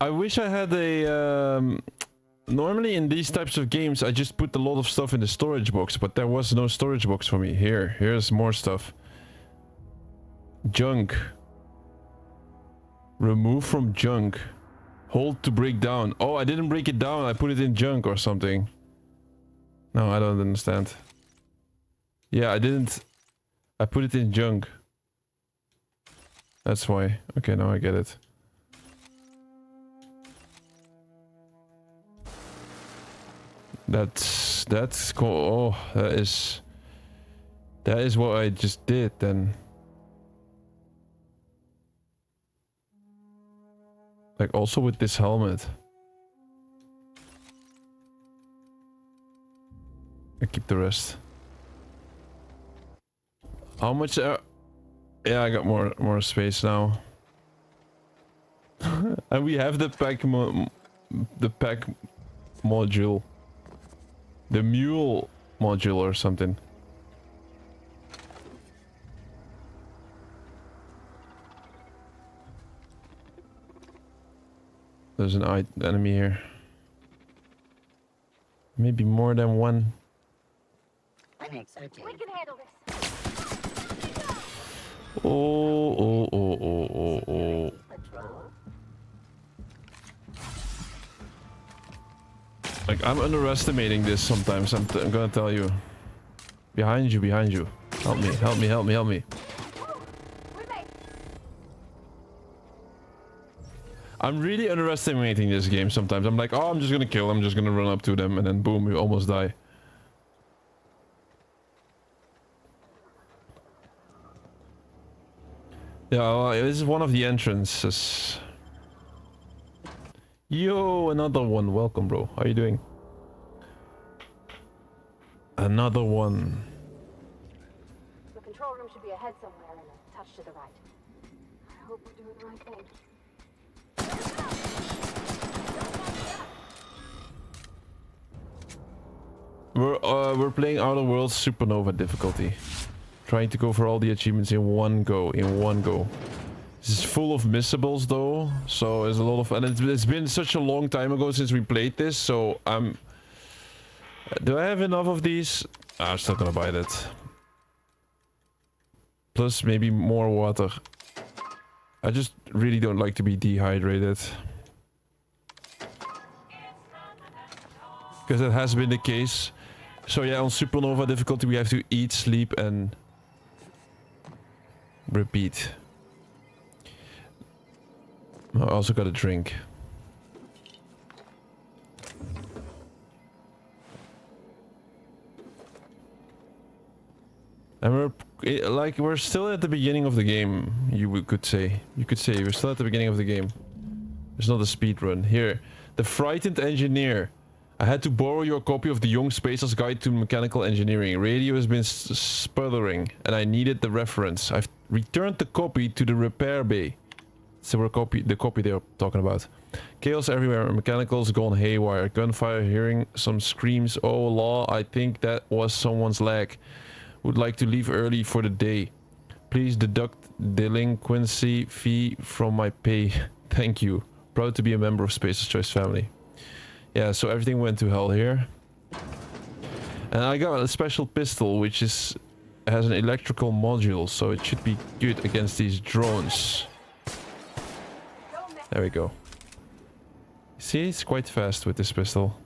I wish I had a... Normally in these types of games I just put a lot of stuff in the storage box, but there was no storage box for me. Here's more stuff. Junk. Remove from junk. Hold to break down. Oh, I didn't break it down. I put it in junk or something. No, I don't understand. Yeah, I didn't. I put it in junk. That's why. Okay, now I get it. That's cool. Oh, that is what I just did then. Like also with this helmet. I keep the rest. How much? Yeah, I got more space now. And we have the pack module. The mule module or something. There's an enemy here. Maybe more than one.
We can handle this.
Oh. Like, I'm underestimating this sometimes, I'm gonna tell you. Behind you. Help me. I'm really underestimating this game sometimes. I'm like, oh, I'm just gonna kill, I'm just gonna run up to them, and then boom, we almost die. Yeah, well, this is one of the entrances. Yo, another one. Welcome, bro. How you doing? Another one.
The control room should be ahead somewhere in a touch much to the right. I hope we're doing the right thing.
We're playing Outer Worlds Supernova difficulty. Trying to go for all the achievements in one go, This is full of missables though, so there's a lot of... And it's been such a long time ago since we played this, so I'm... Do I have enough of these? I'm still gonna buy that. Plus maybe more water. I just really don't like to be dehydrated. Because that has been the case. So yeah, on Supernova difficulty we have to eat, sleep and... repeat. I also got a drink. And we're still at the beginning of the game, could say. You could say we're still at the beginning of the game. It's not a speed run. Here, the frightened engineer. I had to borrow your copy of the Young Spacer's Guide to Mechanical Engineering. Radio has been sputtering, and I needed the reference. I've returned the copy to the repair bay. So the copy they're talking about. Chaos everywhere, mechanicals gone haywire, gunfire, hearing some screams. Oh law, I think that was someone's leg. Would like to leave early for the day. Please deduct delinquency fee from my pay. Thank you. Proud to be a member of Spacer's Choice family. Yeah, so everything went to hell here. And I got a special pistol which has an electrical module, so it should be good against these drones. There we go. See, it's quite fast with this pistol.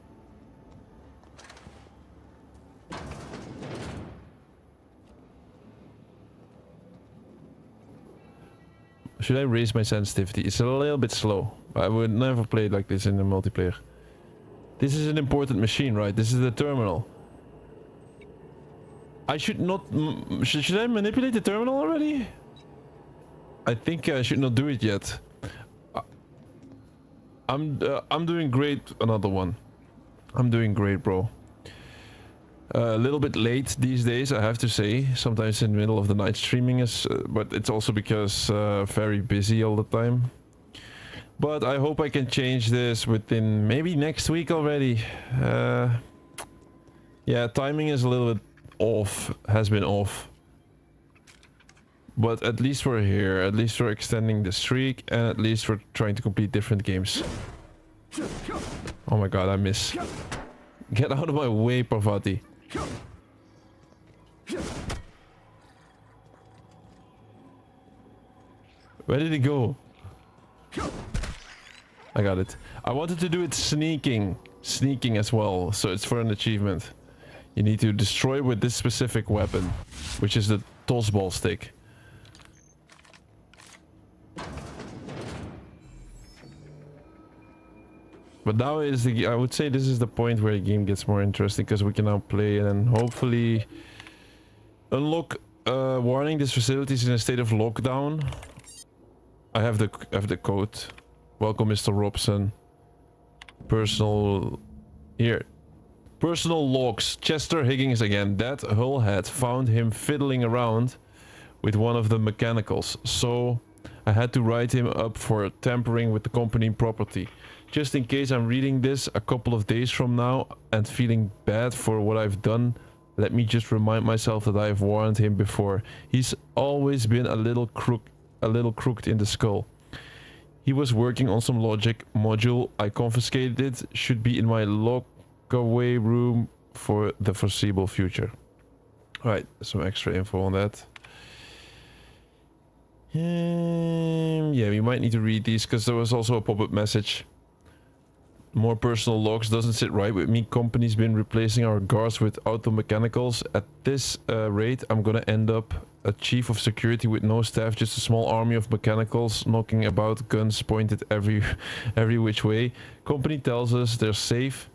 Should I raise my sensitivity? It's a little bit slow. I would never play it like this in the multiplayer. This is an important machine, right? This is the terminal. I should not... Should I manipulate the terminal already? I think I should not do it yet. I'm doing great. Another one. I'm doing great, bro. A little bit late these days, I have to say. Sometimes in the middle of the night streaming is... but it's also because very busy all the time. But I hope I can change this within maybe next week already. Yeah, timing is a little bit off. Has been off. But at least we're here. At least we're extending the streak. And at least we're trying to complete different games. Oh my god, I miss. Get out of my way, Parvati. Where did he go? I got it. I wanted to do it sneaking. Sneaking as well. So it's for an achievement. You need to destroy with this specific weapon. Which is the toss ball stick. But now is the... I would say this is the point where the game gets more interesting. Because we can now play and hopefully... unlock... warning, this facility is in a state of lockdown. I have the code. Welcome, Mr. Robson. Personal... Here. Personal logs. Chester Higgins again. That hullhead found him fiddling around with one of the mechanicals. So I had to write him up for tampering with the company property. Just in case I'm reading this a couple of days from now and feeling bad for what I've done, let me just remind myself that I have warned him before. He's always been a little crooked in the skull. He was working on some logic module. I confiscated it. Should be in my lock-away room for the foreseeable future. Alright, some extra info on that. Yeah, we might need to read these because there was also a pop-up message. More personal logs doesn't sit right with me. Company's been replacing our guards with auto mechanicals. At this rate, I'm gonna end up a chief of security with no staff, just a small army of mechanicals knocking about, guns pointed every which way. Company tells us they're safe,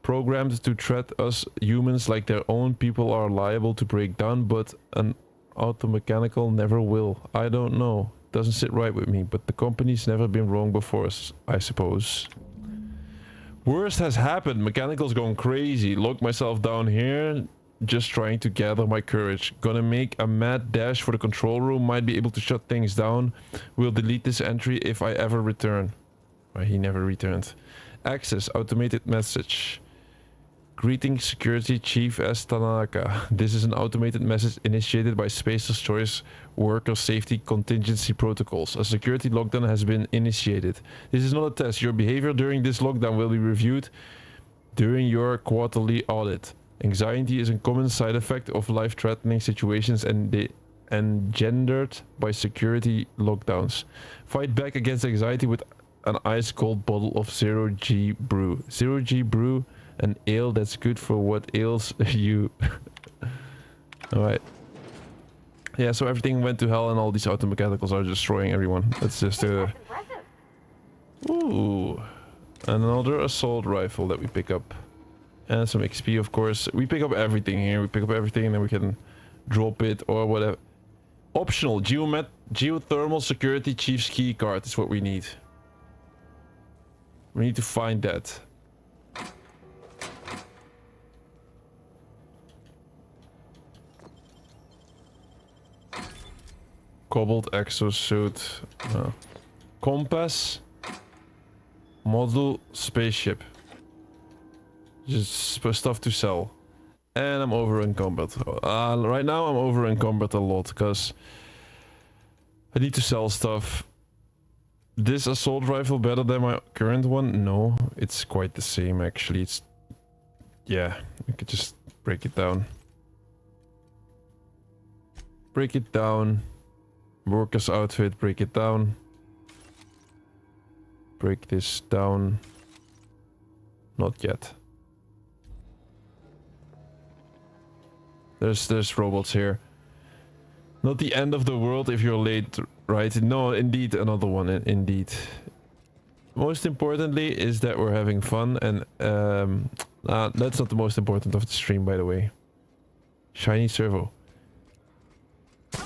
programmed to treat us humans like their own people are liable to break down, but an auto mechanical never will. I don't know. Doesn't sit right with me, but the company's never been wrong before, I suppose. Worst has happened. Mechanicals going crazy. Lock myself down here. just trying to gather my courage. Gonna make a mad dash for the control room. Might be able to shut things down. Will delete this entry if I ever return. Well, he never returned. Access automated message. Greetings, Security Chief S. Tanaka. This is an automated message initiated by Spacer's Choice Worker Safety Contingency Protocols. A security lockdown has been initiated. This is not a test. Your behavior during this lockdown will be reviewed during your quarterly audit. Anxiety is a common side effect of life-threatening situations and engendered by security lockdowns. Fight back against anxiety with an ice-cold bottle of Zero-G Brew. Zero-G Brew, an ale that's good for what ails you. Alright. Yeah, so everything went to hell and all these automechanicals are destroying everyone. That's just Ooh. Another assault rifle that we pick up. And some XP, of course. We pick up everything here. We pick up everything and then we can drop it or whatever. Optional. Geothermal Security Chief's key card is what we need. We need to find that. Cobalt exosuit. Compass. Model spaceship. Just stuff to sell. And I'm over encumbered. Right now I'm over encumbered a lot because I need to sell stuff. This assault rifle better than my current one? No, it's quite the same actually. It's, yeah, we could just break it down. Break it down. Worker's outfit, break it down. Break this down. Not yet. There's robots here. Not the end of the world if you're late, right? No, indeed, another one, indeed. Most importantly is that we're having fun, and that's not the most important of the stream, by the way. Shiny servo.
Okay,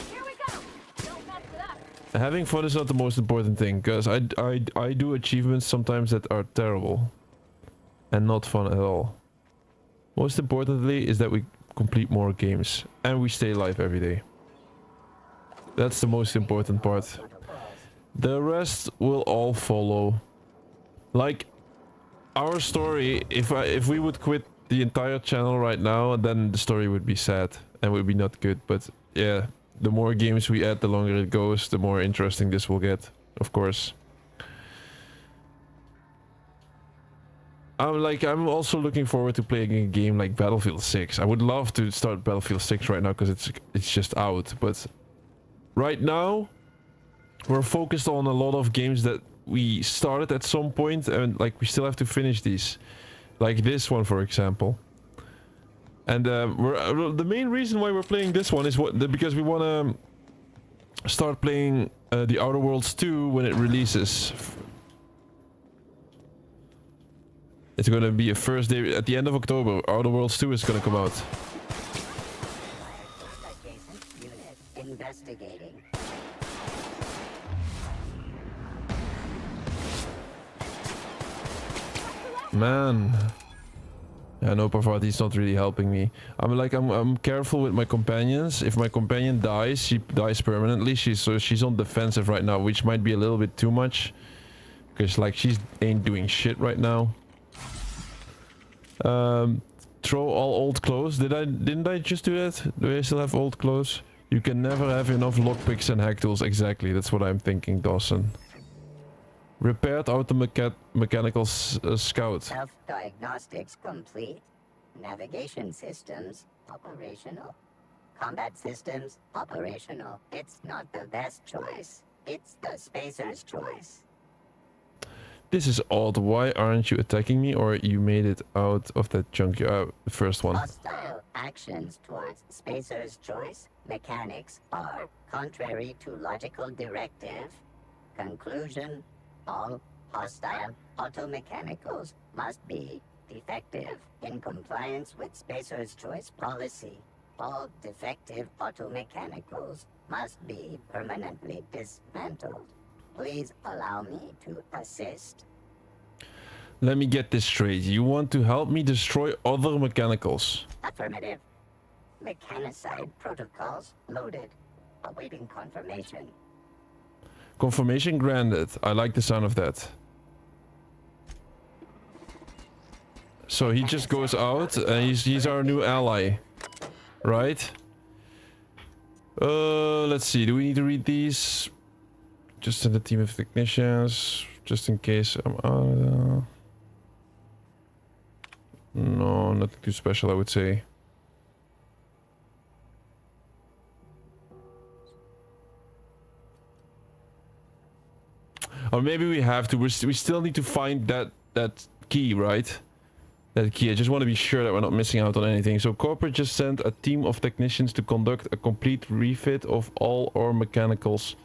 here we go. Don't mess it up.
Having fun is not the most important thing, because I do achievements sometimes that are terrible. And not fun at all. Most importantly is that we complete more games. And we stay alive every day. That's the most important part. The rest will all follow. Like, our story, if we would quit the entire channel right now, then the story would be sad. And would be not good, but yeah. The more games we add, the longer it goes, the more interesting this will get, of course. I'm also looking forward to playing a game like Battlefield 6. I would love to start Battlefield 6 right now because it's just out, but right now we're focused on a lot of games that we started at some point and like we still have to finish these. Like this one, for example. And the main reason why we're playing this one is because we want to start playing The Outer Worlds 2 when it releases. It's gonna be a first day at the end of October. Outer Worlds 2 is gonna come out.
Investigating.
Man. Yeah, no, Parvati's not really helping me. I'm careful with my companions. If my companion dies, she dies permanently. She's on defensive right now, which might be a little bit too much. Because like she ain't doing shit right now. Throw all old clothes. Didn't I just do that? Do I still have old clothes? You can never have enough lockpicks and hack tools. Exactly, that's what I'm thinking, Dawson. Repaired auto-mechanical scout.
Self-diagnostics complete. Navigation systems operational. Combat systems operational. It's not the best choice. It's the Spacer's choice.
This is odd. Why aren't you attacking me? Or you made it out of that junkyard, the first one.
Hostile actions towards Spacer's choice mechanics are contrary to logical directive. Conclusion: all hostile automechanicals must be defective in compliance with Spacer's choice policy. All defective automechanicals must be permanently dismantled. Please allow me to assist.
Let me get this straight. You want to help me destroy other mechanicals?
Affirmative. Mechanicide protocols loaded. Awaiting confirmation.
Confirmation granted. I like the sound of that. So he just goes out and he's our new ally. Right? Let's see. Do we need to read these? Just send a team of technicians. Just in case I'm out. No, nothing too special, I would say. Or maybe we have to. We still need to find that key, right? That key. I just want to be sure that we're not missing out on anything. So corporate just sent a team of technicians to conduct a complete refit of all our mechanicals.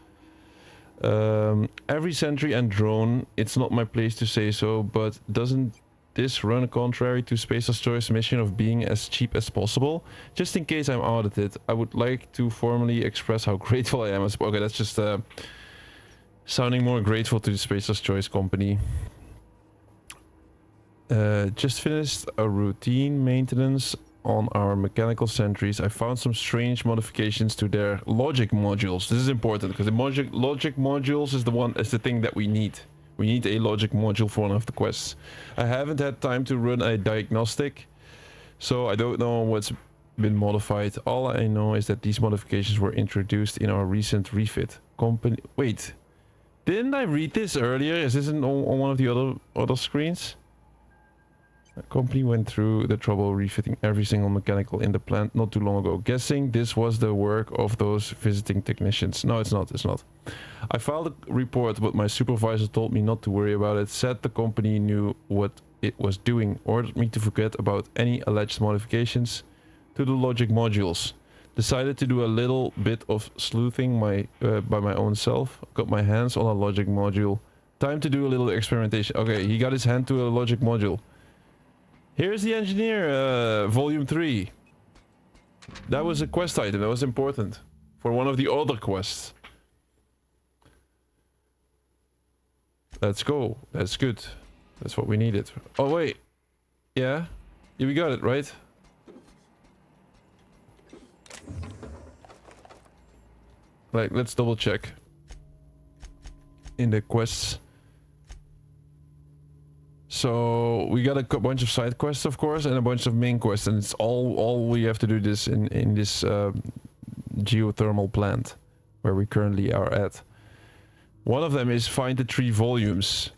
Every sentry and drone. It's not my place to say so, but doesn't this run contrary to Space Destroyer's mission of being as cheap as possible? Just in case I'm audited, I would like to formally express how grateful I am. Okay, that's just sounding more grateful to the Space Destroyer's company. Just finished a routine maintenance on our mechanical sentries. I found some strange modifications to their logic modules. This is important because the logic modules is the thing that we need. We need a logic module for one of the quests. I haven't had time to run a diagnostic, so I don't know what's been modified. All I know is that these modifications were introduced in our recent refit. Wait, didn't I read this earlier? Is this on one of the other screens? The company went through the trouble refitting every single mechanical in the plant not too long ago. Guessing this was the work of those visiting technicians. No, it's not. It's not. I filed a report, but my supervisor told me not to worry about it. Said the company knew what it was doing. Ordered me to forget about any alleged modifications to the logic modules. Decided to do a little bit of sleuthing by my own self. Got my hands on a logic module. Time to do a little experimentation. Okay, he got his hand to a logic module. Here's the engineer, volume 3. That was a quest item, that was important. For one of the other quests. Let's go, that's good. That's what we needed. Oh wait, yeah? Yeah, we got it, right? Like, let's double check. In the quests. So we got a bunch of side quests, of course, and a bunch of main quests, and it's all we have to do this in this geothermal plant where we currently are at. One of them is find the 3 volumes.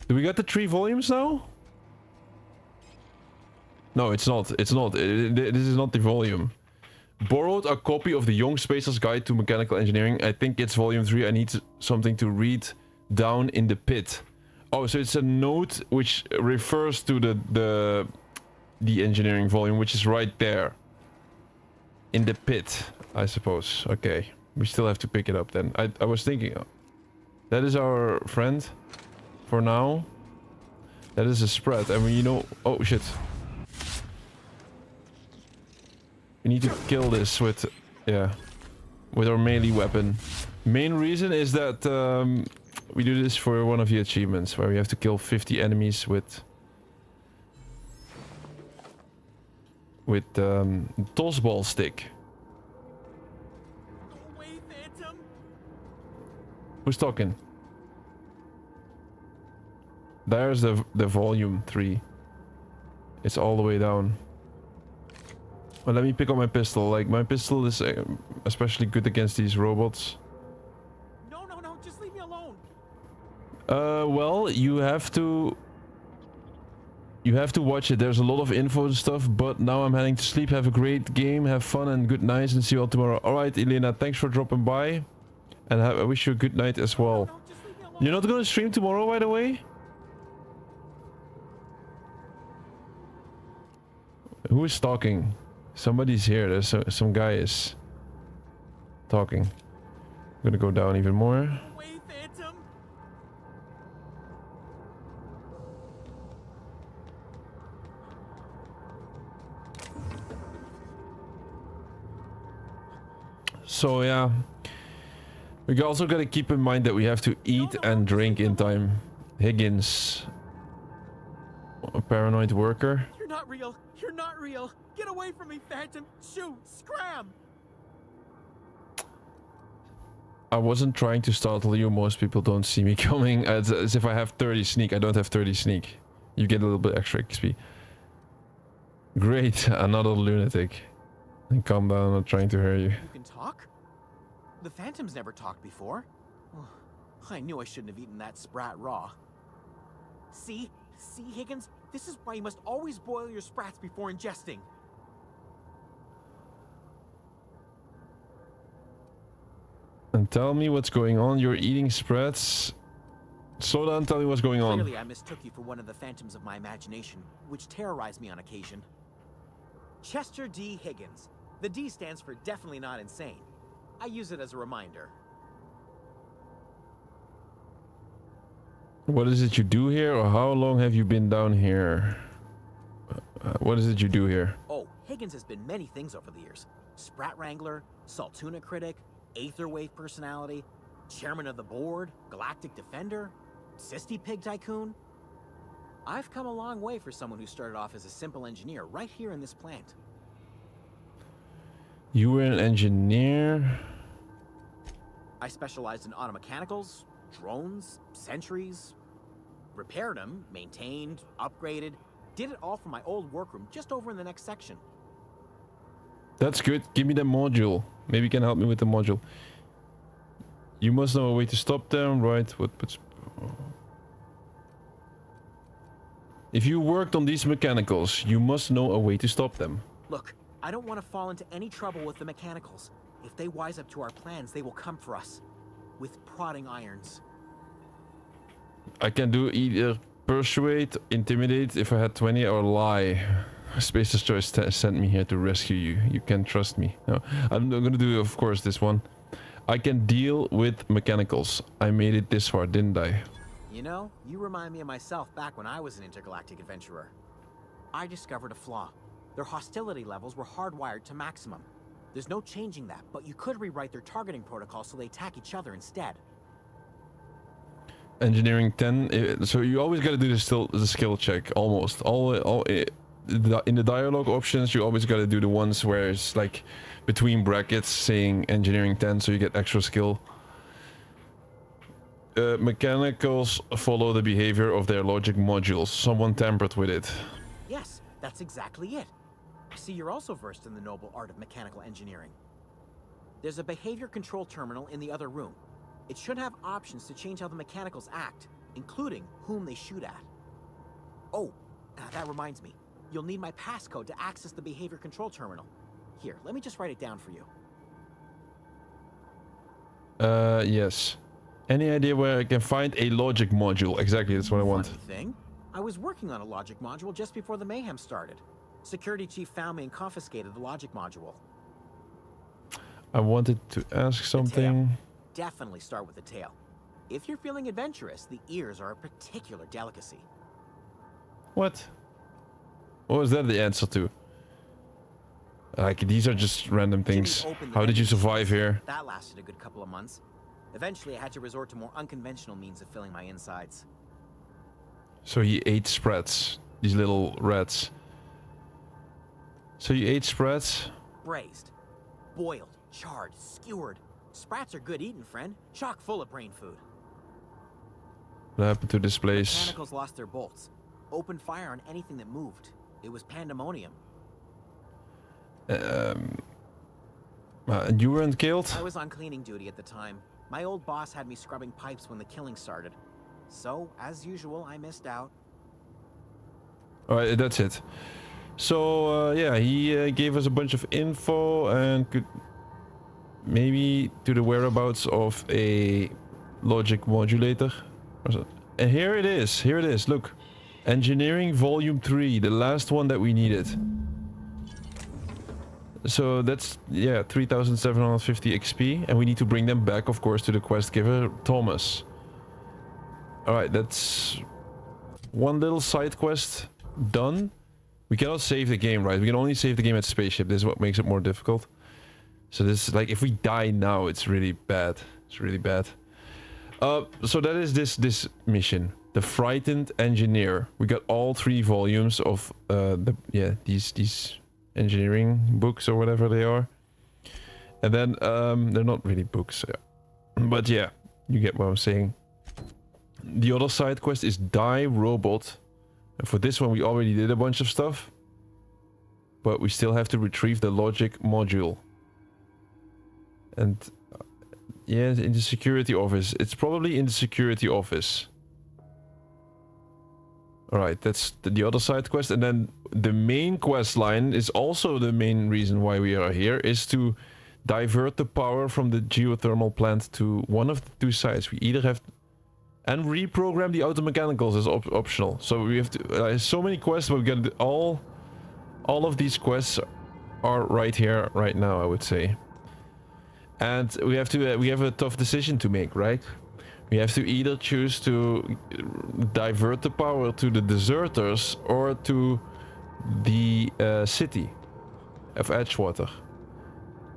Do we got the 3 volumes now? No, it's not. It's not. This is not the volume. Borrowed a copy of the Young Spacer's Guide to Mechanical Engineering. I think it's volume 3. I need something to read down in the pit. Oh, so it's a note which refers to the engineering volume, which is right there. In the pit, I suppose. Okay. We still have to pick it up then. I was thinking... that is our friend. For now. That is a spread. And you know... oh, shit. We need to kill this with... yeah. With our melee weapon. Main reason is that... we do this for one of the achievements where we have to kill 50 enemies with toss ball stick.
Go away, Phantom.
Who's talking? There's the volume 3. It's all the way down. Well, let me pick up my pistol. Like, my pistol is especially good against these robots.
No, just leave me alone.
Well, you have to watch it. There's a lot of info and stuff, but now I'm heading to sleep. Have a great game, have fun, and good night, and see you all tomorrow. Alright, Elena, thanks for dropping by, and I wish you a good night as well.
No, just leave me alone.
You're not gonna stream tomorrow, by the way? Who is talking? Somebody's here. There's some guy is talking. I'm gonna go down even more.
Wait, Phantom.
So yeah, we also gotta keep in mind that we have to eat and drink in time. Higgins, a paranoid worker.
You're
not real! You're not real! Get away from me, Phantom! Shoot! Scram!
I wasn't trying to startle you. Most people don't see me coming. As if I have 30 sneak. I don't have 30 sneak. You get a little bit extra XP. Great, another lunatic. And calm down, I'm not trying to hurt you.
You can talk? The Phantom's never talked before. I knew I shouldn't have eaten that sprat raw. See, Higgins? This is why you must always boil your sprats before ingesting.
And tell me what's going on. You're eating sprats. Slow down, tell me what's going on.
Clearly, I mistook you for one of the phantoms of my imagination, which terrorized me on occasion. Chester D. Higgins. The D stands for definitely not insane. I use it as a reminder.
What is it you do here, or how long have you been down here? What is it you do here?
Oh, Higgins has been many things over the years. Sprat Wrangler, Saltuna Critic, Aetherwave Personality, Chairman of the Board, Galactic Defender, Sisty Pig Tycoon. I've come a long way for someone who started off as a simple engineer right here in this plant.
You were an engineer?
I specialized in automechanicals, drones, sentries, repaired them, maintained, upgraded, did it all from my old workroom just over in the next section.
That's good. Give me the module. Maybe you can help me with the module. You must know a way to stop them, right? If you worked on these mechanicals, you must know a way to stop them.
Look, I don't want to fall into any trouble with the mechanicals. If they wise up to our plans, they will come for us. With prodding irons.
I can do either persuade, intimidate if I had 20, or lie. Spacer's Choice sent me here to rescue you. You can trust me. No, I'm gonna do, of course, this one. I can deal with mechanicals. I made it this far, didn't I?
You know, you remind me of myself back when I was an intergalactic adventurer. I discovered a flaw. Their hostility levels were hardwired to maximum. There's no changing that, but you could rewrite their targeting protocol so they attack each other instead.
Engineering 10. So you always gotta do the skill check. Almost. In the dialogue options, you always gotta do the ones where it's like between brackets saying engineering 10, so you get extra skill. Mechanicals follow the behavior of their logic modules. Someone tampered with it.
Yes, that's exactly it. I see you're also versed in the noble art of mechanical engineering. There's a behavior control terminal in the other room. It should have options to change how the mechanicals act, including whom they shoot at. Oh, that reminds me. You'll need my passcode to access the behavior control terminal. Here, let me just write it down for you.
Yes. Any idea where I can find a logic module? Exactly, that's what I want.
Funny thing, I was working on a logic module just before the mayhem started. Security chief found me and confiscated the logic module.
I wanted to ask something.
Definitely start with the tail. If you're feeling adventurous, the ears are a particular delicacy.
What? What was that the answer to? Like, these are just random things. How did you survive here?
That lasted a good couple of months. Eventually, I had to resort to more unconventional means of filling my insides.
So he ate sprats. These little rats. So you ate sprats?
Braised, boiled, charred, skewered. Sprats are good eating, friend. Chock full of brain food.
What happened to this place?
Mechanicals lost their bolts. Opened fire on anything that moved. It was pandemonium.
And you weren't killed?
I was on cleaning duty at the time. My old boss had me scrubbing pipes when the killing started. So, as usual, I missed out.
Alright, that's it. So, yeah, he gave us a bunch of info and could maybe to the whereabouts of a logic modulator. And here it is, look. Engineering Volume 3, the last one that we needed. So that's, yeah, 3,750 XP, and we need to bring them back, of course, to the quest giver, Thomas. Alright, that's one little side quest done. We cannot save the game, right? We can only save the game at spaceship. This is what makes it more difficult. So this is like, if we die now, it's really bad. It's really bad. So that is this mission. The Frightened Engineer. We got all 3 volumes of these engineering books or whatever they are. And then they're not really books, but yeah, you get what I'm saying. The other side quest is Die Robot. And for this one we already did a bunch of stuff, but we still have to retrieve the logic module. And yeah, in the security office. It's probably in the security office. Alright, that's the other side quest. And then the main quest line is also the main reason why we are here, is to divert the power from the geothermal plant to one of the 2 sites. We either have... And reprogram the automechanicals is optional. So we have to... so many quests, but we get all of these quests are right here, right now, I would say. And we have to... we have a tough decision to make, right? We have to either choose to divert the power to the deserters or to the city of Edgewater.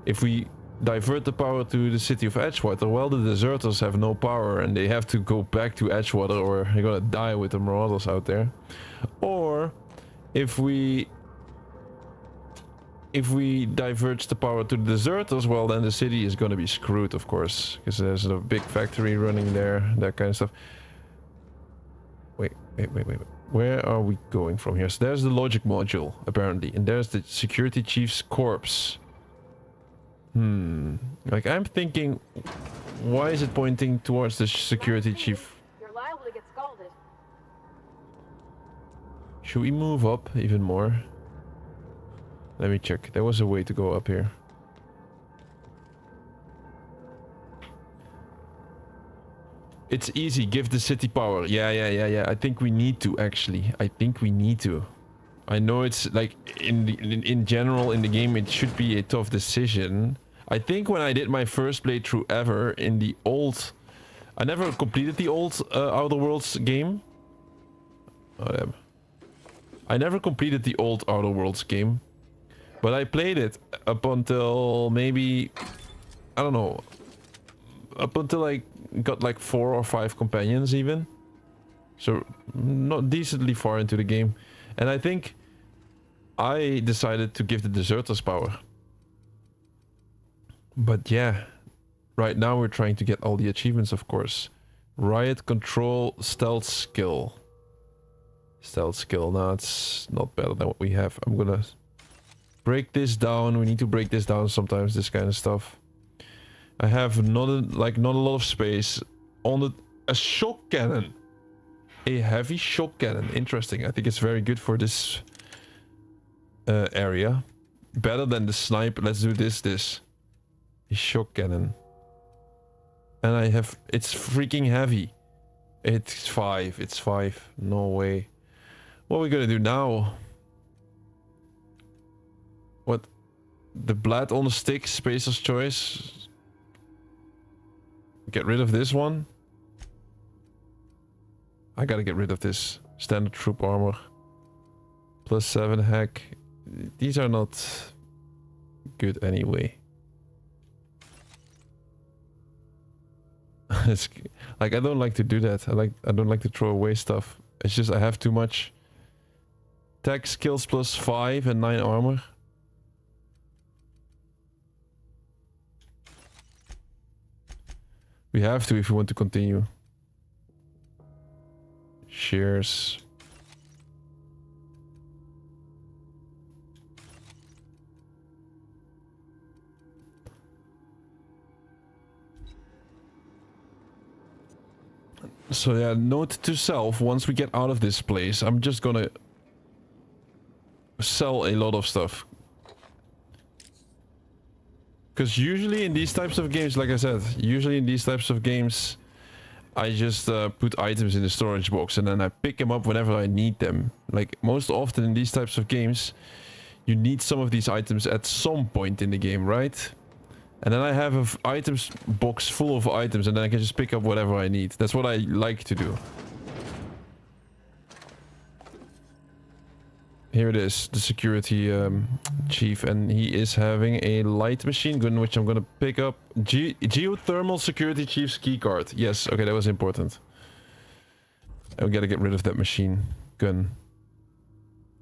If we divert the power to the city of Edgewater, well, the deserters have no power and they have to go back to Edgewater or they're gonna die with the marauders out there. Or if we diverge the power to the deserters, well, then the city is gonna be screwed, of course, because there's a big factory running there, that kind of stuff. Wait. Where are we going from here? So there's the logic module, apparently, and there's the security chief's corpse. Like, I'm thinking, why is it pointing towards the security chief?
You're liable to get scalded.
Should we move up even more? Let me check. There was a way to go up here. It's easy. Give the city power. Yeah. I think we need to, actually. I think we need to. I know it's like in general in the game it should be a tough decision. I think when I did my first playthrough ever in the old... I never completed the old Outer Worlds game. I never completed the old Outer Worlds game. But I played it up until maybe, I don't know, up until I got like 4 or 5 companions even. So not decently far into the game. And I think I decided to give the deserters power. But yeah, right now we're trying to get all the achievements, of course. Riot control stealth skill. Stealth skill, no, it's not better than what we have. I'm gonna... break this down. We need to break this down sometimes, this kind of stuff. I have not a lot of space on a shock cannon. A heavy shock cannon. Interesting. I think it's very good for this area. Better than the sniper. Let's do this. A shock cannon. And I have... it's freaking heavy. It's 5. It's 5. No way. What are we gonna do now? What? The blade on the stick, Spacer's choice. Get rid of this one. I gotta get rid of this. Standard troop armor. +7 hack. These are not good anyway. It's like, I don't like to do that. I don't like to throw away stuff. It's just I have too much. Tech skills +5 and 9 armor. We have to if we want to continue. Shears. So yeah, note to self, once we get out of this place, I'm just gonna sell a lot of stuff. Because usually in these types of games, like I said, usually in these types of games, I just put items in the storage box and then I pick them up whenever I need them. Like most often in these types of games, you need some of these items at some point in the game, right? And then I have an items box full of items and then I can just pick up whatever I need. That's what I like to do. Here it is, the security chief, and he is having a light machine gun, which I'm gonna pick up. Geothermal security chief's keycard. Yes, okay, that was important. I gotta get rid of that machine gun.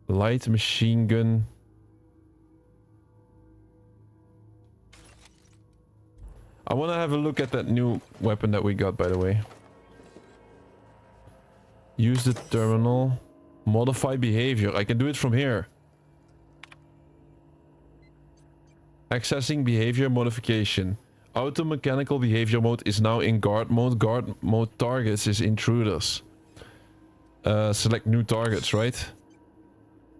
Light machine gun. I want to have a look at that new weapon that we got, by the way. Use the terminal. Modify behavior. I can do it from here. Accessing behavior modification. Auto mechanical behavior mode is now in guard mode. Guard mode targets is intruders. Select new targets, right?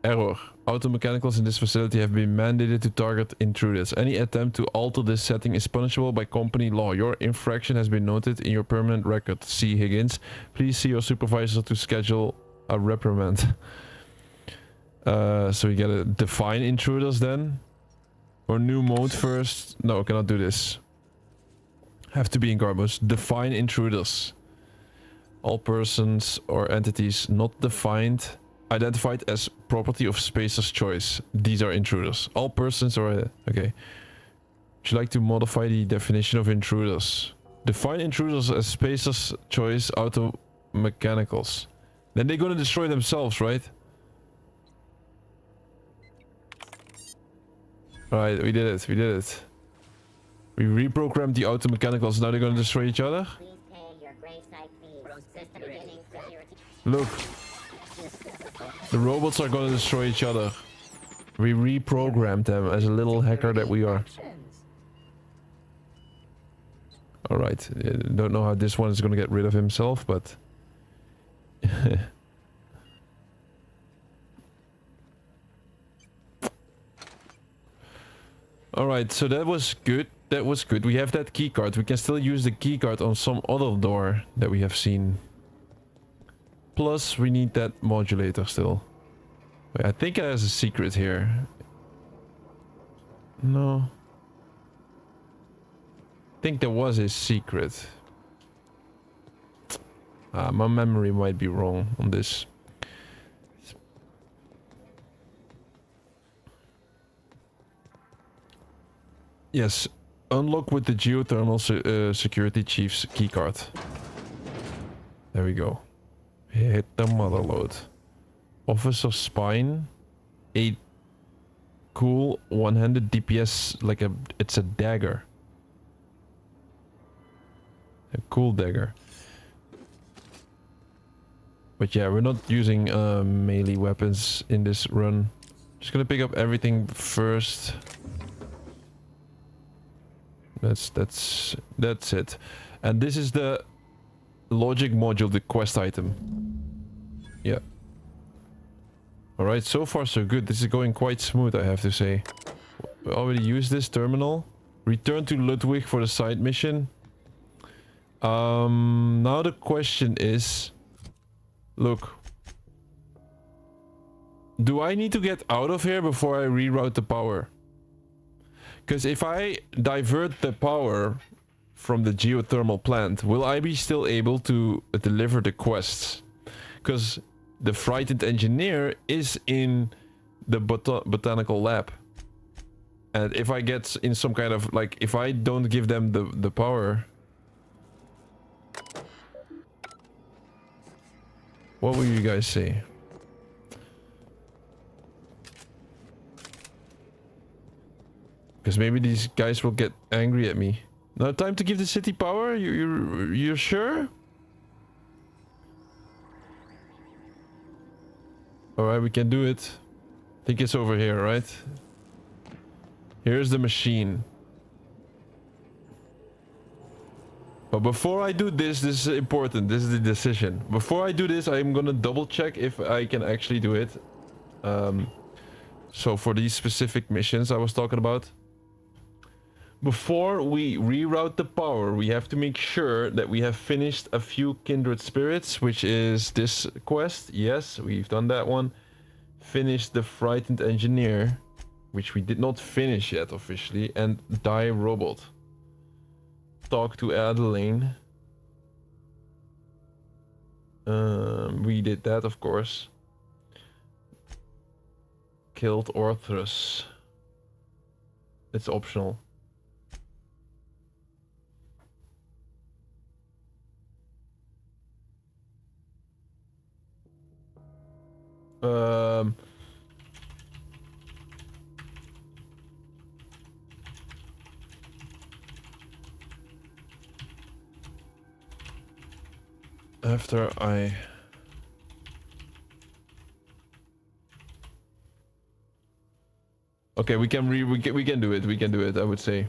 Error. Auto mechanicals in this facility have been mandated to target intruders. Any attempt to alter this setting is punishable by company law. Your infraction has been noted in your permanent record. C. Higgins. Please see your supervisor to schedule a reprimand. So we gotta define intruders then. Or new mode first. No, cannot do this. Have to be in guard mode. Define intruders. All persons or entities not defined, identified as property of Spacer's choice. These are intruders. All persons or... Okay. Would you like to modify the definition of intruders? Define intruders as Spacer's choice auto mechanicals. Then they're gonna destroy themselves, right? Alright, we did it. We did it. We reprogrammed the auto mechanicals. Now they're gonna destroy each other? Look. The robots are gonna destroy each other. We reprogrammed them as a little hacker that we are. Alright. Don't know how this one is gonna get rid of himself, but... Alright, so that was good. That was good. We have that keycard. We can still use the keycard on some other door that we have seen. Plus, we need that modulator still. Wait, I think it has a secret here. No. I think there was a secret. My memory might be wrong on this. Yes, unlock with the geothermal security chief's keycard. There we go. Hit the mother load. Officer spine. A cool one-handed DPS, like it's a dagger. A cool dagger. But yeah, we're not using melee weapons in this run. Just gonna pick up everything first. That's it. And this is the logic module, the quest item. Yeah. Alright, so far so good. This is going quite smooth, I have to say. We already used this terminal. Return to Ludwig for the side mission. Now the question is... Look. Do I need to get out of here before I reroute the power? Because if I divert the power from the geothermal plant, will I be still able to deliver the quests? Because the frightened engineer is in the botanical lab. And if I get in some kind of, like, if I don't give them the power... What will you guys say? Because maybe these guys will get angry at me. Now time to give the city power? You're sure? Alright, we can do it. I think it's over here, right? Here's the machine. But before I do this, this is important. This is the decision. Before I do this, I'm gonna double check if I can actually do it. So for these specific missions I was talking about. Before we reroute the power, we have to make sure that we have finished a few kindred spirits, which is this quest. Yes, we've done that one. Finished the frightened engineer, which we did not finish yet officially, and die robot. Talk to Adeline. We did that, of course. Killed Orthrus. It's optional. Um, after I... Okay, we can do it. We can do it, I would say.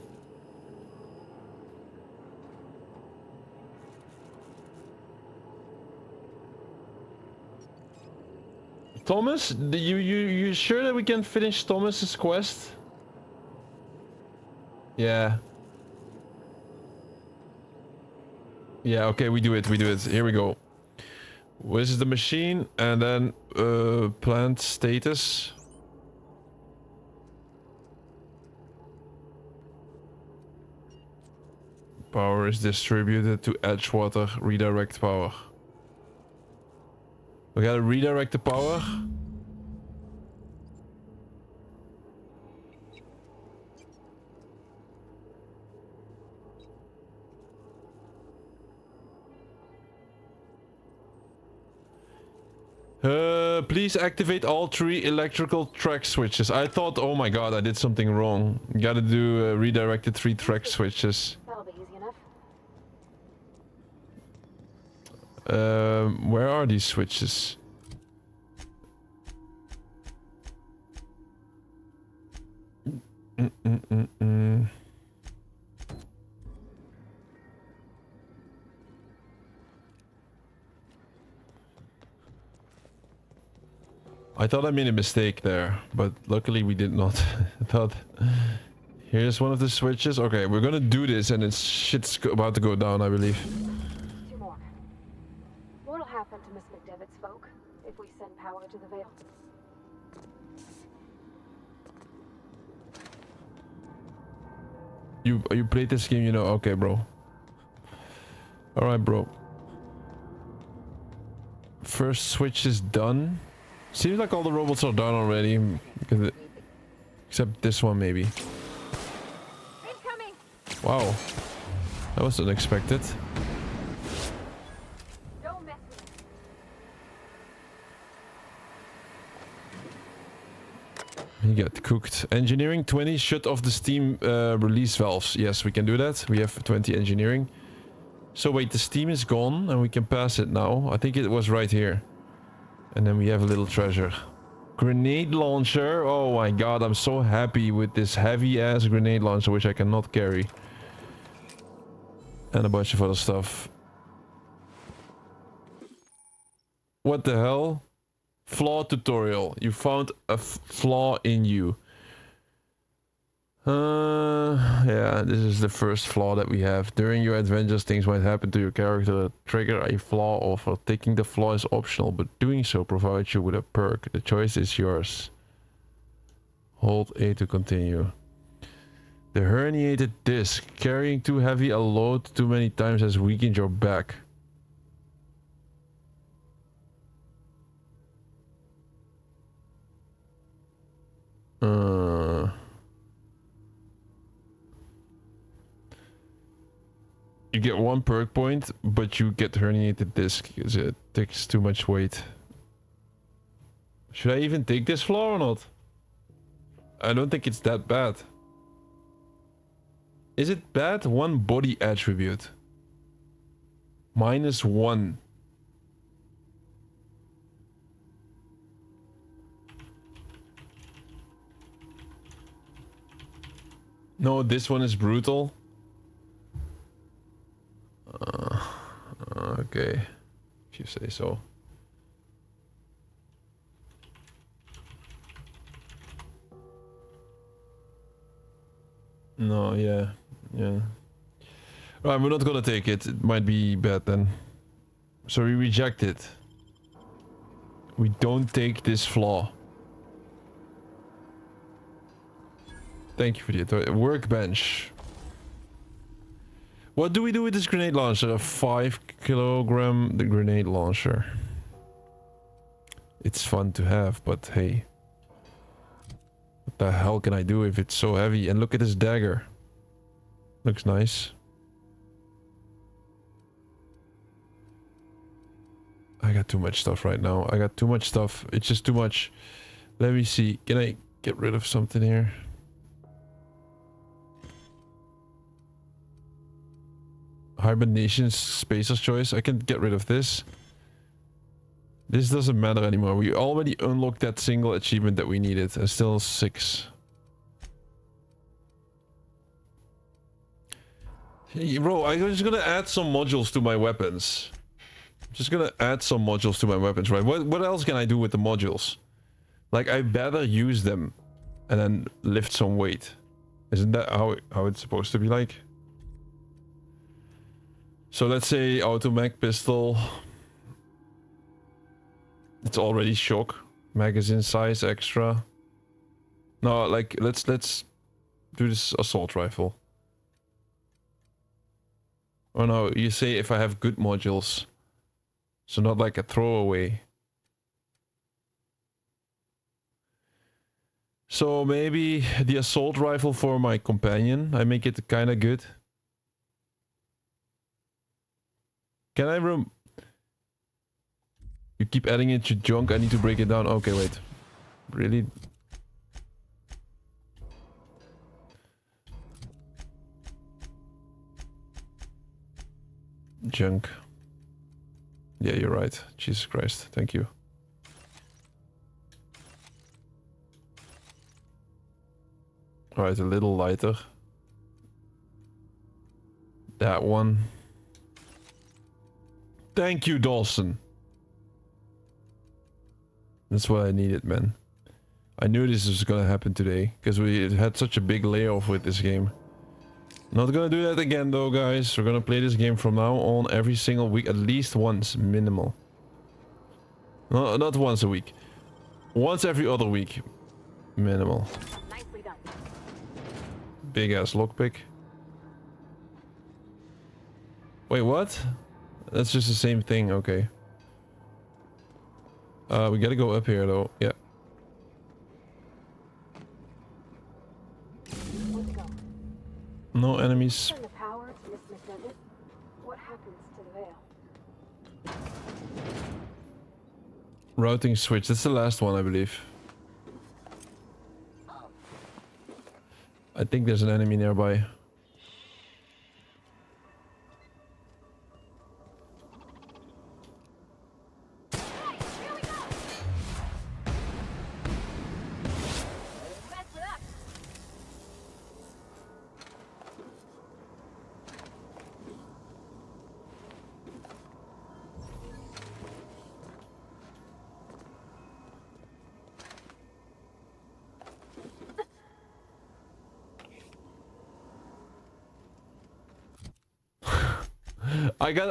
Thomas, you sure that we can finish Thomas's quest? Yeah. Yeah, okay, we do it. Here we go. This is the machine, and then plant status. Power is distributed to Edgewater. Redirect power. We gotta redirect the power. Please activate all 3 electrical track switches. I thought, oh my god, I did something wrong. You gotta do redirected 3 track switches.
That'll be easy enough.
Where are these switches? I thought I made a mistake there, but luckily we did not. I thought, here's one of the switches. Okay, we're gonna do this, and it's shit's about to go down, I believe.
2 more. What'll happen to Miss McDevitt's folk if we send power to the Vale?
You played this game, you know. Okay, bro. All right, bro. First switch is done. Seems like all the robots are done already, except this one maybe.
Incoming.
Wow, that was unexpected.
Don't mess with it.
He got cooked. Engineering 20, shut off the steam release valves. Yes, we can do that. We have 20 engineering. So wait, the steam is gone and we can pass it now. I think it was right here. And then we have a little treasure. Grenade launcher. Oh my god, I'm so happy with this heavy ass grenade launcher, which I cannot carry. And a bunch of other stuff. What the hell? Flaw tutorial. You found a flaw in you. Yeah, this is the first flaw that we have. During your adventures, things might happen to your character that trigger a flaw. Offer taking the flaw is optional, but doing so provides you with a perk. The choice is yours. Hold A to continue. The herniated disc. Carrying too heavy a load too many times has weakened your back. You get 1 perk point, but you get herniated disc because it takes too much weight. Should I even take this flaw or not? I don't think it's that bad. Is it bad? 1 body attribute. -1. No, this one is brutal. Okay, if you say so. No, yeah. Right, we're not gonna take it. It might be bad then. So we reject it. We don't take this flaw. Thank you for the workbench. What do we do with this grenade launcher? A 5 kilogram grenade launcher. It's fun to have, but hey. What the hell can I do if it's so heavy? And look at this dagger. Looks nice. I got too much stuff right now. I got too much stuff. It's just too much. Let me see. Can I get rid of something here? Hibernation Spacer's Choice. I can get rid of this. This doesn't matter anymore. We already unlocked that single achievement that we needed. And still 6. Hey, bro, I'm just gonna add some modules to my weapons. Just gonna add some modules to my weapons, right? What else can I do with the modules? Like, I better use them and then lift some weight. Isn't that how it's supposed to be like? So let's say automag pistol. It's already shock. Magazine size extra. No, like let's do this assault rifle. Oh no, you say if I have good modules. So not like a throwaway. So maybe the assault rifle for my companion. I make it kind of good. Can I You keep adding it to junk. I need to break it down. Okay, wait. Really? Junk. Yeah, you're right. Jesus Christ. Thank you. Alright, a little lighter. That one. Thank you, Dawson. That's what I needed, man. I knew this was gonna happen today, because we had such a big layoff with this game. Not gonna do that again though, guys. We're gonna play this game from now on every single week, at least once, minimal. No, not once a week. Once every other week. Minimal.
Nicely done.
Big ass lockpick. Wait, what? That's just the same thing, okay. We gotta go up here though, yeah. No enemies.
Turn the power to Miss McDevitt. What happens to the veil?
Routing switch, that's the last one, I believe. I think there's an enemy nearby.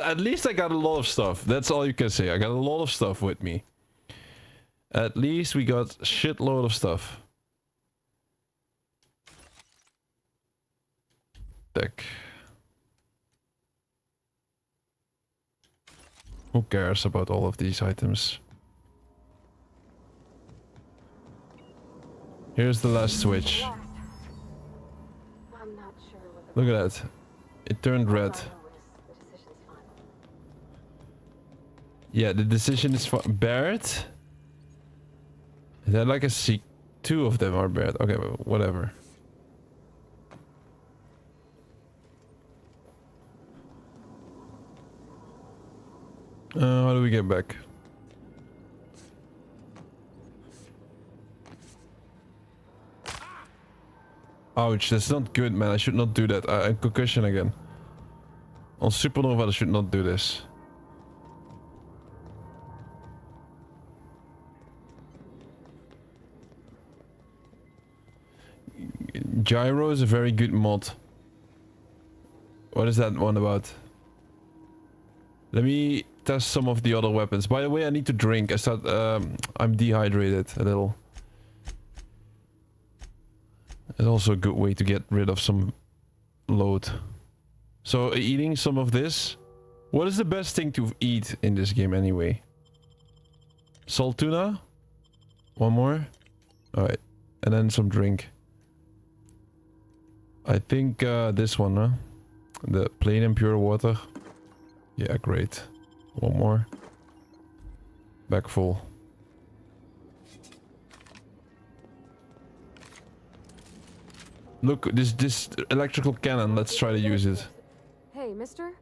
At least I got a lot of stuff. That's all you can say. I got a lot of stuff with me. At least we got a shitload of stuff. Deck. Who cares about all of these items? Here's the last switch.
I'm not sure what the
Look at that. It turned red. Yeah, the decision is for Barrett. Is that like a C? 2 of them are Barrett. Okay, whatever. How do we get back? Ouch, that's not good, man. I should not do that. I'm concussion again. On Supernova, I should not do this. Gyro is a very good mod. What is that one about? Let me test some of the other weapons. By the way, I need to drink. I'm dehydrated a little. It's also a good way to get rid of some load. So eating some of this. What is the best thing to eat in this game anyway? Salt tuna? One more? Alright. And then some drink. I think this one, huh? The plain and pure water. Yeah, great. One more. Back full. Look, this electrical cannon. Let's try to use it.
Hey, mister?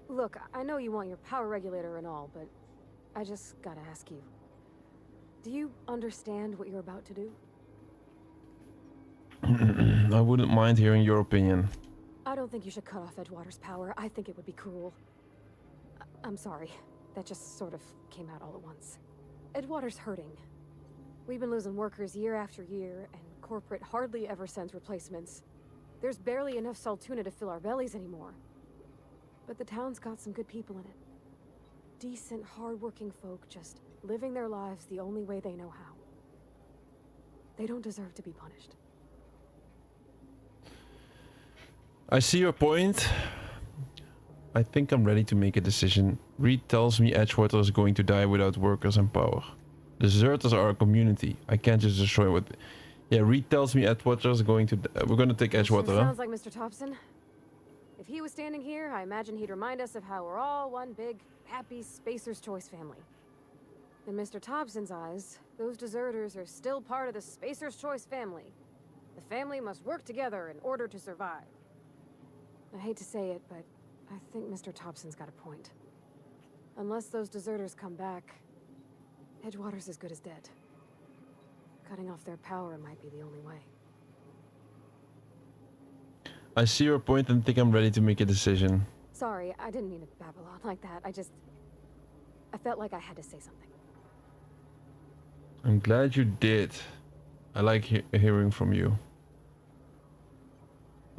Look, I know you want your power regulator and all, but I just gotta ask you. Do you understand what you're about to do?
I wouldn't mind hearing your opinion.
I don't think you should cut off Edgewater's power. I think it would be cruel. I'm sorry. That just sort of came out all at once. Edgewater's hurting. We've been losing workers year after year, and corporate hardly ever sends replacements. There's barely enough Saltuna to fill our bellies anymore. But the town's got some good people in it. Decent, hard-working folk just living their lives the only way they know how. They don't deserve to be punished.
I see your point. I think I'm ready to make a decision. Reed tells me Edgewater is going to die without workers and power. Deserters are a community. I can't just destroy what... Yeah, Reed tells me Edgewater is going to... We're gonna take Edgewater, huh?
Sounds like Mr. Thompson. If he was standing here, I imagine he'd remind us of how we're all one big, happy Spacer's Choice family. In Mr. Thompson's eyes, those deserters are still part of the Spacer's Choice family. The family must work together in order to survive. I hate to say it, but I think Mr. Thompson's got a point. Unless those deserters come back, Edgewater's as good as dead. Cutting off their power might be the only way.
I see your point and think I'm ready to make a decision.
Sorry, I didn't mean to babble on like that. I felt like I had to say something.
I'm glad you did. I like hearing from you.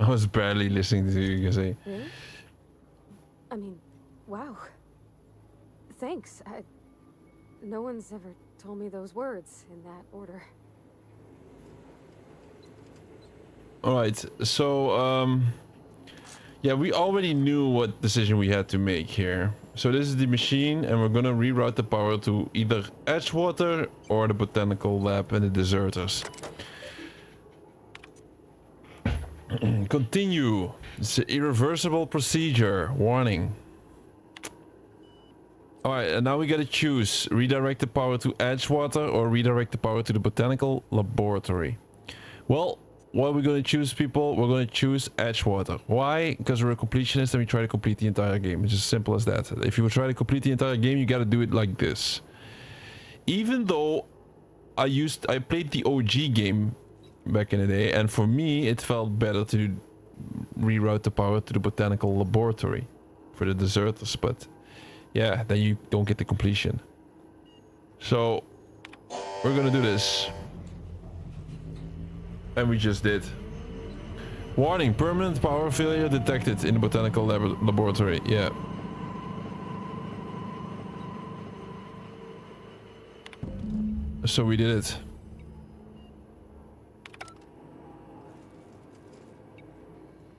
I was barely listening to you say.
Really? I mean, wow. Thanks. No one's ever told me those words in that order.
Alright, so yeah, we already knew what decision we had to make here. So this is the machine and we're gonna reroute the power to either Edgewater or the botanical lab and the deserters. Continue. It's an irreversible procedure. Warning. Alright, and now we gotta choose. Redirect the power to Edgewater or redirect the power to the botanical laboratory. Well, what we're gonna choose, people, we're gonna choose Edgewater. Why? Because we're a completionist and we try to complete the entire game. It's as simple as that. If you try to complete the entire game, you gotta do it like this. Even though I played the OG game back in the day, and for me it felt better to reroute the power to the botanical laboratory for the deserters, but yeah, then you don't get the completion. So we're gonna do this. And we just did. Warning, permanent power failure detected in the botanical laboratory. Yeah. So we did it.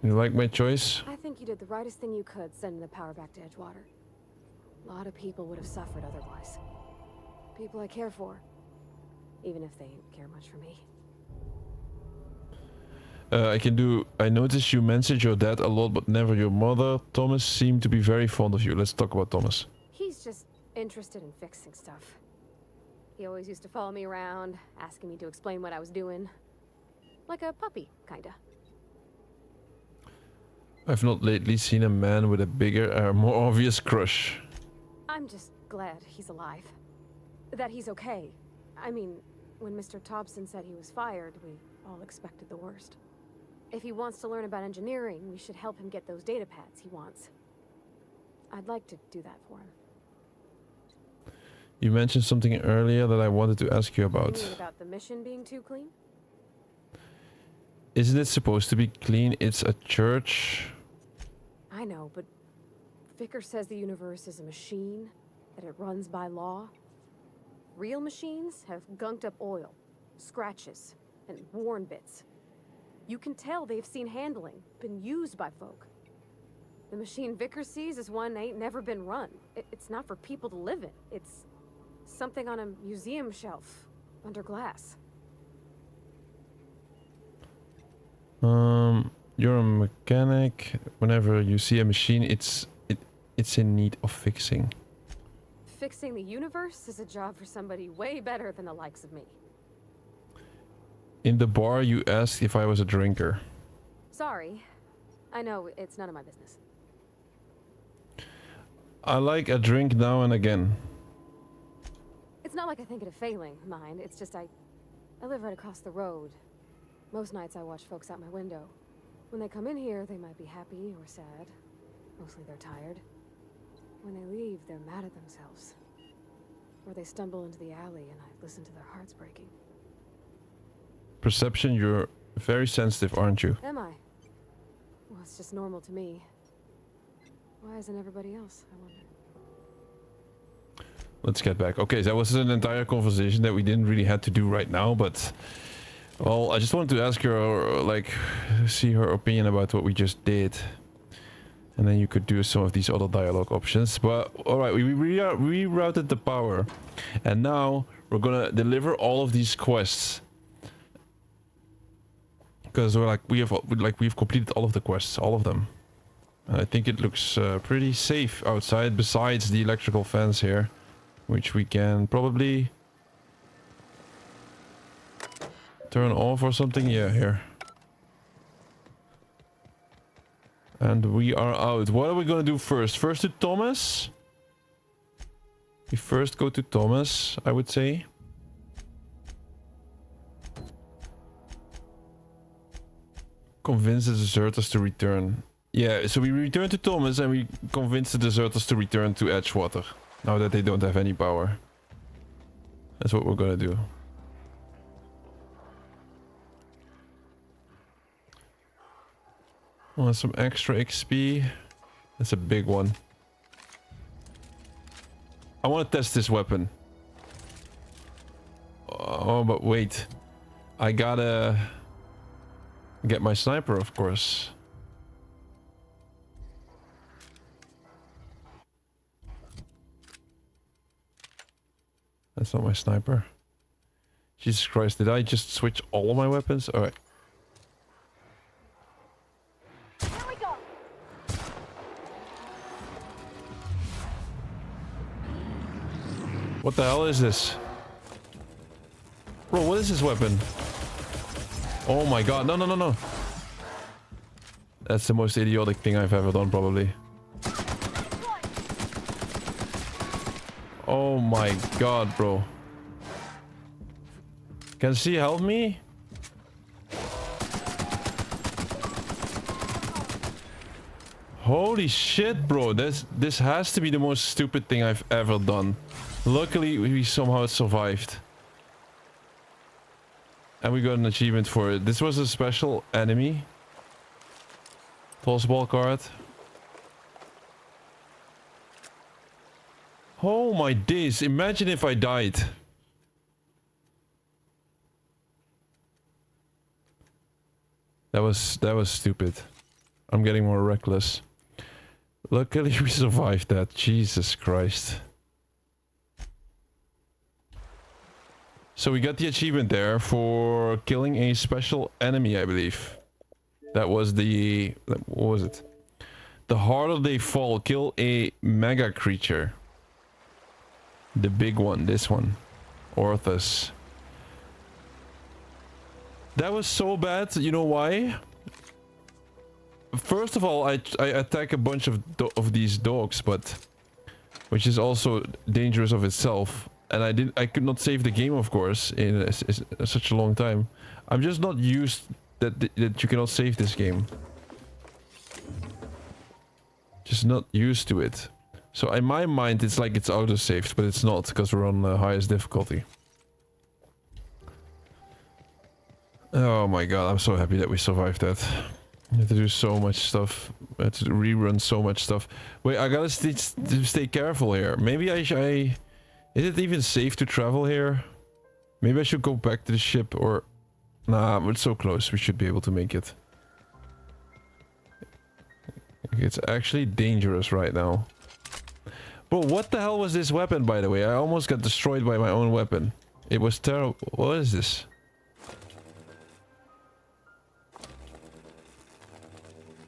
You like my choice?
I think you did the rightest thing you could, sending the power back to Edgewater. A lot of people would have suffered otherwise. People I care for. Even if they don't care much for me.
I noticed you mentioned your dad a lot, but never your mother. Thomas seemed to be very fond of you. Let's talk about Thomas.
He's just interested in fixing stuff. He always used to follow me around, asking me to explain what I was doing. Like a puppy, kinda.
I've not lately seen a man with a bigger, more obvious crush.
I'm just glad he's alive. That he's okay. I mean, when Mr. Thompson said he was fired, we all expected the worst. If he wants to learn about engineering, we should help him get those data pads he wants. I'd like to do that for him.
You mentioned something earlier that I wanted to ask you about.
You mean about the mission being too clean?
Isn't it supposed to be clean? It's a church.
I know, but Vicker says the universe is a machine, that it runs by law. Real machines have gunked up oil, scratches, and worn bits. You can tell they've seen handling, been used by folk. The machine Vicker sees is one that ain't never been run. It's not for people to live in. It's something on a museum shelf, under glass.
You're a mechanic. Whenever you see a machine, it's in need of fixing.
fixing the universe is a job for somebody way better than the likes of me.
In the bar, you asked if I was a drinker.
Sorry. I know, it's none of my business.
I like a drink now and again.
It's not like I think it a failing, mind. It's just I live right across the road. Most nights I watch folks out my window. When they come in here, they might be happy or sad. Mostly they're tired. When they leave, they're mad at themselves. Or they stumble into the alley and I listen to their hearts breaking.
Perception, you're very sensitive, aren't you?
Am I? Well, it's just normal to me. Why isn't everybody else, I wonder?
Let's get back. Okay, that was an entire conversation that we didn't really have to do right now, but... Well, I just wanted to ask her, like, see her opinion about what we just did. And then you could do some of these other dialogue options. But, alright, we rerouted the power. And now, we're gonna deliver all of these quests. Because we're like, we've completed all of the quests, all of them. And I think it looks pretty safe outside, besides the electrical fence here. Which we can probably... turn off or something? Yeah, here. And we are out. What are we gonna do first? First to Thomas? We first go to Thomas, I would say. Convince the deserters to return. Yeah, so we return to Thomas and we convince the deserters to return to Edgewater. Now that they don't have any power. That's what we're gonna do. Want some extra XP? That's a big one. I want to test this weapon. Oh, but wait. I gotta get my sniper, of course. That's not my sniper. Jesus Christ, did I just switch all of my weapons? Alright. What the hell is this? Bro, what is this weapon? Oh my god, no, no, no, no. That's the most idiotic thing I've ever done, probably. Oh my god, bro. Can she help me? Holy shit, bro. This has to be the most stupid thing I've ever done. Luckily, we somehow survived. And we got an achievement for it. This was a special enemy. Tossball card. Oh my days. Imagine if I died. That was stupid. I'm getting more reckless. Luckily we survived that. Jesus Christ. So we got the achievement there for killing a special enemy, I believe. That was the... what was it? The harder they fall, kill a mega creature. The big one, this one. Orthus. That was so bad, you know why? First of all, I attack a bunch of these dogs, but... which is also dangerous of itself. And I could not save the game, of course, in such a long time. I'm just not used that you cannot save this game. Just not used to it. So in my mind, it's like it's auto-saved, but it's not, because we're on the highest difficulty. Oh my god, I'm so happy that we survived that. I had to do so much stuff. I had to rerun so much stuff. Wait, I gotta stay careful here. Maybe I... Is it even safe to travel here? Maybe I should go back to the ship, or... Nah, we're so close. We should be able to make it. It's actually dangerous right now. But what the hell was this weapon, by the way? I almost got destroyed by my own weapon. It was terrible. What is this?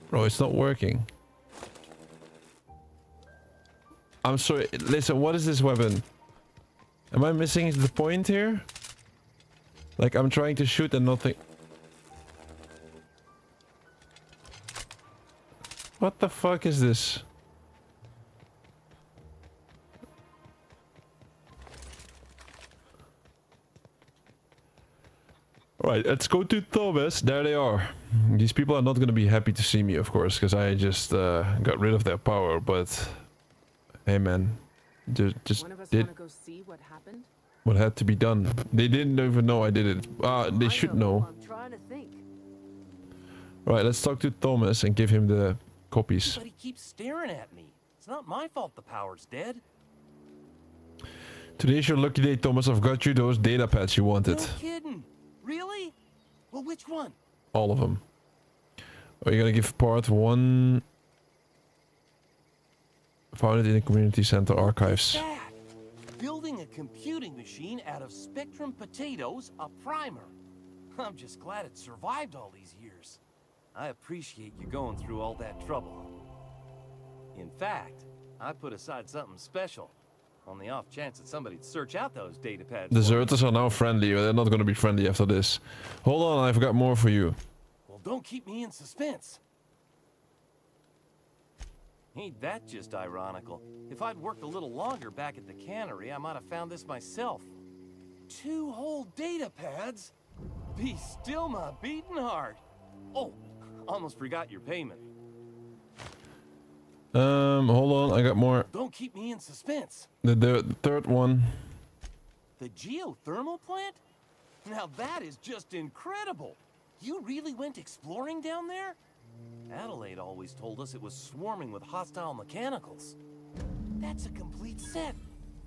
Bro, it's not working. I'm sorry. Listen, what is this weapon? Am I missing the point here? Like, I'm trying to shoot and nothing. What the fuck is this? Alright, let's go to Thomas. There they are. These people are not going to be happy to see me, of course, because I just got rid of their power, but... Hey man, just did
go see what happened?
what had to be done. They didn't even know I did it. They should know.
I'm trying to think.
Right, let's talk to Thomas and give him the copies.
But he keeps staring at me. It's not my fault the power's dead.
Today's your lucky day, Thomas. I've got you those data pads you wanted.
No kidding. Really? Well, which one?
All of them. Are you gonna give part 1? Found it in the community center archives.
That. Building a computing machine out of Spectrum potatoes, a primer. I'm just glad it survived all these years. I appreciate you going through all that trouble. In fact, I put aside something special on the off chance that somebody'd search out those data pads.
Deserters are now friendly, but they're not gonna be friendly after this. Hold on, I've got more for you.
Well, don't keep me in suspense. Ain't that just ironical? If I'd worked a little longer back at the cannery, I might have found this myself. 2 whole data pads? Be still my beating heart. Oh, almost forgot your payment.
Hold on, I got more.
Don't keep me in suspense.
The third one.
The geothermal plant? Now that is just incredible. You really went exploring down there? Adelaide always told us it was swarming with hostile mechanicals. That's a complete set.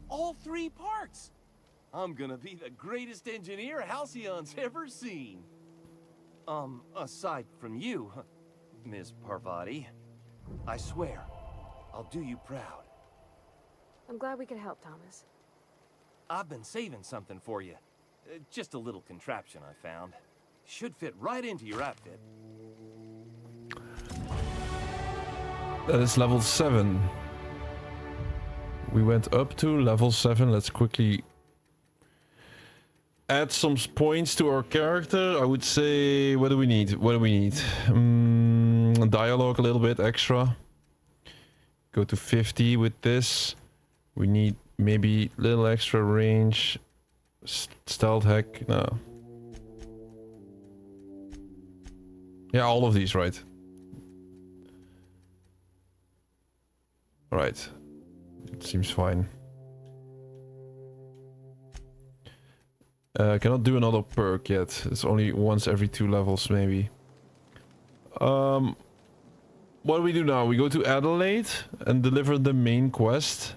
All 3 parts. I'm gonna be the greatest engineer Halcyon's ever seen. Aside from you, Ms. Parvati, I swear, I'll do you proud.
I'm glad we could help, Thomas.
I've been saving something for you. Just a little contraption I found. Should fit right into your outfit.
That is level 7. We went up to level 7. Let's quickly add some points to our character. I would say, what do we need? What do we need? Dialogue a little bit extra. Go to 50 with this. We need maybe a little extra range. Stealth hack, no. Yeah, all of these, right? Right. It seems fine. Cannot do another perk yet. It's only once every 2 levels, maybe. What do we do now? We go to Adelaide and deliver the main quest.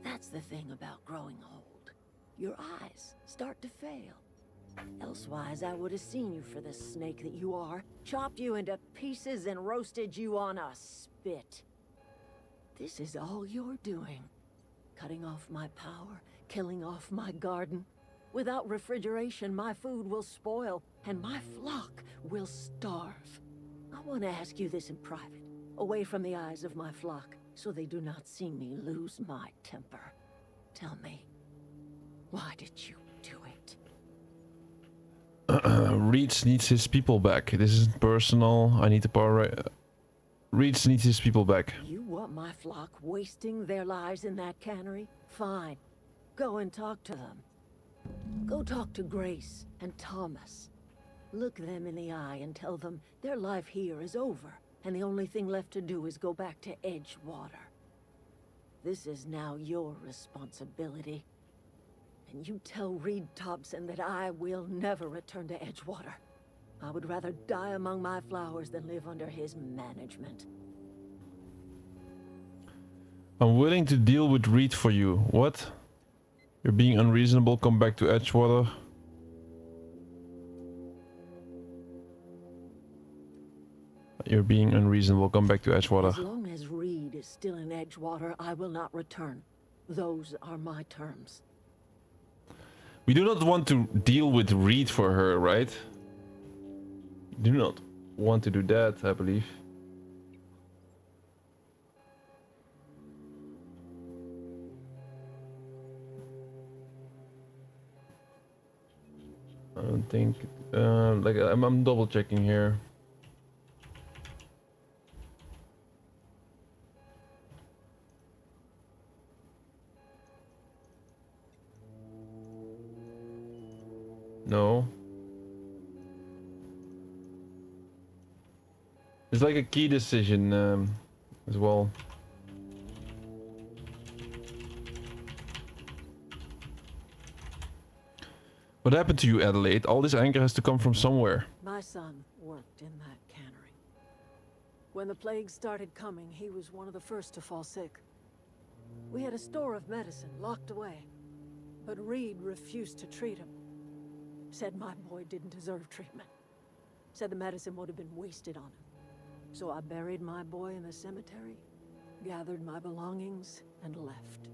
That's the thing about growing old. Your eyes start to fail. Elsewise, I would have seen you for the snake that you are, chopped you into pieces and roasted you on a spit. This is all you're doing. Cutting off my power, killing off my garden. Without refrigeration, my food will spoil, and my flock will starve. I want to ask you this in private, away from the eyes of my flock, so they do not see me lose my temper. Tell me, why did you do it?
Reeds needs his people back. This isn't personal. I need the power. Reeds needs his people back.
You want my flock wasting their lives in that cannery? Fine. Go and talk to them. Go talk to Grace and Thomas. Look them in the eye and tell them their life here is over, and the only thing left to do is go back to Edgewater. This is now your responsibility. And you tell Reed Thompson that I will never return to Edgewater. I would rather die among my flowers than live under his management.
I'm willing to deal with Reed for you. What? You're being unreasonable. Come back to Edgewater. You're being unreasonable. Come back to Edgewater.
As long as Reed is still in Edgewater, I will not return. Those are my terms.
We do not want to deal with Reed for her, right? Do not want to do that, I believe. I don't think, like I'm double checking here. No. It's like a key decision as well. What happened to you, Adelaide? All this anger has to come from somewhere.
My son worked in that cannery. When the plague started coming, he was one of the first to fall sick. We had a store of medicine locked away, but Reed refused to treat him. Said my boy didn't deserve treatment. Said the medicine would have been wasted on him. So I buried my boy in the cemetery, gathered my belongings, and left.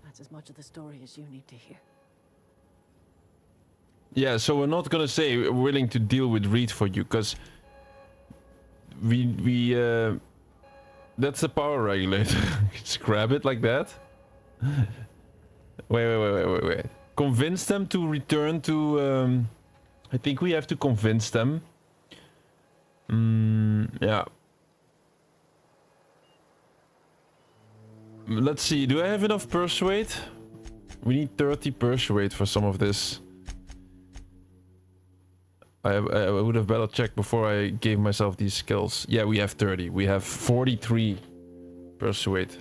That's as much of the story as you need to hear.
Yeah, so we're not gonna say we're willing to deal with Reed for you, because we that's the power regulator. Just grab it like that. Wait. Convince them to return to I think we have to convince them. Yeah. Let's see, do I have enough persuade? We need 30 persuade for some of this. I would have better checked before I gave myself these skills. Yeah, we have 30. We have 43 persuade.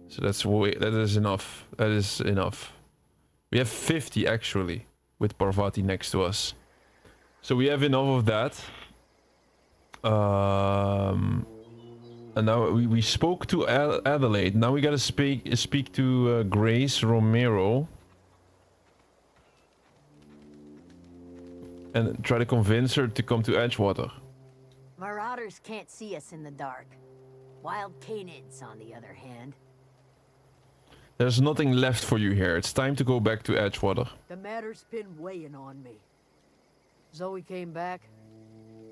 So that is enough. That is enough. We have 50 actually with Parvati next to us. So we have enough of that. And now we spoke to Adelaide. Now we gotta speak to Grace Romero. And try to convince her to come to Edgewater.
Marauders can't see us in the dark. Wild canids, on the other hand.
There's nothing left for you here. It's time to go back to Edgewater.
The matter's been weighing on me. Zoe came back,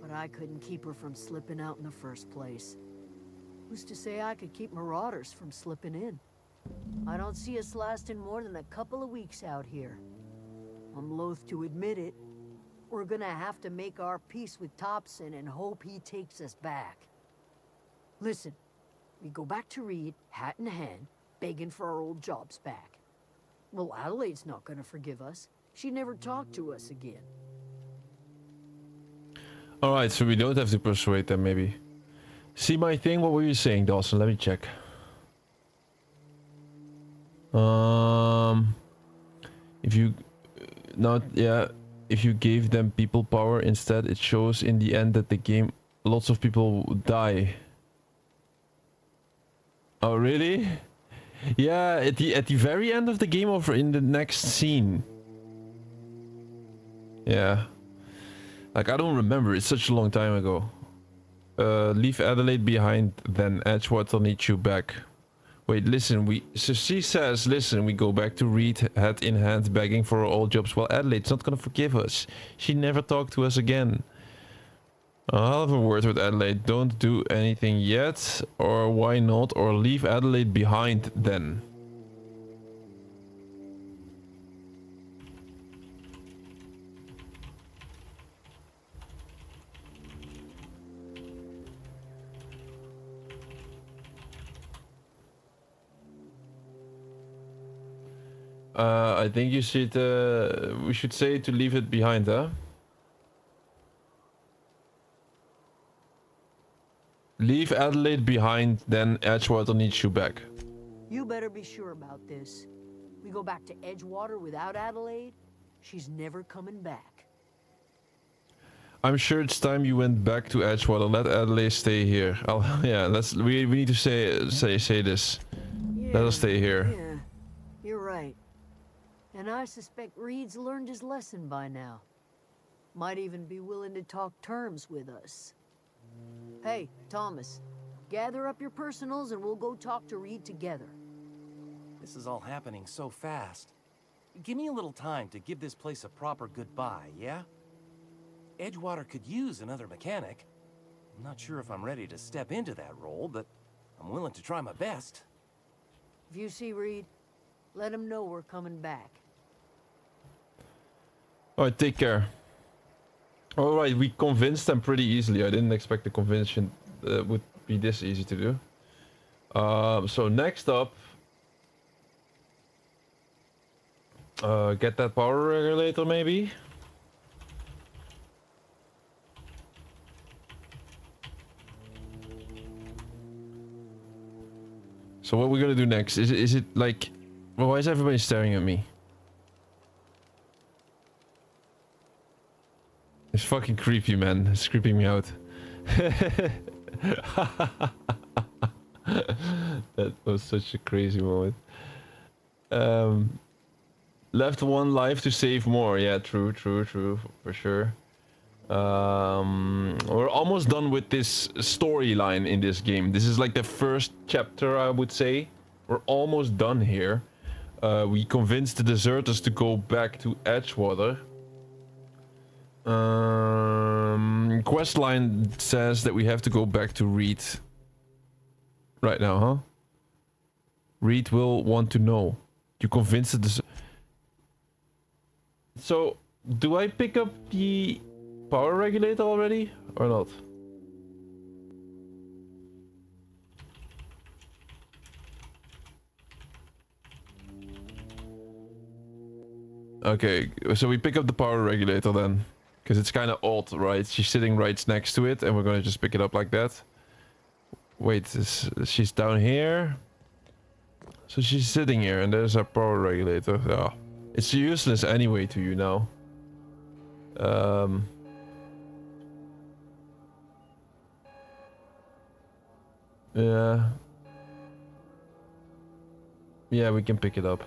but I couldn't keep her from slipping out in the first place. Who's to say I could keep marauders from slipping in? I don't see us lasting more than a couple of weeks out here. I'm loath to admit it. We're gonna have to make our peace with Thompson and hope he takes us back. Listen, we go back to Reed, hat in hand, begging for our old jobs back. Well, Adelaide's not gonna forgive us. She never talked to us again.
Alright, so we don't have to persuade them, maybe. See my thing? What were you saying, Dawson? Let me check. If you... Not... Yeah... If you gave them people power instead, it shows in the end that the game lots of people die. Oh really? Yeah, at the very end of the game or in the next scene. Yeah. Like I don't remember, it's such a long time ago. Leave Adelaide behind, then Edgewater needs you back. Wait, listen, so she says, listen, we go back to Reed, hat in hand, begging for our old jobs. Well, Adelaide's not gonna forgive us. She never talked to us again. I'll have a word with Adelaide. Don't do anything yet, or why not, or leave Adelaide behind then. I think you should, we should say to leave it behind, huh? Leave Adelaide behind, then Edgewater needs you back.
You better be sure about this. We go back to Edgewater without Adelaide, she's never coming back.
I'm sure it's time you went back to Edgewater. Let Adelaide stay here. Yeah, we need to say this.
Yeah,
Let us stay here.
Yeah, you're right. And I suspect Reed's learned his lesson by now. Might even be willing to talk terms with us. Hey, Thomas, gather up your personals and we'll go talk to Reed together.
This is all happening so fast. Give me a little time to give this place a proper goodbye, yeah? Edgewater could use another mechanic. I'm not sure if I'm ready to step into that role, but I'm willing to try my best.
If you see Reed, let him know we're coming back.
Alright, take care. Alright, we convinced them pretty easily. I didn't expect the convention would be this easy to do. So next up, get that power regulator maybe. So what we're gonna do next? Is it like, well, why is everybody staring at me? It's fucking creepy, man. It's creeping me out. That was such a crazy moment. Left one life to save more. Yeah, true, for sure. We're almost done with this storyline in this game. This is like the first chapter, I would say. We're almost done here. We convinced the deserters to go back to Edgewater. Questline says that we have to go back to Reed. Right now, huh? Reed will want to know. You convinced the... So, do I pick up the power regulator already? Or not? Okay, so we pick up the power regulator then. Because it's kind of odd, right? She's sitting right next to it and we're gonna just pick it up like that. Wait, she's down here. So she's sitting here and there's our power regulator. Oh, it's useless anyway to you now. Yeah. Yeah, we can pick it up.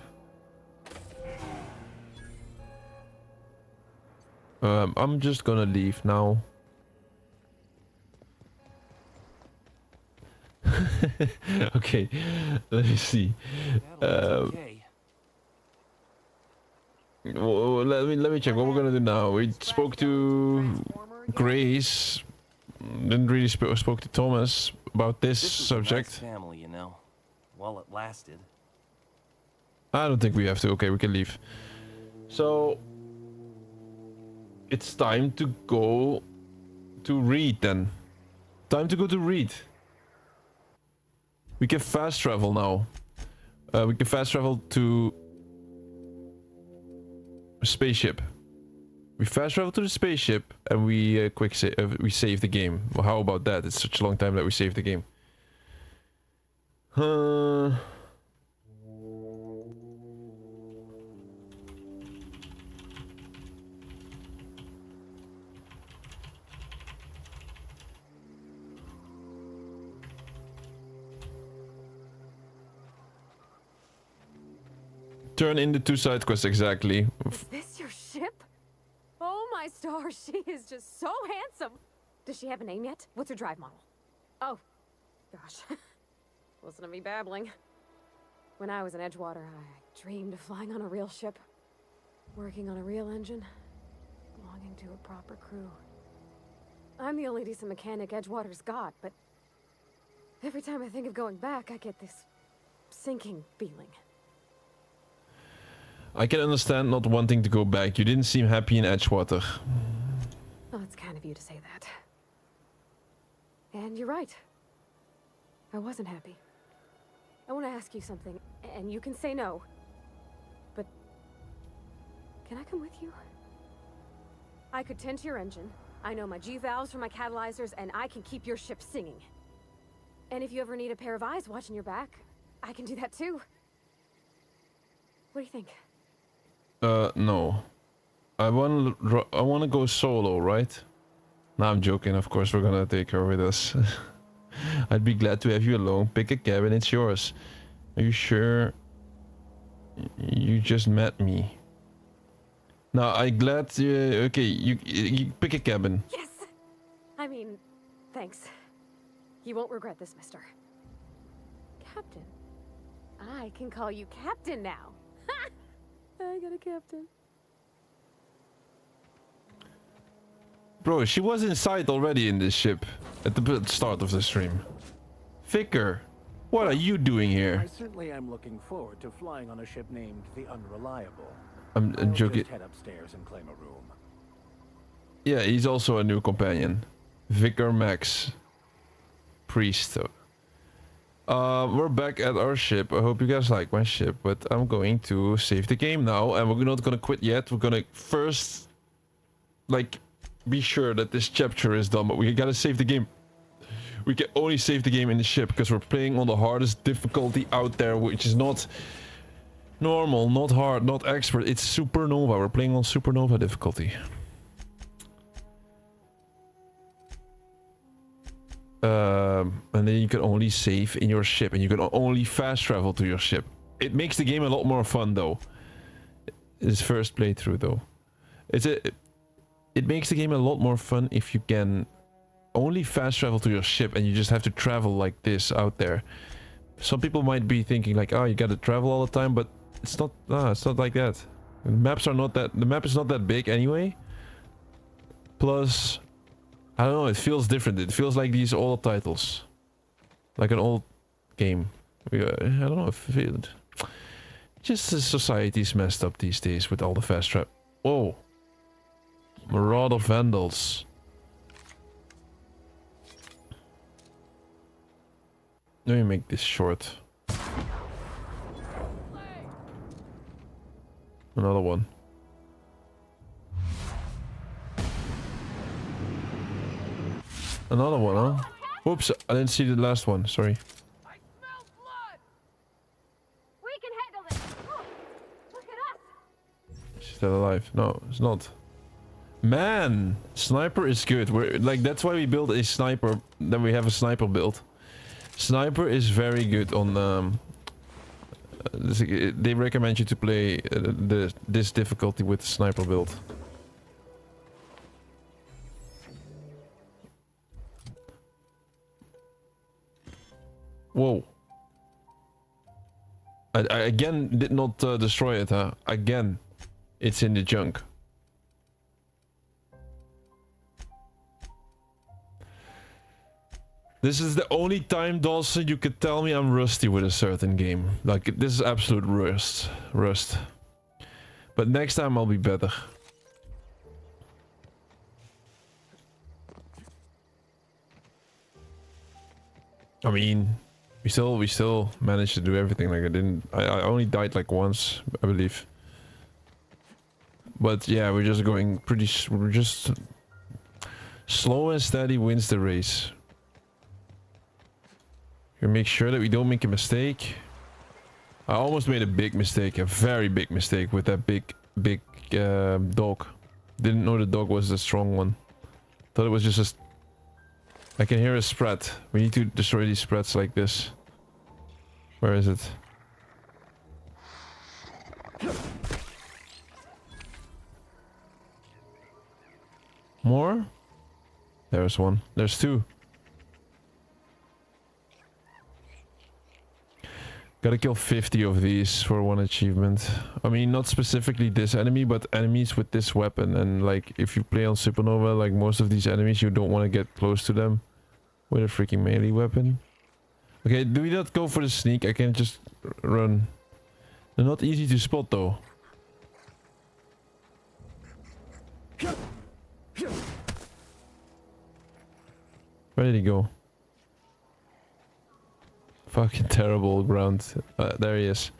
I'm just gonna leave now. Okay, let me see. Well, let me check what we're gonna do now. We spoke to Grace. Didn't really spoke to Thomas about this subject.
This was a nice family, you know, while it lasted.
I don't think we have to. Okay, we can leave. So it's time to go to Reed then. Time to go to Reed. We can fast travel now. We can fast travel to a spaceship. We fast travel to the spaceship and we we save the game. Well, how about that? It's such a long time that we saved the game. Turn in the 2 side quests, exactly.
Is this your ship? Oh my stars, she is just so handsome. Does she have a name yet? What's her drive model? Oh, gosh. Listen to me babbling. When I was in Edgewater, I dreamed of flying on a real ship, working on a real engine, belonging to a proper crew. I'm the only decent mechanic Edgewater's got, but every time I think of going back, I get this sinking feeling.
I can understand not wanting to go back. You didn't seem happy in Edgewater.
Oh, it's kind of you to say that. And you're right. I wasn't happy. I want to ask you something, and you can say no. But can I come with you? I could tend to your engine. I know my G-valves for my catalyzers, and I can keep your ship singing. And if you ever need a pair of eyes watching your back, I can do that too. What do you think?
No. I want to go solo, right? No, I'm joking. Of course, we're gonna take her with us. I'd be glad to have you alone. Pick a cabin, it's yours. Are you sure? You just met me. No, I'm glad. Okay, you pick a cabin.
Yes. I mean, thanks. You won't regret this, mister. Captain. I can call you Captain now. Ha! I got a captain.
Bro, she was inside already in this ship at the start of the stream. Vicar, what are you doing here?
I certainly am looking forward to flying on a ship named the Unreliable.
I'm
I'll
joking.
just head upstairs and claim a room.
Yeah, he's also a new companion. Vicar Max. Priest. We're back at our ship. I hope you guys like my ship, but I'm going to save the game now, and we're not gonna quit yet. We're gonna first, like, be sure that this chapter is done, but we gotta save the game. We can only save the game in the ship because we're playing on the hardest difficulty out there, which is not normal, not hard, not expert. It's Supernova. We're playing on Supernova difficulty. And then you can only save in your ship, and you can only fast travel to your ship. It makes the game a lot more fun, though. This first playthrough, though, it makes the game a lot more fun if you can only fast travel to your ship, and you just have to travel like this out there. Some people might be thinking like, oh, you gotta travel all the time, but it's not. It's not like that. The maps are not that. The map is not that big anyway. Plus, I don't know, it feels different. It feels like these old titles. Like an old game. I don't know if it... Just the society's messed up these days with all the fast trap. Whoa. Marauder Vandals. Let me make this short. Another one. Another one, huh? Oops, I didn't see the last one, sorry.
I smell blood! We can handle this! Oh, look at us!
She's still alive. No, it's not. Man! Sniper is good. We're like, that's why we build a sniper. Then we have a sniper build. Sniper is very good on they recommend you to play this difficulty with the sniper build. Whoa. I again did not destroy it, huh? Again. It's in the junk. This is the only time, Dawson, you could tell me I'm rusty with a certain game. Like, this is absolute rust. But next time I'll be better. I mean, we still managed to do everything. Like, I only died like once, I believe. But yeah, we're just slow and steady wins the race. You make sure that we don't make a mistake. I almost made a big mistake, a very big mistake with that big dog. Didn't know the dog was the strong one. Thought it was just a... I can hear a spread. We need to destroy these spreads like this. Where is it? More? There's one. There's two. Gotta kill 50 of these for one achievement. I mean, not specifically this enemy, but enemies with this weapon. And like, if you play on Supernova, like most of these enemies, you don't want to get close to them with a freaking melee weapon. Okay, do we not go for the sneak? I can just run. They're not easy to spot though. Where did he go? Fucking terrible ground. There he is.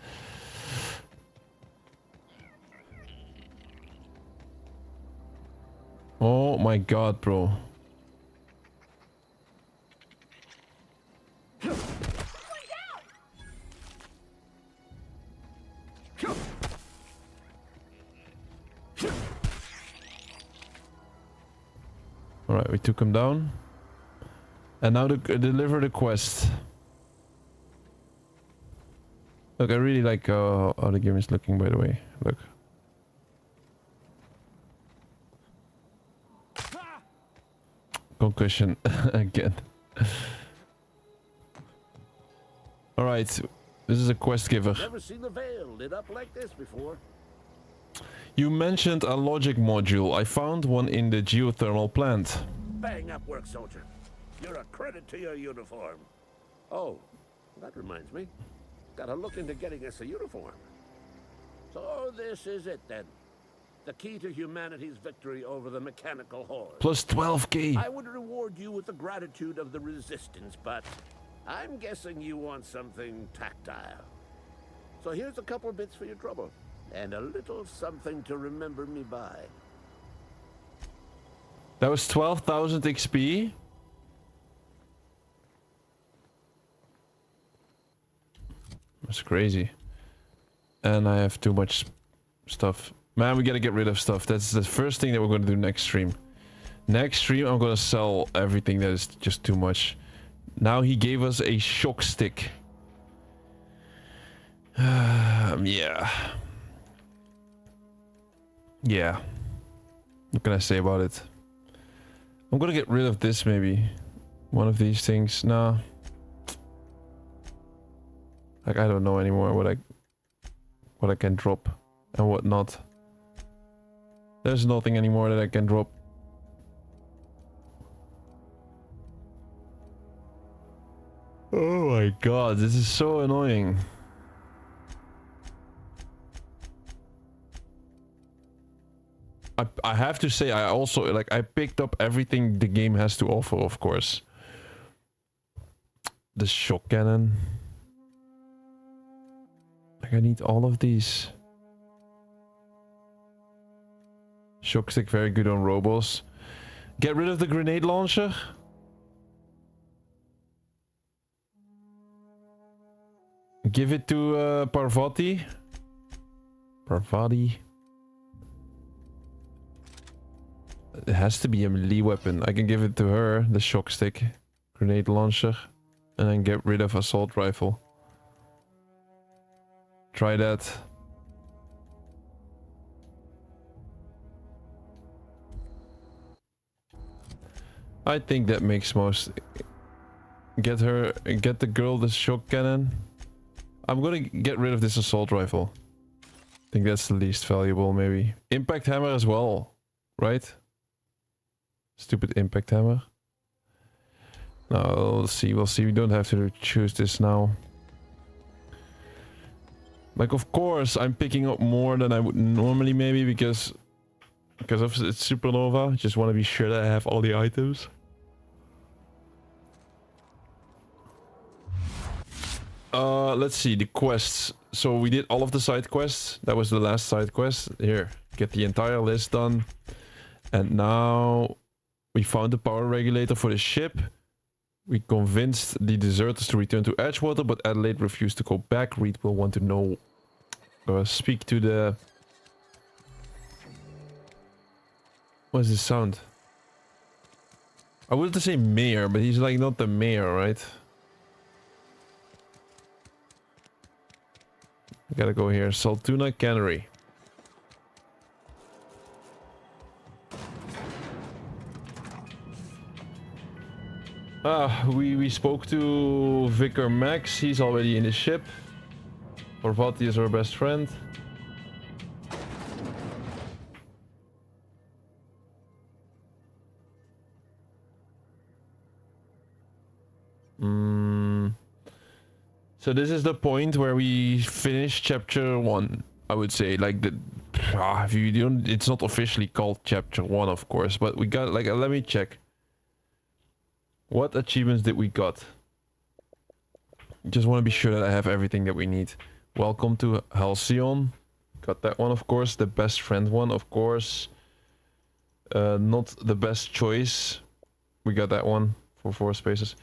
Oh my god, bro. Alright, we took him down. And now to deliver the quest. Look, I really like how the game is looking, by the way. Look. Concussion again. Alright, this is a quest giver.
Never seen the Veil lit up like this before.
You mentioned a logic module. I found one in the geothermal plant.
Bang up work, soldier. You're a credit to your uniform. Oh, that reminds me. Gotta look into getting us a uniform. So this is it then. The key to humanity's victory over the mechanical horde.
Plus 12k.
I would reward you with the gratitude of the resistance, but I'm guessing you want something tactile. So here's a couple of bits for your trouble, and a little something to remember me by.
That was 12,000 XP. That's crazy. And I have too much stuff. Man, we gotta get rid of stuff. That's the first thing that we're gonna do next stream. Next stream, I'm gonna sell everything that is just too much. Now he gave us a shock stick. Yeah. Yeah. What can I say about it? I'm gonna get rid of this maybe. One of these things. Nah. Like, I don't know anymore what I can drop and what not. There's nothing anymore that I can drop. Oh my god, this is so annoying. I have to say, I also, like, I picked up everything the game has to offer, of course. The shock cannon. Like, I need all of these. Shock stick, very good on robos. Get rid of the grenade launcher. Give it to Parvati. Parvati. It has to be a melee weapon. I can give it to her, the shock stick, grenade launcher, and then get rid of assault rifle. Try that. I think that makes most. Get the girl the shock cannon. I'm gonna get rid of this assault rifle. I think that's the least valuable, maybe. Impact hammer as well, right? Stupid impact hammer. No, we'll see. We don't have to choose this now. Like, of course, I'm picking up more than I would normally, maybe because of it's Supernova. I just want to be sure that I have all the items. Let's see the quests. So we did all of the side quests. That was the last side quest. Here, get the entire list done. And now we found the power regulator for the ship. We convinced the deserters to return to Edgewater, but Adelaide refused to go back. Reed will want to know. Speak to the... What is this sound? I wanted to say mayor, but he's like not the mayor, right? I gotta go here. Saltuna Cannery. We spoke to Vicar Max. He's already in the ship. Parvati is our best friend. So this is the point where we finish chapter 1, I would say. Like, if you don't, it's not officially called chapter 1, of course, but we got, like, let me check. What achievements did we got? Just want to be sure that I have everything that we need. Welcome to Halcyon. Got that one, of course. The best friend one, of course. Not the best choice. We got that one for 4 spaces.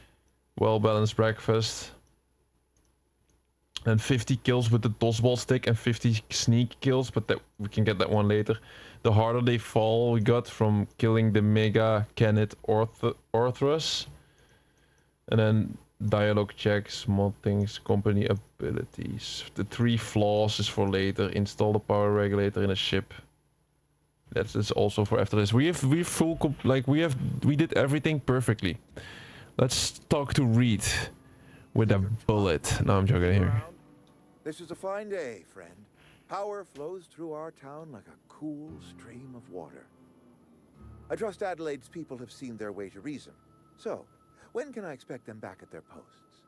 Well balanced breakfast. And 50 kills with the tossball stick and 50 sneak kills, but that we can get that one later. The harder they fall we got from killing the Mega Canet Orthrus. And then dialogue checks, mod things, company abilities. The 3 flaws is for later. Install the power regulator in a ship. That's also for after this. We did everything perfectly. Let's talk to Reed with a bullet. No, I'm joking here.
This is a fine day, friend. Power flows through our town like a cool stream of water. I trust Adelaide's people have seen their way to reason. So, when can I expect them back at their posts?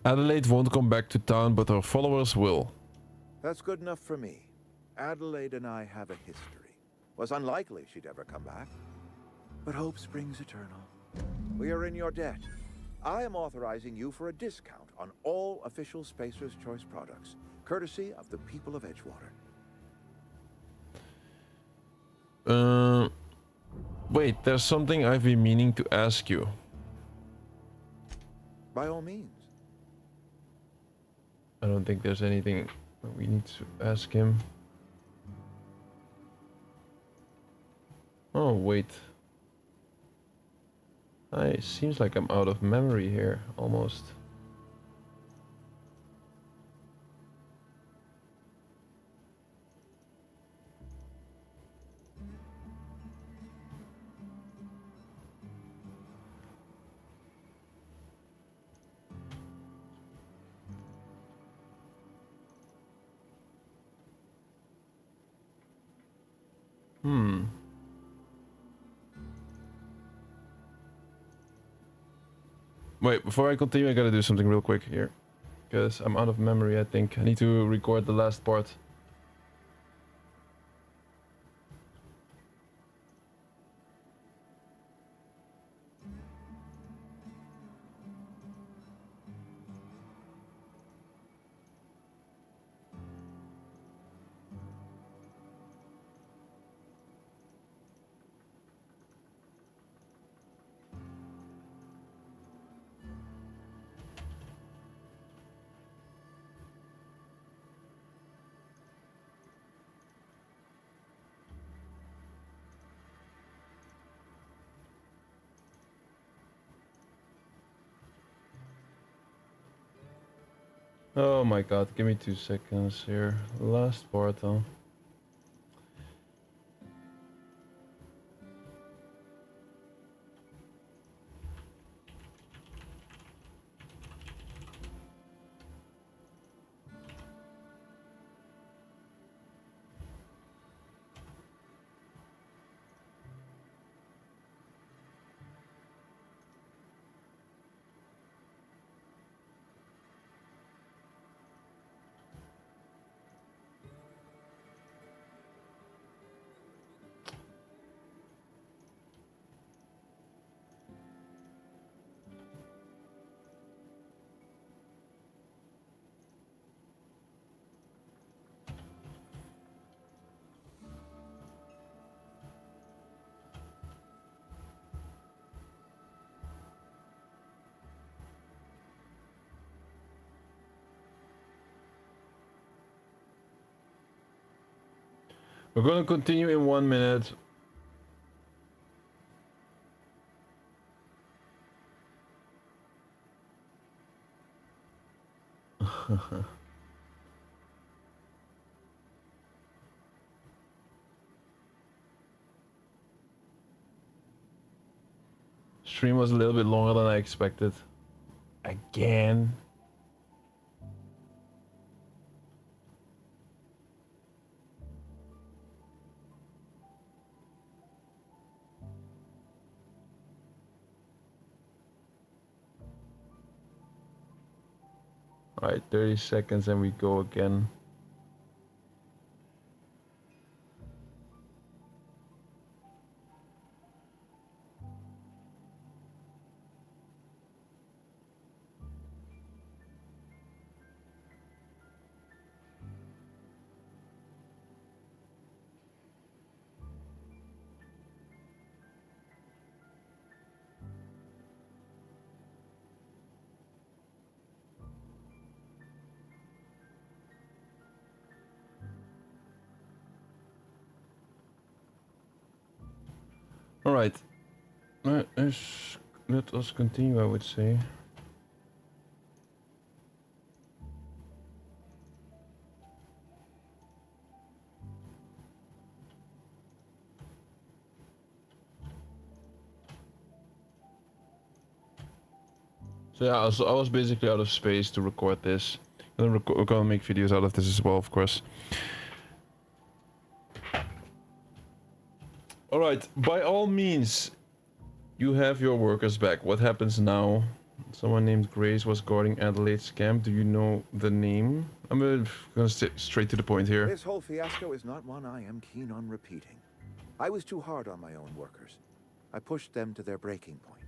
Adelaide won't come back to town, but her followers will.
That's good enough for me. Adelaide and I have a history. Was unlikely she'd ever come back. But hope springs eternal. We are in your debt. I am authorizing you for a discount on all official Spacer's Choice products, courtesy of the people of Edgewater.
Wait, there's something I've been meaning to ask you.
By all means.
I don't think there's anything we need to ask him. Oh, wait. It seems like I'm out of memory here, almost. Wait, before I continue, I gotta do something real quick here. Because I'm out of memory, I think. I need to record the last part. Oh my god, give me 2 seconds here. Last part, huh? We're gonna continue in 1 minute. Stream was a little bit longer than I expected. Again. Alright, 30 seconds and we go again. Alright. Let us continue, I would say. So yeah, I was basically out of space to record this. And we're gonna make videos out of this as well, of course. Alright, by all means, you have your workers back. What happens now? Someone named Grace was guarding Adelaide's camp. Do you know the name? I'm gonna stay straight to the point here.
This whole fiasco is not one I am keen on repeating. I was too hard on my own workers. I pushed them to their breaking point.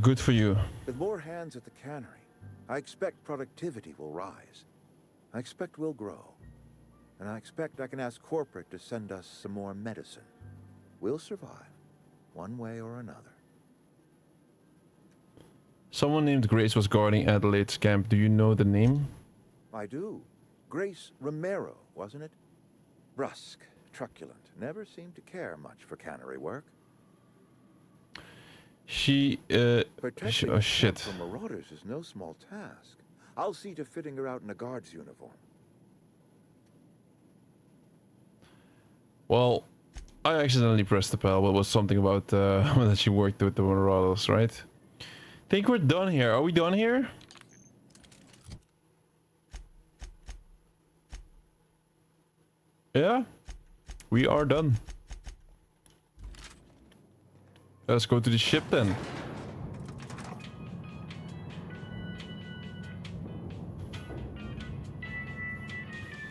Good for you.
With more hands at the cannery, I expect productivity will rise. I expect we'll grow. And I expect I can ask corporate to send us some more medicine. We'll survive, one way or another.
Someone named Grace was guarding Adelaide's camp. Do you know the name?
I do. Grace Romero, wasn't it? Brusque, truculent, never seemed to care much for cannery work.
Oh shit.
From marauders is no small task. I'll see to fitting her out in a guard's uniform.
Well, I accidentally pressed the pedal. It was something about that she worked with the marauders, right? Think we're done here. Are we done here? Yeah, we are done. Let's go to the ship then.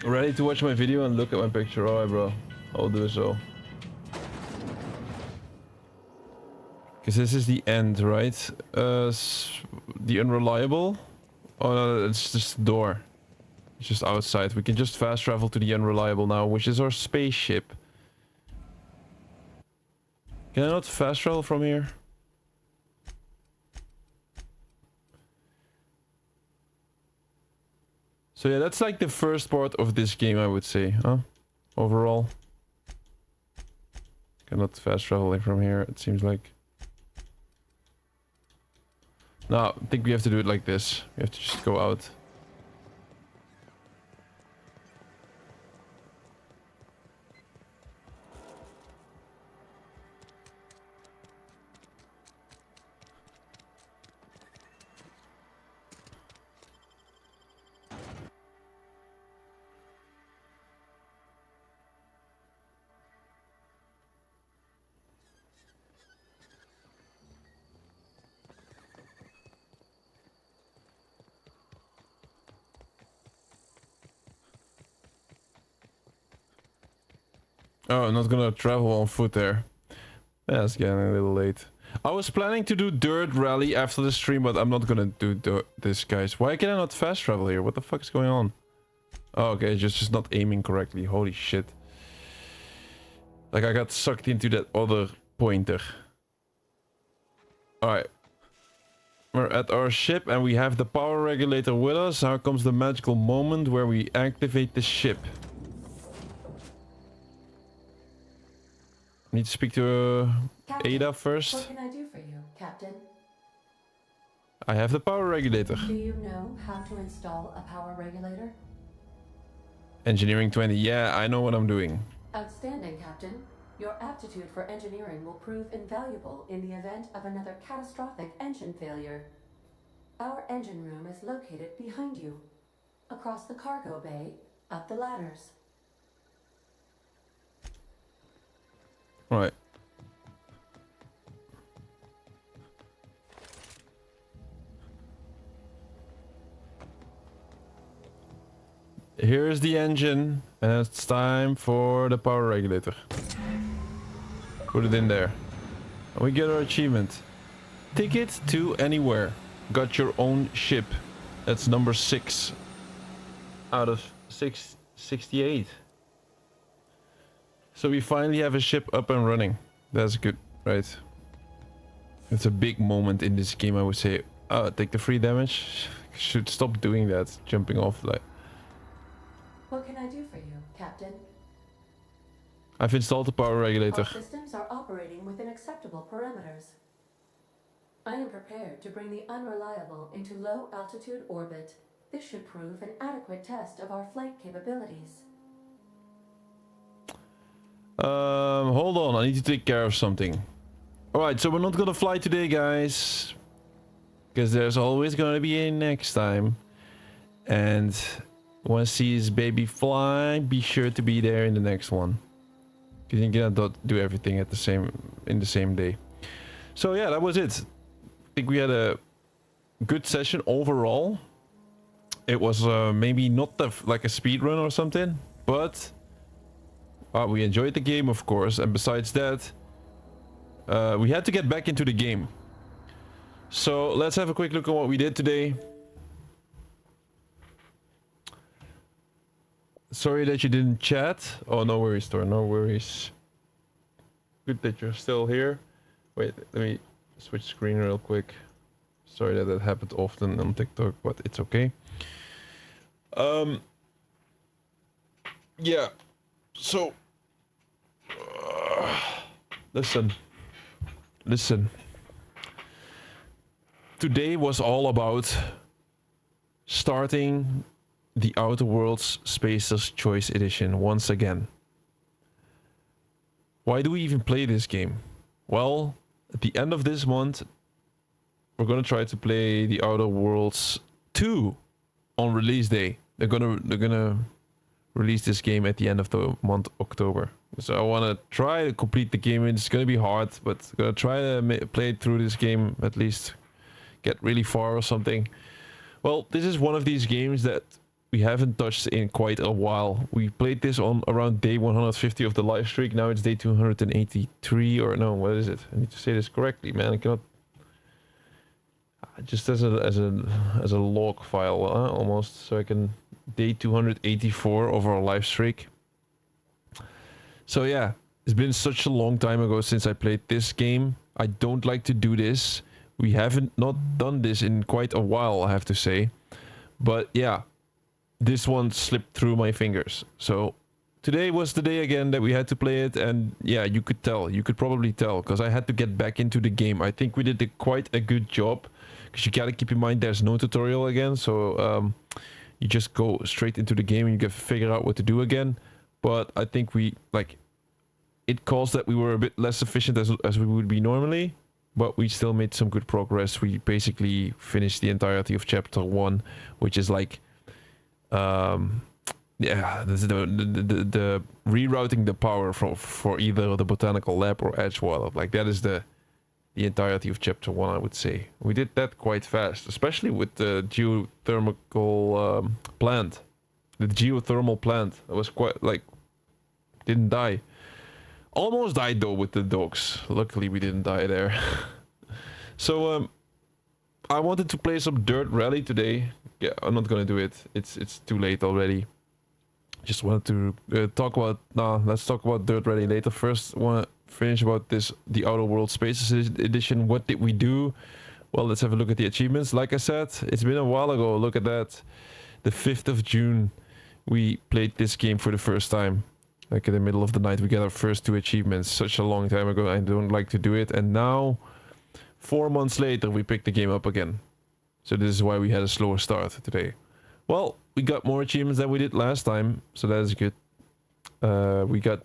Ready to watch my video and look at my picture? Alright, bro. I'll do so. Because this is the end, right? The unreliable? Oh no, it's just the door. It's just outside. We can just fast travel to the unreliable now, which is our spaceship. Can I not fast travel from here? So yeah, that's like the first part of this game, I would say, huh? Overall. Cannot fast travel from here, it seems like. No, I think we have to do it like this. We have to just go out. Oh, I'm not gonna travel on foot there. Yeah, it's getting a little late. I was planning to do Dirt Rally after the stream, but I'm not gonna do this, guys. Why can I not fast travel here? What the fuck is going on? Oh, okay, just not aiming correctly. Holy shit. Like I got sucked into that other pointer. Alright. We're at our ship and we have the power regulator with us. Now comes the magical moment where we activate the ship. Need to speak to Ada first.
What can I do for you, Captain?
I have the power regulator.
Do you know how to install a power regulator?
Engineering 20. Yeah, I know what I'm doing.
Outstanding, Captain. Your aptitude for engineering will prove invaluable in the event of another catastrophic engine failure. Our engine room is located behind you, across the cargo bay, up the ladders.
Right. Here's the engine, and it's time for the power regulator. Put it in there. And we get our achievement. Ticket to anywhere. Got your own ship. That's number 6 out of 668. So we finally have a ship up and running. That's good, right? It's a big moment in this game, I would say. Oh, take the free damage. Should stop doing that, jumping off like.
What can I do for you, Captain?
I've installed the power regulator.
Our systems are operating within acceptable parameters. I am prepared to bring the unreliable into low altitude orbit. This should prove an adequate test of our flight capabilities.
Hold on, I need to take care of something. Alright, so we're not gonna fly today, guys. Because there's always gonna be a next time. And want to see his baby fly, be sure to be there in the next one. Because you cannot do everything at the same day. So yeah, that was it. I think we had a good session overall. It was maybe not like a speed run or something, but we enjoyed the game, of course. And besides that, we had to get back into the game. So let's have a quick look at what we did today. Sorry that you didn't chat. Oh, no worries, Thor. No worries. Good that you're still here. Wait, let me switch screen real quick. Sorry that happened often on TikTok, but it's okay. Yeah. So, listen. Today was all about starting the Outer Worlds Spacer's Choice Edition once again. Why do we even play this game? Well, at the end of this month, we're gonna try to play the Outer Worlds 2 on release day. They're gonna release this game at the end of the month, October. So I wanna try to complete the game. It's gonna be hard, but I'm gonna try to play through this game, at least get really far or something. Well, this is one of these games that we haven't touched in quite a while. We played this on around day 150 of the live streak. Now it's day 283, or no, what is it? I need to say this correctly, man. I cannot. Just as a log file, almost, so I can day 284 of our live streak. So yeah, it's been such a long time ago since I played this game. I don't like to do this. We haven't not done this in quite a while, I have to say. But yeah, this one slipped through my fingers. So today was the day again that we had to play it, and yeah, you could probably tell, because I had to get back into the game. I think we did quite a good job, because you gotta keep in mind there's no tutorial again, so you just go straight into the game and you can figure out what to do again. But I think it caused that we were a bit less efficient as we would be normally, but we still made some good progress. We basically finished the entirety of chapter 1, which is like yeah, the rerouting the power for either the botanical lab or Edgewater. Like, that is the entirety of chapter 1, I would say. We did that quite fast, especially with the geothermal plant. The geothermal plant, it was quite, like, didn't die. Almost died though with the dogs. Luckily we didn't die there. So I wanted to play some Dirt Rally today. Yeah, I'm not gonna do it. It's too late already. Just wanted to talk about... let's talk about Dirt Rally later. First, want to finish about the Outer World Spaces Edition. What did we do? Well, let's have a look at the achievements. Like I said, it's been a while ago. Look at that. The 5th of June, we played this game for the first time. Like in the middle of the night, we got our first 2 achievements. Such a long time ago, I don't like to do it. And now, 4 months later, we picked the game up again. So this is why we had a slower start today. Well, we got more achievements than we did last time, so that is good. We got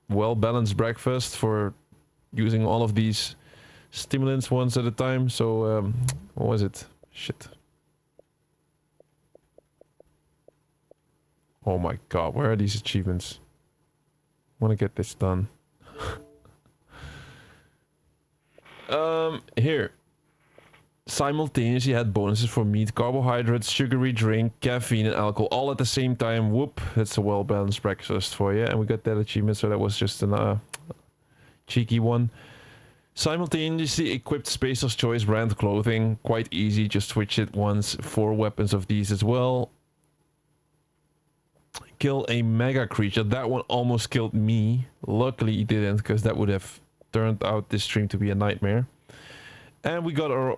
well-balanced breakfast for using all of these stimulants once at a time. So, what was it? Shit. Oh my god, where are these achievements? I want to get this done. Here. Simultaneously had bonuses for meat, carbohydrates, sugary drink, caffeine, and alcohol all at the same time. Whoop, that's a well-balanced breakfast for you. And we got that achievement, so that was just a cheeky one. Simultaneously equipped Spacer's Choice brand clothing. Quite easy, just switch it once. 4 weapons of these as well. Kill a mega creature. That one almost killed me. Luckily it didn't, because that would have turned out this stream to be a nightmare. And we got our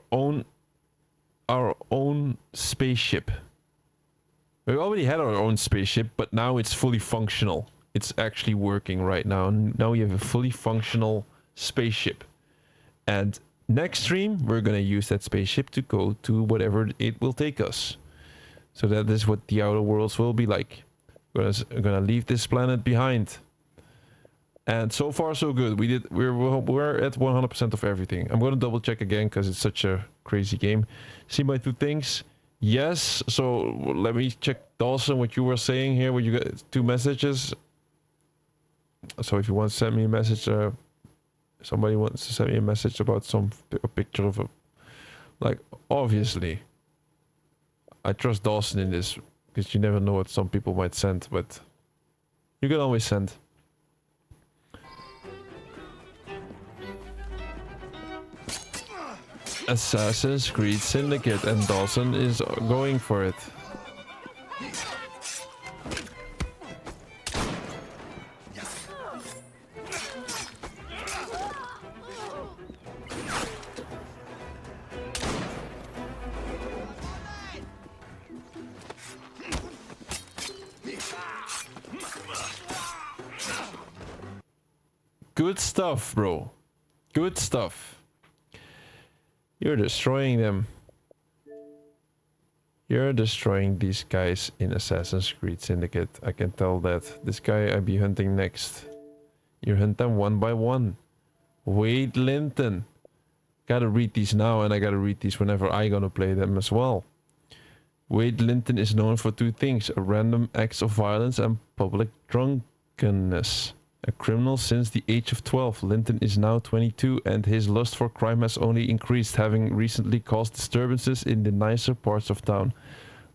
own spaceship. We already had our own spaceship, but now it's fully functional. It's actually working right now. Now we have a fully functional spaceship. And next stream, we're gonna use that spaceship to go to whatever it will take us. So that is what the Outer Worlds will be like. We're gonna leave this planet behind. And so far so good. We're at 100% of everything. I'm gonna double check again because it's such a crazy game. See my 2 things? Yes. So let me check, Dawson, what you were saying here. Where you got 2 messages. So if you want to send me a message, somebody wants to send me a message about a picture of a, like, obviously I trust Dawson in this, because you never know what some people might send, but you can always send. Assassin's Creed Syndicate, and Dawson is going for it. Good stuff, bro. Good stuff. You're destroying them. You're destroying these guys in Assassin's Creed Syndicate. I can tell that. This guy I'll be hunting next. You hunt them one by one. Wade Linton. Gotta read these now, and I gotta read these whenever I gonna play them as well. Wade Linton is known for 2 things: a random acts of violence and public drunkenness. A criminal since the age of 12, Linton is now 22, and his lust for crime has only increased, having recently caused disturbances in the nicer parts of town.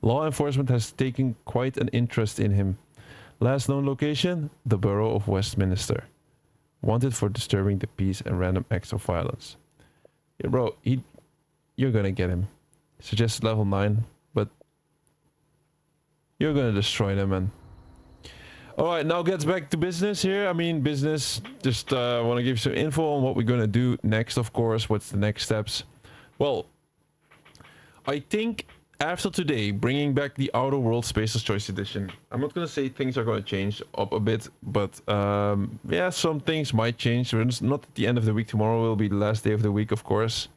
Law enforcement has taken quite an interest in him. Last known location, the borough of Westminster. Wanted for disturbing the peace and random acts of violence. Yeah, bro, you're gonna get him. Suggested level 9, but you're gonna destroy them, man. Alright, now gets back to business here. I mean, business. Just want to give you some info on what we're going to do next, of course. What's the next steps? Well, I think after today, bringing back the Outer World Spacer's Choice Edition, I'm not going to say things are going to change up a bit, but yeah, some things might change. We're not at the end of the week. Tomorrow will be the last day of the week, of course.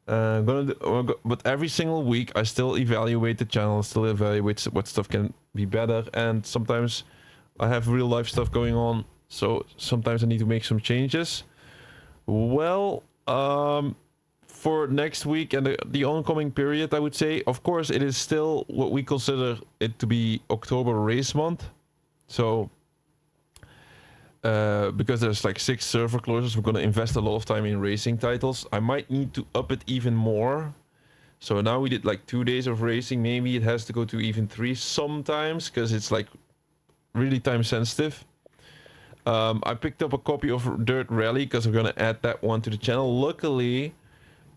But every single week, I still evaluate the channel, still evaluate what stuff can be better, and sometimes I have real life stuff going on, so sometimes I need to make some changes. Well, for next week and the oncoming period, I would say, of course, it is still what we consider it to be October race month. So, because there's like 6 server closures, we're going to invest a lot of time in racing titles. I might need to up it even more. So now we did like 2 days of racing. Maybe it has to go to even 3 sometimes, because it's like really time sensitive. I picked up a copy of Dirt Rally because we're gonna add that one to the channel. Luckily,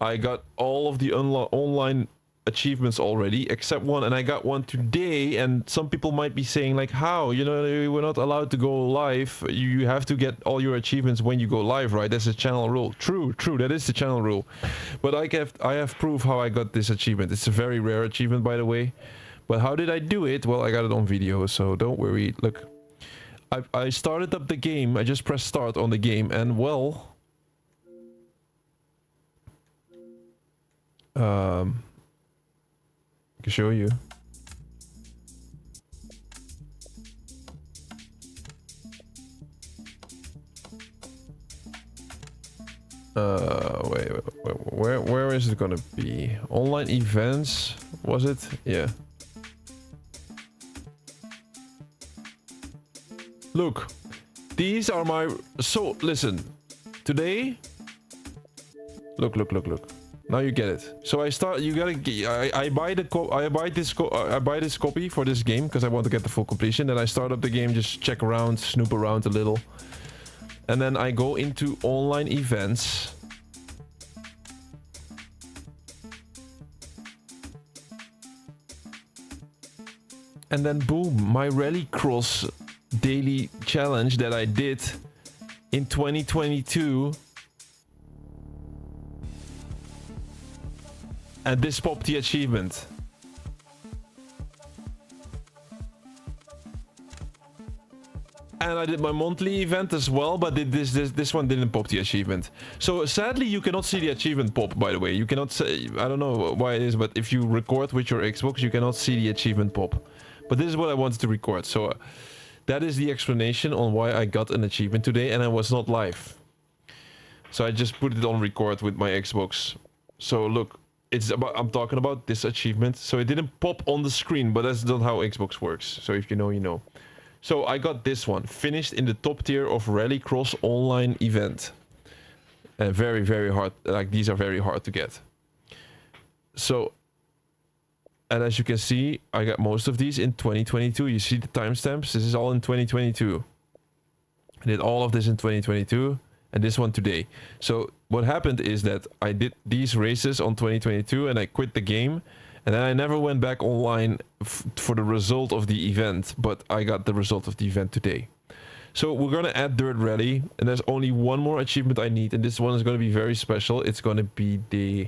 I got all of the online achievements already except one, and I got one today. And some people might be saying like, how, you know, we're not allowed to go live. You have to get all your achievements when you go live, right? That's a channel rule. True, that is the channel rule. But I have proof how I got this achievement. It's a very rare achievement, by the way. But how did I do it? Well, I got it on video, so don't worry. Look, I started up the game. I just pressed start on the game, and well, I can show you. Wait, where is it gonna be? Online events, was it? Yeah. Look, these are my... So, listen. Today... Look. Now you get it. So I start... You gotta... I buy this copy for this game because I want to get the full completion. Then I start up the game, just check around, snoop around a little. And then I go into online events. And then boom, my Rallycross daily challenge that I did in 2022, and this popped the achievement. And I did my monthly event as well, but this one didn't pop the achievement. So sadly, you cannot see the achievement pop, by the way. You cannot say, I don't know why it is, but if you record with your Xbox, you cannot see the achievement pop. But this is what I wanted to record. So that is the explanation on why I got an achievement today and I was not live. So I just put it on record with my Xbox. So look, it's about, I'm talking about this achievement. So it didn't pop on the screen, but that's not how Xbox works. So if you know, you know. So I got this one, finished in the top tier of Rallycross online event. Very, very hard. Like, these are very hard to get. So, and as you can see, I got most of these in 2022. You see the timestamps? This is all in 2022. I did all of this in 2022 and this one today. So what happened is that I did these races on 2022 and I quit the game. And then I never went back online for the result of the event, but I got the result of the event today. So we're going to add Dirt Rally, and there's only one more achievement I need, and this one is going to be very special. It's going to be the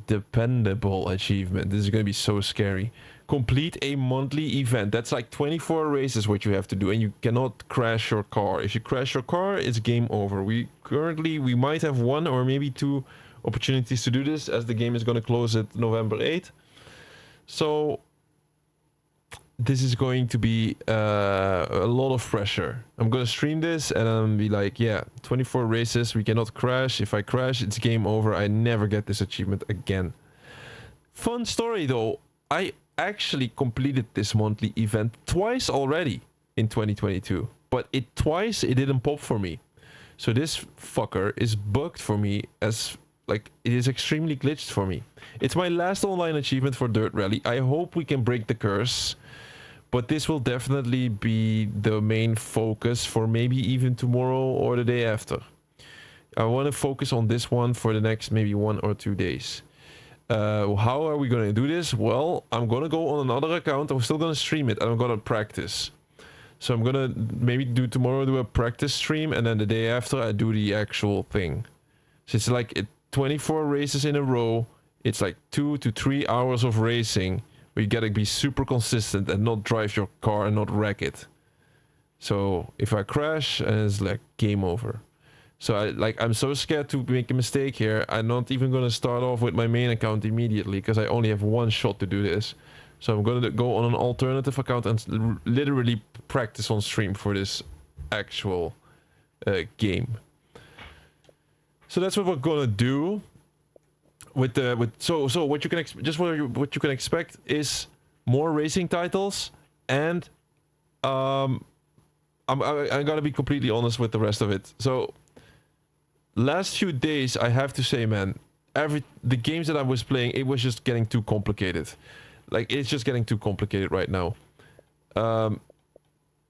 Dependable achievement. This is going to be so scary. Complete a monthly event. That's like 24 races what you have to do, and you cannot crash your car. If you crash your car, it's game over. We might have 1 or maybe 2 opportunities to do this, as the game is going to close at November 8th. So this is going to be a lot of pressure. I'm going to stream this and I'm be like, yeah, 24 races, we cannot crash. If I crash, it's game over. I never get this achievement again. Fun story though. I actually completed this monthly event twice already in 2022. But twice it didn't pop for me. So this fucker is bugged for me, as like it is extremely glitched for me. It's my last online achievement for Dirt Rally. I hope we can break the curse. But this will definitely be the main focus for maybe even tomorrow or the day after. I want to focus on this one for the next maybe 1 or 2 days. How are we going to do this? Well, I'm going to go on another account. I'm still going to stream it and I'm going to practice. So I'm going to maybe tomorrow do a practice stream, and then the day after I do the actual thing. So it's like 24 races in a row. It's like 2 to 3 hours of racing. You gotta be super consistent and not drive your car and not wreck it. So if I crash, and it's like game over. So I'm so scared to make a mistake here. I'm not even gonna start off with my main account immediately because I only have 1 shot to do this. So I'm gonna go on an alternative account and literally practice on stream for this actual game. So that's what we're gonna do. So what you can what you can expect is more racing titles, and I'm gonna be completely honest with the rest of it. So last few days, I have to say, man, the games that I was playing, it was just getting too complicated. Like, it's just getting too complicated right now.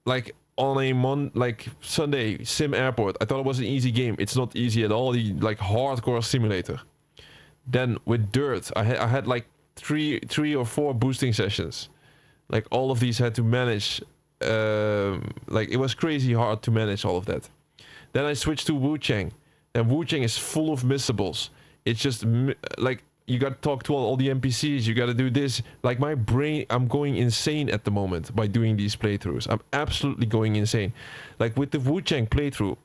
Like on like Sunday, Sim Airport, I thought it was an easy game. It's not easy at all. The like hardcore simulator. Then with Dirt, I had like three or four boosting sessions. Like all of these had to manage. Like it was crazy hard to manage all of that. Then I switched to Wu Chang, and Wu Chang is full of missables. It's just like you got to talk to all the NPCs. You got to do this. Like my brain, I'm going insane at the moment by doing these playthroughs. I'm absolutely going insane. Like with the Wu Chang playthrough,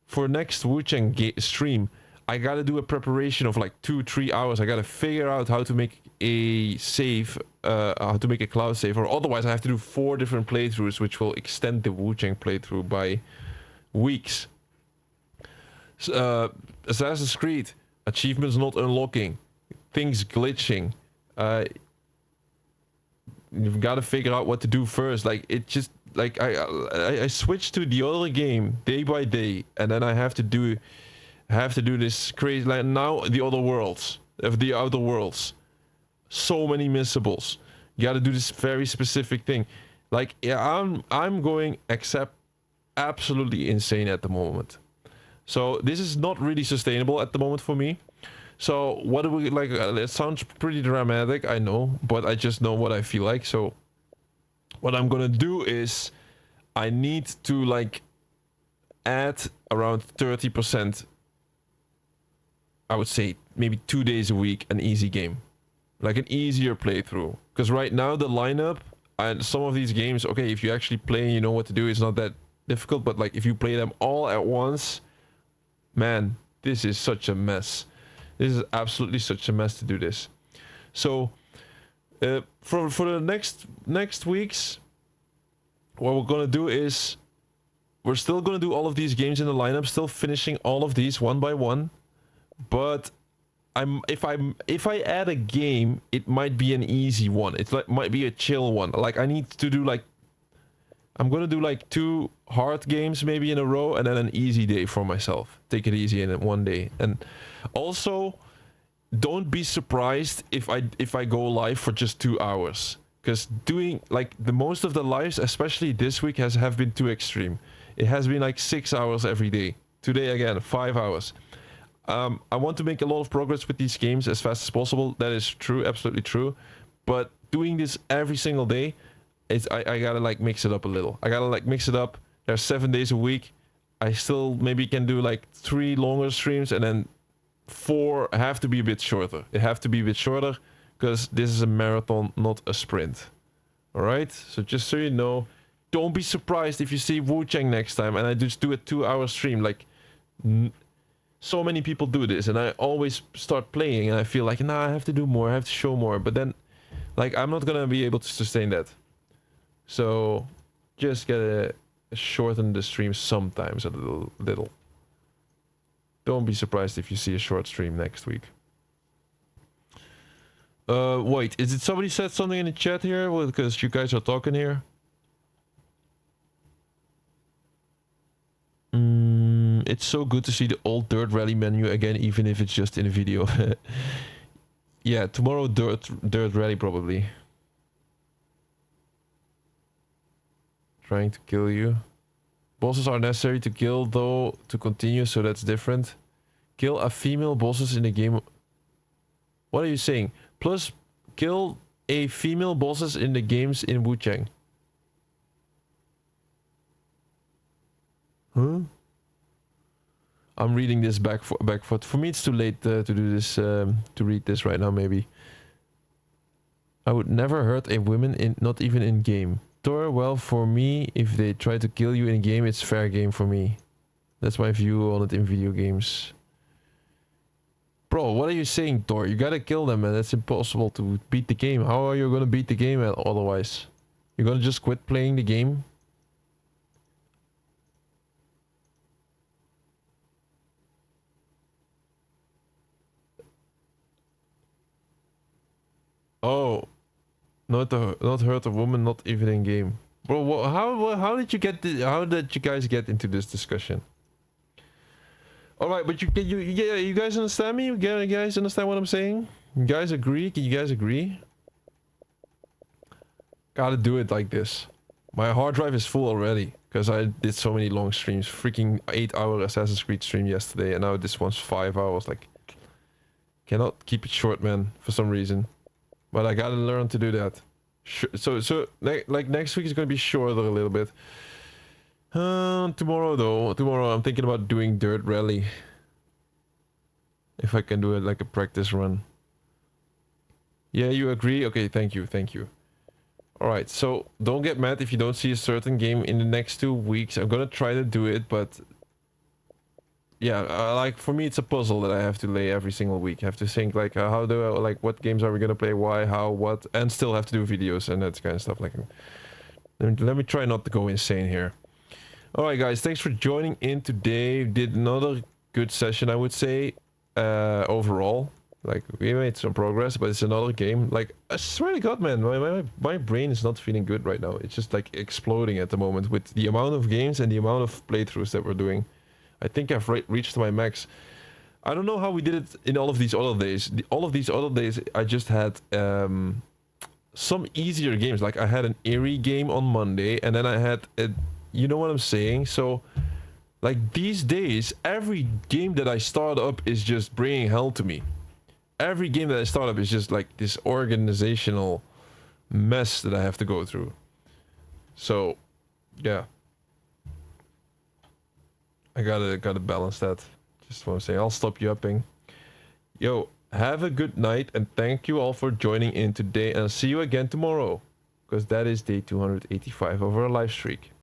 for next Wu Chang stream, I got to do a preparation of like 2-3 hours. I got to figure out how to make a save, how to make a cloud save, or otherwise I have to do 4 different playthroughs, which will extend the Wu Chang playthrough by weeks. Assassin's Creed, achievements not unlocking, things glitching. You've got to figure out what to do first. Like it just like I switched to the other game day by day, and then I have to do this crazy, like now the outer worlds. So many missables. You got to do this very specific thing. Like yeah, I'm going absolutely insane at the moment. So this is not really sustainable at the moment for me. So what do we like? It sounds pretty dramatic, I know, but I just know what I feel like. So what I'm gonna do is I need to like add around 30%. I would say maybe 2 days a week, an easy game, like an easier playthrough. Because right now the lineup and some of these games, okay, if you actually play, you know what to do. It's not that difficult, but like if you play them all at once, man, this is such a mess. This is absolutely such a mess to do this. So for the next weeks, what we're gonna do is we're still gonna do all of these games in the lineup, still finishing all of these one by one. But if I add a game, it might be an easy one. It's like might be a chill one. Like I need to do like I'm gonna do like 2 hard games maybe in a row and then an easy day for myself. Take it easy in one day. And also don't be surprised if I go live for just 2 hours. Because doing like the most of the lives, especially this week, have been too extreme. It has been like 6 hours every day. Today again, 5 hours. I want to make a lot of progress with these games as fast as possible. That is true, absolutely true. But doing this every single day, I gotta like mix it up a little. I gotta like mix it up. There's 7 days a week. I still maybe can do like 3 longer streams and then 4 have to be a bit shorter. It have to be a bit shorter because this is a marathon, not a sprint. Alright? So just so you know, don't be surprised if you see Wu Chang next time and I just do a 2-hour stream. Like, so many people do this and I always start playing and I feel like, nah, I have to do more, I have to show more. But then, like, I'm not gonna be able to sustain that. So, just gotta shorten the stream sometimes a little. Don't be surprised if you see a short stream next week. Wait, is it somebody said something in the chat here? Well, because you guys are talking here. It's so good to see the old Dirt Rally menu again, even if it's just in a video. Yeah, tomorrow Dirt Rally probably. Trying to kill you. Bosses are necessary to kill though to continue, so that's different. Kill a female bosses in the game. What are you saying? Plus, kill a female bosses in the games in Wu Chang. Huh? I'm reading this back foot. For me, it's too late to do this. To read this right now, maybe. I would never hurt a woman in, not even in game. Thor, well, for me, if they try to kill you in game, it's fair game for me. That's my view on it in video games. Bro, what are you saying, Thor? You gotta kill them, man. That's impossible to beat the game. How are you gonna beat the game otherwise? You're gonna just quit playing the game? Oh, not hurt a woman, not even in game, bro. How did you get how did you guys get into this discussion? All right, but you guys understand me? You guys understand what I'm saying? You guys agree? Can you guys agree? Gotta do it like this. My hard drive is full already because I did so many long streams. Freaking 8-hour Assassin's Creed stream yesterday, and now this one's 5 hours. Like, cannot keep it short, man, for some reason. But I gotta learn to do that. So like next week is gonna be shorter a little bit. Tomorrow though, I'm thinking about doing Dirt Rally. If I can do it like a practice run. Yeah, you agree? Okay, thank you. Alright, so don't get mad if you don't see a certain game in the next 2 weeks. I'm gonna try to do it, but yeah, like for me it's a puzzle that I have to lay every single week. I have to think like how do I, like what games are we gonna play, why, how, what, and still have to do videos and that kind of stuff. Like, let me try not to go insane here. Alright guys, thanks for joining in today. Did another good session, I would say, overall. Like, we made some progress, but it's another game. Like, I swear to God, man, my brain is not feeling good right now. It's just like exploding at the moment with the amount of games and the amount of playthroughs that we're doing. I think I've reached my max. I don't know how we did it in all of these other days. All of these other days, I just had some easier games. Like, I had an eerie game on Monday, and then I had a... You know what I'm saying? So, like, these days, every game that I start up is just bringing hell to me. Every game that I start up is just like this organizational mess that I have to go through. So, yeah. I gotta balance that. Just want to say, I'll stop yapping. Yo, have a good night, and thank you all for joining in today, and I'll see you again tomorrow, because that is day 285 of our live streak.